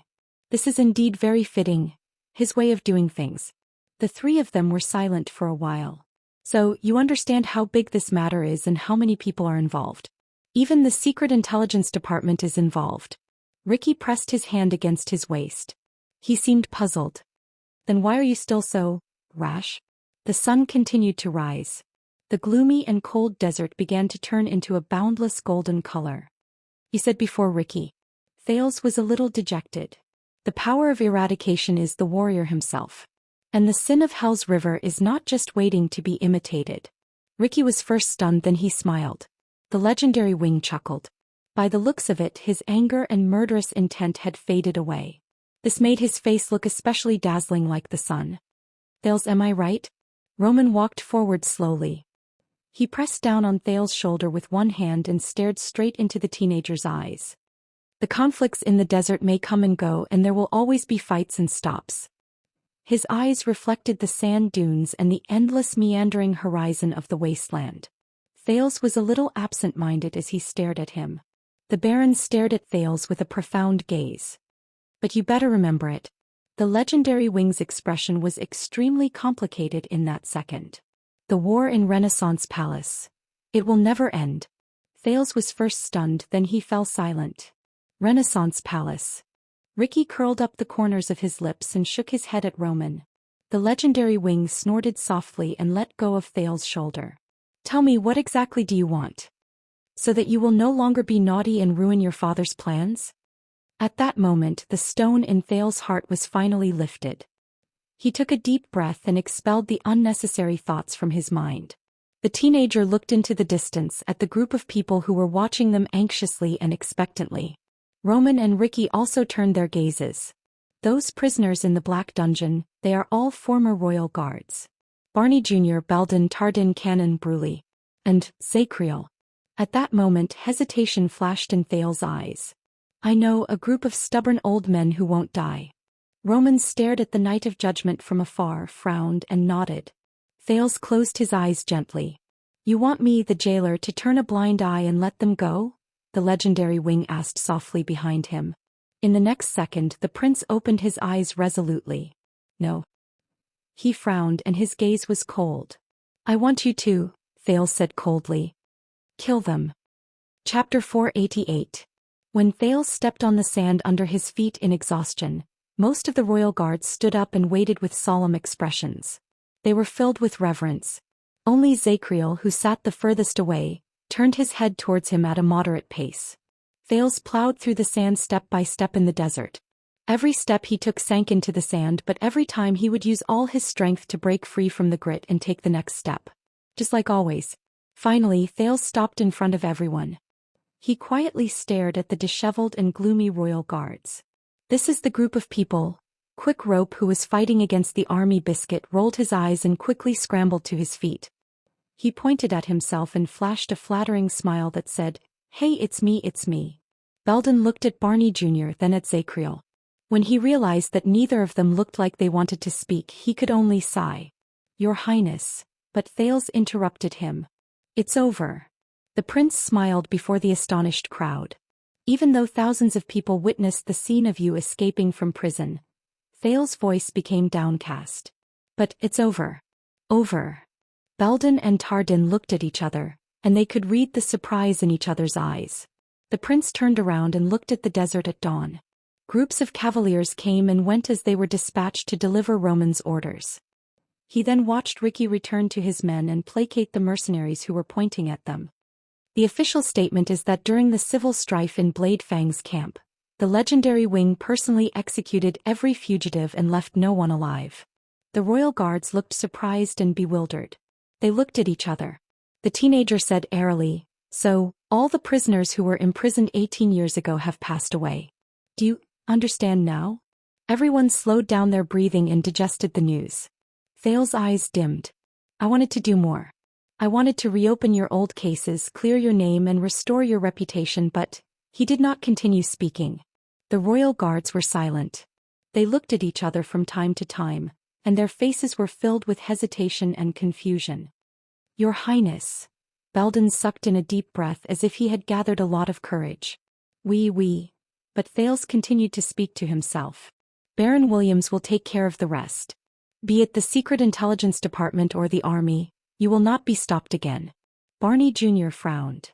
This is indeed very fitting, his way of doing things. The three of them were silent for a while. So, you understand how big this matter is and how many people are involved. Even the Secret Intelligence Department is involved. Ricky pressed his hand against his waist. He seemed puzzled. Then why are you still so rash? The sun continued to rise. The gloomy and cold desert began to turn into a boundless golden color. He said before Ricky. Thales was a little dejected. The power of eradication is the warrior himself. And the sin of Hell's River is not just waiting to be imitated. Ricky was first stunned, then he smiled. The legendary wing chuckled. By the looks of it, his anger and murderous intent had faded away. This made his face look especially dazzling like the sun. Thales, am I right? Roman walked forward slowly. He pressed down on Thales' shoulder with one hand and stared straight into the teenager's eyes. The conflicts in the desert may come and go, and there will always be fights and stops. His eyes reflected the sand dunes and the endless meandering horizon of the wasteland. Thales was a little absent-minded as he stared at him. The Baron stared at Thales with a profound gaze. But you better remember it. The legendary Wing's expression was extremely complicated in that second. The war in Renaissance Palace. It will never end. Thales was first stunned, then he fell silent. Renaissance Palace. Ricky curled up the corners of his lips and shook his head at Roman. The legendary Wing snorted softly and let go of Thales' shoulder. Tell me, what exactly do you want? So that you will no longer be naughty and ruin your father's plans? At that moment, the stone in Thales' heart was finally lifted. He took a deep breath and expelled the unnecessary thoughts from his mind. The teenager looked into the distance at the group of people who were watching them anxiously and expectantly. Roman and Ricky also turned their gazes. Those prisoners in the Black Dungeon, they are all former royal guards. Barney Jr., Belden, Tardin, Cannon, Bruley, and Zacriel. At that moment, hesitation flashed in Thales' eyes. I know, a group of stubborn old men who won't die. Roman stared at the Knight of Judgment from afar, frowned, and nodded. Thales closed his eyes gently. You want me, the jailer, to turn a blind eye and let them go? The legendary Wing asked softly behind him. In the next second, the prince opened his eyes resolutely. No. He frowned and his gaze was cold. I want you to, Thales said coldly. Kill them. Chapter 488. When Thales stepped on the sand under his feet in exhaustion, most of the royal guards stood up and waited with solemn expressions. They were filled with reverence. Only Zacriel, who sat the furthest away, turned his head towards him at a moderate pace. Thales plowed through the sand step by step in the desert. Every step he took sank into the sand, but every time he would use all his strength to break free from the grit and take the next step. Just like always. Finally, Thales stopped in front of everyone. He quietly stared at the disheveled and gloomy royal guards. This is the group of people. Quick Rope, who was fighting against the army biscuit, rolled his eyes and quickly scrambled to his feet. He pointed at himself and flashed a flattering smile that said, Hey, it's me, it's me. Belden looked at Barney Jr., then at Zacriel. When he realized that neither of them looked like they wanted to speak, he could only sigh. Your Highness. But Thales interrupted him. It's over. The prince smiled before the astonished crowd. Even though thousands of people witnessed the scene of you escaping from prison, Thales' voice became downcast. But it's over. Over. Belden and Tardin looked at each other, and they could read the surprise in each other's eyes. The prince turned around and looked at the desert at dawn. Groups of cavaliers came and went as they were dispatched to deliver Roman's orders. He then watched Ricky return to his men and placate the mercenaries who were pointing at them. The official statement is that during the civil strife in Blade Fang's camp, the legendary Wing personally executed every fugitive and left no one alive. The royal guards looked surprised and bewildered. They looked at each other. The teenager said airily, So, all the prisoners who were imprisoned 18 years ago have passed away. Do you understand now? Everyone slowed down their breathing and digested the news. Thales' eyes dimmed. I wanted to do more. I wanted to reopen your old cases, clear your name and restore your reputation, but he did not continue speaking. The royal guards were silent. They looked at each other from time to time, and their faces were filled with hesitation and confusion. Your Highness. Belden sucked in a deep breath as if he had gathered a lot of courage. We. But Thales continued to speak to himself. Baron Williams will take care of the rest. Be it the Secret Intelligence Department or the Army, you will not be stopped again. Barney Jr. frowned.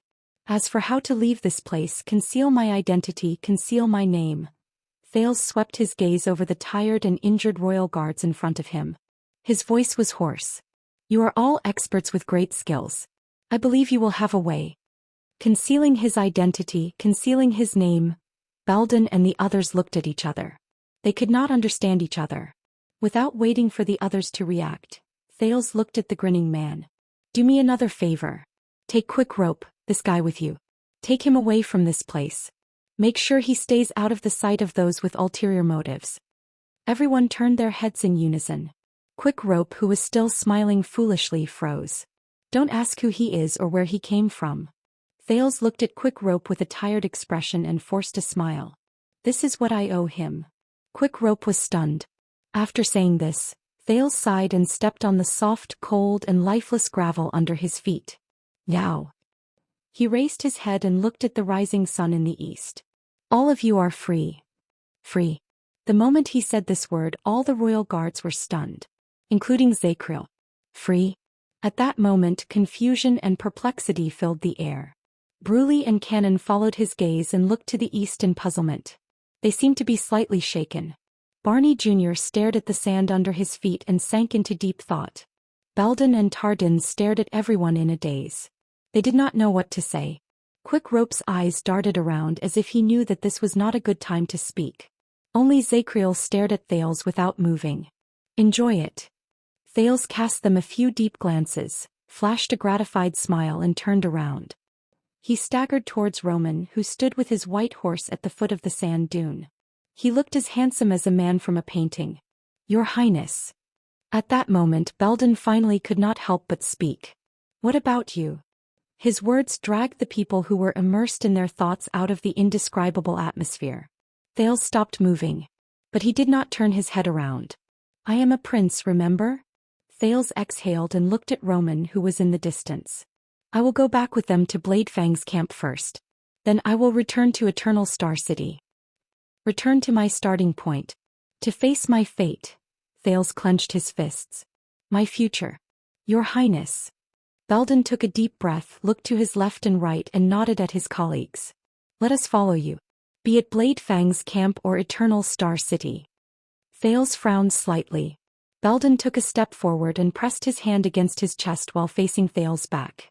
As for how to leave this place, conceal my identity, conceal my name. Thales swept his gaze over the tired and injured royal guards in front of him. His voice was hoarse. You are all experts with great skills. I believe you will have a way. Concealing his identity, concealing his name. Belden and the others looked at each other. They could not understand each other. Without waiting for the others to react, Thales looked at the grinning man. Do me another favor. Take Quick Rope, this guy with you. Take him away from this place. Make sure he stays out of the sight of those with ulterior motives. Everyone turned their heads in unison. Quick Rope, who was still smiling foolishly, froze. Don't ask who he is or where he came from. Thales looked at Quick Rope with a tired expression and forced a smile. This is what I owe him. Quick Rope was stunned. After saying this, Thales sighed and stepped on the soft, cold, and lifeless gravel under his feet. Now. He raised his head and looked at the rising sun in the east. All of you are free. Free. The moment he said this word, all the royal guards were stunned, including Zhou. Free? At that moment, confusion and perplexity filled the air. Bruley and Cannon followed his gaze and looked to the east in puzzlement. They seemed to be slightly shaken. Barney Jr. stared at the sand under his feet and sank into deep thought. Belden and Tardin stared at everyone in a daze. They did not know what to say. Quick Rope's eyes darted around as if he knew that this was not a good time to speak. Only Zhou stared at Thales without moving. Enjoy it. Thales cast them a few deep glances, flashed a gratified smile and turned around. He staggered towards Roman, who stood with his white horse at the foot of the sand dune. He looked as handsome as a man from a painting. Your Highness. At that moment Belden finally could not help but speak. What about you? His words dragged the people who were immersed in their thoughts out of the indescribable atmosphere. Thales stopped moving. But he did not turn his head around. I am a prince, remember? Thales exhaled and looked at Roman, who was in the distance. I will go back with them to Bladefang's camp first. Then I will return to Eternal Star City. Return to my starting point. To face my fate. Thales clenched his fists. My future. Your Highness. Belden took a deep breath, looked to his left and right and nodded at his colleagues. Let us follow you. Be it Bladefang's camp or Eternal Star City. Thales frowned slightly. Belden took a step forward and pressed his hand against his chest while facing Thales' back.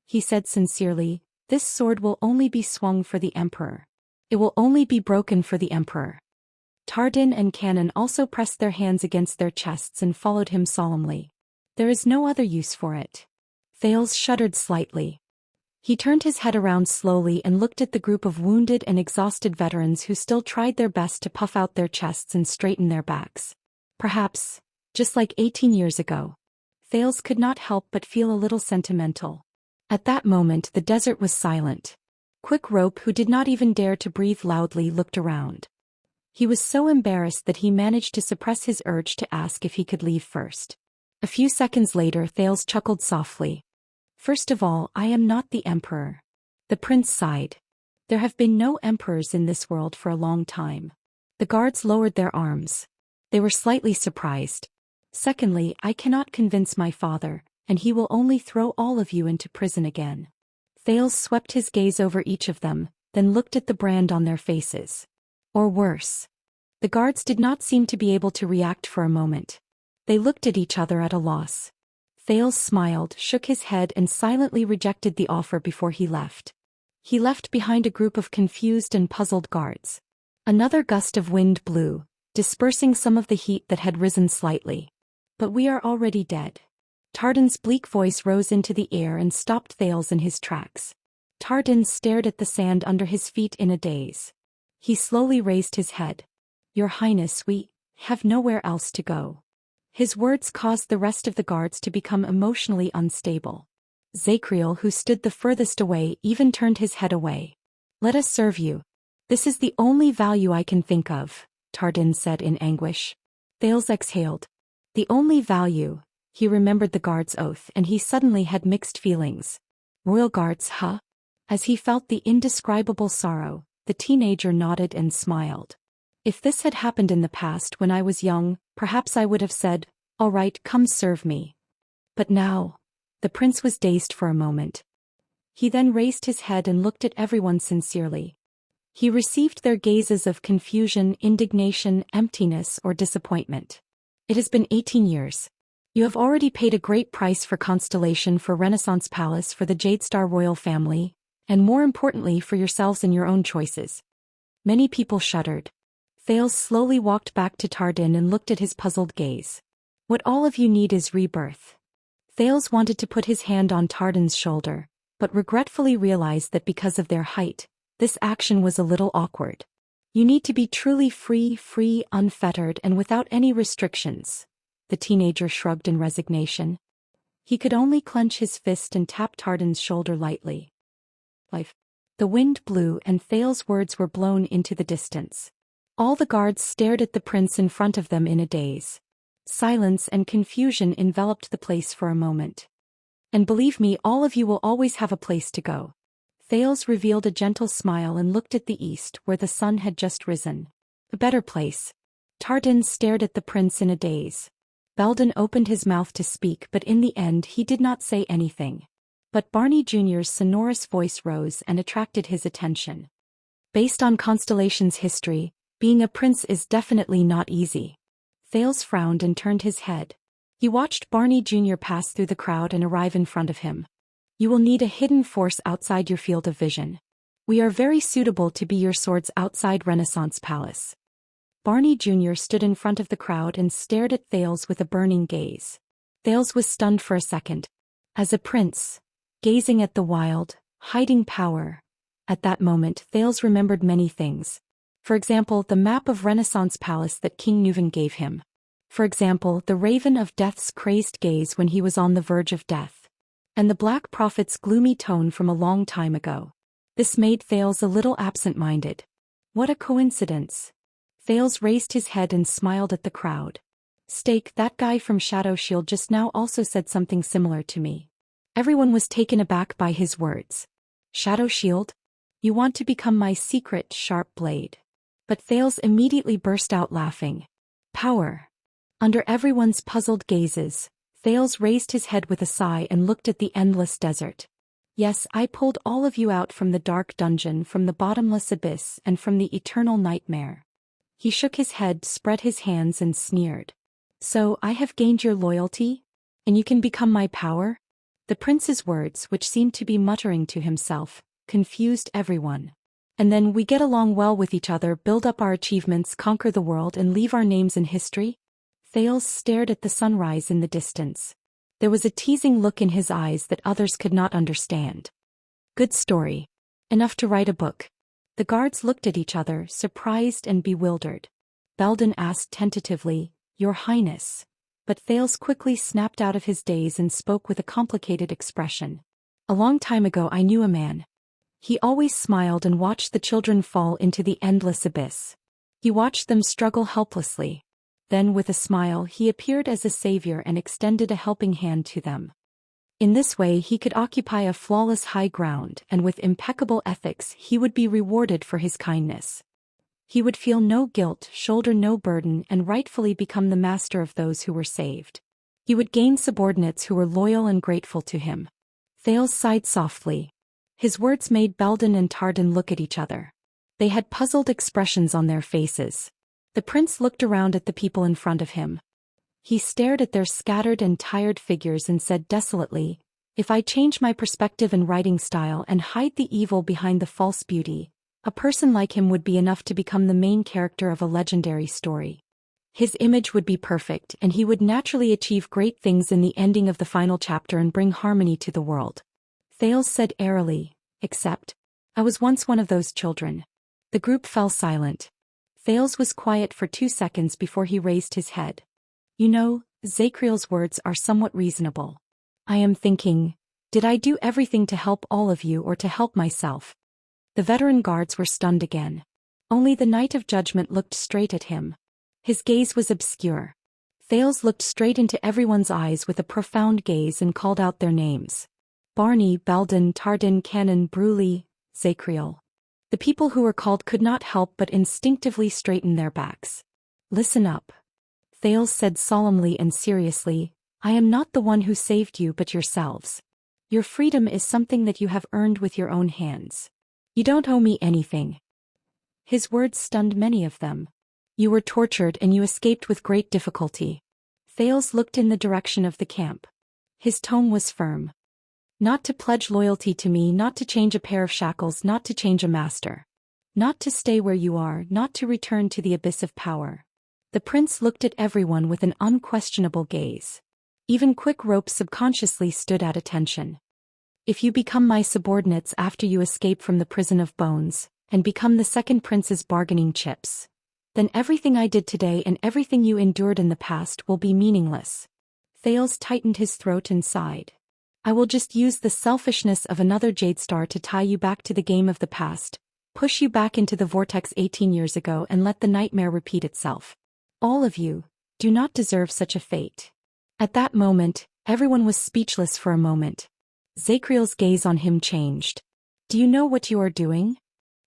He said sincerely, this sword will only be swung for the Emperor. It will only be broken for the Emperor. Tardin and Cannon also pressed their hands against their chests and followed him solemnly. There is no other use for it. Thales shuddered slightly. He turned his head around slowly and looked at the group of wounded and exhausted veterans who still tried their best to puff out their chests and straighten their backs. Perhaps, just like 18 years ago. Thales could not help but feel a little sentimental. At that moment the desert was silent. Quick Rope, who did not even dare to breathe loudly, looked around. He was so embarrassed that he managed to suppress his urge to ask if he could leave first. A few seconds later Thales chuckled softly. First of all, I am not the Emperor. The prince sighed. There have been no emperors in this world for a long time. The guards lowered their arms. They were slightly surprised. Secondly, I cannot convince my father, and he will only throw all of you into prison again. Thales swept his gaze over each of them, then looked at the brand on their faces. Or worse. The guards did not seem to be able to react for a moment. They looked at each other at a loss. Thales smiled, shook his head and silently rejected the offer before he left. He left behind a group of confused and puzzled guards. Another gust of wind blew, dispersing some of the heat that had risen slightly. But we are already dead. Tardin's bleak voice rose into the air and stopped Thales in his tracks. Tardin stared at the sand under his feet in a daze. He slowly raised his head. Your Highness, we have nowhere else to go. His words caused the rest of the guards to become emotionally unstable. Zhou, who stood the furthest away, even turned his head away. Let us serve you. This is the only value I can think of, Tardin said in anguish. Thales exhaled. The only value. He remembered the guard's oath and he suddenly had mixed feelings. Royal guards, huh? As he felt the indescribable sorrow, the teenager nodded and smiled. If this had happened in the past when I was young, perhaps I would have said, all right, come serve me. But now, the prince was dazed for a moment. He then raised his head and looked at everyone sincerely. He received their gazes of confusion, indignation, emptiness, or disappointment. It has been 18 years. You have already paid a great price for Constellation, for Renaissance Palace, for the Jadestar royal family, and more importantly for yourselves and your own choices. Many people shuddered. Thales slowly walked back to Tardin and looked at his puzzled gaze. What all of you need is rebirth. Thales wanted to put his hand on Tardin's shoulder, but regretfully realized that because of their height, this action was a little awkward. You need to be truly free, unfettered and without any restrictions. The teenager shrugged in resignation. He could only clench his fist and tap Tardan's shoulder lightly. Life. The wind blew and Thales's words were blown into the distance. All the guards stared at the prince in front of them in a daze. Silence and confusion enveloped the place for a moment. And believe me, all of you will always have a place to go. Thales revealed a gentle smile and looked at the east where the sun had just risen. A better place. Tardan stared at the prince in a daze. Belden opened his mouth to speak, but in the end he did not say anything. But Barney Jr.'s sonorous voice rose and attracted his attention. Based on Constellation's history, being a prince is definitely not easy. Thales frowned and turned his head. He watched Barney Jr. pass through the crowd and arrive in front of him. You will need a hidden force outside your field of vision. We are very suitable to be your swords outside Renaissance Palace. Barney Jr. stood in front of the crowd and stared at Thales with a burning gaze. Thales was stunned for a second. As a prince, gazing at the wild, hiding power. At that moment Thales remembered many things. For example, the map of Renaissance Palace that King Nuvan gave him. For example, the Raven of Death's crazed gaze when he was on the verge of death. And the Black Prophet's gloomy tone from a long time ago. This made Thales a little absent-minded. What a coincidence. Thales raised his head and smiled at the crowd. Stake, that guy from Shadow Shield just now also said something similar to me. Everyone was taken aback by his words. Shadow Shield? You want to become my secret sharp blade. But Thales immediately burst out laughing. Power. Under everyone's puzzled gazes, Thales raised his head with a sigh and looked at the endless desert. Yes, I pulled all of you out from the dark dungeon, from the bottomless abyss, and from the eternal nightmare. He shook his head, spread his hands and sneered. So, I have gained your loyalty? And you can become my power? The prince's words, which seemed to be muttering to himself, confused everyone. And then we get along well with each other, build up our achievements, conquer the world and leave our names in history? Thales stared at the sunrise in the distance. There was a teasing look in his eyes that others could not understand. Good story. Enough to write a book. The guards looked at each other, surprised and bewildered. Belden asked tentatively, Your Highness. But Thales quickly snapped out of his daze and spoke with a complicated expression. A long time ago I knew a man. He always smiled and watched the children fall into the endless abyss. He watched them struggle helplessly. Then with a smile he appeared as a savior and extended a helping hand to them. In this way he could occupy a flawless high ground, and with impeccable ethics he would be rewarded for his kindness. He would feel no guilt, shoulder no burden, and rightfully become the master of those who were saved. He would gain subordinates who were loyal and grateful to him. Thales sighed softly. His words made Belden and Tardan look at each other. They had puzzled expressions on their faces. The prince looked around at the people in front of him. He stared at their scattered and tired figures and said desolately, If I change my perspective and writing style and hide the evil behind the false beauty, a person like him would be enough to become the main character of a legendary story. His image would be perfect and he would naturally achieve great things in the ending of the final chapter and bring harmony to the world. Thales said airily, Except, I was once one of those children. The group fell silent. Thales was quiet for 2 seconds before he raised his head. You know, Zakriel's words are somewhat reasonable. I am thinking, did I do everything to help all of you or to help myself? The veteran guards were stunned again. Only the Knight of Judgment looked straight at him. His gaze was obscure. Thales looked straight into everyone's eyes with a profound gaze and called out their names. Barney, Belden, Tardan, Cannon, Bruley, Zakriel. The people who were called could not help but instinctively straighten their backs. Listen up. Thales said solemnly and seriously, I am not the one who saved you but yourselves. Your freedom is something that you have earned with your own hands. You don't owe me anything. His words stunned many of them. You were tortured and you escaped with great difficulty. Thales looked in the direction of the camp. His tone was firm. Not to pledge loyalty to me, not to change a pair of shackles, not to change a master. Not to stay where you are, not to return to the abyss of power. The prince looked at everyone with an unquestionable gaze. Even quick ropes subconsciously stood at attention. If you become my subordinates after you escape from the prison of bones, and become the second prince's bargaining chips, then everything I did today and everything you endured in the past will be meaningless. Thales tightened his throat and sighed. I will just use the selfishness of another Jade Star to tie you back to the game of the past, push you back into the vortex 18 years ago and let the nightmare repeat itself. All of you do not deserve such a fate. At that moment, everyone was speechless for a moment. Zacriel's gaze on him changed. Do you know what you are doing?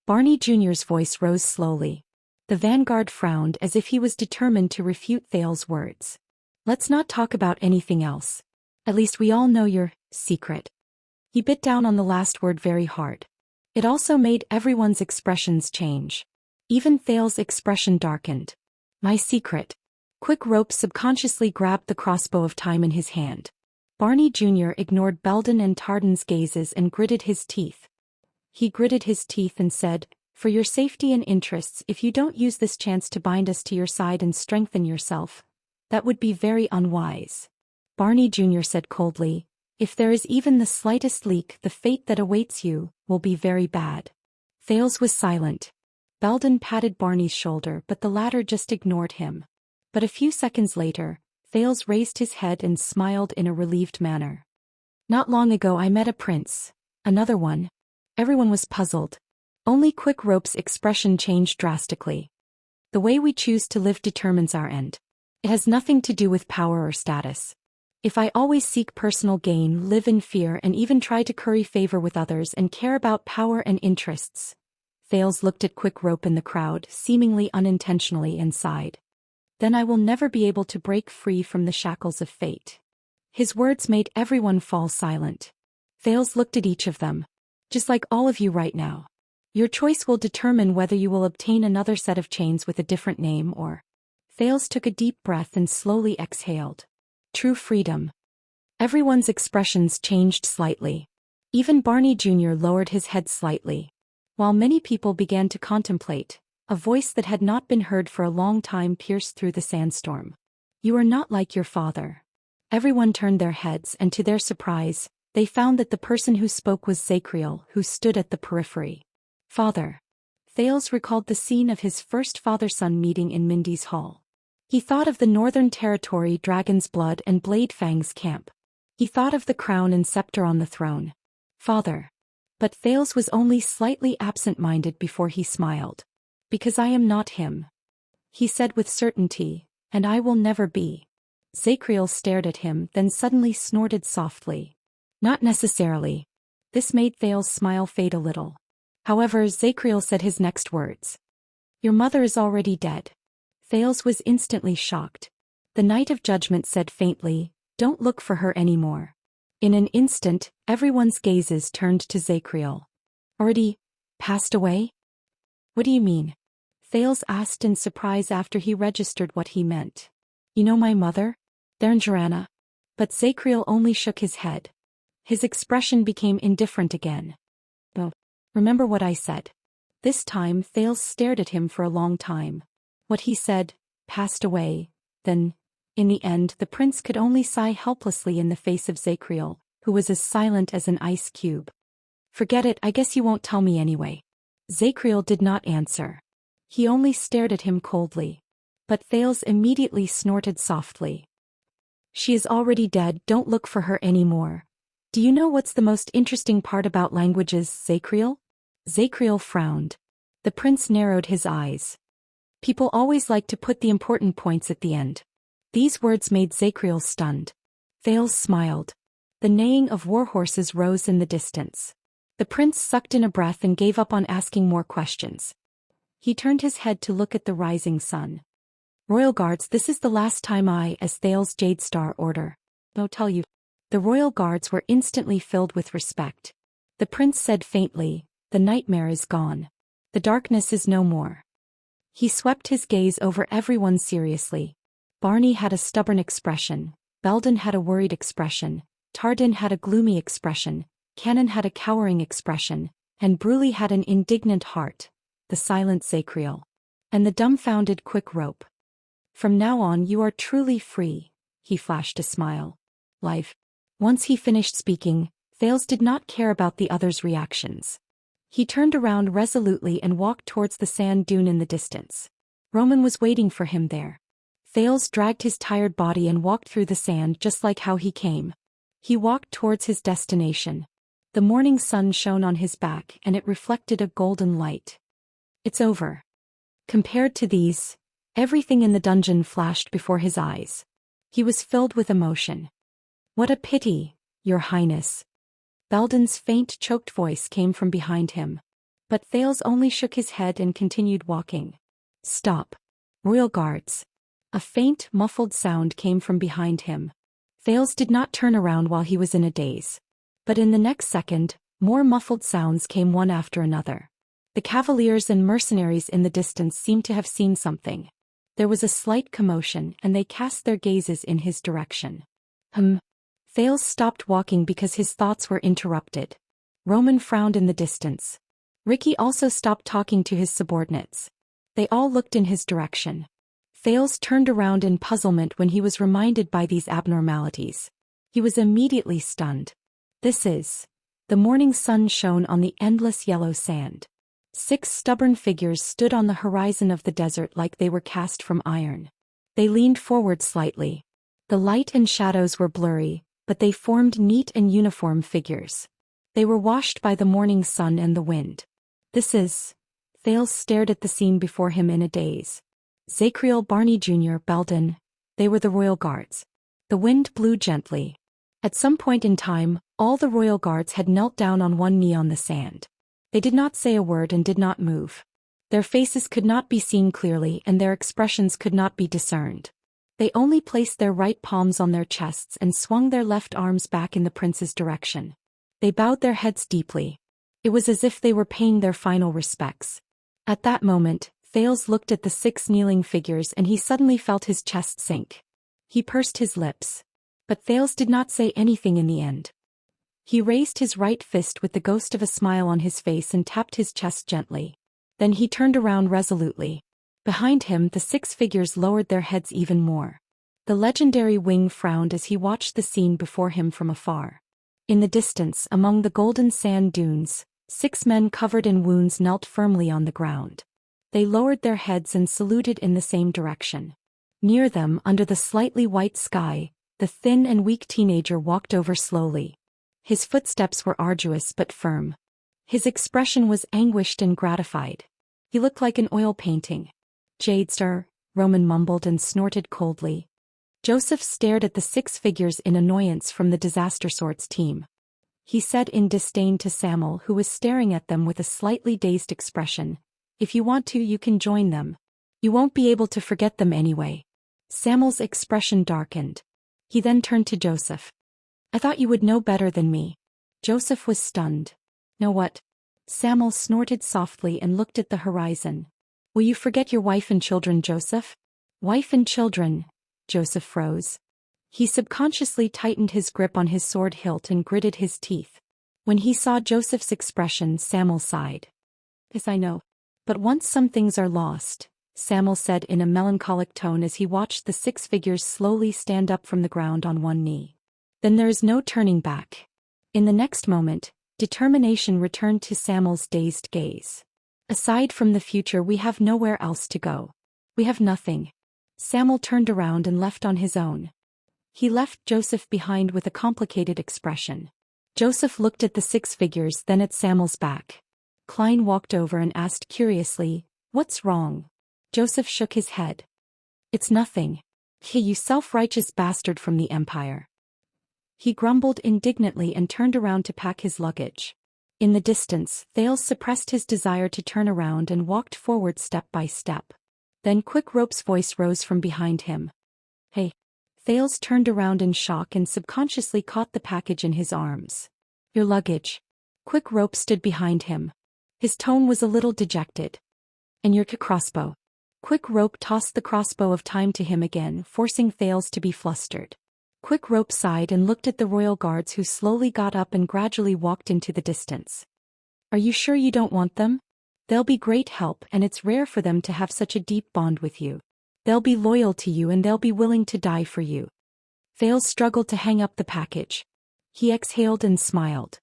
Barney Jr.'s voice rose slowly. The vanguard frowned as if he was determined to refute Thales' words. Let's not talk about anything else. At least we all know your secret. He bit down on the last word very hard. It also made everyone's expressions change. Even Thales' expression darkened. My secret. Quick Rope subconsciously grabbed the crossbow of time in his hand. Barney Jr. ignored Belden and Tardan's gazes and gritted his teeth. He gritted his teeth and said, for your safety and interests, if you don't use this chance to bind us to your side and strengthen yourself, that would be very unwise. Barney Jr. said coldly, if there is even the slightest leak, the fate that awaits you will be very bad. Thales was silent. Belden patted Barney's shoulder, but the latter just ignored him. But a few seconds later, Thales raised his head and smiled in a relieved manner. Not long ago I met a prince. Another one. Everyone was puzzled. Only Quick Rope's expression changed drastically. The way we choose to live determines our end. It has nothing to do with power or status. If I always seek personal gain, live in fear and even try to curry favor with others and care about power and interests. Thales looked at Quick Rope in the crowd, seemingly unintentionally, and sighed. Then I will never be able to break free from the shackles of fate. His words made everyone fall silent. Thales looked at each of them. Just like all of you right now. Your choice will determine whether you will obtain another set of chains with a different name or... Thales took a deep breath and slowly exhaled. True freedom. Everyone's expressions changed slightly. Even Barney Jr. lowered his head slightly. While many people began to contemplate, a voice that had not been heard for a long time pierced through the sandstorm. You are not like your father. Everyone turned their heads and to their surprise, they found that the person who spoke was Zacriel, who stood at the periphery. Father. Thales recalled the scene of his first father-son meeting in Mindy's hall. He thought of the Northern Territory Dragon's Blood and Blade Fang's camp. He thought of the crown and scepter on the throne. Father. But Thales was only slightly absent-minded before he smiled. Because I am not him. He said with certainty, and I will never be. Zacriel stared at him, then suddenly snorted softly. Not necessarily. This made Thales' smile fade a little. However, Zacriel said his next words. Your mother is already dead. Thales was instantly shocked. The Knight of Judgment said faintly, don't look for her anymore. In an instant, everyone's gazes turned to Zacriel. Already passed away? What do you mean? Thales asked in surprise after he registered what he meant. You know my mother? Thernjarana. But Zacriel only shook his head. His expression became indifferent again. Oh. Remember what I said. This time Thales stared at him for a long time. What he said, passed away, then, in the end the prince could only sigh helplessly in the face of Zacriel, who was as silent as an ice cube. Forget it, I guess you won't tell me anyway. Zacriel did not answer. He only stared at him coldly. But Thales immediately snorted softly. She is already dead, don't look for her anymore. Do you know what's the most interesting part about languages, Zacriel? Zacriel frowned. The prince narrowed his eyes. People always like to put the important points at the end. These words made Zacriel stunned. Thales smiled. The neighing of warhorses rose in the distance. The prince sucked in a breath and gave up on asking more questions. He turned his head to look at the rising sun. Royal Guards, this is the last time I, as Thales Jade Star, order. I'll tell you. The royal guards were instantly filled with respect. The prince said faintly, the nightmare is gone. The darkness is no more. He swept his gaze over everyone seriously. Barney had a stubborn expression, Belden had a worried expression, Tardan had a gloomy expression, Cannon had a cowering expression, and Bruley had an indignant heart, the silent Zacriel, and the dumbfounded Quick Rope. From now on you are truly free, he flashed a smile. Life. Once he finished speaking, Thales did not care about the others' reactions. He turned around resolutely and walked towards the sand dune in the distance. Roman was waiting for him there. Thales dragged his tired body and walked through the sand just like how he came. He walked towards his destination. The morning sun shone on his back and it reflected a golden light. It's over. Compared to these, everything in the dungeon flashed before his eyes. He was filled with emotion. What a pity, Your Highness. Belden's faint, choked voice came from behind him. But Thales only shook his head and continued walking. Stop. Royal guards. A faint, muffled sound came from behind him. Thales did not turn around while he was in a daze. But in the next second, more muffled sounds came one after another. The cavaliers and mercenaries in the distance seemed to have seen something. There was a slight commotion and they cast their gazes in his direction. Thales stopped walking because his thoughts were interrupted. Roman frowned in the distance. Ricky also stopped talking to his subordinates. They all looked in his direction. Thales turned around in puzzlement when he was reminded by these abnormalities. He was immediately stunned. The morning sun shone on the endless yellow sand. 6 stubborn figures stood on the horizon of the desert like they were cast from iron. They leaned forward slightly. The light and shadows were blurry, but they formed neat and uniform figures. They were washed by the morning sun and the wind. Thales stared at the scene before him in a daze. Zacriel Barney Jr. Belden, they were the royal guards. The wind blew gently. At some point in time, all the royal guards had knelt down on one knee on the sand. They did not say a word and did not move. Their faces could not be seen clearly and their expressions could not be discerned. They only placed their right palms on their chests and swung their left arms back in the prince's direction. They bowed their heads deeply. It was as if they were paying their final respects. At that moment, Thales looked at the 6 kneeling figures and he suddenly felt his chest sink. He pursed his lips. But Thales did not say anything in the end. He raised his right fist with the ghost of a smile on his face and tapped his chest gently. Then he turned around resolutely. Behind him, the 6 figures lowered their heads even more. The legendary Wing frowned as he watched the scene before him from afar. In the distance, among the golden sand dunes, 6 men covered in wounds knelt firmly on the ground. They lowered their heads and saluted in the same direction. Near them, under the slightly white sky, the thin and weak teenager walked over slowly. His footsteps were arduous but firm. His expression was anguished and gratified. He looked like an oil painting. Jadester, Roman mumbled and snorted coldly. Joseph stared at the 6 figures in annoyance from the Disaster Sorts team. He said in disdain to Samuel, who was staring at them with a slightly dazed expression, "If you want to, you can join them. You won't be able to forget them anyway." Samuel's expression darkened. He then turned to Joseph. "I thought you would know better than me." Joseph was stunned. "Know what?" Samuel snorted softly and looked at the horizon. "Will you forget your wife and children, Joseph?" "Wife and children?" Joseph froze. He subconsciously tightened his grip on his sword hilt and gritted his teeth. When he saw Joseph's expression, Samuel sighed. "Yes, I know. But once some things are lost," Samuel said in a melancholic tone as he watched the 6 figures slowly stand up from the ground on one knee. "Then there is no turning back." In the next moment, determination returned to Samuel's dazed gaze. "Aside from the future, we have nowhere else to go. We have nothing." Samuel turned around and left on his own. He left Joseph behind with a complicated expression. Joseph looked at the 6 figures, then at Samuel's back. Klein walked over and asked curiously, "What's wrong?" Joseph shook his head. "It's nothing. Hey, you self-righteous bastard from the Empire." He grumbled indignantly and turned around to pack his luggage. In the distance, Thales suppressed his desire to turn around and walked forward step by step. Then Quick Rope's voice rose from behind him. "Hey." Thales turned around in shock and subconsciously caught the package in his arms. "Your luggage." Quick Rope stood behind him. His tone was a little dejected. "And your crossbow." Quick Rope tossed the crossbow of time to him again, forcing Thales to be flustered. Quick Rope sighed and looked at the royal guards who slowly got up and gradually walked into the distance. "Are you sure you don't want them? They'll be great help and it's rare for them to have such a deep bond with you. They'll be loyal to you and they'll be willing to die for you." Thales struggled to hang up the package. He exhaled and smiled.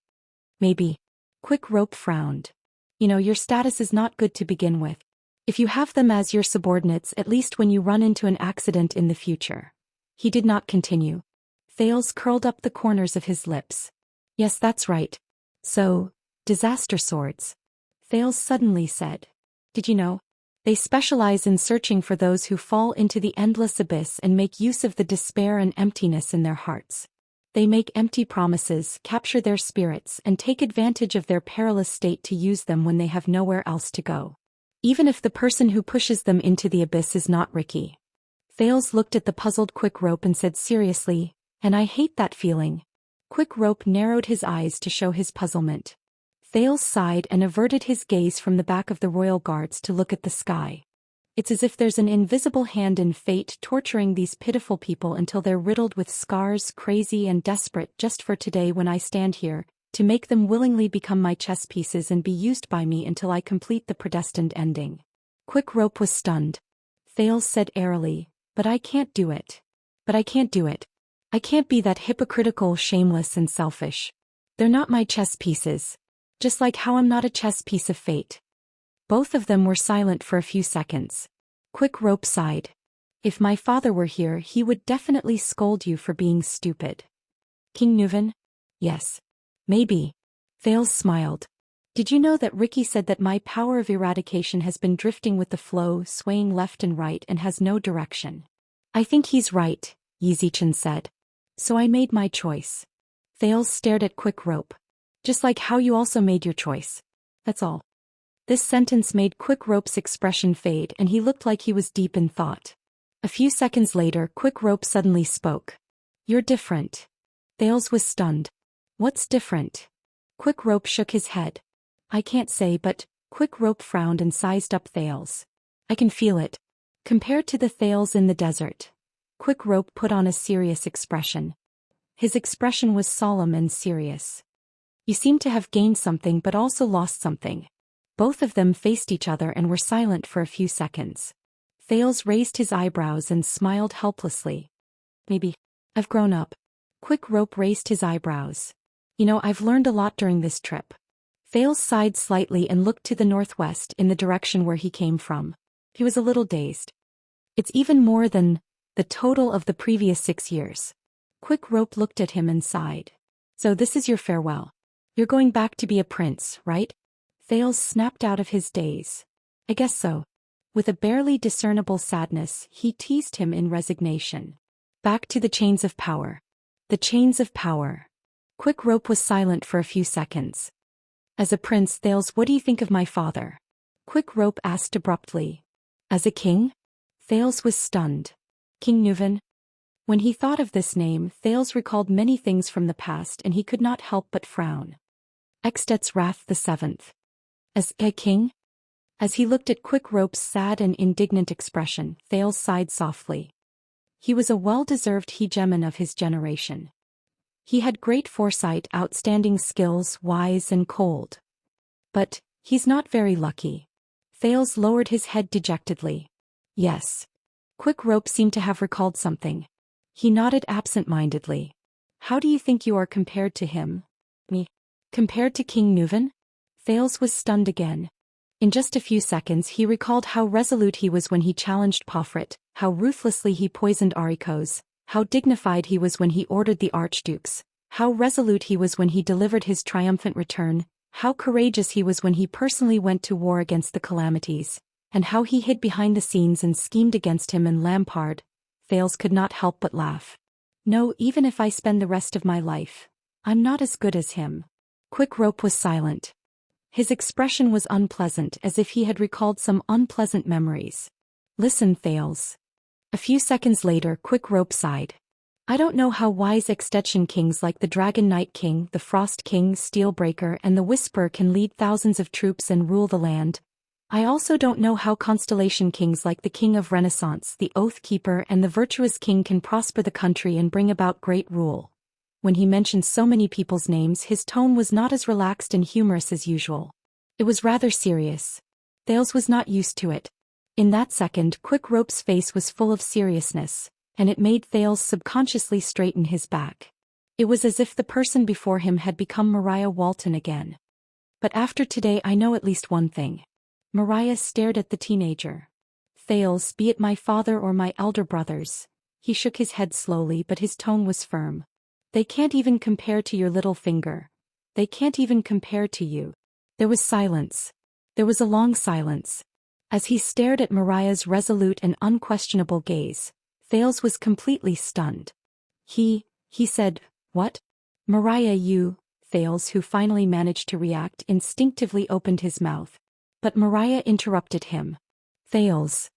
Maybe. Quick Rope frowned. You know, your status is not good to begin with. If you have them as your subordinates, at least when you run into an accident in the future. He did not continue. Thales curled up the corners of his lips. Yes, that's right. So, disaster swords. Thales suddenly said. Did you know? They specialize in searching for those who fall into the endless abyss and make use of the despair and emptiness in their hearts. They make empty promises, capture their spirits, and take advantage of their perilous state to use them when they have nowhere else to go. Even if the person who pushes them into the abyss is not Ricky. Thales looked at the puzzled Quick Rope and said seriously, and I hate that feeling. Quick Rope narrowed his eyes to show his puzzlement. Thales sighed and averted his gaze from the back of the royal guards to look at the sky. It's as if there's an invisible hand in fate torturing these pitiful people until they're riddled with scars, crazy and desperate just for today when I stand here, to make them willingly become my chess pieces and be used by me until I complete the predestined ending. Quick Rope was stunned. Thales said airily, but I can't do it. But I can't do it. I can't be that hypocritical, shameless and selfish. They're not my chess pieces. Just like how I'm not a chess piece of fate. Both of them were silent for a few seconds. Quick Rope sighed. If my father were here, he would definitely scold you for being stupid. King Nuven? Yes. Maybe. Thales smiled. Did you know that Ricky said that my power of eradication has been drifting with the flow, swaying left and right and has no direction? I think he's right, Zhou Xian said. So I made my choice. Thales stared at Quick Rope. Just like how you also made your choice. That's all. This sentence made Quick Rope's expression fade and he looked like he was deep in thought. A few seconds later, Quick Rope suddenly spoke. You're different. Thales was stunned. What's different? Quick Rope shook his head. I can't say, but Quick Rope frowned and sized up Thales. I can feel it. Compared to the Thales in the desert. Quick Rope put on a serious expression. His expression was solemn and serious. You seem to have gained something but also lost something. Both of them faced each other and were silent for a few seconds. Thales raised his eyebrows and smiled helplessly. Maybe. I've grown up. Quick Rope raised his eyebrows. You know, I've learned a lot during this trip. Thales sighed slightly and looked to the northwest in the direction where he came from. He was a little dazed. It's even more than the total of the previous 6 years. Quick Rope looked at him and sighed. So this is your farewell. You're going back to be a prince, right? Thales snapped out of his daze. I guess so. With a barely discernible sadness, he teased him in resignation. Back to the chains of power. The chains of power. Quick Rope was silent for a few seconds. As a prince, Thales, what do you think of my father? Quick Rope asked abruptly. As a king? Thales was stunned. King Nuven? When he thought of this name, Thales recalled many things from the past and he could not help but frown. Extet's Wrath the Seventh. As a king? As he looked at Quick Rope's sad and indignant expression, Thales sighed softly. He was a well-deserved hegemon of his generation. He had great foresight, outstanding skills, wise and cold. But he's not very lucky. Thales lowered his head dejectedly. Yes. Quick Rope seemed to have recalled something. He nodded absent-mindedly. How do you think you are compared to him? Me? Compared to King Nuven? Thales was stunned again. In just a few seconds he recalled how resolute he was when he challenged Pofrit, how ruthlessly he poisoned Arikos, how dignified he was when he ordered the archdukes, how resolute he was when he delivered his triumphant return, how courageous he was when he personally went to war against the calamities, and how he hid behind the scenes and schemed against him and Lampard. Thales could not help but laugh. No, even if I spend the rest of my life, I'm not as good as him. Quick Rope was silent. His expression was unpleasant, as if he had recalled some unpleasant memories. Listen, Thales. A few seconds later, Quick Rope sighed. I don't know how wise extension kings like the Dragon Knight King, the Frost King, Steelbreaker and the Whisperer can lead thousands of troops and rule the land. I also don't know how constellation kings like the King of Renaissance, the Oath Keeper and the Virtuous King can prosper the country and bring about great rule. When he mentioned so many people's names, his tone was not as relaxed and humorous as usual. It was rather serious. Thales was not used to it. In that second, Quick Rope's face was full of seriousness, and it made Thales subconsciously straighten his back. It was as if the person before him had become Mariah Walton again. But after today I know at least one thing. Mariah stared at the teenager. Thales, be it my father or my elder brothers. He shook his head slowly but his tone was firm. They can't even compare to your little finger. They can't even compare to you. There was silence. There was a long silence. As he stared at Mariah's resolute and unquestionable gaze, Thales was completely stunned. He said, "What?" "Mariah, you," Thales, who finally managed to react, instinctively opened his mouth. But Mariah interrupted him. "Thales."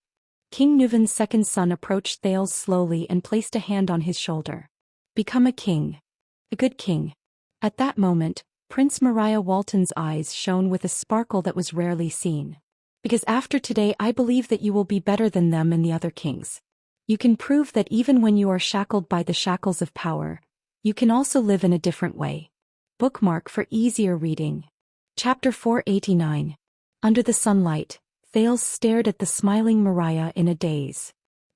King Nuvan's second son approached Thales slowly and placed a hand on his shoulder. "Become a king. A good king." At that moment, Prince Mariah Walton's eyes shone with a sparkle that was rarely seen. "Because after today I believe that you will be better than them and the other kings. You can prove that even when you are shackled by the shackles of power, you can also live in a different way." Bookmark for easier reading. Chapter 489. Under the sunlight, Thales stared at the smiling Mariah in a daze.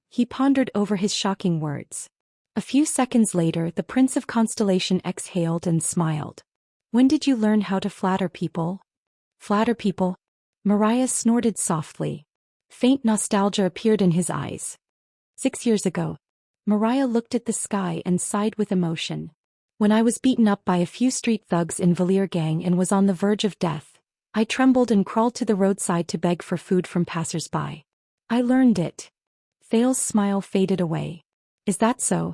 He pondered over his shocking words. A few seconds later the Prince of Constellation exhaled and smiled. "When did you learn how to flatter people?" "Flatter people?" Mariah snorted softly. Faint nostalgia appeared in his eyes. 6 years ago. Mariah looked at the sky and sighed with emotion. "When I was beaten up by a few street thugs in Valir gang and was on the verge of death, I trembled and crawled to the roadside to beg for food from passers-by. I learned it." Thales' smile faded away. "Is that so?"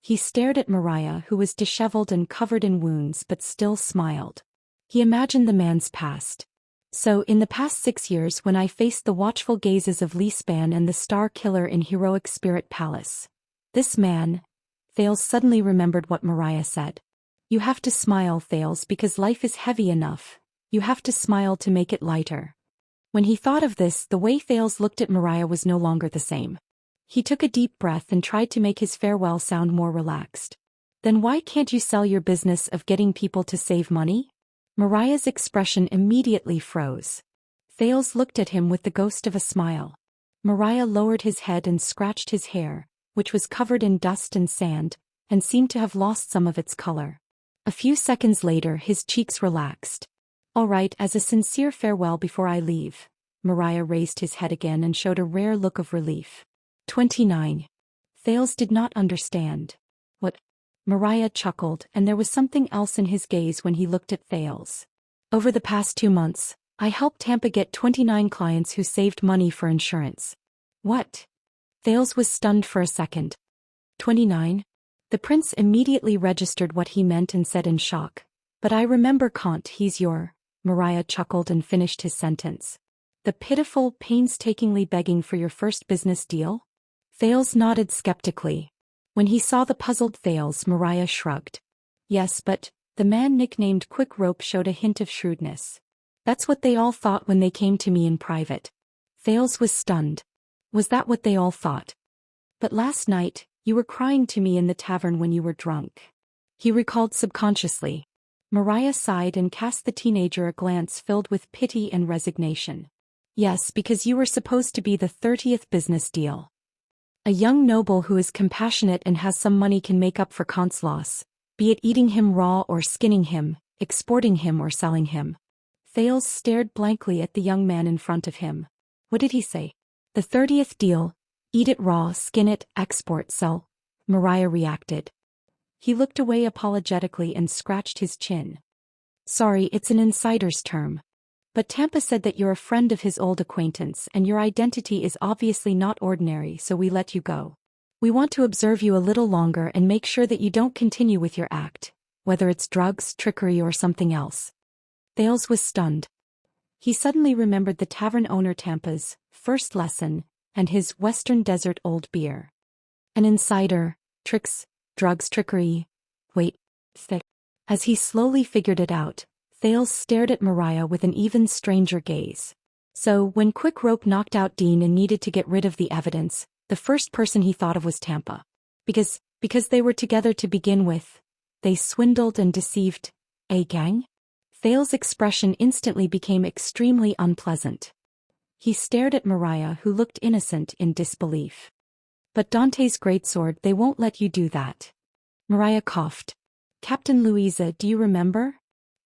He stared at Mariah, who was disheveled and covered in wounds but still smiled. He imagined the man's past. "So, in the past 6 years when I faced the watchful gazes of Leespan and the Star Killer in Heroic Spirit Palace, this man..." Thales suddenly remembered what Mariah said. "You have to smile, Thales, because life is heavy enough. You have to smile to make it lighter." When he thought of this, the way Thales looked at Mariah was no longer the same. He took a deep breath and tried to make his farewell sound more relaxed. "Then why can't you sell your business of getting people to save money?" Mariah's expression immediately froze. Thales looked at him with the ghost of a smile. Mariah lowered his head and scratched his hair, which was covered in dust and sand, and seemed to have lost some of its color. A few seconds later his cheeks relaxed. "All right, as a sincere farewell before I leave." Mariah raised his head again and showed a rare look of relief. 29. Thales did not understand. "What?" Mariah chuckled, and there was something else in his gaze when he looked at Thales. "Over the past 2 months, I helped Tampa get 29 clients who saved money for insurance." "What?" Thales was stunned for a second. 29? The prince immediately registered what he meant and said in shock. "But I remember Kant, he's your..." Mariah chuckled and finished his sentence. "The pitiful, painstakingly begging for your first business deal?" Thales nodded skeptically. When he saw the puzzled Thales, Mariah shrugged. "Yes, but..." The man nicknamed Quick Rope showed a hint of shrewdness. "That's what they all thought when they came to me in private." Thales was stunned. Was that what they all thought? "But last night, you were crying to me in the tavern when you were drunk." He recalled subconsciously. Mariah sighed and cast the teenager a glance filled with pity and resignation. "Yes, because you were supposed to be the 30th business deal. A young noble who is compassionate and has some money can make up for Kant's loss, be it eating him raw or skinning him, exporting him or selling him." Thales stared blankly at the young man in front of him. What did he say? "The 30th deal, eat it raw, skin it, export, sell," Mariah reacted. He looked away apologetically and scratched his chin. "Sorry, it's an insider's term. But Tampa said that you're a friend of his old acquaintance and your identity is obviously not ordinary, so we let you go. We want to observe you a little longer and make sure that you don't continue with your act, whether it's drugs, trickery or something else." Thales was stunned. He suddenly remembered the tavern owner Tampa's first lesson and his Western Desert old beer. An insider, tricks, drugs, trickery. Wait, thick. As he slowly figured it out, Thales stared at Mariah with an even stranger gaze. So, when Quick Rope knocked out Dean and needed to get rid of the evidence, the first person he thought of was Tampa. Because they were together to begin with. They swindled and deceived a gang? Thales' expression instantly became extremely unpleasant. He stared at Mariah, who looked innocent in disbelief. "But Dante's greatsword, they won't let you do that." Mariah coughed. Captain Louisa, do you remember?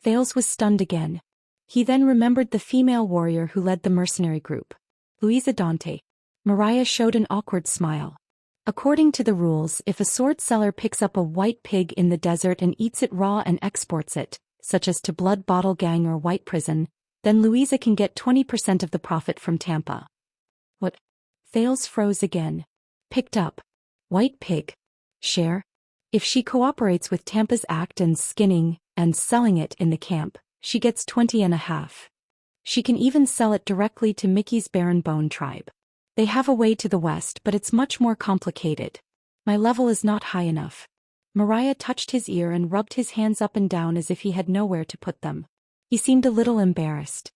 Thales was stunned again. He then remembered the female warrior who led the mercenary group. Louisa Dante. Mariah showed an awkward smile. According to the rules, if a sword seller picks up a white pig in the desert and eats it raw and exports it, such as to Blood Bottle Gang or White Prison, then Louisa can get 20% of the profit from Tampa. What? Thales froze again. Picked up. White pig. Share? If she cooperates with Tampa's act and skinning and selling it in the camp, she gets 20.5. She can even sell it directly to Mickey's Baron Bone tribe. They have a way to the west, but it's much more complicated. My level is not high enough. Mariah touched his ear and rubbed his hands up and down as if he had nowhere to put them. He seemed a little embarrassed.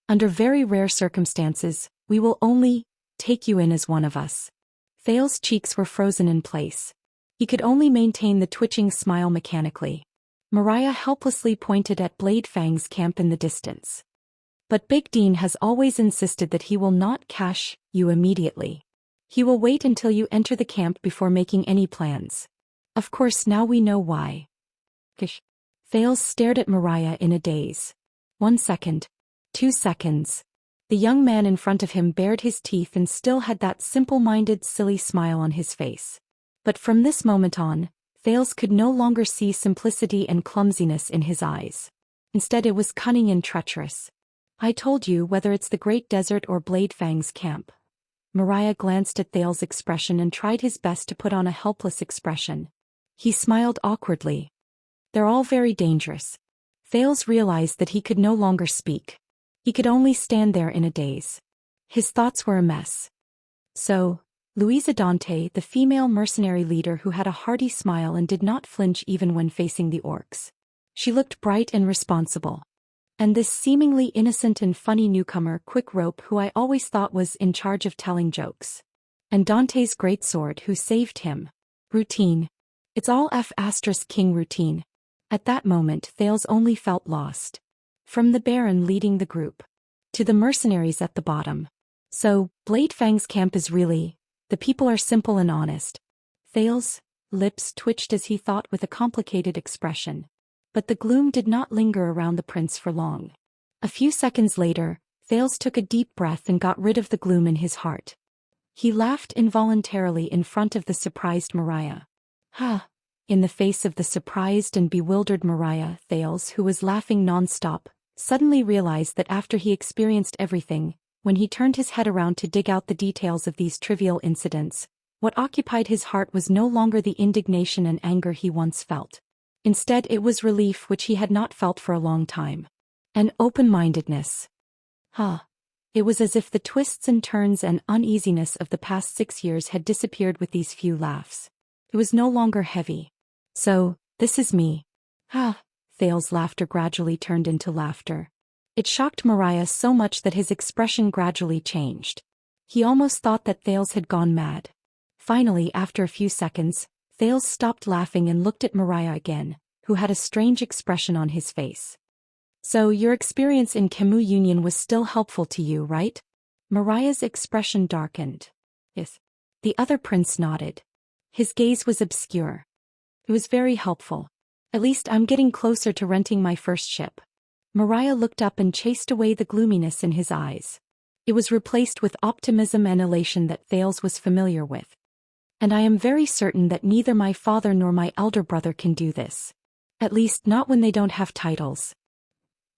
Under very rare circumstances, we will only take you in as one of us. Thales' cheeks were frozen in place. He could only maintain the twitching smile mechanically. Mariah helplessly pointed at Blade Fang's camp in the distance. But Big Dean has always insisted that he will not cash you immediately. He will wait until you enter the camp before making any plans. Of course, now we know why. Kish. Thales stared at Mariah in a daze. 1 second. 2 seconds. The young man in front of him bared his teeth and still had that simple-minded, silly smile on his face. But from this moment on, Thales could no longer see simplicity and clumsiness in his eyes. Instead, it was cunning and treacherous. I told you, whether it's the Great Desert or Blade Fang's camp. Mariah glanced at Thales' expression and tried his best to put on a helpless expression. He smiled awkwardly. They're all very dangerous. Thales realized that he could no longer speak. He could only stand there in a daze. His thoughts were a mess. So, Louisa Dante, the female mercenary leader who had a hearty smile and did not flinch even when facing the orcs. She looked bright and responsible. And this seemingly innocent and funny newcomer, Quick Rope, who I always thought was in charge of telling jokes. And Dante's great sword, who saved him. Routine. It's all F*King routine. At that moment, Thales only felt lost. From the Baron leading the group. To the mercenaries at the bottom. So, Blade Fang's camp is really, the people are simple and honest. Thales' lips twitched as he thought with a complicated expression. But the gloom did not linger around the prince for long. A few seconds later, Thales took a deep breath and got rid of the gloom in his heart. He laughed involuntarily in front of the surprised Mariah. Ha! In the face of the surprised and bewildered Mariah, Thales, who was laughing non-stop, suddenly realized that after he experienced everything, when he turned his head around to dig out the details of these trivial incidents, what occupied his heart was no longer the indignation and anger he once felt. Instead, it was relief which he had not felt for a long time. An open-mindedness. It was as if the twists and turns and uneasiness of the past 6 years had disappeared with these few laughs. It was no longer heavy. So, this is me. Thales' laughter gradually turned into laughter. It shocked Mariah so much that his expression gradually changed. He almost thought that Thales had gone mad. Finally, after a few seconds, Thales stopped laughing and looked at Mariah again, who had a strange expression on his face. So, your experience in Khemu Union was still helpful to you, right? Mariah's expression darkened. Yes. The other prince nodded. His gaze was obscure. It was very helpful. At least I'm getting closer to renting my first ship. Mariah looked up and chased away the gloominess in his eyes. It was replaced with optimism and elation that Thales was familiar with. And I am very certain that neither my father nor my elder brother can do this. At least not when they don't have titles.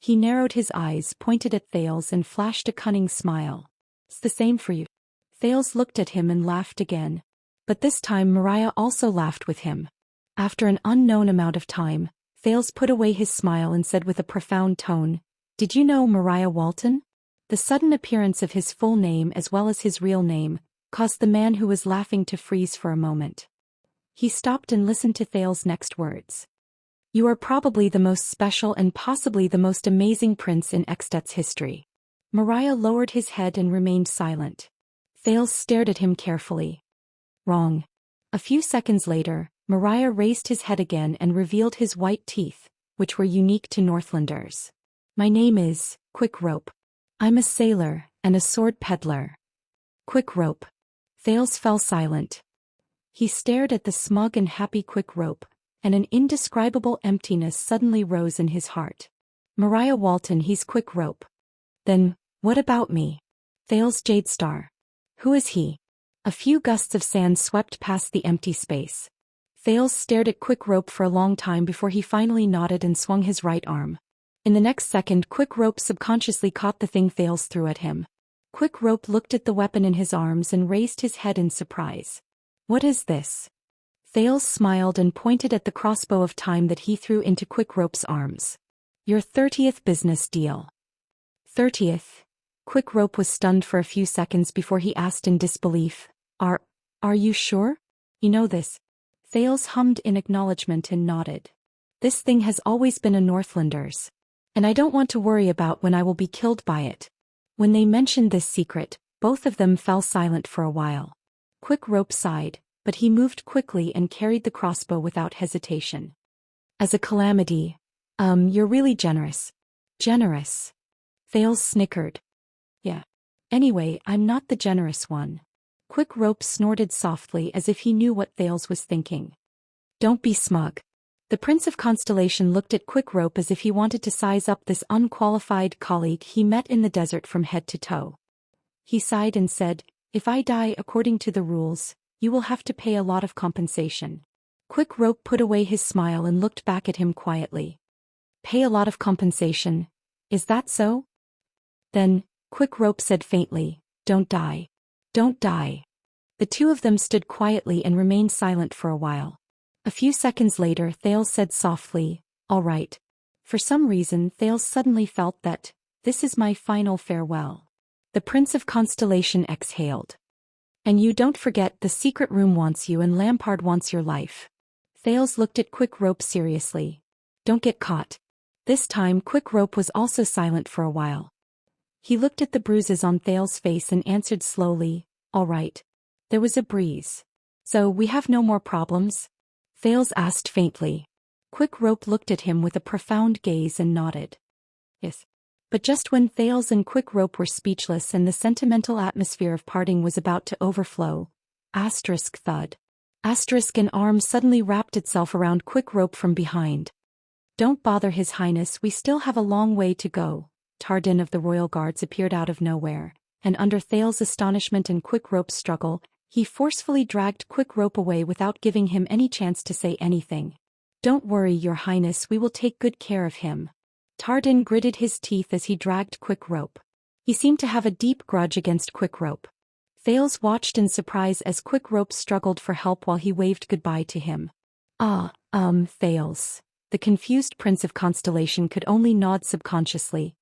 He narrowed his eyes, pointed at Thales and flashed a cunning smile. It's the same for you. Thales looked at him and laughed again. But this time Mariah also laughed with him. After an unknown amount of time, Thales put away his smile and said with a profound tone, "Did you know Mariah Walton?" The sudden appearance of his full name as well as his real name caused the man who was laughing to freeze for a moment. He stopped and listened to Thales' next words. "You are probably the most special and possibly the most amazing prince in Extet's history." Mariah lowered his head and remained silent. Thales stared at him carefully. Wrong. A few seconds later, Mariah raised his head again and revealed his white teeth, which were unique to Northlanders. "My name is Quick Rope. I'm a sailor and a sword peddler." Quick Rope. Thales fell silent. He stared at the smug and happy Quick Rope, and an indescribable emptiness suddenly rose in his heart. Mariah Walton, he's quick rope. Then, what about me? Thales Jadestar. Who is he? A few gusts of sand swept past the empty space. Thales stared at Quick Rope for a long time before he finally nodded and swung his right arm. In the next second, Quick Rope subconsciously caught the thing Thales threw at him. Quick Rope looked at the weapon in his arms and raised his head in surprise. What is this? Thales smiled and pointed at the crossbow of time that he threw into Quick Rope's arms. Your 30th business deal. 30th? Quick Rope was stunned for a few seconds before he asked in disbelief, Are you sure? You know this? Thales hummed in acknowledgement and nodded. This thing has always been a Northlander's. And I don't want to worry about when I will be killed by it. When they mentioned this secret, both of them fell silent for a while. Quick Rope sighed, but he moved quickly and carried the crossbow without hesitation. As a calamity. You're really generous. Generous. Thales snickered. Yeah. Anyway, I'm not the generous one. Quick Rope snorted softly as if he knew what Thales was thinking. Don't be smug. The Prince of Constellation looked at Quick Rope as if he wanted to size up this unqualified colleague he met in the desert from head to toe. He sighed and said, If I die according to the rules, you will have to pay a lot of compensation. Quick Rope put away his smile and looked back at him quietly. Pay a lot of compensation? Is that so? Then, Quick Rope said faintly, Don't die. Don't die. The two of them stood quietly and remained silent for a while. A few seconds later, Thales said softly, All right. For some reason, Thales suddenly felt that, this is my final farewell. The Prince of Constellation exhaled. And you don't forget, the secret room wants you and Lampard wants your life. Thales looked at Quick Rope seriously. Don't get caught. This time, Quick Rope was also silent for a while. He looked at the bruises on Thales' face and answered slowly, All right. There was a breeze. So we have no more problems? Thales asked faintly. Quick Rope looked at him with a profound gaze and nodded. Yes. But just when Thales and Quick Rope were speechless and the sentimental atmosphere of parting was about to overflow, thud. An arm suddenly wrapped itself around Quick Rope from behind. Don't bother His Highness, we still have a long way to go. Tardin of the Royal Guards appeared out of nowhere, and under Thales' astonishment and Quick Rope's struggle, he forcefully dragged Quick Rope away without giving him any chance to say anything. Don't worry, Your Highness, we will take good care of him. Tardin gritted his teeth as he dragged Quick Rope. He seemed to have a deep grudge against Quick Rope. Thales watched in surprise as Quick Rope struggled for help while he waved goodbye to him. Thales. The confused Prince of Constellation could only nod subconsciously.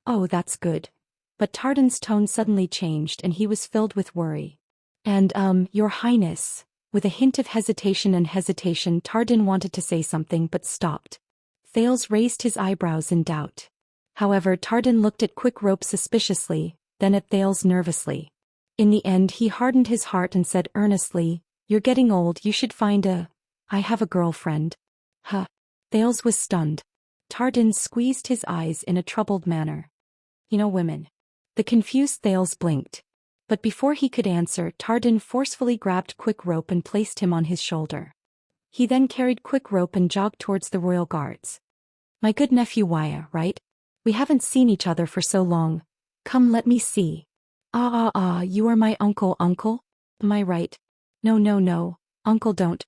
Oh, that's good. But Tardin's tone suddenly changed and he was filled with worry. And, Your Highness. With a hint of hesitation, Tardin wanted to say something but stopped. Thales raised his eyebrows in doubt. However, Tardin looked at Quick Rope suspiciously, then at Thales nervously. In the end, he hardened his heart and said earnestly, You're getting old, you should find I have a girlfriend. Huh. Thales was stunned. Tardin squeezed his eyes in a troubled manner. You know women. The confused Thales blinked. But before he could answer, Tardin forcefully grabbed Quick Rope and placed him on his shoulder. He then carried Quick Rope and jogged towards the Royal Guards. My good nephew Wuxia, right? We haven't seen each other for so long. Come, let me see. You are my uncle? Am I right? No, uncle, don't.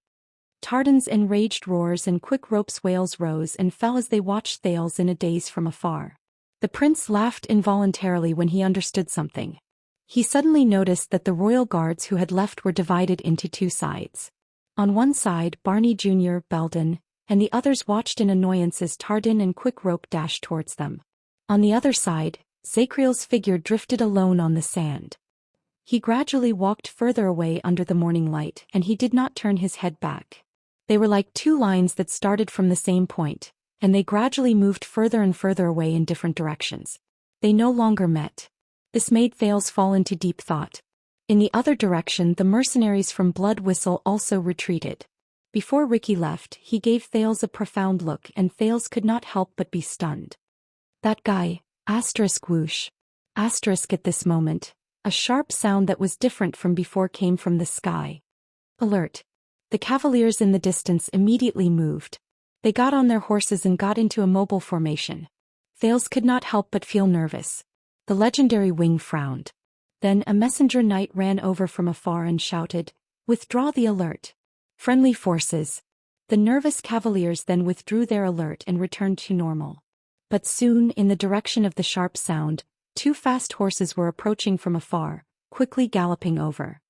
Tardin's enraged roars and Quick Rope's wails rose and fell as they watched Thales in a daze from afar. The prince laughed involuntarily when he understood something. He suddenly noticed that the Royal Guards who had left were divided into two sides. On one side, Barney Jr., Belden, and the others watched in annoyance as Tardin and Quick Rope dashed towards them. On the other side, Zacriel's figure drifted alone on the sand. He gradually walked further away under the morning light, and he did not turn his head back. They were like two lines that started from the same point, and they gradually moved further and further away in different directions. They no longer met. This made Thales fall into deep thought. In the other direction, the mercenaries from Blood Whistle also retreated. Before Ricky left, he gave Thales a profound look and Thales could not help but be stunned. That guy, whoosh. At this moment, a sharp sound that was different from before came from the sky. Alert. The cavaliers in the distance immediately moved. They got on their horses and got into a mobile formation. Thales could not help but feel nervous. The legendary Wing frowned. Then a messenger knight ran over from afar and shouted, "Withdraw the alert. Friendly forces." The nervous cavaliers then withdrew their alert and returned to normal. But soon, in the direction of the sharp sound, 2 fast horses were approaching from afar, quickly galloping over.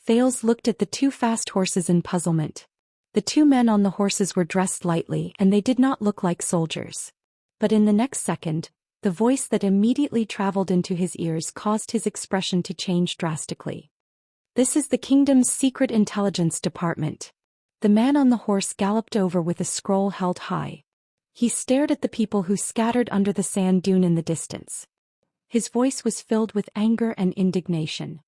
Thales looked at the 2 fast horses in puzzlement. The 2 men on the horses were dressed lightly and they did not look like soldiers. But in the next second, the voice that immediately traveled into his ears caused his expression to change drastically. "This is the kingdom's secret intelligence department." The man on the horse galloped over with a scroll held high. He stared at the people who scattered under the sand dune in the distance. His voice was filled with anger and indignation.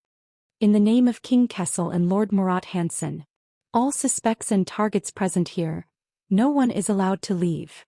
"In the name of King Kessel and Lord Murat Hansen, all suspects and targets present here, no one is allowed to leave.